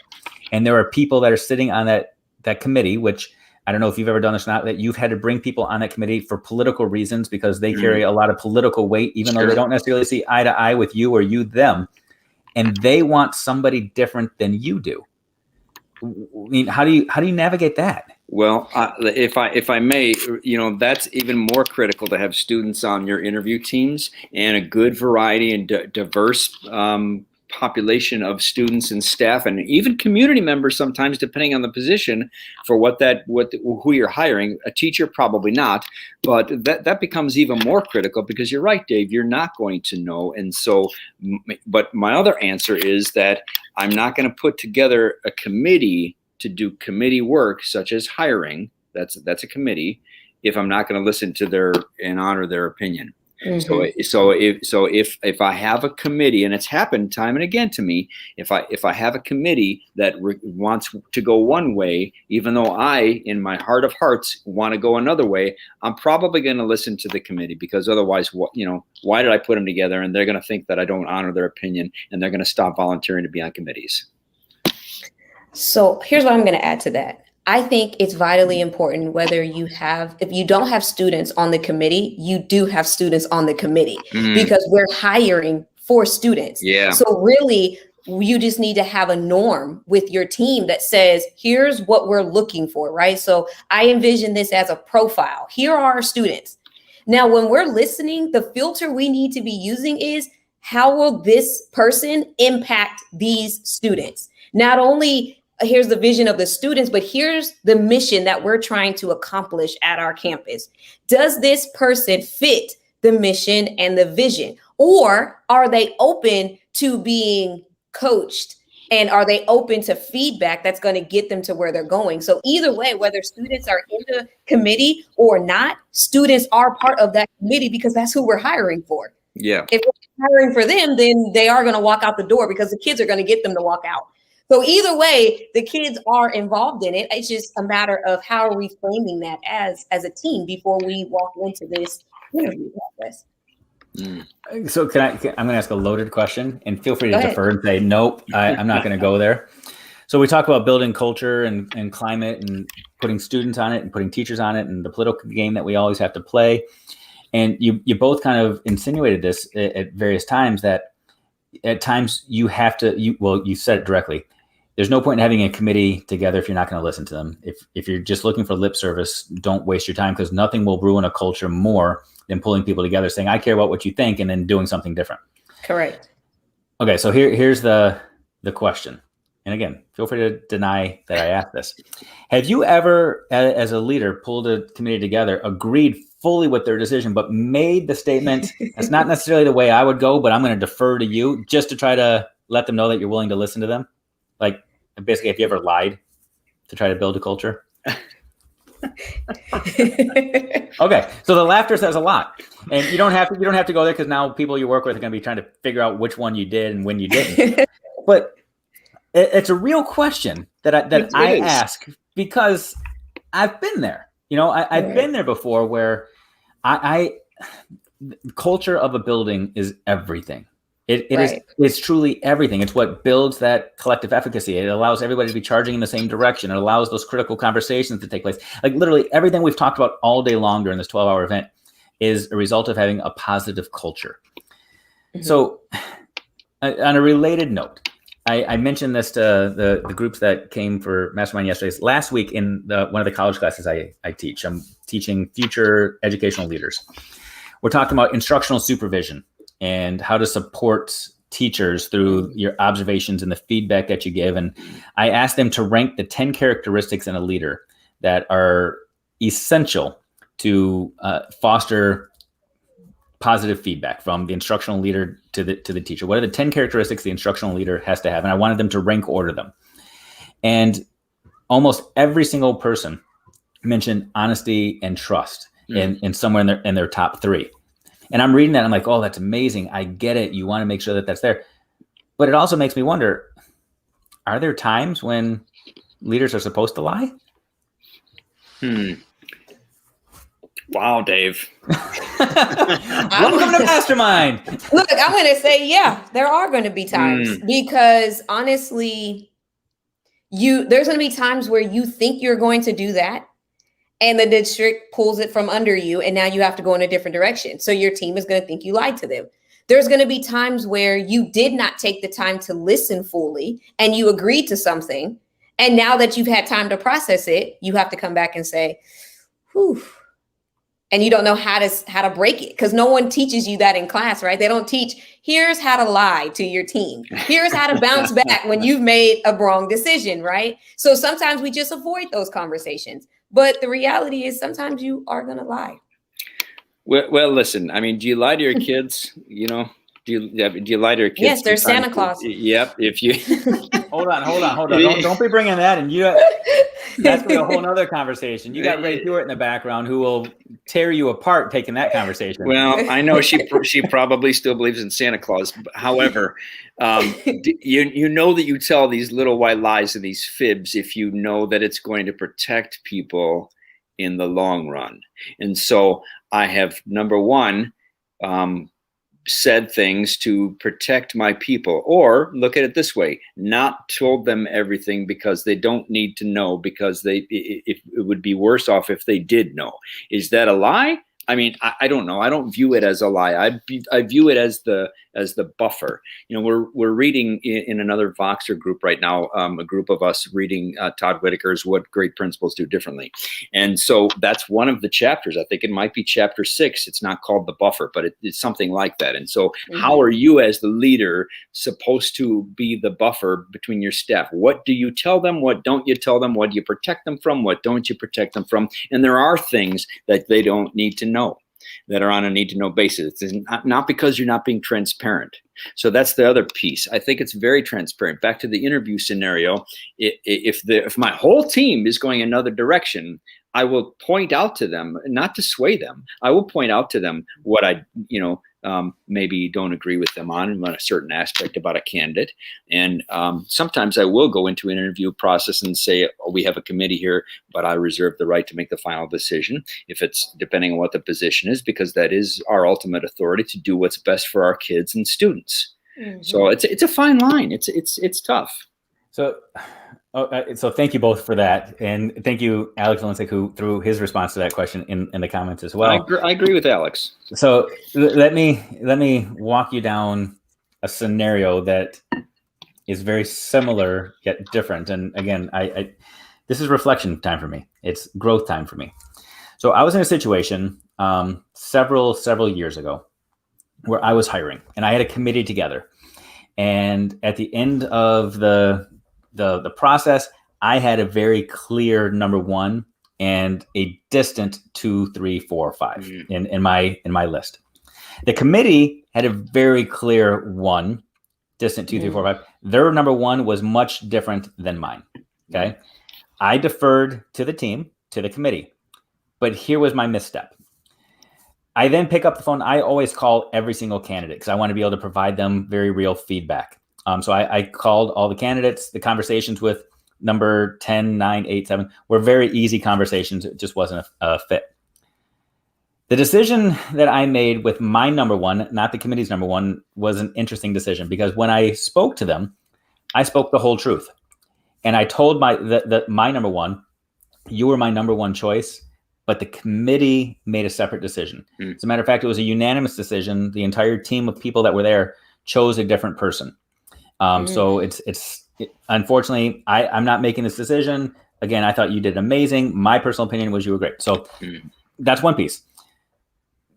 D: And there are people that are sitting on that committee, which I don't know if you've ever done this or not, that you've had to bring people on that committee for political reasons because they carry a lot of political weight, even though they don't necessarily see eye to eye with you or you them. and they want somebody different than you do. I mean, how do you navigate that?
M: Well, if I may, that's even more critical to have students on your interview teams and a good variety and diverse population of students and staff, and even community members sometimes, depending on the position for who you're hiring. A teacher, probably not, but that becomes even more critical, because you're right, Dave, you're not going to know. And so, but my other answer is that I'm not going to put together a committee to do committee work such as hiring. That's a committee, if I'm not going to listen to and honor their opinion. Mm-hmm. So if I have a committee, and it's happened time and again to me, if I have a committee that wants to go one way, even though I, in my heart of hearts, want to go another way, I'm probably going to listen to the committee, because otherwise, why did I put them together? And they're going to think that I don't honor their opinion, and they're going to stop volunteering to be on committees.
L: So here's what I'm going to add to that. I think it's vitally important if you don't have students on the committee, you do have students on the committee, because we're hiring for students.
M: Yeah.
L: So really, you just need to have a norm with your team that says, here's what we're looking for, right? So I envision this as a profile. Here are our students. Now, when we're listening, the filter we need to be using is, how will this person impact these students? Not only here's the vision of the students, but here's the mission that we're trying to accomplish at our campus. Does this person fit the mission and the vision? Or are they open to being coached? And are they open to feedback that's going to get them to where they're going? So either way, whether students are in the committee or not, students are part of that committee, because that's who we're hiring for.
M: Yeah.
L: If we're hiring for them, then they are going to walk out the door, because the kids are going to get them to walk out. So either way, the kids are involved in it. It's just a matter of how are we framing that as a team before we walk into this interview process.
D: So I'm going to ask a loaded question, and feel free to defer and say, nope, I'm not going to go there. So we talk about building culture and climate, and putting students on it and putting teachers on it, and the political game that we always have to play. And you both kind of insinuated this at various times, that at times you have to, you said it directly. There's no point in having a committee together if you're not going to listen to them. If you're just looking for lip service, don't waste your time, because nothing will ruin a culture more than pulling people together, saying, I care about what you think, and then doing something different.
L: Correct.
D: Okay, so here's the question. And again, feel free to deny that I asked this. Have you ever, as a leader, pulled a committee together, agreed fully with their decision, but made the statement, that's not necessarily the way I would go, but I'm going to defer to you, just to try to let them know that you're willing to listen to them? Like, basically, have you ever lied to try to build a culture? Okay, so the laughter says a lot, and you don't have to go there, because now people you work with are going to be trying to figure out which one you did and when you didn't. But it's a real question that I ask, because I've been there. I've been there before, where the culture of a building is everything. It's truly everything. It's what builds that collective efficacy. It allows everybody to be charging in the same direction. It allows those critical conversations to take place. Like, literally everything we've talked about all day long during this 12-hour event is a result of having a positive culture. Mm-hmm. So on a related note, I mentioned this to the groups that came for Mastermind yesterday. Last week in one of the college classes I teach, I'm teaching future educational leaders. We're talking about instructional supervision and how to support teachers through your observations and the feedback that you give. And I asked them to rank the 10 characteristics in a leader that are essential to foster positive feedback from the instructional leader to the teacher. What are the 10 characteristics the instructional leader has to have? And I wanted them to rank order them. And almost every single person mentioned honesty and trust in somewhere in their top 3. And I'm reading that, I'm like, oh, that's amazing. I get it. You want to make sure that that's there. But it also makes me wonder, are there times when leaders are supposed to lie?
M: Wow, Dave.
D: Welcome to Mastermind.
L: Look, I'm going to say, yeah, there are going to be times, because honestly, there's going to be times where you think you're going to do that, and the district pulls it from under you, and now you have to go in a different direction. So your team is going to think you lied to them. There's going to be times where you did not take the time to listen fully and you agreed to something. And now that you've had time to process it, you have to come back and say, whew. And you don't know how to break it, because no one teaches you that in class, right? They don't teach, here's how to lie to your team. Here's how to bounce back when you've made a wrong decision, right? So sometimes we just avoid those conversations. But the reality is sometimes you are going to lie.
M: Well, listen, I mean, do you lie to your kids? You know, do you lie to your kids?
L: Yes, there's Santa Claus.
M: Yep. If you
D: hold on. Don't be bringing that in. That's gonna be a whole nother conversation. You got Ray Hewitt in the background who will tear you apart taking that conversation.
M: Well, I know she probably still believes in Santa Claus. However, you know that you tell these little white lies and these fibs if you know that it's going to protect people in the long run. And so I have, number one, said things to protect my people, or look at it this way, not told them everything because they don't need to know, because it would be worse off if they did know. Is that a lie? I mean, I don't know. I don't view it as a lie. I view it as the buffer. You know, we're reading in another Voxer group right now, a group of us reading Todd Whitaker's What Great Principals Do Differently. And so that's one of the chapters. I think it might be chapter 6. It's not called The Buffer, but it's something like that. And so how are you as the leader supposed to be the buffer between your staff? What do you tell them? What don't you tell them? What do you protect them from? What don't you protect them from? And there are things that they don't need to know, that are on a need to know basis. It's not because you're not being transparent. So that's the other piece. I think it's very transparent. Back to the interview scenario, if my whole team is going another direction, I will point out to them, not to sway them. I will point out to them what I, maybe don't agree with them on a certain aspect about a candidate. And sometimes I will go into an interview process and say, oh, we have a committee here, but I reserve the right to make the final decision if it's depending on what the position is, because that is our ultimate authority to do what's best for our kids and students. So it's a fine line. It's tough.
D: So thank you both for that, and thank you, Alex Linsick, who threw his response to that question in the comments as well.
M: I agree with Alex.
D: So let me walk you down a scenario that is very similar yet different. And again, this is reflection time for me. It's growth time for me. So I was in a situation several years ago where I was hiring, and I had a committee together. And at the end of the process, I had a very clear number one and a distant 2, 3, 4, 5 in my list. The committee had a very clear one, distant 2, 3, 4, 5. Their number one was much different than mine. Okay. I deferred to the team, to the committee, but here was my misstep. I then pick up the phone. I always call every single candidate because I want to be able to provide them very real feedback. So I called all the candidates. The conversations with number 10, 9, 8, 7 were very easy conversations. It just wasn't a fit. The decision that I made with my number one, not the committee's number one, was an interesting decision because when I spoke to them, I spoke the whole truth. And I told my number one, you were my number one choice, but the committee made a separate decision. As a matter of fact, it was a unanimous decision. The entire team of people that were there chose a different person. So unfortunately, I'm not making this decision. Again, I thought you did amazing. My personal opinion was you were great. So that's one piece.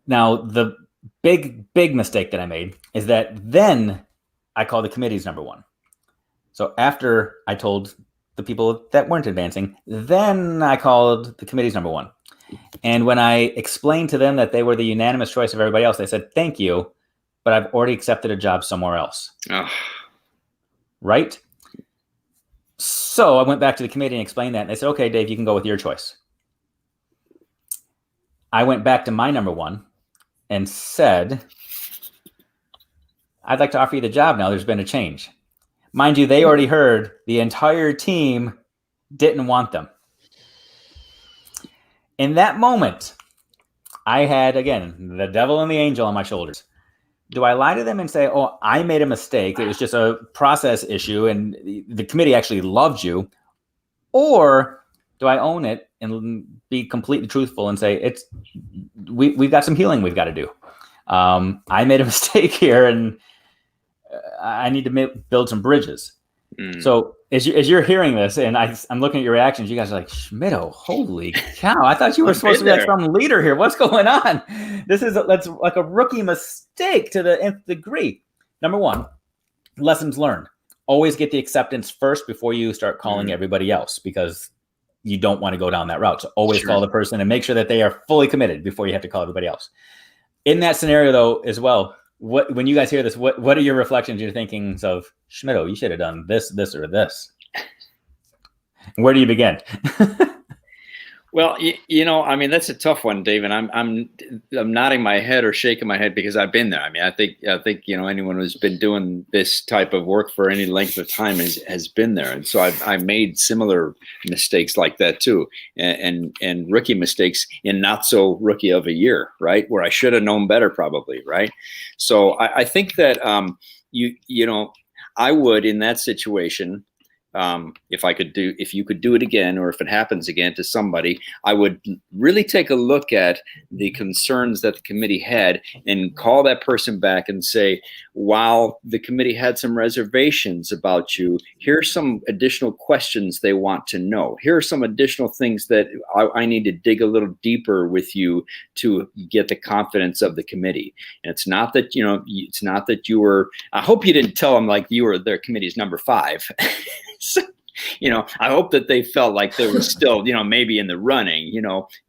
D: Now, the big mistake that I made is that then I called the committee's number one. So after I told the people that weren't advancing, then I called the committee's number one. And when I explained to them that they were the unanimous choice of everybody else, they said, thank you, but I've already accepted a job somewhere else. Right? So I went back to the committee and explained that. And they said, okay, Dave, you can go with your choice. I went back to my number one and said, I'd like to offer you the job now. There's been a change. Mind you, they already heard the entire team didn't want them. In that moment, I had, again, the devil and the angel on my shoulders. Do I lie to them and say, oh, I made a mistake, it was just a process issue and the committee actually loved you? Or do I own it and be completely truthful and say, we've got some healing we've got to do? I made a mistake here, and I need to build some bridges. So as you're hearing this, and I'm looking at your reactions, you guys are like, Schmittou, holy cow! I thought you were supposed to be like some leader here. What's going on? That's like a rookie mistake to the nth degree. Number one, lessons learned. Always get the acceptance first before you start calling everybody else, because you don't want to go down that route. So always call the person and make sure that they are fully committed before you have to call everybody else. In that scenario, though, as well, when you guys hear this, what are your reflections? You're thinking of, Schmittou, you should have done this, or this. Where do you begin?
M: Well, I mean, that's a tough one, David. I'm nodding my head or shaking my head because I've been there. I mean, I think anyone who's been doing this type of work for any length of time has been there, and so I've made similar mistakes like that too, and rookie mistakes in not so rookie of a year, right, where I should have known better probably, right. So I think that I would, in that situation, if you could do it again, or if it happens again to somebody, I would really take a look at the concerns that the committee had and call that person back and say, while the committee had some reservations about you, here's some additional questions they want to know. Here are some additional things that I need to dig a little deeper with you to get the confidence of the committee. And it's not that, you were, I hope you didn't tell them like you were their committee's number 5. So, I hope that they felt like they were still, maybe in the running,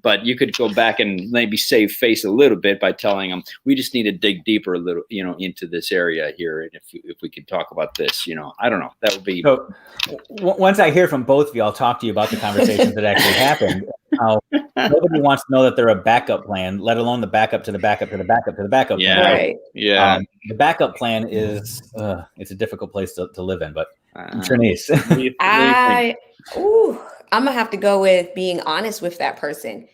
M: but you could go back and maybe save face a little bit by telling them, we just need to dig deeper a little, into this area here. And if we could talk about this, I don't know, that would be.
D: So once I hear from both of you, I'll talk to you about the conversations that actually happened. Nobody wants to know that they're a backup plan, let alone the backup to the backup to the backup to the backup plan.
L: Right.
M: Yeah.
D: The backup plan is, it's a difficult place to live in, but Trinice.
L: I'm gonna have to go with being honest with that person,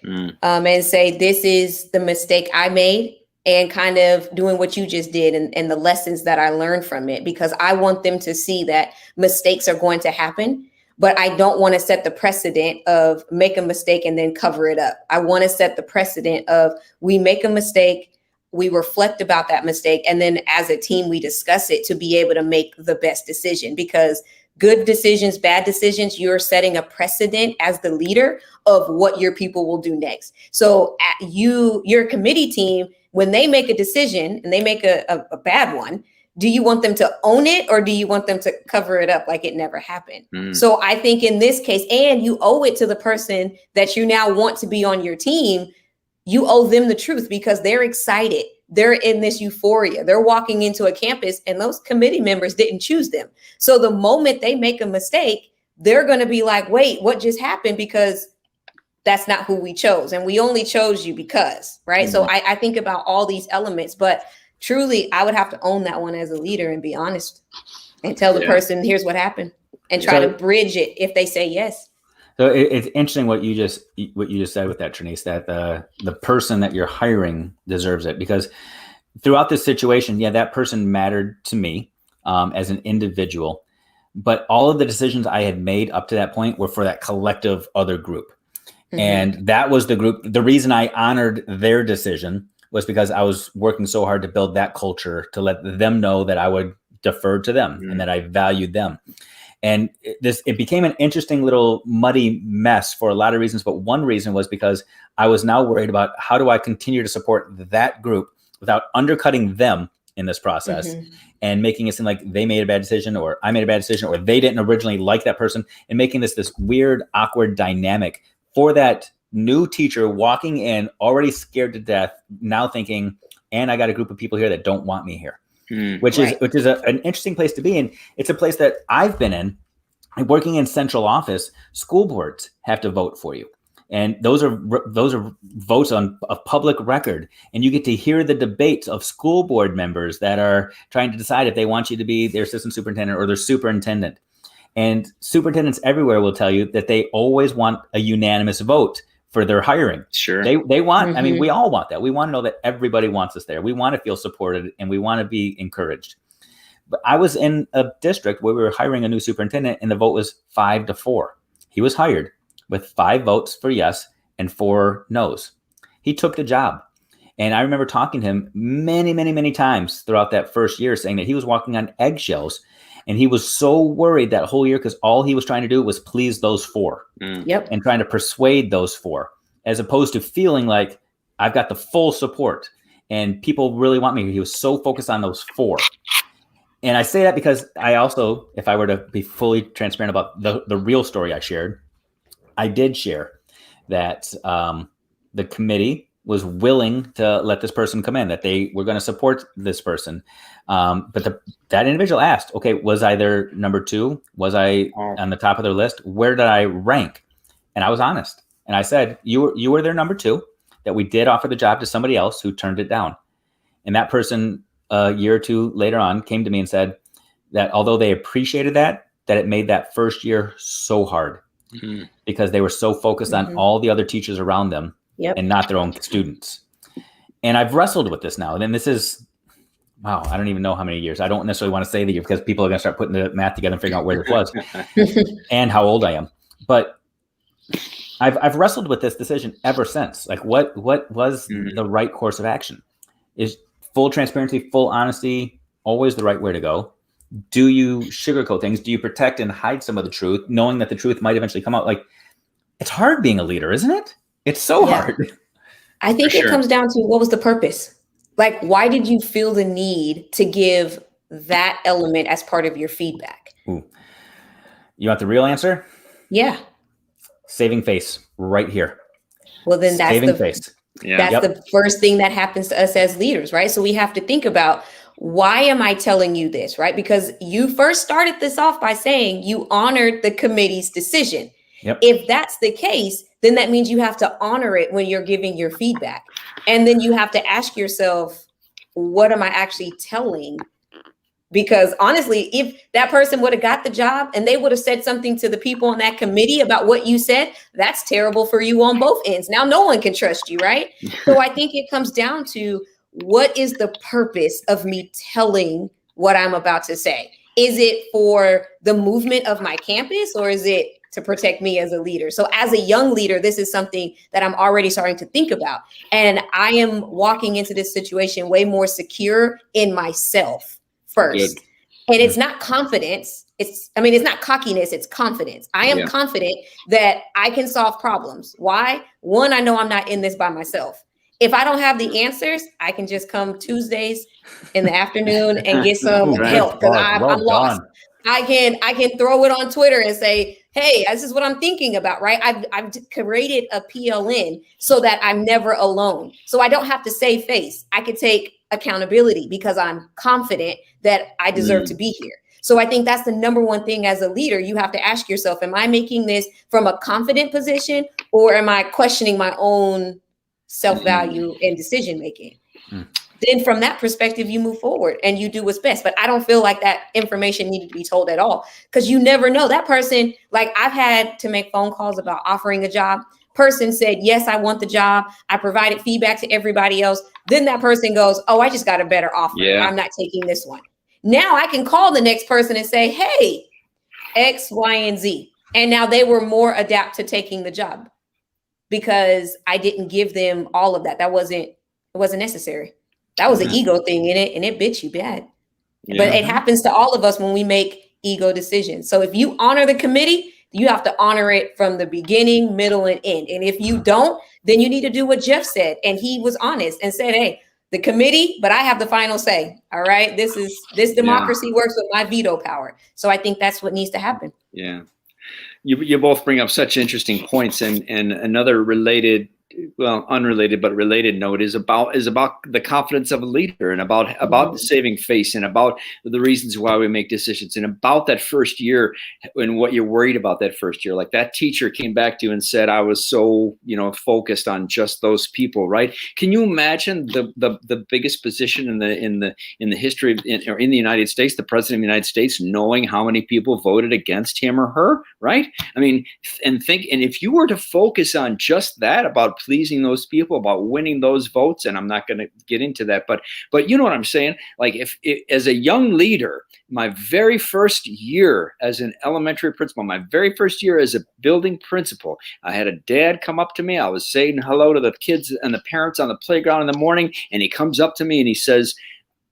L: and say, this is the mistake I made, and kind of doing what you just did and the lessons that I learned from it, because I want them to see that mistakes are going to happen, but I don't want to set the precedent of make a mistake and then cover it up. I want to set the precedent of, we make a mistake, we reflect about that mistake, and then as a team, we discuss it to be able to make the best decision. Because good decisions, bad decisions, you're setting a precedent as the leader of what your people will do next. So your committee team, when they make a decision and they make a bad one, do you want them to own it, or do you want them to cover it up like it never happened? So I think in this case, and you owe it to the person that you now want to be on your team, you owe them the truth, because they're excited. They're in this euphoria. They're walking into a campus and those committee members didn't choose them. So the moment they make a mistake, they're going to be like, wait, what just happened? Because that's not who we chose. And we only chose you because, right? So I think about all these elements, but truly I would have to own that one as a leader and be honest and tell the person, here's what happened, and try to bridge it if they say yes.
D: So it's interesting what you just said with that, Trinice, that the person that you're hiring deserves it, because throughout this situation, that person mattered to me as an individual, but all of the decisions I had made up to that point were for that collective other group. And that was the group. The reason I honored their decision was because I was working so hard to build that culture, to let them know that I would defer to them and that I valued them. And it became an interesting little muddy mess for a lot of reasons. But one reason was because I was now worried about, how do I continue to support that group without undercutting them in this process and making it seem like they made a bad decision, or I made a bad decision, or they didn't originally like that person, and making this weird, awkward dynamic for that new teacher walking in already scared to death, now thinking, and I got a group of people here that don't want me here. Which is an interesting place to be in. It's a place that I've been in. Working in central office, school boards have to vote for you, and those are votes on a public record, and you get to hear the debates of school board members that are trying to decide if they want you to be their assistant superintendent or their superintendent. And superintendents everywhere will tell you that they always want a unanimous vote for their hiring.
M: Sure.
D: They want, I mean, we all want that. We want to know that everybody wants us there. We want to feel supported and we want to be encouraged. But I was in a district where we were hiring a new superintendent and the vote was 5-4. He was hired with 5 votes for yes and 4 no's. He took the job. And I remember talking to him many, many, many times throughout that first year, saying that he was walking on eggshells. And he was so worried that whole year because all he was trying to do was please those 4 and trying to persuade those 4, as opposed to feeling like I've got the full support and people really want me. He was so focused on those 4. And I say that because I also, if I were to be fully transparent about the real story I shared, I did share that the committee was willing to let this person come in, that they were going to support this person. But that individual asked, okay, was I their number 2? Was I on the top of their list? Where did I rank? And I was honest. And I said, you were their number 2, that we did offer the job to somebody else who turned it down. And that person a year or 2 later on came to me and said that although they appreciated that it made that first year so hard because they were so focused on all the other teachers around them and not their own students. And I've wrestled with this now. And then this is, wow, I don't even know how many years. I don't necessarily want to say the year because people are going to start putting the math together and figuring out where this was and how old I am. But I've wrestled with this decision ever since. Like, what was the right course of action? Is full transparency, full honesty always the right way to go? Do you sugarcoat things? Do you protect and hide some of the truth, knowing that the truth might eventually come out? Like, it's hard being a leader, isn't it? It's so hard.
L: I think it comes down to what was the purpose? Like, why did you feel the need to give that element as part of your feedback?
D: Ooh. You want the real answer?
L: Yeah.
D: Saving face right here.
L: Well, then that's
D: saving face.
L: That's the first thing that happens to us as leaders, right? So we have to think about, why am I telling you this, right? Because you first started this off by saying you honored the committee's decision. If that's the case, then that means you have to honor it when you're giving your feedback. And then you have to ask yourself, what am I actually telling? Because honestly, if that person would have got the job and they would have said something to the people on that committee about what you said, that's terrible for you on both ends. Now, no one can trust you, right? So I think it comes down to, what is the purpose of me telling what I'm about to say? Is it for the movement of my campus, or is it to protect me as a leader? So as a young leader, this is something that I'm already starting to think about. And I am walking into this situation way more secure in myself first. And it's not confidence. It's not cockiness, it's confidence. I am confident that I can solve problems. Why? One, I know I'm not in this by myself. If I don't have the answers, I can just come Tuesdays in the afternoon and get some help, because I'm lost. I can throw it on Twitter and say, hey, this is what I'm thinking about, right? I've created a PLN so that I'm never alone. So I don't have to save face. I could take accountability because I'm confident that I deserve to be here. So I think that's the number one thing as a leader. You have to ask yourself, am I making this from a confident position, or am I questioning my own self-value and decision-making? Then from that perspective, you move forward and you do what's best. But I don't feel like that information needed to be told at all, because you never know. That person, like, I've had to make phone calls about offering a job. Person said, yes, I want the job. I provided feedback to everybody else. Then that person goes, oh, I just got a better offer. I'm not taking this one. Now I can call the next person and say, hey, X, Y, and Z. And now they were more adapt to taking the job because I didn't give them all of that. It wasn't necessary. That was an ego thing in it, and it bit you bad. But it happens to all of us when we make ego decisions. So if you honor the committee, you have to honor it from the beginning, middle, and end. And if you don't, then you need to do what Jeff said. And he was honest and said, hey, the committee, but I have the final say. All right. This democracy works with my veto power. So I think that's what needs to happen.
M: Yeah. You both bring up such interesting points, and another related, well, unrelated but related note is about the confidence of a leader, and about the saving face, and about the reasons why we make decisions, and about that first year and what you're worried about that first year. Like, that teacher came back to you and said, I was so, focused on just those people, right? Can you imagine the biggest position in the history of, or in the United States, the president of the United States, knowing how many people voted against him or her, right? I mean, and if you were to focus on just that, about pleasing those people, about winning those votes. And I'm not going to get into that, but you know what I'm saying? Like if as a young leader, my very first year as an elementary principal, my very first year as a building principal, I had a dad come up to me. I was saying hello to the kids and the parents on the playground in the morning. And he comes up to me and he says,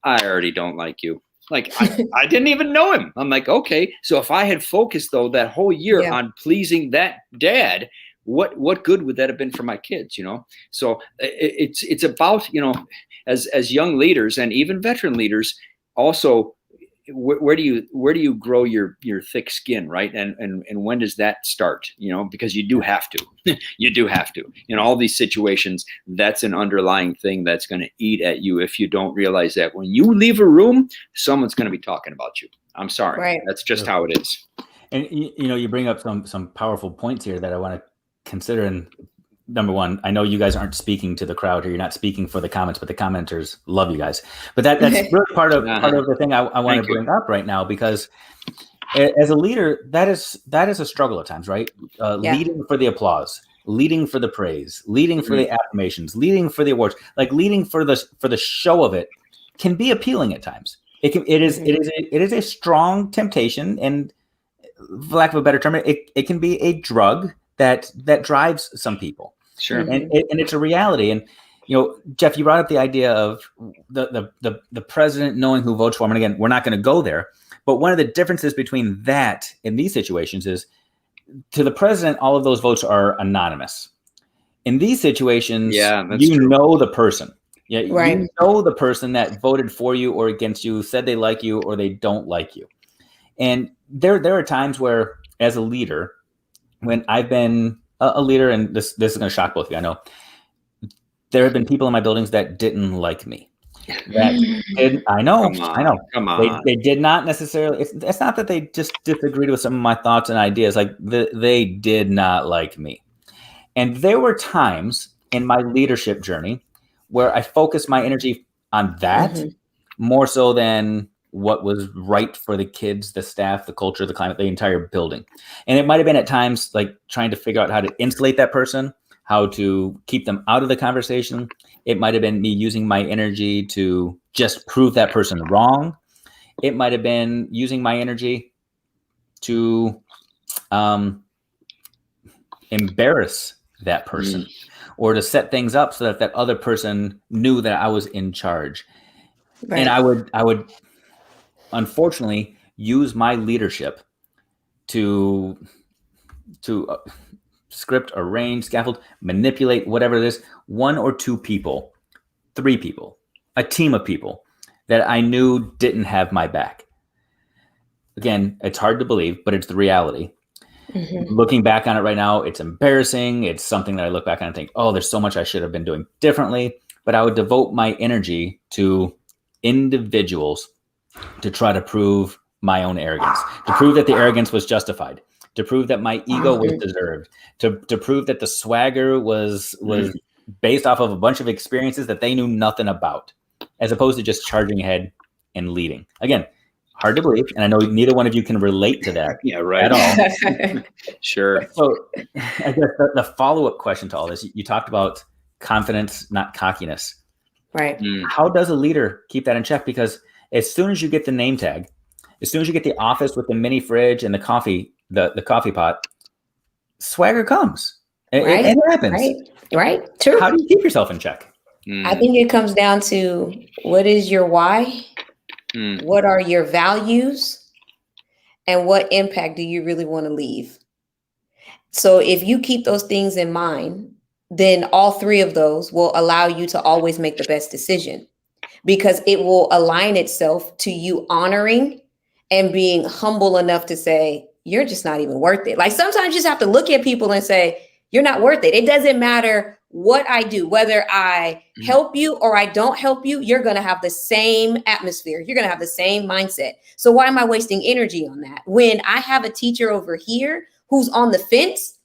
M: I already don't like you. Like I didn't even know him. I'm like, okay. So if I had focused though that whole year on pleasing that dad, what good would that have been for my kids? You know? So it's about, you know, as young leaders and even veteran leaders also, where do you grow your thick skin, right? And when does that start? You know, because you do have to. You do have to. In all these situations, that's an underlying thing that's going to eat at you if you don't realize that when you leave a room, someone's going to be talking about you. I'm sorry.
L: Right.
M: That's just how it is.
D: And you know, you bring up some powerful points here that I want to consider. And number one, I know you guys aren't speaking to the crowd here. You're not speaking for the comments, but the commenters love you guys. But that's really part of the thing I want to bring up right now, because as a leader, that is a struggle at times, right? Leading for the applause, leading for the praise, leading for the affirmations, leading for the awards, like leading for the show of it can be appealing at times. It is a strong temptation, and for lack of a better term, it can be a drug that drives some people.
M: Sure.
D: And it's a reality. And, you know, Jeff, you brought up the idea of the president knowing who votes for him. And again, we're not going to go there. But one of the differences between that in these situations is, to the president, all of those votes are anonymous. In these situations, you know the person. Yeah, right. You know the person that voted for you or against you, said they like you or they don't like you. And there are times where, as a leader, when I've been a leader, and this is going to shock both of you, I know, there have been people in my buildings that didn't like me. I know. Come on. They did not necessarily. It's not that they just disagreed with some of my thoughts and ideas. Like they did not like me. And there were times in my leadership journey where I focused my energy on that more so than what was right for the kids, the staff, the culture, the climate, the entire building. And it might have been at times like trying to figure out how to insulate that person, how to keep them out of the conversation. It might have been me using my energy to just prove that person wrong. It might have been using my energy to embarrass that person or to set things up so that other person knew that I was in charge. Right. And I would unfortunately use my leadership to script, arrange, scaffold, manipulate, whatever it is, 1 or 2 people, 3 people, a team of people that I knew didn't have my back. Again, it's hard to believe, but it's the reality. Looking back on it right now, it's embarrassing. It's something that I look back on and think, oh, there's so much I should have been doing differently. But I would devote my energy to individuals to try to prove my own arrogance, to prove that the arrogance was justified, to prove that my ego was deserved, to prove that the swagger was based off of a bunch of experiences that they knew nothing about, as opposed to just charging ahead and leading. Again, hard to believe, and I know neither one of you can relate to that at all.
M: Sure.
D: So I guess the follow-up question to all this, you talked about confidence, not cockiness.
L: Right.
D: How does a leader keep that in check? Because as soon as you get the name tag, as soon as you get the office with the mini fridge and the coffee pot, swagger comes. It happens.
L: Right. True.
D: How do you keep yourself in check?
L: I think it comes down to, what is your why? What are your values? And what impact do you really want to leave? So if you keep those things in mind, then all 3 of those will allow you to always make the best decision, because it will align itself to you honoring and being humble enough to say, you're just not even worth it. Like sometimes you just have to look at people and say, you're not worth it. It doesn't matter what I do, whether I help you or I don't help you, you're going to have the same atmosphere. You're going to have the same mindset. So why am I wasting energy on that? When I have a teacher over here who's on the fence,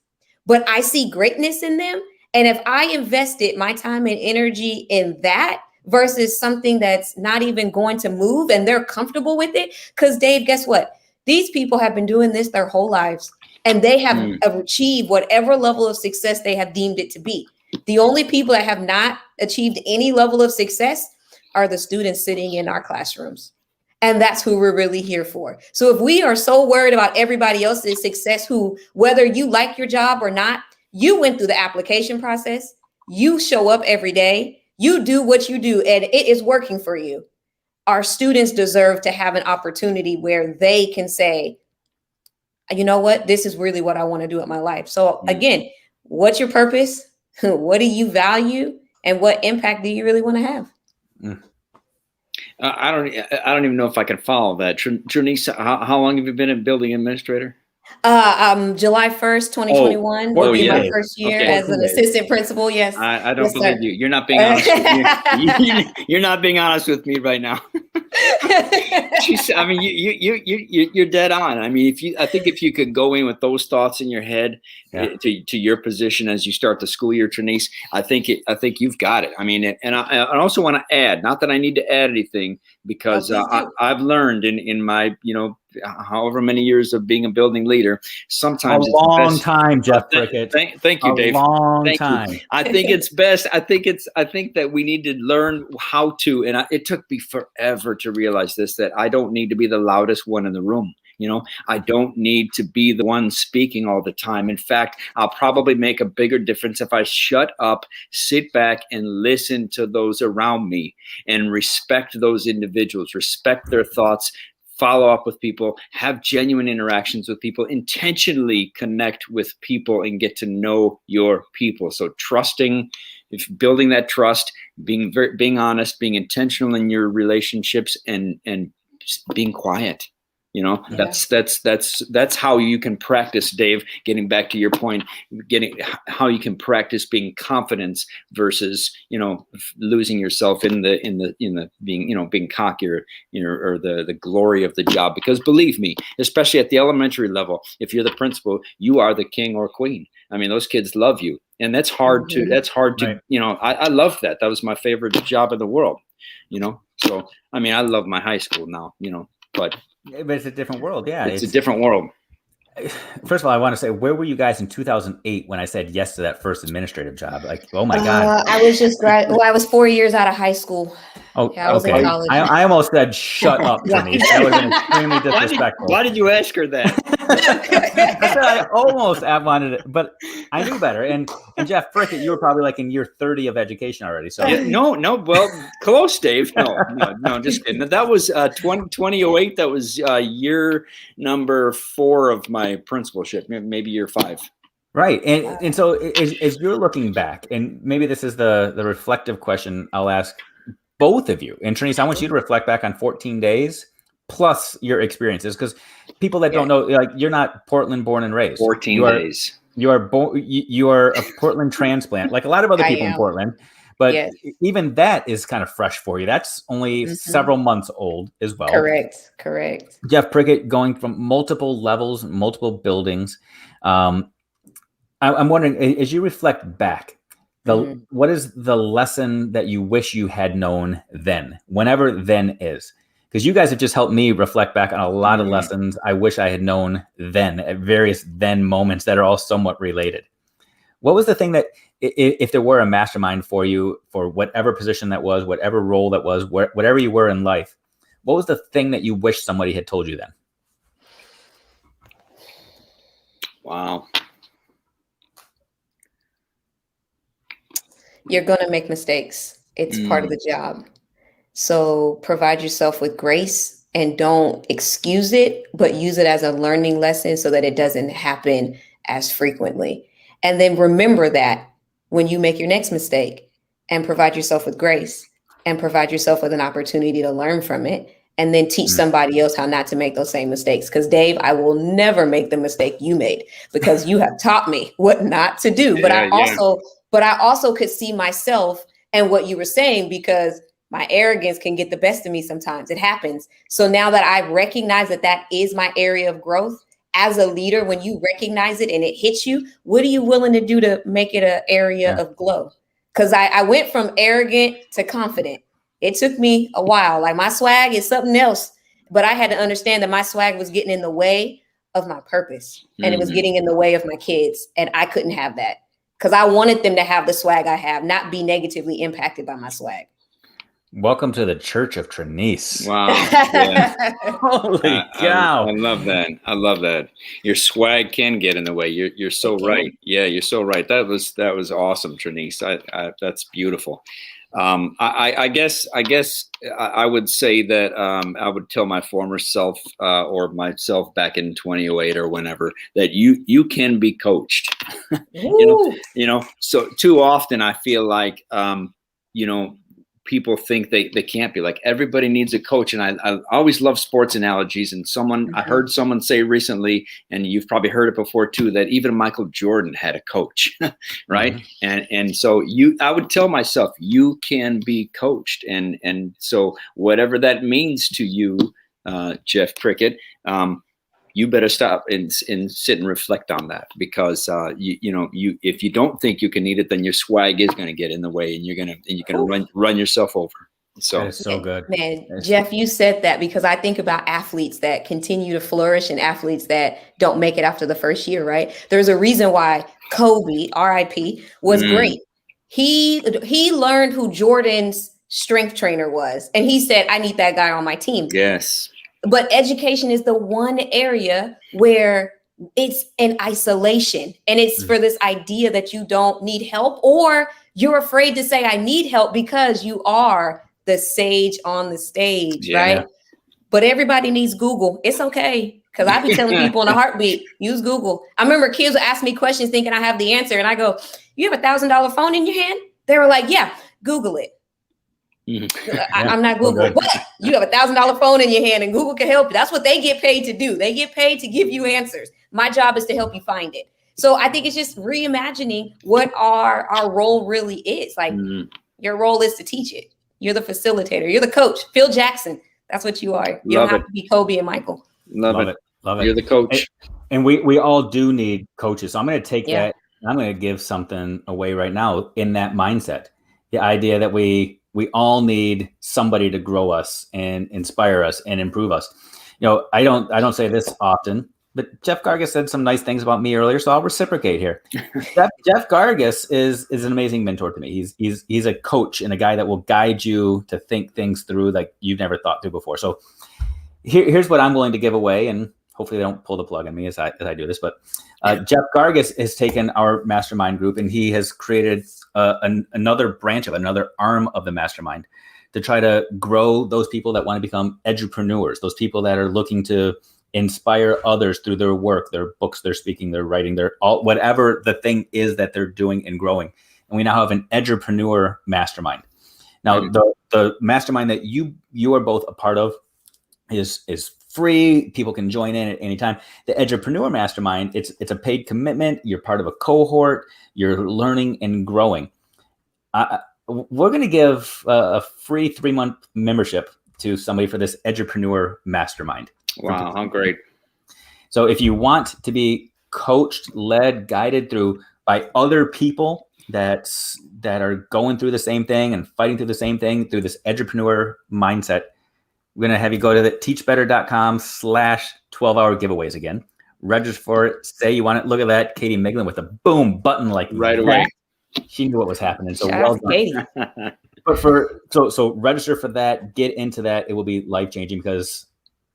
L: but I see greatness in them. And if I invested my time and energy in that versus something that's not even going to move and they're comfortable with it, because Dave, guess what? These people have been doing this their whole lives and they have achieved whatever level of success they have deemed it to be. The only people that have not achieved any level of success are the students sitting in our classrooms. And that's who we're really here for. So if we are so worried about everybody else's success, who, whether you like your job or not, you went through the application process, you show up every day, you do what you do, and it is working for you. Our students deserve to have an opportunity where they can say, you know what, this is really what I want to do in my life. So again, what's your purpose? What do you value? And what impact do you really want to have?
M: I don't even know if I can follow that. Trinice, how long have you been a building administrator?
L: July 1st, 2021 will be my first year as an assistant principal. Yes.
M: I don't believe you. You're not being honest with me. You're not being honest with me right now. I mean, you're dead on. I mean, I think if you could go in with those thoughts in your head to your position as you start the school year, Trinice, I think you've got it. I mean, and I also want to add, not that I need to add anything, because I've learned in my, however many years of being a building leader, sometimes
D: a long time, Jeff Prickett.
M: Thank you, Dave.
D: A long time.
M: I think it's best. I think that we need to learn how to, and it took me forever to realize this, that I don't need to be the loudest one in the room. I don't need to be the one speaking all the time. In fact, I'll probably make a bigger difference if I shut up, sit back, and listen to those around me and respect those individuals, respect their thoughts, follow up with people, have genuine interactions with people, intentionally connect with people and get to know your people. So building that trust, being honest, being intentional in your relationships, and being quiet. That's how you can practice, Dave, getting back to your point, how you can practice being confident versus, losing yourself in the being cocky or the glory of the job. Because believe me, especially at the elementary level, if you're the principal, you are the king or queen. I mean, those kids love you, and that's hard to, right. I love that. That was my favorite job in the world, so, I mean, I love my high school now, but
D: it's a different world. Yeah.
M: It's a different world.
D: First of all, I want to say, where were you guys in 2008 when I said yes to that first administrative job? Like, oh my God.
L: I was just I was 4 years out of high school.
D: Oh,
L: yeah, I was
D: okay.
L: in college.
D: I almost said, shut up, Trinice. That was extremely disrespectful.
M: Why did you ask her that?
D: I said I almost wanted it, but I knew better. And Jeff Prickett, you were probably like in year 30 of education already. So
M: no, well, close, Dave. No, just kidding. That was 2008. That was year number 4 of my principalship, maybe year 5.
D: Right. And so as you're looking back, and maybe this is the reflective question I'll ask both of you. And Trinice, I want you to reflect back on 14 days plus your experiences, because people that don't know, like, you're not Portland born and raised.
M: 14 days.
D: You are a Portland transplant, like a lot of other people in Portland. But even that is kind of fresh for you. That's only several months old as well. Correct. Jeff Prickett, going from multiple levels, multiple buildings. I'm wondering, as you reflect back, what is the lesson that you wish you had known then, whenever then is? Because you guys have just helped me reflect back on a lot of lessons I wish I had known then, at various then moments that are all somewhat related. What was the thing that, if there were a mastermind for you, for whatever position that was, whatever role that was, whatever you were in life, what was the thing that you wish somebody had told you then?
M: Wow.
L: You're going to make mistakes. It's part of the job. So provide yourself with grace and don't excuse it, but use it as a learning lesson so that it doesn't happen as frequently. And then remember that when you make your next mistake, and provide yourself with grace and provide yourself with an opportunity to learn from it, and then teach somebody else how not to make those same mistakes. Because Dave, I will never make the mistake you made, because you have taught me what not to do. But I also could see myself and what you were saying, because my arrogance can get the best of me sometimes. It happens. So now that I recognize that that is my area of growth as a leader, when you recognize it and it hits you, what are you willing to do to make it an area of glow? Because I went from arrogant to confident. It took me a while. Like, my swag is something else, but I had to understand that my swag was getting in the way of my purpose, and it was getting in the way of my kids, and I couldn't have that. because I wanted them to have the swag I have, not be negatively impacted by my swag.
D: Welcome to the Church of Trinice.
M: Wow. Yeah.
D: Holy cow.
M: I love that. I love that. Your swag can get in the way. You're so right. Yeah, you're so right. That was awesome, Trinice. That's beautiful. I guess I would say that I would tell my former self or myself back in 2008 or whenever that you can be coached. you know, so too often I feel like people think they can't be. Like, everybody needs a coach. And I always love sports analogies. And I heard someone say recently, and you've probably heard it before too, that even Michael Jordan had a coach, right? Mm-hmm. And so I would tell myself, you can be coached. And so whatever that means to you, Jeff Prickett, you better stop and sit and reflect on that, because if you don't think you can need it, then your swag is going to get in the way, and you're going to run yourself over. So
D: that is so good,
L: man. Jeff, you said that because I think about athletes that continue to flourish and athletes that don't make it after the first year. Right? There's a reason why Kobe, R.I.P., was great. He learned who Jordan's strength trainer was, and he said, "I need that guy on my team."
M: Yes.
L: But education is the one area where it's in isolation, and it's for this idea that you don't need help, or you're afraid to say I need help because you are the sage on the stage, right? But everybody needs Google. It's okay, because I be telling people in a heartbeat, use Google. I remember kids would ask me questions thinking I have the answer, and I go, "You have $1,000 phone in your hand?" They were like, "Yeah, Google it." I'm not Google, but you have $1,000 phone in your hand and Google can help you. That's what they get paid to do. They get paid to give you answers. My job is to help you find it. So I think it's just reimagining what our role really is. Like, your role is to teach it. You're the facilitator. You're the coach. Phil Jackson. That's what you are. You don't have to be Kobe and Michael.
M: Love it. You're the coach.
D: And we all do need coaches. So I'm going to take that. I'm going to give something away right now in that mindset. The idea that we all need somebody to grow us and inspire us and improve us. I don't say this often, but Jeff Gargas said some nice things about me earlier, so I'll reciprocate here. Jeff Gargas is an amazing mentor to me. He's a coach and a guy that will guide you to think things through like you've never thought through before. So here's what I'm willing to give away, and hopefully they don't pull the plug on me as I do this. But Jeff Gargas has taken our mastermind group, and he has created another branch of another arm of the mastermind to try to grow those people that want to become edupreneurs, those people that are looking to inspire others through their work, their books, their speaking, their writing, whatever the thing is that they're doing and growing. And we now have an edupreneur mastermind. Now, the mastermind that you are both a part of is free. People can join in at any time. The Edupreneur Mastermind, it's a paid commitment. You're part of a cohort. You're learning and growing. We're going to give a free 3-month membership to somebody for this Edupreneur Mastermind.
M: Wow, how great.
D: So if you want to be coached, led, guided through by other people that are going through the same thing and fighting through the same thing through this Edupreneur mindset, we're going to have you go to the teachbetter.com/12-hour giveaways again. Register for it. Say you want it. Look at that. Katie Miglin with a boom button like
M: right away.
D: She knew what was happening. So well done. Katie. But so register for that. Get into that. It will be life-changing because,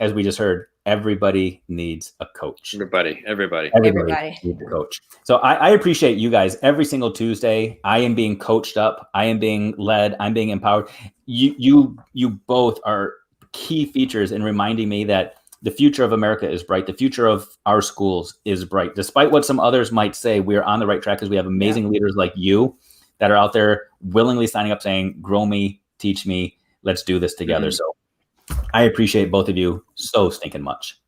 D: as we just heard, everybody needs a coach.
M: Everybody
D: needs a coach. So I appreciate you guys. Every single Tuesday, I am being coached up. I am being led. I'm being empowered. You both are key features in reminding me that the future of America is bright. The future of our schools is bright. Despite what some others might say, we're on the right track because we have amazing leaders like you that are out there willingly signing up saying, grow me, teach me, let's do this together. So I appreciate both of you so stinking much.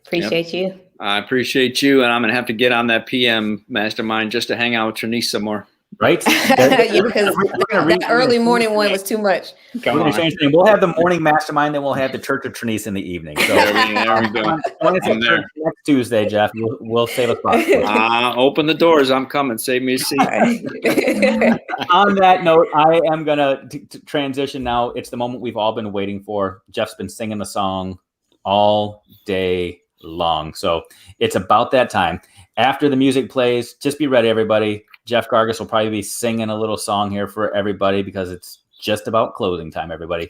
L: Appreciate you.
M: I appreciate you. And I'm going to have to get on that PM mastermind just to hang out with Trinice some more.
D: Right?
L: Because that early morning one was too much.
D: We'll have the morning mastermind, then we'll have the Church of Trinice in the evening. So
M: there we go.
D: Next Tuesday, Jeff, we'll save a spot.
M: Open the doors. I'm coming. Save me a seat.
D: On that note, I am going to transition now. It's the moment we've all been waiting for. Jeff's been singing the song all day long. So it's about that time. After the music plays, just be ready, everybody. Jeff Gargas will probably be singing a little song here for everybody because it's just about closing time, everybody.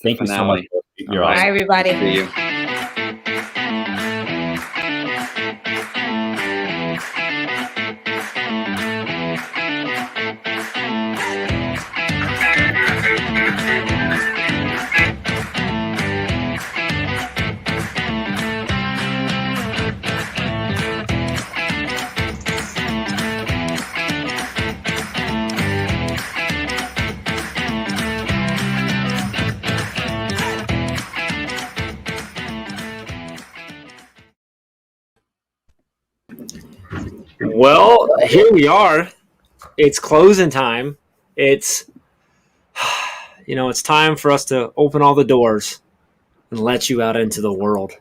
D: Thank you so much. You're awesome.
L: Bye, everybody.
M: See you.
F: Well, here we are. It's closing time. It's it's time for us to open all the doors and let you out into the world.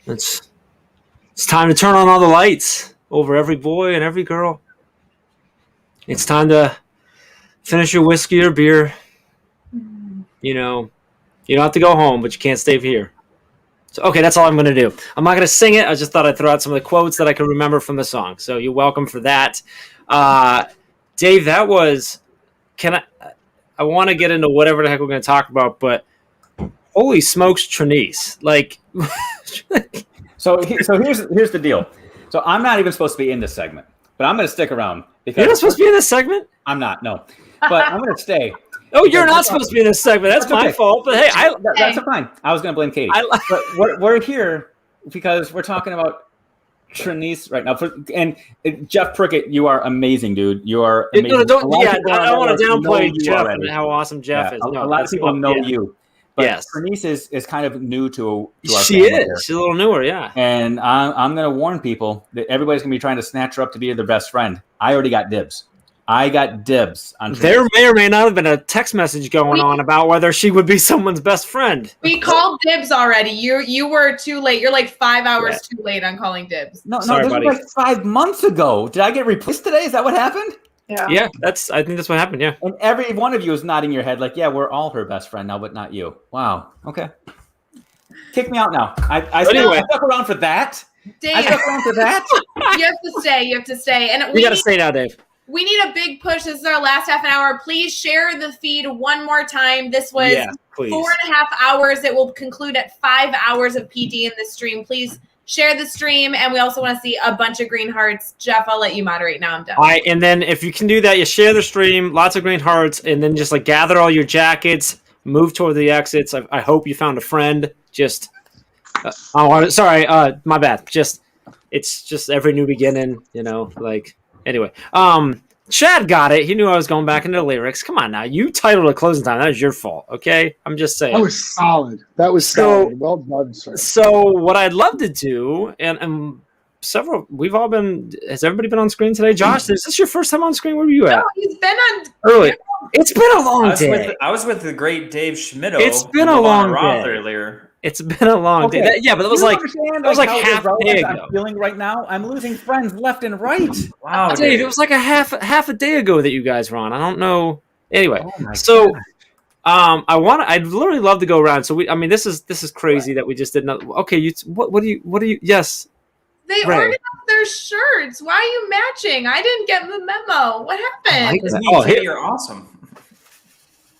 F: It's time to turn on all the lights over every boy and every girl. It's time to finish your whiskey or beer. You don't have to go home, but you can't stay here. So, okay, that's all I'm going to do. I'm not going to sing it. I just thought I'd throw out some of the quotes that I can remember from the song. So you're welcome for that. Dave, that was I want to get into whatever the heck we're going to talk about, but holy smokes, Trinice. Like,
D: so here's the deal. So I'm not even supposed to be in this segment, but I'm going to stick around because
F: you're not supposed to be in this segment?
D: I'm not, no. But I'm going to stay.
F: Oh, you're not supposed to be in this segment. That's my fault. But hey,
D: that's fine. I was going to blame Katie. But we're here because we're talking about Trinice right now. And Jeff Prickett, you are amazing, dude. You are amazing.
F: I don't want to downplay Jeff and how awesome Jeff is.
D: A lot of people know you. But
F: yes,
D: Trinice is kind of new to our
F: She
D: family
F: is.
D: here.
F: She's a little newer, yeah.
D: And I'm going to warn people that everybody's going to be trying to snatch her up to be their best friend. I already got dibs. I got dibs on Trinice.
F: There may or may not have been a text message going on about whether she would be someone's best friend.
A: We called dibs already. You were too late. You're like 5 hours too late on calling dibs.
D: No, this was like 5 months ago. Did I get replaced today? Is that what happened?
F: Yeah, I think that's what happened, yeah.
D: And every one of you is nodding your head like, yeah, we're all her best friend now, but not you. Wow. Okay. Kick me out now. I stuck around for that.
A: Dave,
D: I stuck around for that.
A: You have to stay. You have to stay. And
F: We got to stay now, Dave.
A: We need a big push. This is our last half an hour. Please share the feed one more time. This was 4.5 hours. It will conclude at 5 hours of PD in the stream. Please share the stream. And we also want to see a bunch of green hearts. Jeff, I'll let you moderate now. I'm done.
F: All right, and then if you can do that, you share the stream, lots of green hearts, and then just like gather all your jackets, move toward the exits. I hope you found a friend. Just, my bad. It's just every new beginning, Anyway, Chad got it. He knew I was going back into the lyrics. Come on now. You titled a closing time. That was your fault, okay? I'm just saying.
E: That was solid. Solid. Well done, sir.
F: So what I'd love to do, and has everybody been on screen today? Josh, is this your first time on screen? Where were you at?
A: No, he's been on
F: early. It's been a long day.
N: I was with the great Dave Schmitto.
F: It's been a long day.
N: Earlier.
F: It's been a long day. But it was like half a day ago.
D: I'm feeling right now. I'm losing friends left and right.
N: Wow,
F: Dave, it was like a half a day ago that you guys were on. I don't know. Anyway, I'd literally love to go around. So this is crazy that we just did not. Okay, what do you? Yes.
A: They organized their shirts. Why are you matching? I didn't get the memo. What happened?
N: You're awesome.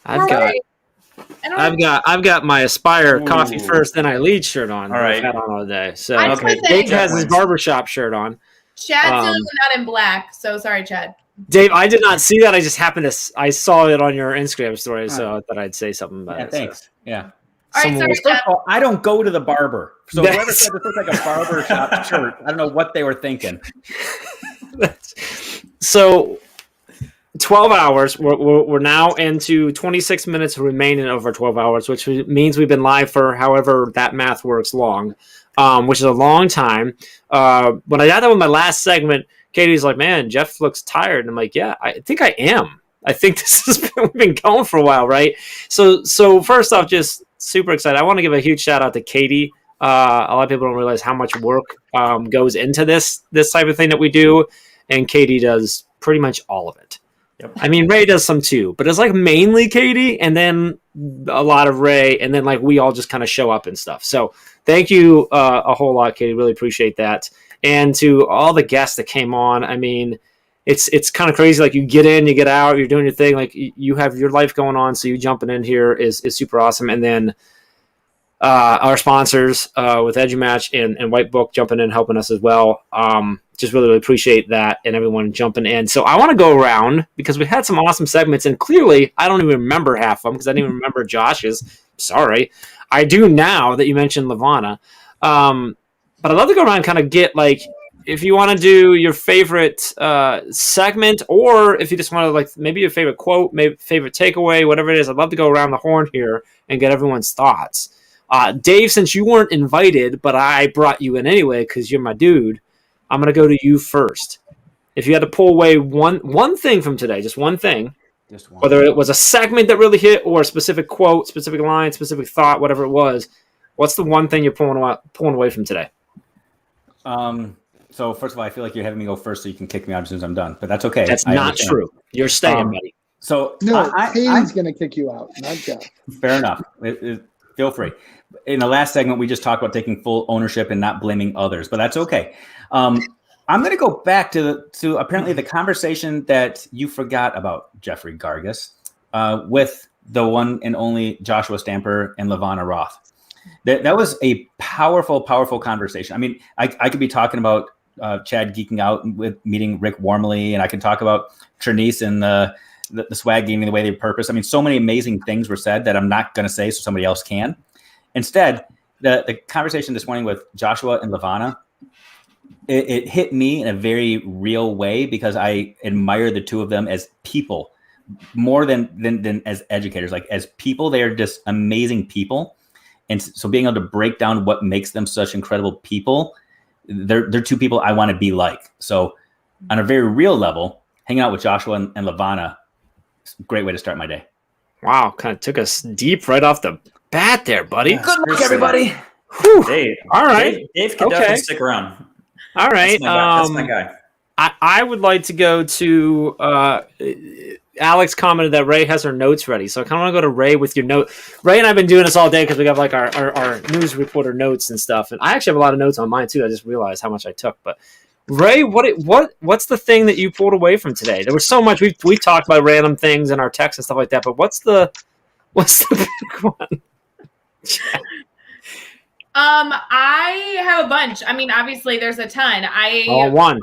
F: I've got my Aspire Coffee First, then I Lead shirt on.
N: All right.
F: I've had on all day. So
A: Dave
F: has his barbershop shirt on.
A: Chad's not in black, so sorry, Chad.
F: Dave, I did not see that. I just happened to. I saw it on your Instagram story, so I thought I'd say something about it.
D: Thanks.
F: So.
D: Yeah.
A: All right, sorry,
D: First of all, I don't go to the barber. So whoever said this looks like a barber shop shirt, I don't know what they were thinking.
F: So 12 hours. We're now into 26 minutes remaining over 12 hours, which means we've been live for however that math works long, which is a long time. When I got done with my last segment, Katie's like, man, Jeff looks tired. And I'm like, yeah, I think I am. I think we've been going for a while, right? So first off, just super excited. I want to give a huge shout out to Katie. A lot of people don't realize how much work goes into this type of thing that we do. And Katie does pretty much all of it. Yep. I mean, Ray does some too, but it's like mainly Katie and then a lot of Ray. And then like we all just kind of show up and stuff. So thank you a whole lot, Katie. Really appreciate that. And to all the guests that came on, I mean, it's kind of crazy. Like you get in, you get out, you're doing your thing. Like you have your life going on. So you jumping in here is super awesome. And then our sponsors with EduMatch and White Book jumping in, helping us as well. Just really appreciate that and everyone jumping in. So I want to go around because we had some awesome segments, and clearly I don't even remember half of them because I didn't even remember Josh's. Sorry. I do now that you mentioned Lavana. But I'd love to go around and kind of get, like, if you want to do your favorite segment, or if you just want to, like, maybe your favorite quote, maybe favorite takeaway, whatever it is, I'd love to go around the horn here and get everyone's thoughts. Dave, since you weren't invited, but I brought you in anyway because you're my dude, I'm going to go to you first. If you had to pull away one thing from today, just one thing, whether it was a segment that really hit or a specific quote, specific line, specific thought, whatever it was, what's the one thing you're pulling away from today?
D: So first of all, I feel like you're having me go first so you can kick me out as soon as I'm done, but that's okay.
F: That's not true. You're staying, buddy.
D: So
E: no, Haley's going to kick you out, not Jeff.
D: Fair enough. Feel free. In the last segment, we just talked about taking full ownership and not blaming others, but that's okay. I'm going to go back to apparently the conversation that you forgot about Jeffrey Gargas with the one and only Joshua Stamper and Lavana Roth. That was a powerful, powerful conversation. I mean, I could be talking about Chad geeking out with meeting Rick Wormley, and I can talk about Trinice and the swag gaming, the way they purpose. I mean, so many amazing things were said that I'm not going to say so somebody else can. Instead, the conversation this morning with Joshua and Lavana, it hit me in a very real way because I admire the two of them as people more than as educators. Like as people, they are just amazing people. And so being able to break down what makes them such incredible people, they're two people I want to be like. So on a very real level, hanging out with Joshua and Lavana, great way to start my day.
F: Wow, kind of took us deep right off the bat there, buddy.
N: Yeah,
D: good luck, everybody.
N: Dave.
F: All right.
N: Dave can definitely stick around.
F: All right.
N: That's my guy.
F: I would like to go to Alex commented that Ray has her notes ready. So I kind of want to go to Ray with your note. Ray and I have been doing this all day because we got like our news reporter notes and stuff. And I actually have a lot of notes on mine too. I just realized how much I took. But Ray, what's the thing that you pulled away from today? There was so much. We talked about random things in our texts and stuff like that. But what's the big one?
A: I have a bunch. I mean, obviously there's a ton.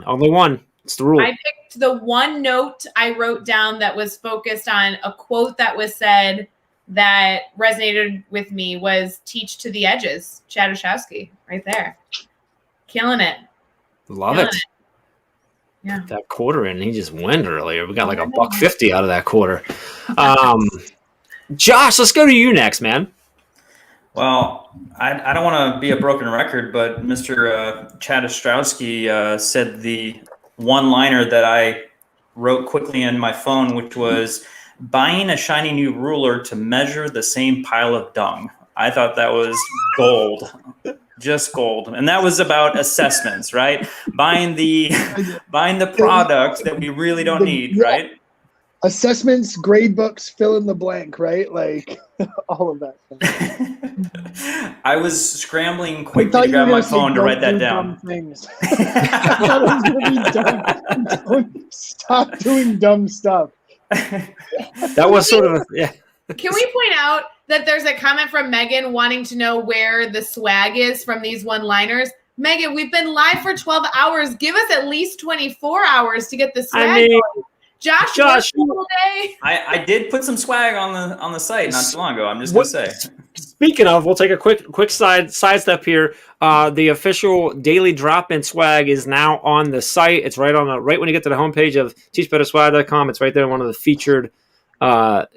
F: Only one. It's the rule.
A: I picked the one note I wrote down that was focused on a quote that was said that resonated with me was "Teach to the edges." Chad Oshowski, right there, killing it.
F: Love it.
A: Yeah,
F: that quarter in, he just went earlier. We got like $1.50 out of that quarter. Josh, let's go to you next, man.
N: Well, I don't want to be a broken record, but Mr. Chad Ostrowski said the one-liner that I wrote quickly in my phone, which was buying a shiny new ruler to measure the same pile of dung. I thought that was gold, just gold. And that was about assessments, right? Buying the product that we really don't need, right?
E: Assessments, grade books, fill in the blank, right? Like all of that stuff.
N: I was scrambling quickly to grab my phone to write that down.
E: Things. I thought it was going to be dumb. Stop doing dumb stuff.
F: That was sort of yeah.
A: Can we point out that there's a comment from Megan wanting to know where the swag is from these one-liners? Megan, we've been live for 12 hours. Give us at least 24 hours to get the swag going. Josh,
N: I did put some swag on the site not too long ago. I'm just gonna say.
F: Speaking of, we'll take a quick sidestep here. The official daily drop-in swag is now on the site. It's right when you get to the homepage of teachbetterswag.com. It's right there in one of the featured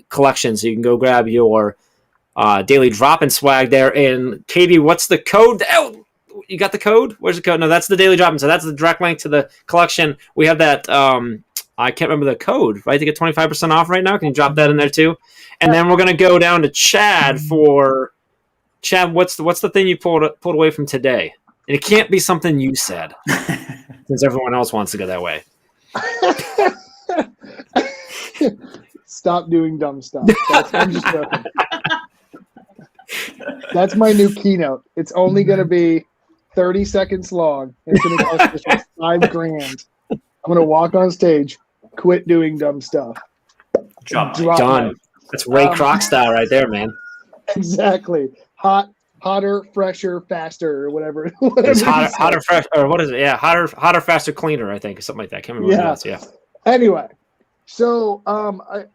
F: collections. So you can go grab your daily drop-in swag there. And Katie, what's the code? Oh, you got the code? Where's the code? No, that's the daily drop-in. So that's the direct link to the collection. We have that. I can't remember the code, right? To get 25% off right now. Can you drop that in there too? And then we're going to go down to Chad for Chad. What's the thing you pulled away from today? And it can't be something you said since everyone else wants to go that way.
E: Stop doing dumb stuff. I'm just joking. That's my new keynote. It's only going to be 30 seconds long. It's going to cost us $5,000. I'm going to walk on stage, quit doing dumb stuff.
N: Drop
F: Done. That's Ray Kroc style right there, man.
E: Exactly. Hotter, fresher, faster, or whatever.
F: It's hotter, fresh, or what is it? Yeah, hotter, faster, cleaner. I think something like that. I can't remember what it was. Yeah.
E: Anyway, so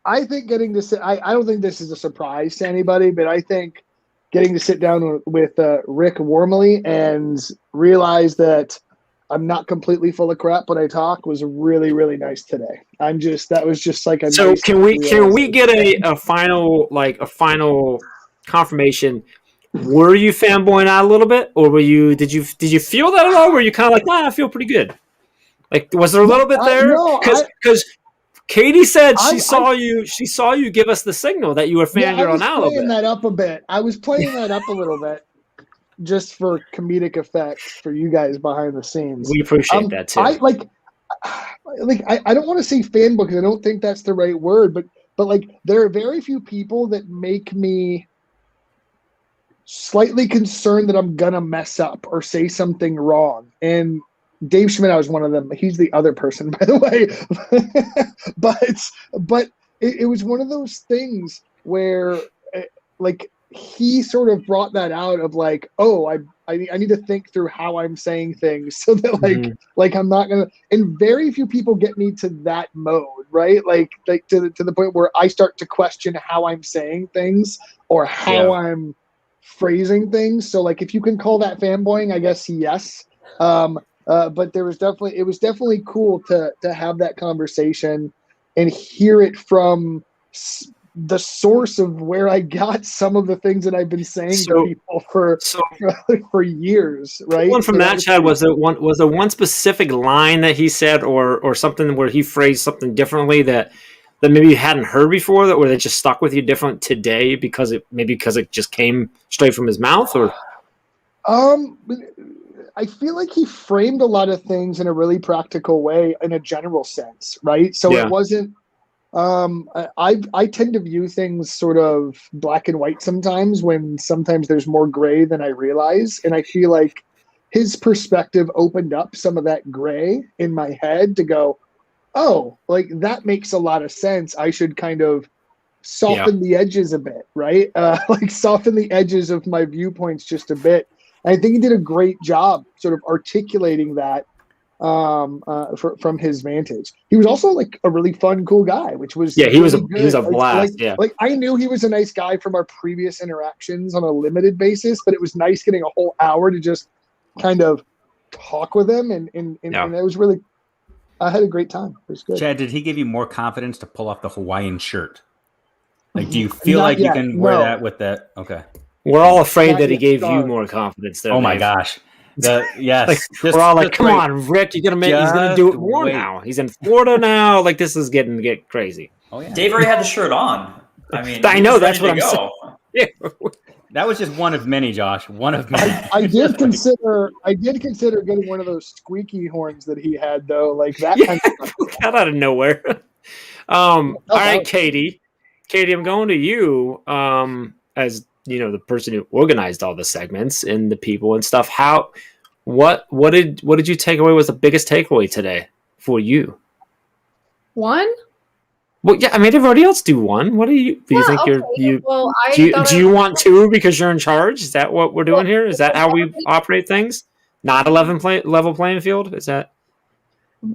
E: I think getting to sit. I don't think this is a surprise to anybody, but I think getting to sit down with Rick Wormeli and realize that I'm not completely full of crap when I talk was really, really nice today. That was just like a.
F: So
E: nice
F: can we get a final confirmation? Were you fanboying out a little bit, or did you feel that at all? Were you kind of like, I feel pretty good? Like, was there a little bit there? Because Katie said she saw you give us the signal that you were fangirling out a little bit.
E: That up a bit. I was playing that up a little bit, just for comedic effect for you guys behind the scenes.
F: We appreciate that too.
E: I don't want to say fanboy because I don't think that's the right word, but like there are very few people that make me slightly concerned that I'm gonna mess up or say something wrong. And Dave Schmidt was one of them. He's the other person, by the way. but it was one of those things where like he sort of brought that out of like, oh, I need to think through how I'm saying things so that like I'm not gonna. And very few people get me to that mode, right? Like to the point where I start to question how I'm saying things or how I'm phrasing things. So like if you can call that fanboying, I guess yes. But it was definitely cool to have that conversation and hear it from the source of where I got some of the things that I've been saying to people for years, right?
F: One from that chat was there one specific line that he said or something where he phrased something differently that maybe you hadn't heard before, or that just stuck with you different today because it just came straight from his mouth, or
E: I feel like he framed a lot of things in a really practical way in a general sense, right? So it wasn't I tend to view things sort of black and white sometimes, when sometimes there's more gray than I realize. And I feel like his perspective opened up some of that gray in my head to go, oh, like that makes a lot of sense. I should kind of soften the edges a bit, right? Like soften the edges of my viewpoints just a bit. And I think he did a great job sort of articulating that from his vantage. He was also like a really fun, cool guy, which was
F: he was a blast.
E: Like I knew he was a nice guy from our previous interactions on a limited basis, but it was nice getting a whole hour to just kind of talk with him, and it was really. I had a great time. It was good.
D: Chad, did he give you more confidence to pull off the Hawaiian shirt? Like, do you feel like you can wear that with that? Okay.
F: We're all afraid that he gave you more confidence there.
D: Oh my gosh. Yes.
F: We're all like, come on, Rick, he's gonna do it more now. He's in Florida now. Like, this is getting to get crazy.
N: Oh yeah. Dave already had the shirt on. I mean,
F: I know that's what I'm saying. Yeah.
D: That was just one of many, Josh. One of many.
E: I did consider getting one of those squeaky horns that he had, though. Like that kind of stuff.
F: Got out of nowhere. All right, Katie. Katie, I'm going to you. As you know, the person who organized all the segments and the people and stuff. What did you take away was the biggest takeaway today for you?
A: One?
F: Well, yeah, I made everybody else do one. What do you think you're
A: Well,
F: do you want two because you're in charge? Is that what we're doing here? Is that how we operate things? Not level playing field? Is that?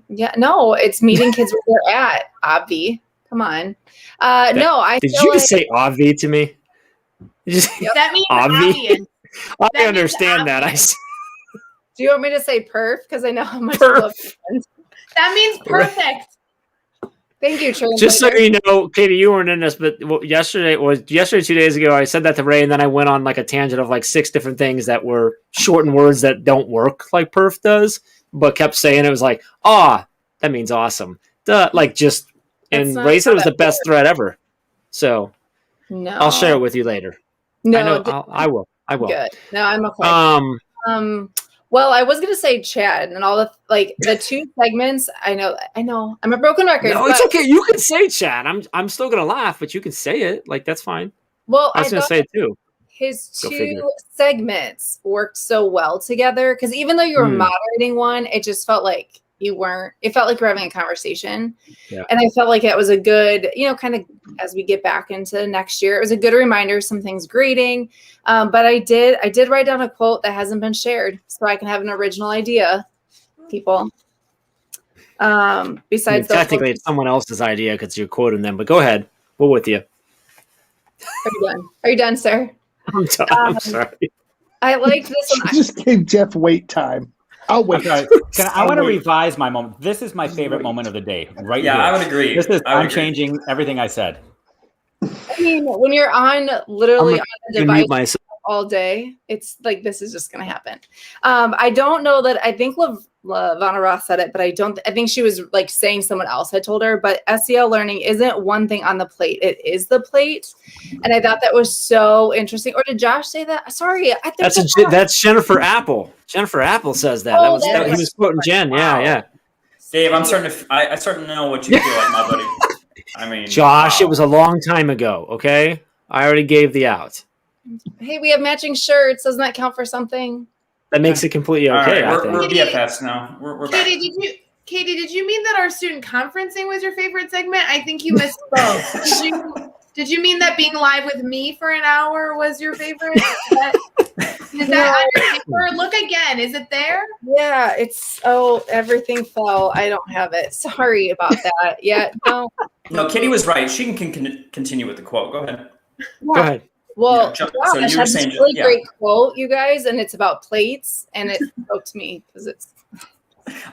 A: Yeah, no, it's meeting kids where they're at. Obvi, come on.
F: Did you just say obvi to me?
A: That means
F: obvi. I understand that.
A: Do you want me to say perf? Because I know how much you love friends. That means perfect. Thank you, Trey.
F: Just so you know, Katie, you weren't in this, but yesterday, 2 days ago, I said that to Ray, and then I went on like a tangent of like 6 different things that were shortened words that don't work like perf does, but kept saying it was like, that means awesome. Like just, and Ray said it was the best thread ever. So
A: no,
F: I'll share it with you later.
A: No,
F: I will.
A: Good. No, I'm okay. Well, I was gonna say Chad and all the 2 segments. I know. I'm a broken record.
F: No, it's okay. You can say Chad. I'm still gonna laugh, but you can say it. Like that's fine.
A: Well,
F: I was gonna say it too.
A: His 2 segments worked so well together because even though you were moderating one, it just felt like
O: you weren't. It felt like we're having a conversation.
F: Yeah.
O: And I felt like it was a good, kind of as we get back into next year, it was a good reminder, some things grading. But I did write down a quote that hasn't been shared so I can have an original idea, people. Besides
F: technically it's someone else's idea because you're quoting them, but go ahead. We're with you.
O: Are you done? Are you done, sir?
F: I'm sorry.
O: I liked this one.
E: She just gave Jeff wait time. I'll wait.
D: I want to revise my moment. This is my favorite moment of the day, right
N: Yeah,
D: here.
N: I would agree.
D: I'm changing everything I said.
O: I mean, when you're on literally on the
F: mute
O: device
F: myself.
O: all day, it's like this is just going to happen. I don't know that. I think Lavana Ross said it, but I think she was like saying someone else had told her. But SEL learning isn't one thing on the plate; it is the plate. And I thought that was so interesting. Or did Josh say that? Sorry, I think
F: That's Jennifer Apple. Jennifer Apple says that. He was quoting Jen.
N: Wow.
F: Yeah.
N: Dave, I'm starting to. I starting to know what you feel like, my buddy. I mean,
F: Josh, it was a long time ago. Okay, I already gave the out.
O: Hey, we have matching shirts. Doesn't that count for something?
F: That makes it completely okay.
N: All right,
F: I think.
N: we're BFFs now. We're back.
A: Katie, did you mean that our student conferencing was your favorite segment? I think you misspoke. Did you mean that being live with me for an hour was your favorite? Is that on your paper? Look again. Is it there?
O: Yeah, everything fell. I don't have it. Sorry about that. Yeah, no.
N: No, Katie was right. She can continue with the quote. Go ahead.
F: Go ahead.
O: Well,
N: so
O: Josh
N: you were
O: had
N: saying,
O: this really great quote, you guys, and it's about plates, and it spoke to me because it's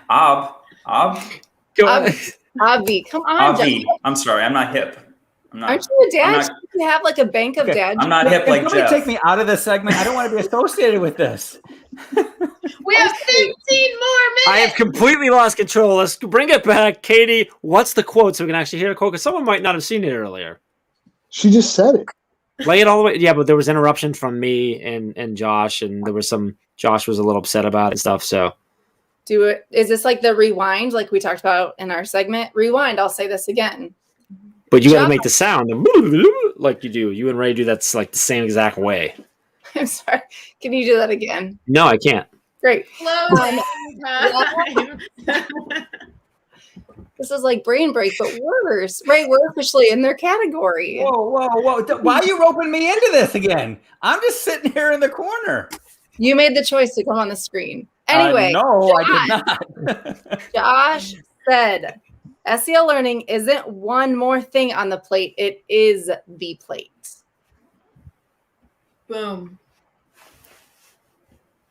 N: Avi.
O: Come on,
N: Avi.
O: Jeff.
N: I'm sorry. I'm not hip.
O: Aren't you a dad? You have like a bank of dad.
N: I'm not hip like
D: Somebody
N: Jeff.
D: take me out of this segment. I don't want to be associated with this.
A: We have 15 more minutes.
F: I have completely lost control. Let's bring it back, Katie. What's the quote so we can actually hear the quote? Because someone might not have seen it earlier.
E: She just said it.
F: Lay it all the way. Yeah, but there was interruption from me and Josh, and there was Josh was a little upset about it and stuff. So
O: Do it. Is this like the rewind, like we talked about in our segment? Rewind. I'll say this again.
F: But you got to make the sound like you do. You and Ray do that's like the same exact way.
O: I'm sorry. Can you do that again?
F: No, I can't.
O: Great.
A: Closing time.
O: This is like brain break, but worse. Right, we're officially in their category.
D: Whoa. Why are you roping me into this again? I'm just sitting here in the corner.
O: You made the choice to come on the screen. Anyway.
D: No, I did not.
O: Josh said, SEL learning isn't one more thing on the plate. It is the plate.
A: Boom.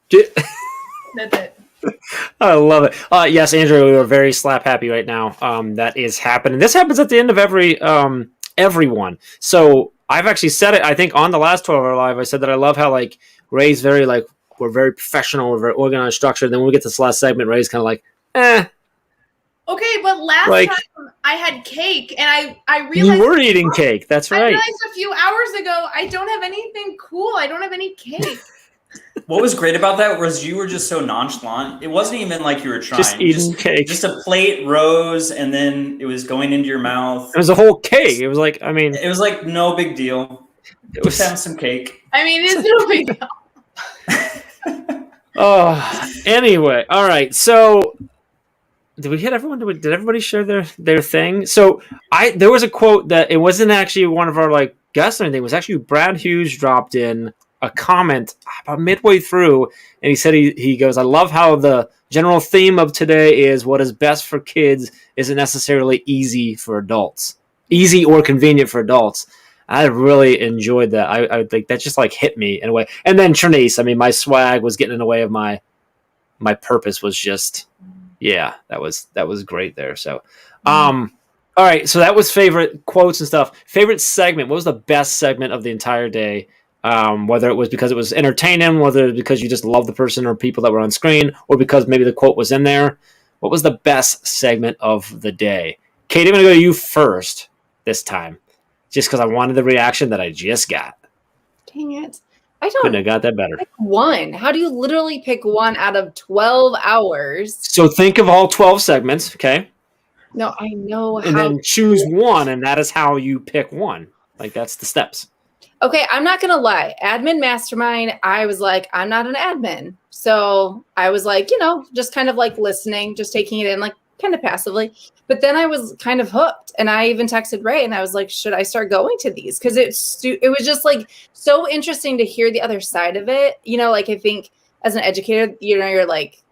F: That's
A: it.
F: I love it. Yes, Andrew, we are very slap happy right now. That is happening. This happens at the end of everyone. So I've actually said it, I think, on the last 12 Hour Live. I said that I love how like Ray's very like we're very professional, we're very organized, structured. Then when we get to this last segment, Ray's kind of like,
A: Okay, but last time I had cake, and I realized
F: you were eating cake. That's
A: I
F: right.
A: realized a few hours ago I don't have anything cool. I don't have any cake.
N: What was great about that was you were just so nonchalant. It wasn't even like you were trying.
F: Just eating cake.
N: Just a plate rose, and then it was going into your mouth.
F: It was a whole cake. It was like, I mean,
N: it was like no big deal. Just having some cake.
A: I mean, it's no big deal.
F: Anyway, all right. So, did we hit everyone? Did everybody share their thing? So, there was a quote that it wasn't actually one of our like guests or anything. It was actually Brad Hughes dropped in a comment about midway through, and he said he goes, I love how the general theme of today is what is best for kids isn't necessarily easy for adults, easy or convenient for adults. I really enjoyed that. I think that just like hit me in a way. And then Trinice, I mean, my swag was getting in the way of my purpose was just, yeah, that was great there. So, all right. So that was favorite quotes and stuff. Favorite segment. What was the best segment of the entire day? Whether it was because it was entertaining, whether it was because you just love the person or people that were on screen, or because maybe the quote was in there. What was the best segment of the day? Kate, I'm going to go to you first this time, just because I wanted the reaction that I just got.
O: Dang it. I don't
F: Couldn't have got that better.
O: pick one. How do you literally pick one out of 12 hours?
F: So think of all 12 segments, okay?
O: No, I know
F: And
O: how.
F: then choose one, and that is how you pick one. Like, that's the steps.
O: Okay, I'm not gonna lie. Admin mastermind, I was like, I'm not an admin. So I was like, just kind of like listening, just taking it in like kind of passively. But then I was kind of hooked. And I even texted Ray and I was like, should I start going to these? Because it was just like so interesting to hear the other side of it. Like I think as an educator, you're like,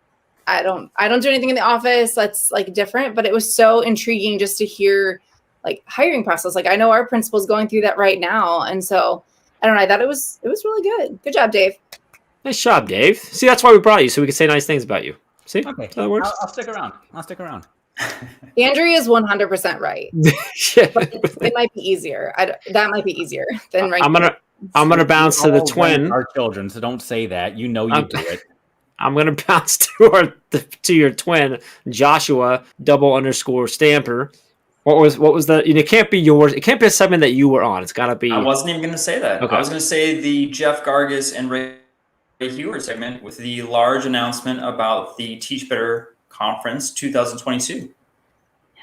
O: I don't do anything in the office that's like different, but it was so intriguing just to hear like hiring process. Like I know our principal's going through that right now. And so I don't know, I thought it was really good. Good job, Dave.
F: Nice job, Dave. See, that's why we brought you, so we could say nice things about you. See?
D: Okay.
F: So that works.
D: I'll stick around.
O: Andrea is 100% right. But it might be easier. That might be easier than right.
F: I'm gonna bounce to the twin.
D: Our children, so don't say that. You do it.
F: I'm gonna bounce to your twin, Joshua _Stamper. What was the? It can't be yours. It can't be a segment that you were on. It's gotta be.
N: I wasn't even gonna say that.
F: Okay.
N: I was gonna say the Jeff Gargas and Ray Hewer segment with the large announcement about the Teach Better Conference 2022.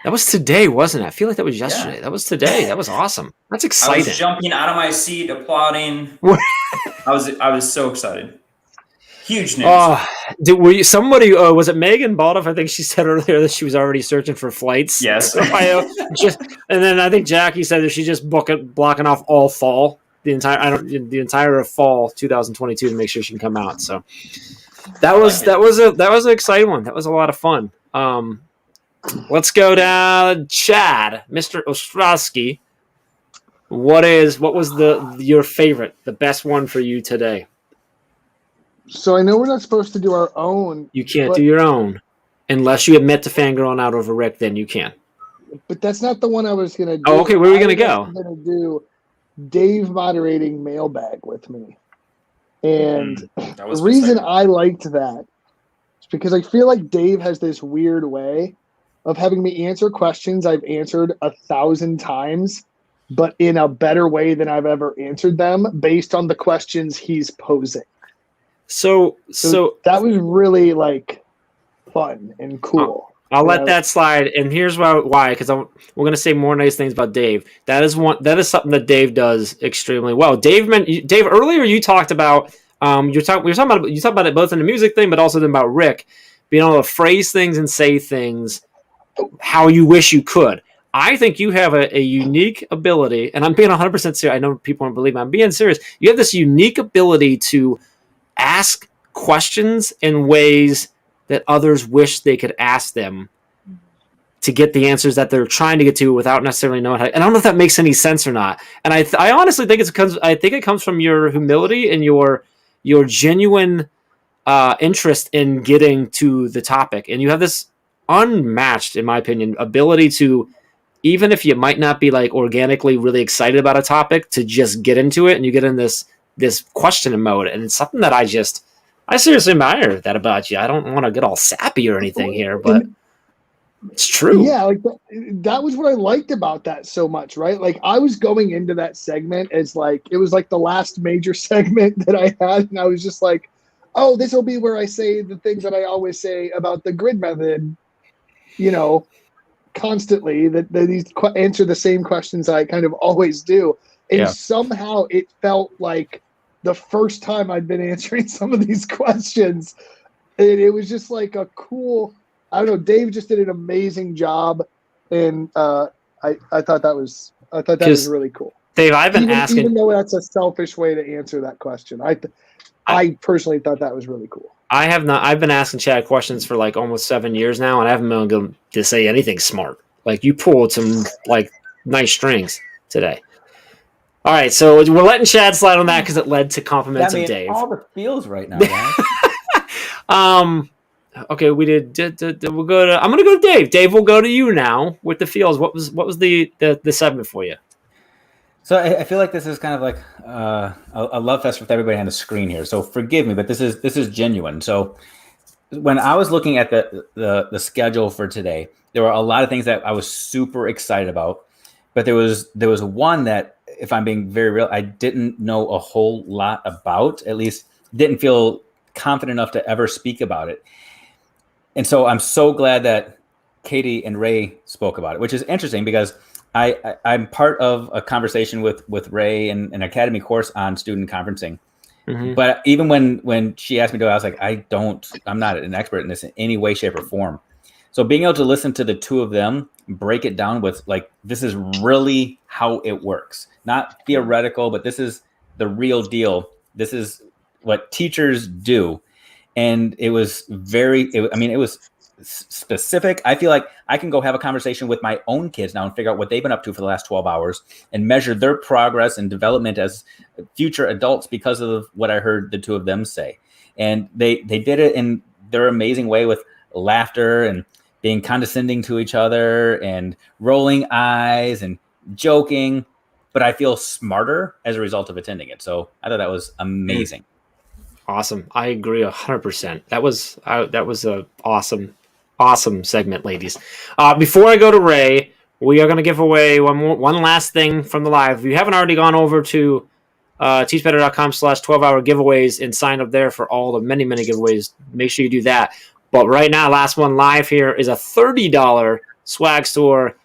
F: That was today, wasn't it? I feel like that was yesterday. Yeah. That was today. That was awesome. That's exciting.
N: I was jumping out of my seat, applauding. I was so excited. Huge news.
F: Were you somebody? Was it Megan Baldoff? I think she said earlier that she was already searching for flights.
N: Yes.
F: And then I think Jackie said that she's just blocking off all fall, the entire fall 2022 to make sure she can come out. So that was an exciting one. That was a lot of fun. Let's go down, Chad, Mr. Ostrowski. What was your favorite, the best one for you today?
E: So I know we're not supposed to do our own.
F: You can't do your own unless you admit to fangirling out over Rick. Then you can.
E: But that's not the one I was going to do.
F: Oh, okay. Where are we going to go?
E: I'm going to do Dave moderating mailbag with me. And the reason I liked that is because I feel like Dave has this weird way of having me answer questions I've answered 1,000 times, but in a better way than I've ever answered them based on the questions he's posing.
F: So
E: that was really like fun and cool.
F: I'll let that slide, and here's why. Because we're going to say more nice things about Dave. That is something that Dave does extremely well. Dave, earlier you talked about you talked about it both in the music thing, but also then about Rick being able to phrase things and say things how you wish you could. I think you have a unique ability, and I'm being 100% serious. I know people don't believe me. I'm being serious. You have this unique ability to ask questions in ways that others wish they could ask them to get the answers that they're trying to get to without necessarily knowing how. And I don't know if that makes any sense or not. And I honestly think it comes from your humility and your genuine interest in getting to the topic. And you have this unmatched, in my opinion, ability to, even if you might not be like organically really excited about a topic, to just get into it, and you get in this questioning mode. And it's something that I seriously admire that about you. I don't want to get all sappy or anything here, but it's true.
E: Yeah, like that was what I liked about that so much, right? Like I was going into that segment as like it was like the last major segment that I had, and I was just like, oh, this will be where I say the things that I always say about the grid method, constantly, that these answer the same questions I kind of always do. And somehow it felt like the first time I'd been answering some of these questions. And it was just like a cool, I don't know, Dave just did an amazing job. And I thought that was really cool.
F: Dave, I've been asking,
E: even though that's a selfish way to answer that question. I personally thought that was really cool.
F: I've been asking Chad questions for like almost 7 years now, and I haven't been able to say anything smart. Like you pulled some like nice strings today. All right, so we're letting Chad slide on that because it led to compliments of Dave.
D: All the feels right now, guys.
F: Okay, we did. We'll go to. I'm going to go to Dave. Dave, we'll go to you now with the feels. What was the segment for you?
D: So I feel like this is kind of like a love fest with everybody on the screen here. So forgive me, but this is genuine. So when I was looking at the schedule for today, there were a lot of things that I was super excited about, but there was one that, if I'm being very real, I didn't know a whole lot about, at least didn't feel confident enough to ever speak about it. And so I'm so glad that Katie and Ray spoke about it, which is interesting because I'm part of a conversation with Ray and an academy course on student conferencing. Mm-hmm. But even when she asked me to, I was like, I'm not an expert in this in any way, shape, or form. So being able to listen to the two of them break it down with like, this is really how it works, not theoretical, but this is the real deal. This is what teachers do. And it was it was specific. I feel like I can go have a conversation with my own kids now and figure out what they've been up to for the last 12 hours and measure their progress and development as future adults because of what I heard the two of them say. And they did it in their amazing way with laughter and being condescending to each other and rolling eyes and joking. But I feel smarter as a result of attending it. So I thought that was amazing.
F: Awesome. I agree 100%. That was a awesome segment, ladies. Before I go to Ray, we are going to give away one last thing from the live. If you haven't already gone over to teachbetter.com/12-hour giveaways and sign up there for all the many giveaways, make sure you do that. But right now, last one live here is a $30 swag store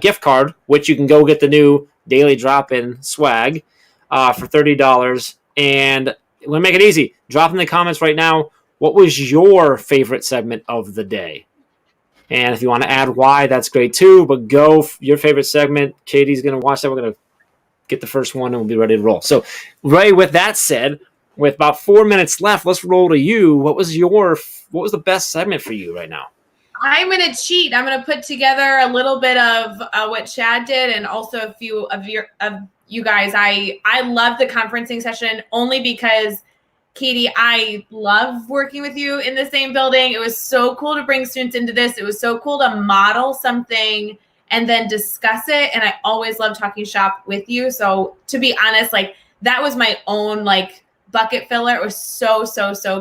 F: gift card, which you can go get the new Daily Drop-In swag for $30. And we're going to make it easy. Drop in the comments right now, what was your favorite segment of the day? And if you want to add why, that's great too. But go your favorite segment. Katie's going to watch that. We're going to get the first one and we'll be ready to roll. So, Ray, with that said, with about 4 minutes left, let's roll to you. What was the best segment for you right now?
A: I'm going to cheat. I'm going to put together a little bit of what Chad did and also a few of you guys. I love the conferencing session only because, Katie, I love working with you in the same building. It was so cool to bring students into this. It was so cool to model something and then discuss it. And I always love talking shop with you. So to be honest, like that was my own like bucket filler. It was so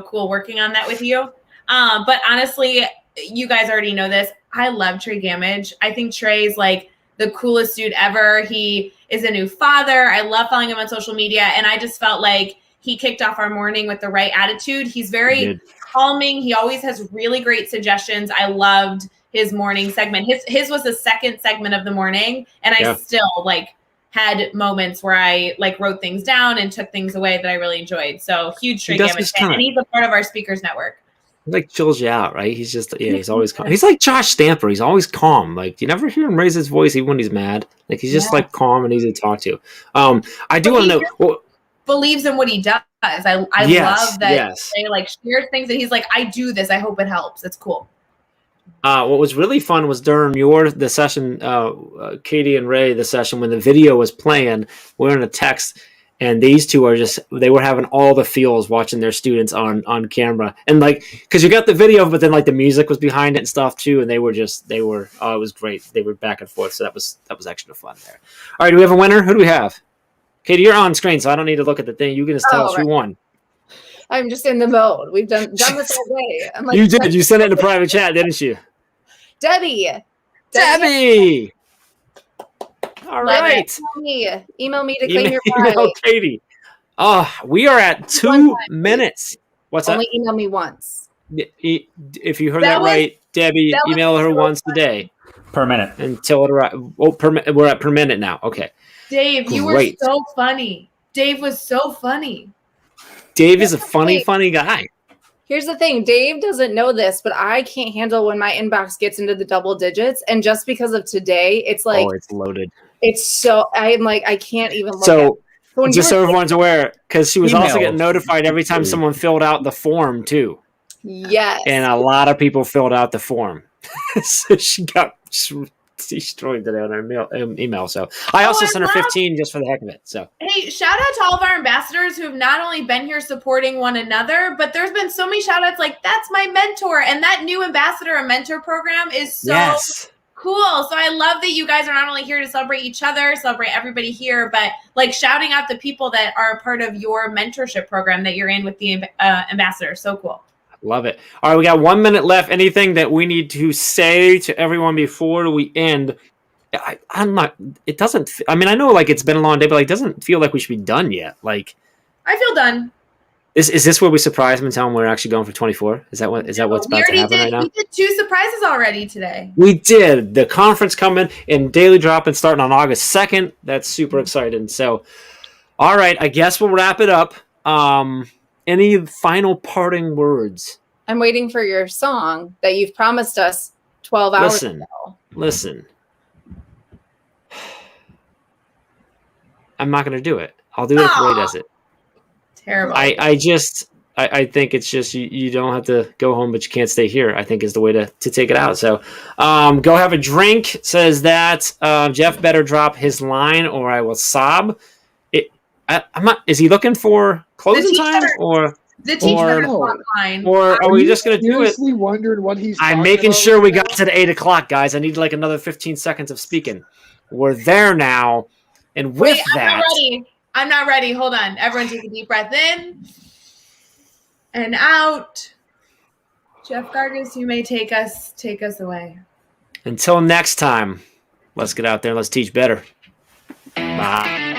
A: cool working on that with you. But honestly, you guys already know this. I love Trey Gamage. I think Trey's like the coolest dude ever. He is a new father. I love following him on social media. And I just felt like he kicked off our morning with the right attitude. He's very calming. He always has really great suggestions. I loved his morning segment. His was the second segment of the morning. And I still like had moments where I like wrote things down and took things away that I really enjoyed. So huge Trey Gamage fan. And he's a part of our speakers network.
F: He like chills you out, right? He's just, he's always calm. He's like Josh Stamper. He's always calm. Like you never hear him raise his voice even when he's mad. Like he's just like calm and easy to talk to. I do want to know.
A: Believes in what he does. I love that they like share things that he's like, I do this. I hope it helps. It's cool.
F: What was really fun was during the session, Katie and Ray, the session when the video was playing, we're in a text and these two they were having all the feels watching their students on camera. And like, cause you got the video, but then like the music was behind it and stuff too. And it was great. They were back and forth. So that was extra fun there. All right. Do we have a winner? Who do we have? Katie, you're on screen, so I don't need to look at the thing. You can just tell us who won.
O: I'm just in the mode. We've done this all day. I'm like,
F: you did. You sent it in a private chat, didn't you?
O: Debbie.
F: All right.
O: Email me to claim your prize.
F: Email Katie. We are at 2 minutes. What's
O: Only
F: that?
O: Email me once.
F: If you heard that right, Debbie, email her once a day.
D: Per minute.
F: Until it arrives. Oh, we're at per minute now. Okay.
A: Dave, you were so funny. Dave was so funny.
F: Dave is a funny guy.
O: Here's the thing. Dave doesn't know this, but I can't handle when my inbox gets into the double digits. And just because of today, it's like...
F: Oh, it's loaded.
O: It's so... I'm like, I can't even look
F: at
O: it.
F: Just so everyone's aware, because she was also getting notified every time someone filled out the form, too.
O: Yes.
F: And a lot of people filled out the form. So she got... destroyed today on our email. So I also sent her 15 just for the heck of it. So
A: hey, shout out to all of our ambassadors who've not only been here supporting one another, but there's been so many shout outs like that's my mentor, and that new ambassador and mentor program is so cool. So I love that you guys are not only here to celebrate each other, celebrate everybody here, but like shouting out the people that are a part of your mentorship program that you're in with the ambassador. So cool.
F: Love it. All right, we got 1 minute left. Anything that we need to say to everyone before we end? I'm not. It doesn't. I mean, I know like it's been a long day, but like, it doesn't feel like we should be done yet. Like,
A: I feel done.
F: Is this where we surprise them and tell them we're actually going for 24? Is that what's about to happen right now?
A: We did 2 surprises already today.
F: We did. The conference coming and Daily Drop-In starting on August 2nd. That's super exciting. So, all right, I guess we'll wrap it up. Any final parting words?
O: I'm waiting for your song that you've promised us 12 hours ago.
F: Listen. I'm not going to do it. I'll do it if Ray does it.
A: Terrible.
F: I think it's just you don't have to go home, but you can't stay here, I think is the way to take it out. So go have a drink, says that. Jeff better drop his line or I will sob. I'm not. Is he looking for closing time or
A: the teacher line?
F: Or are we just going to do it?
E: Seriously wondered what he's.
F: I'm making sure we got to the 8 o'clock, guys. I need like another 15 seconds of speaking. We're there now, and with that,
A: I'm not ready. Hold on. Everyone take a deep breath in and out. Jeff Gargas, you may take us away.
F: Until next time, let's get out there and let's teach better. Bye.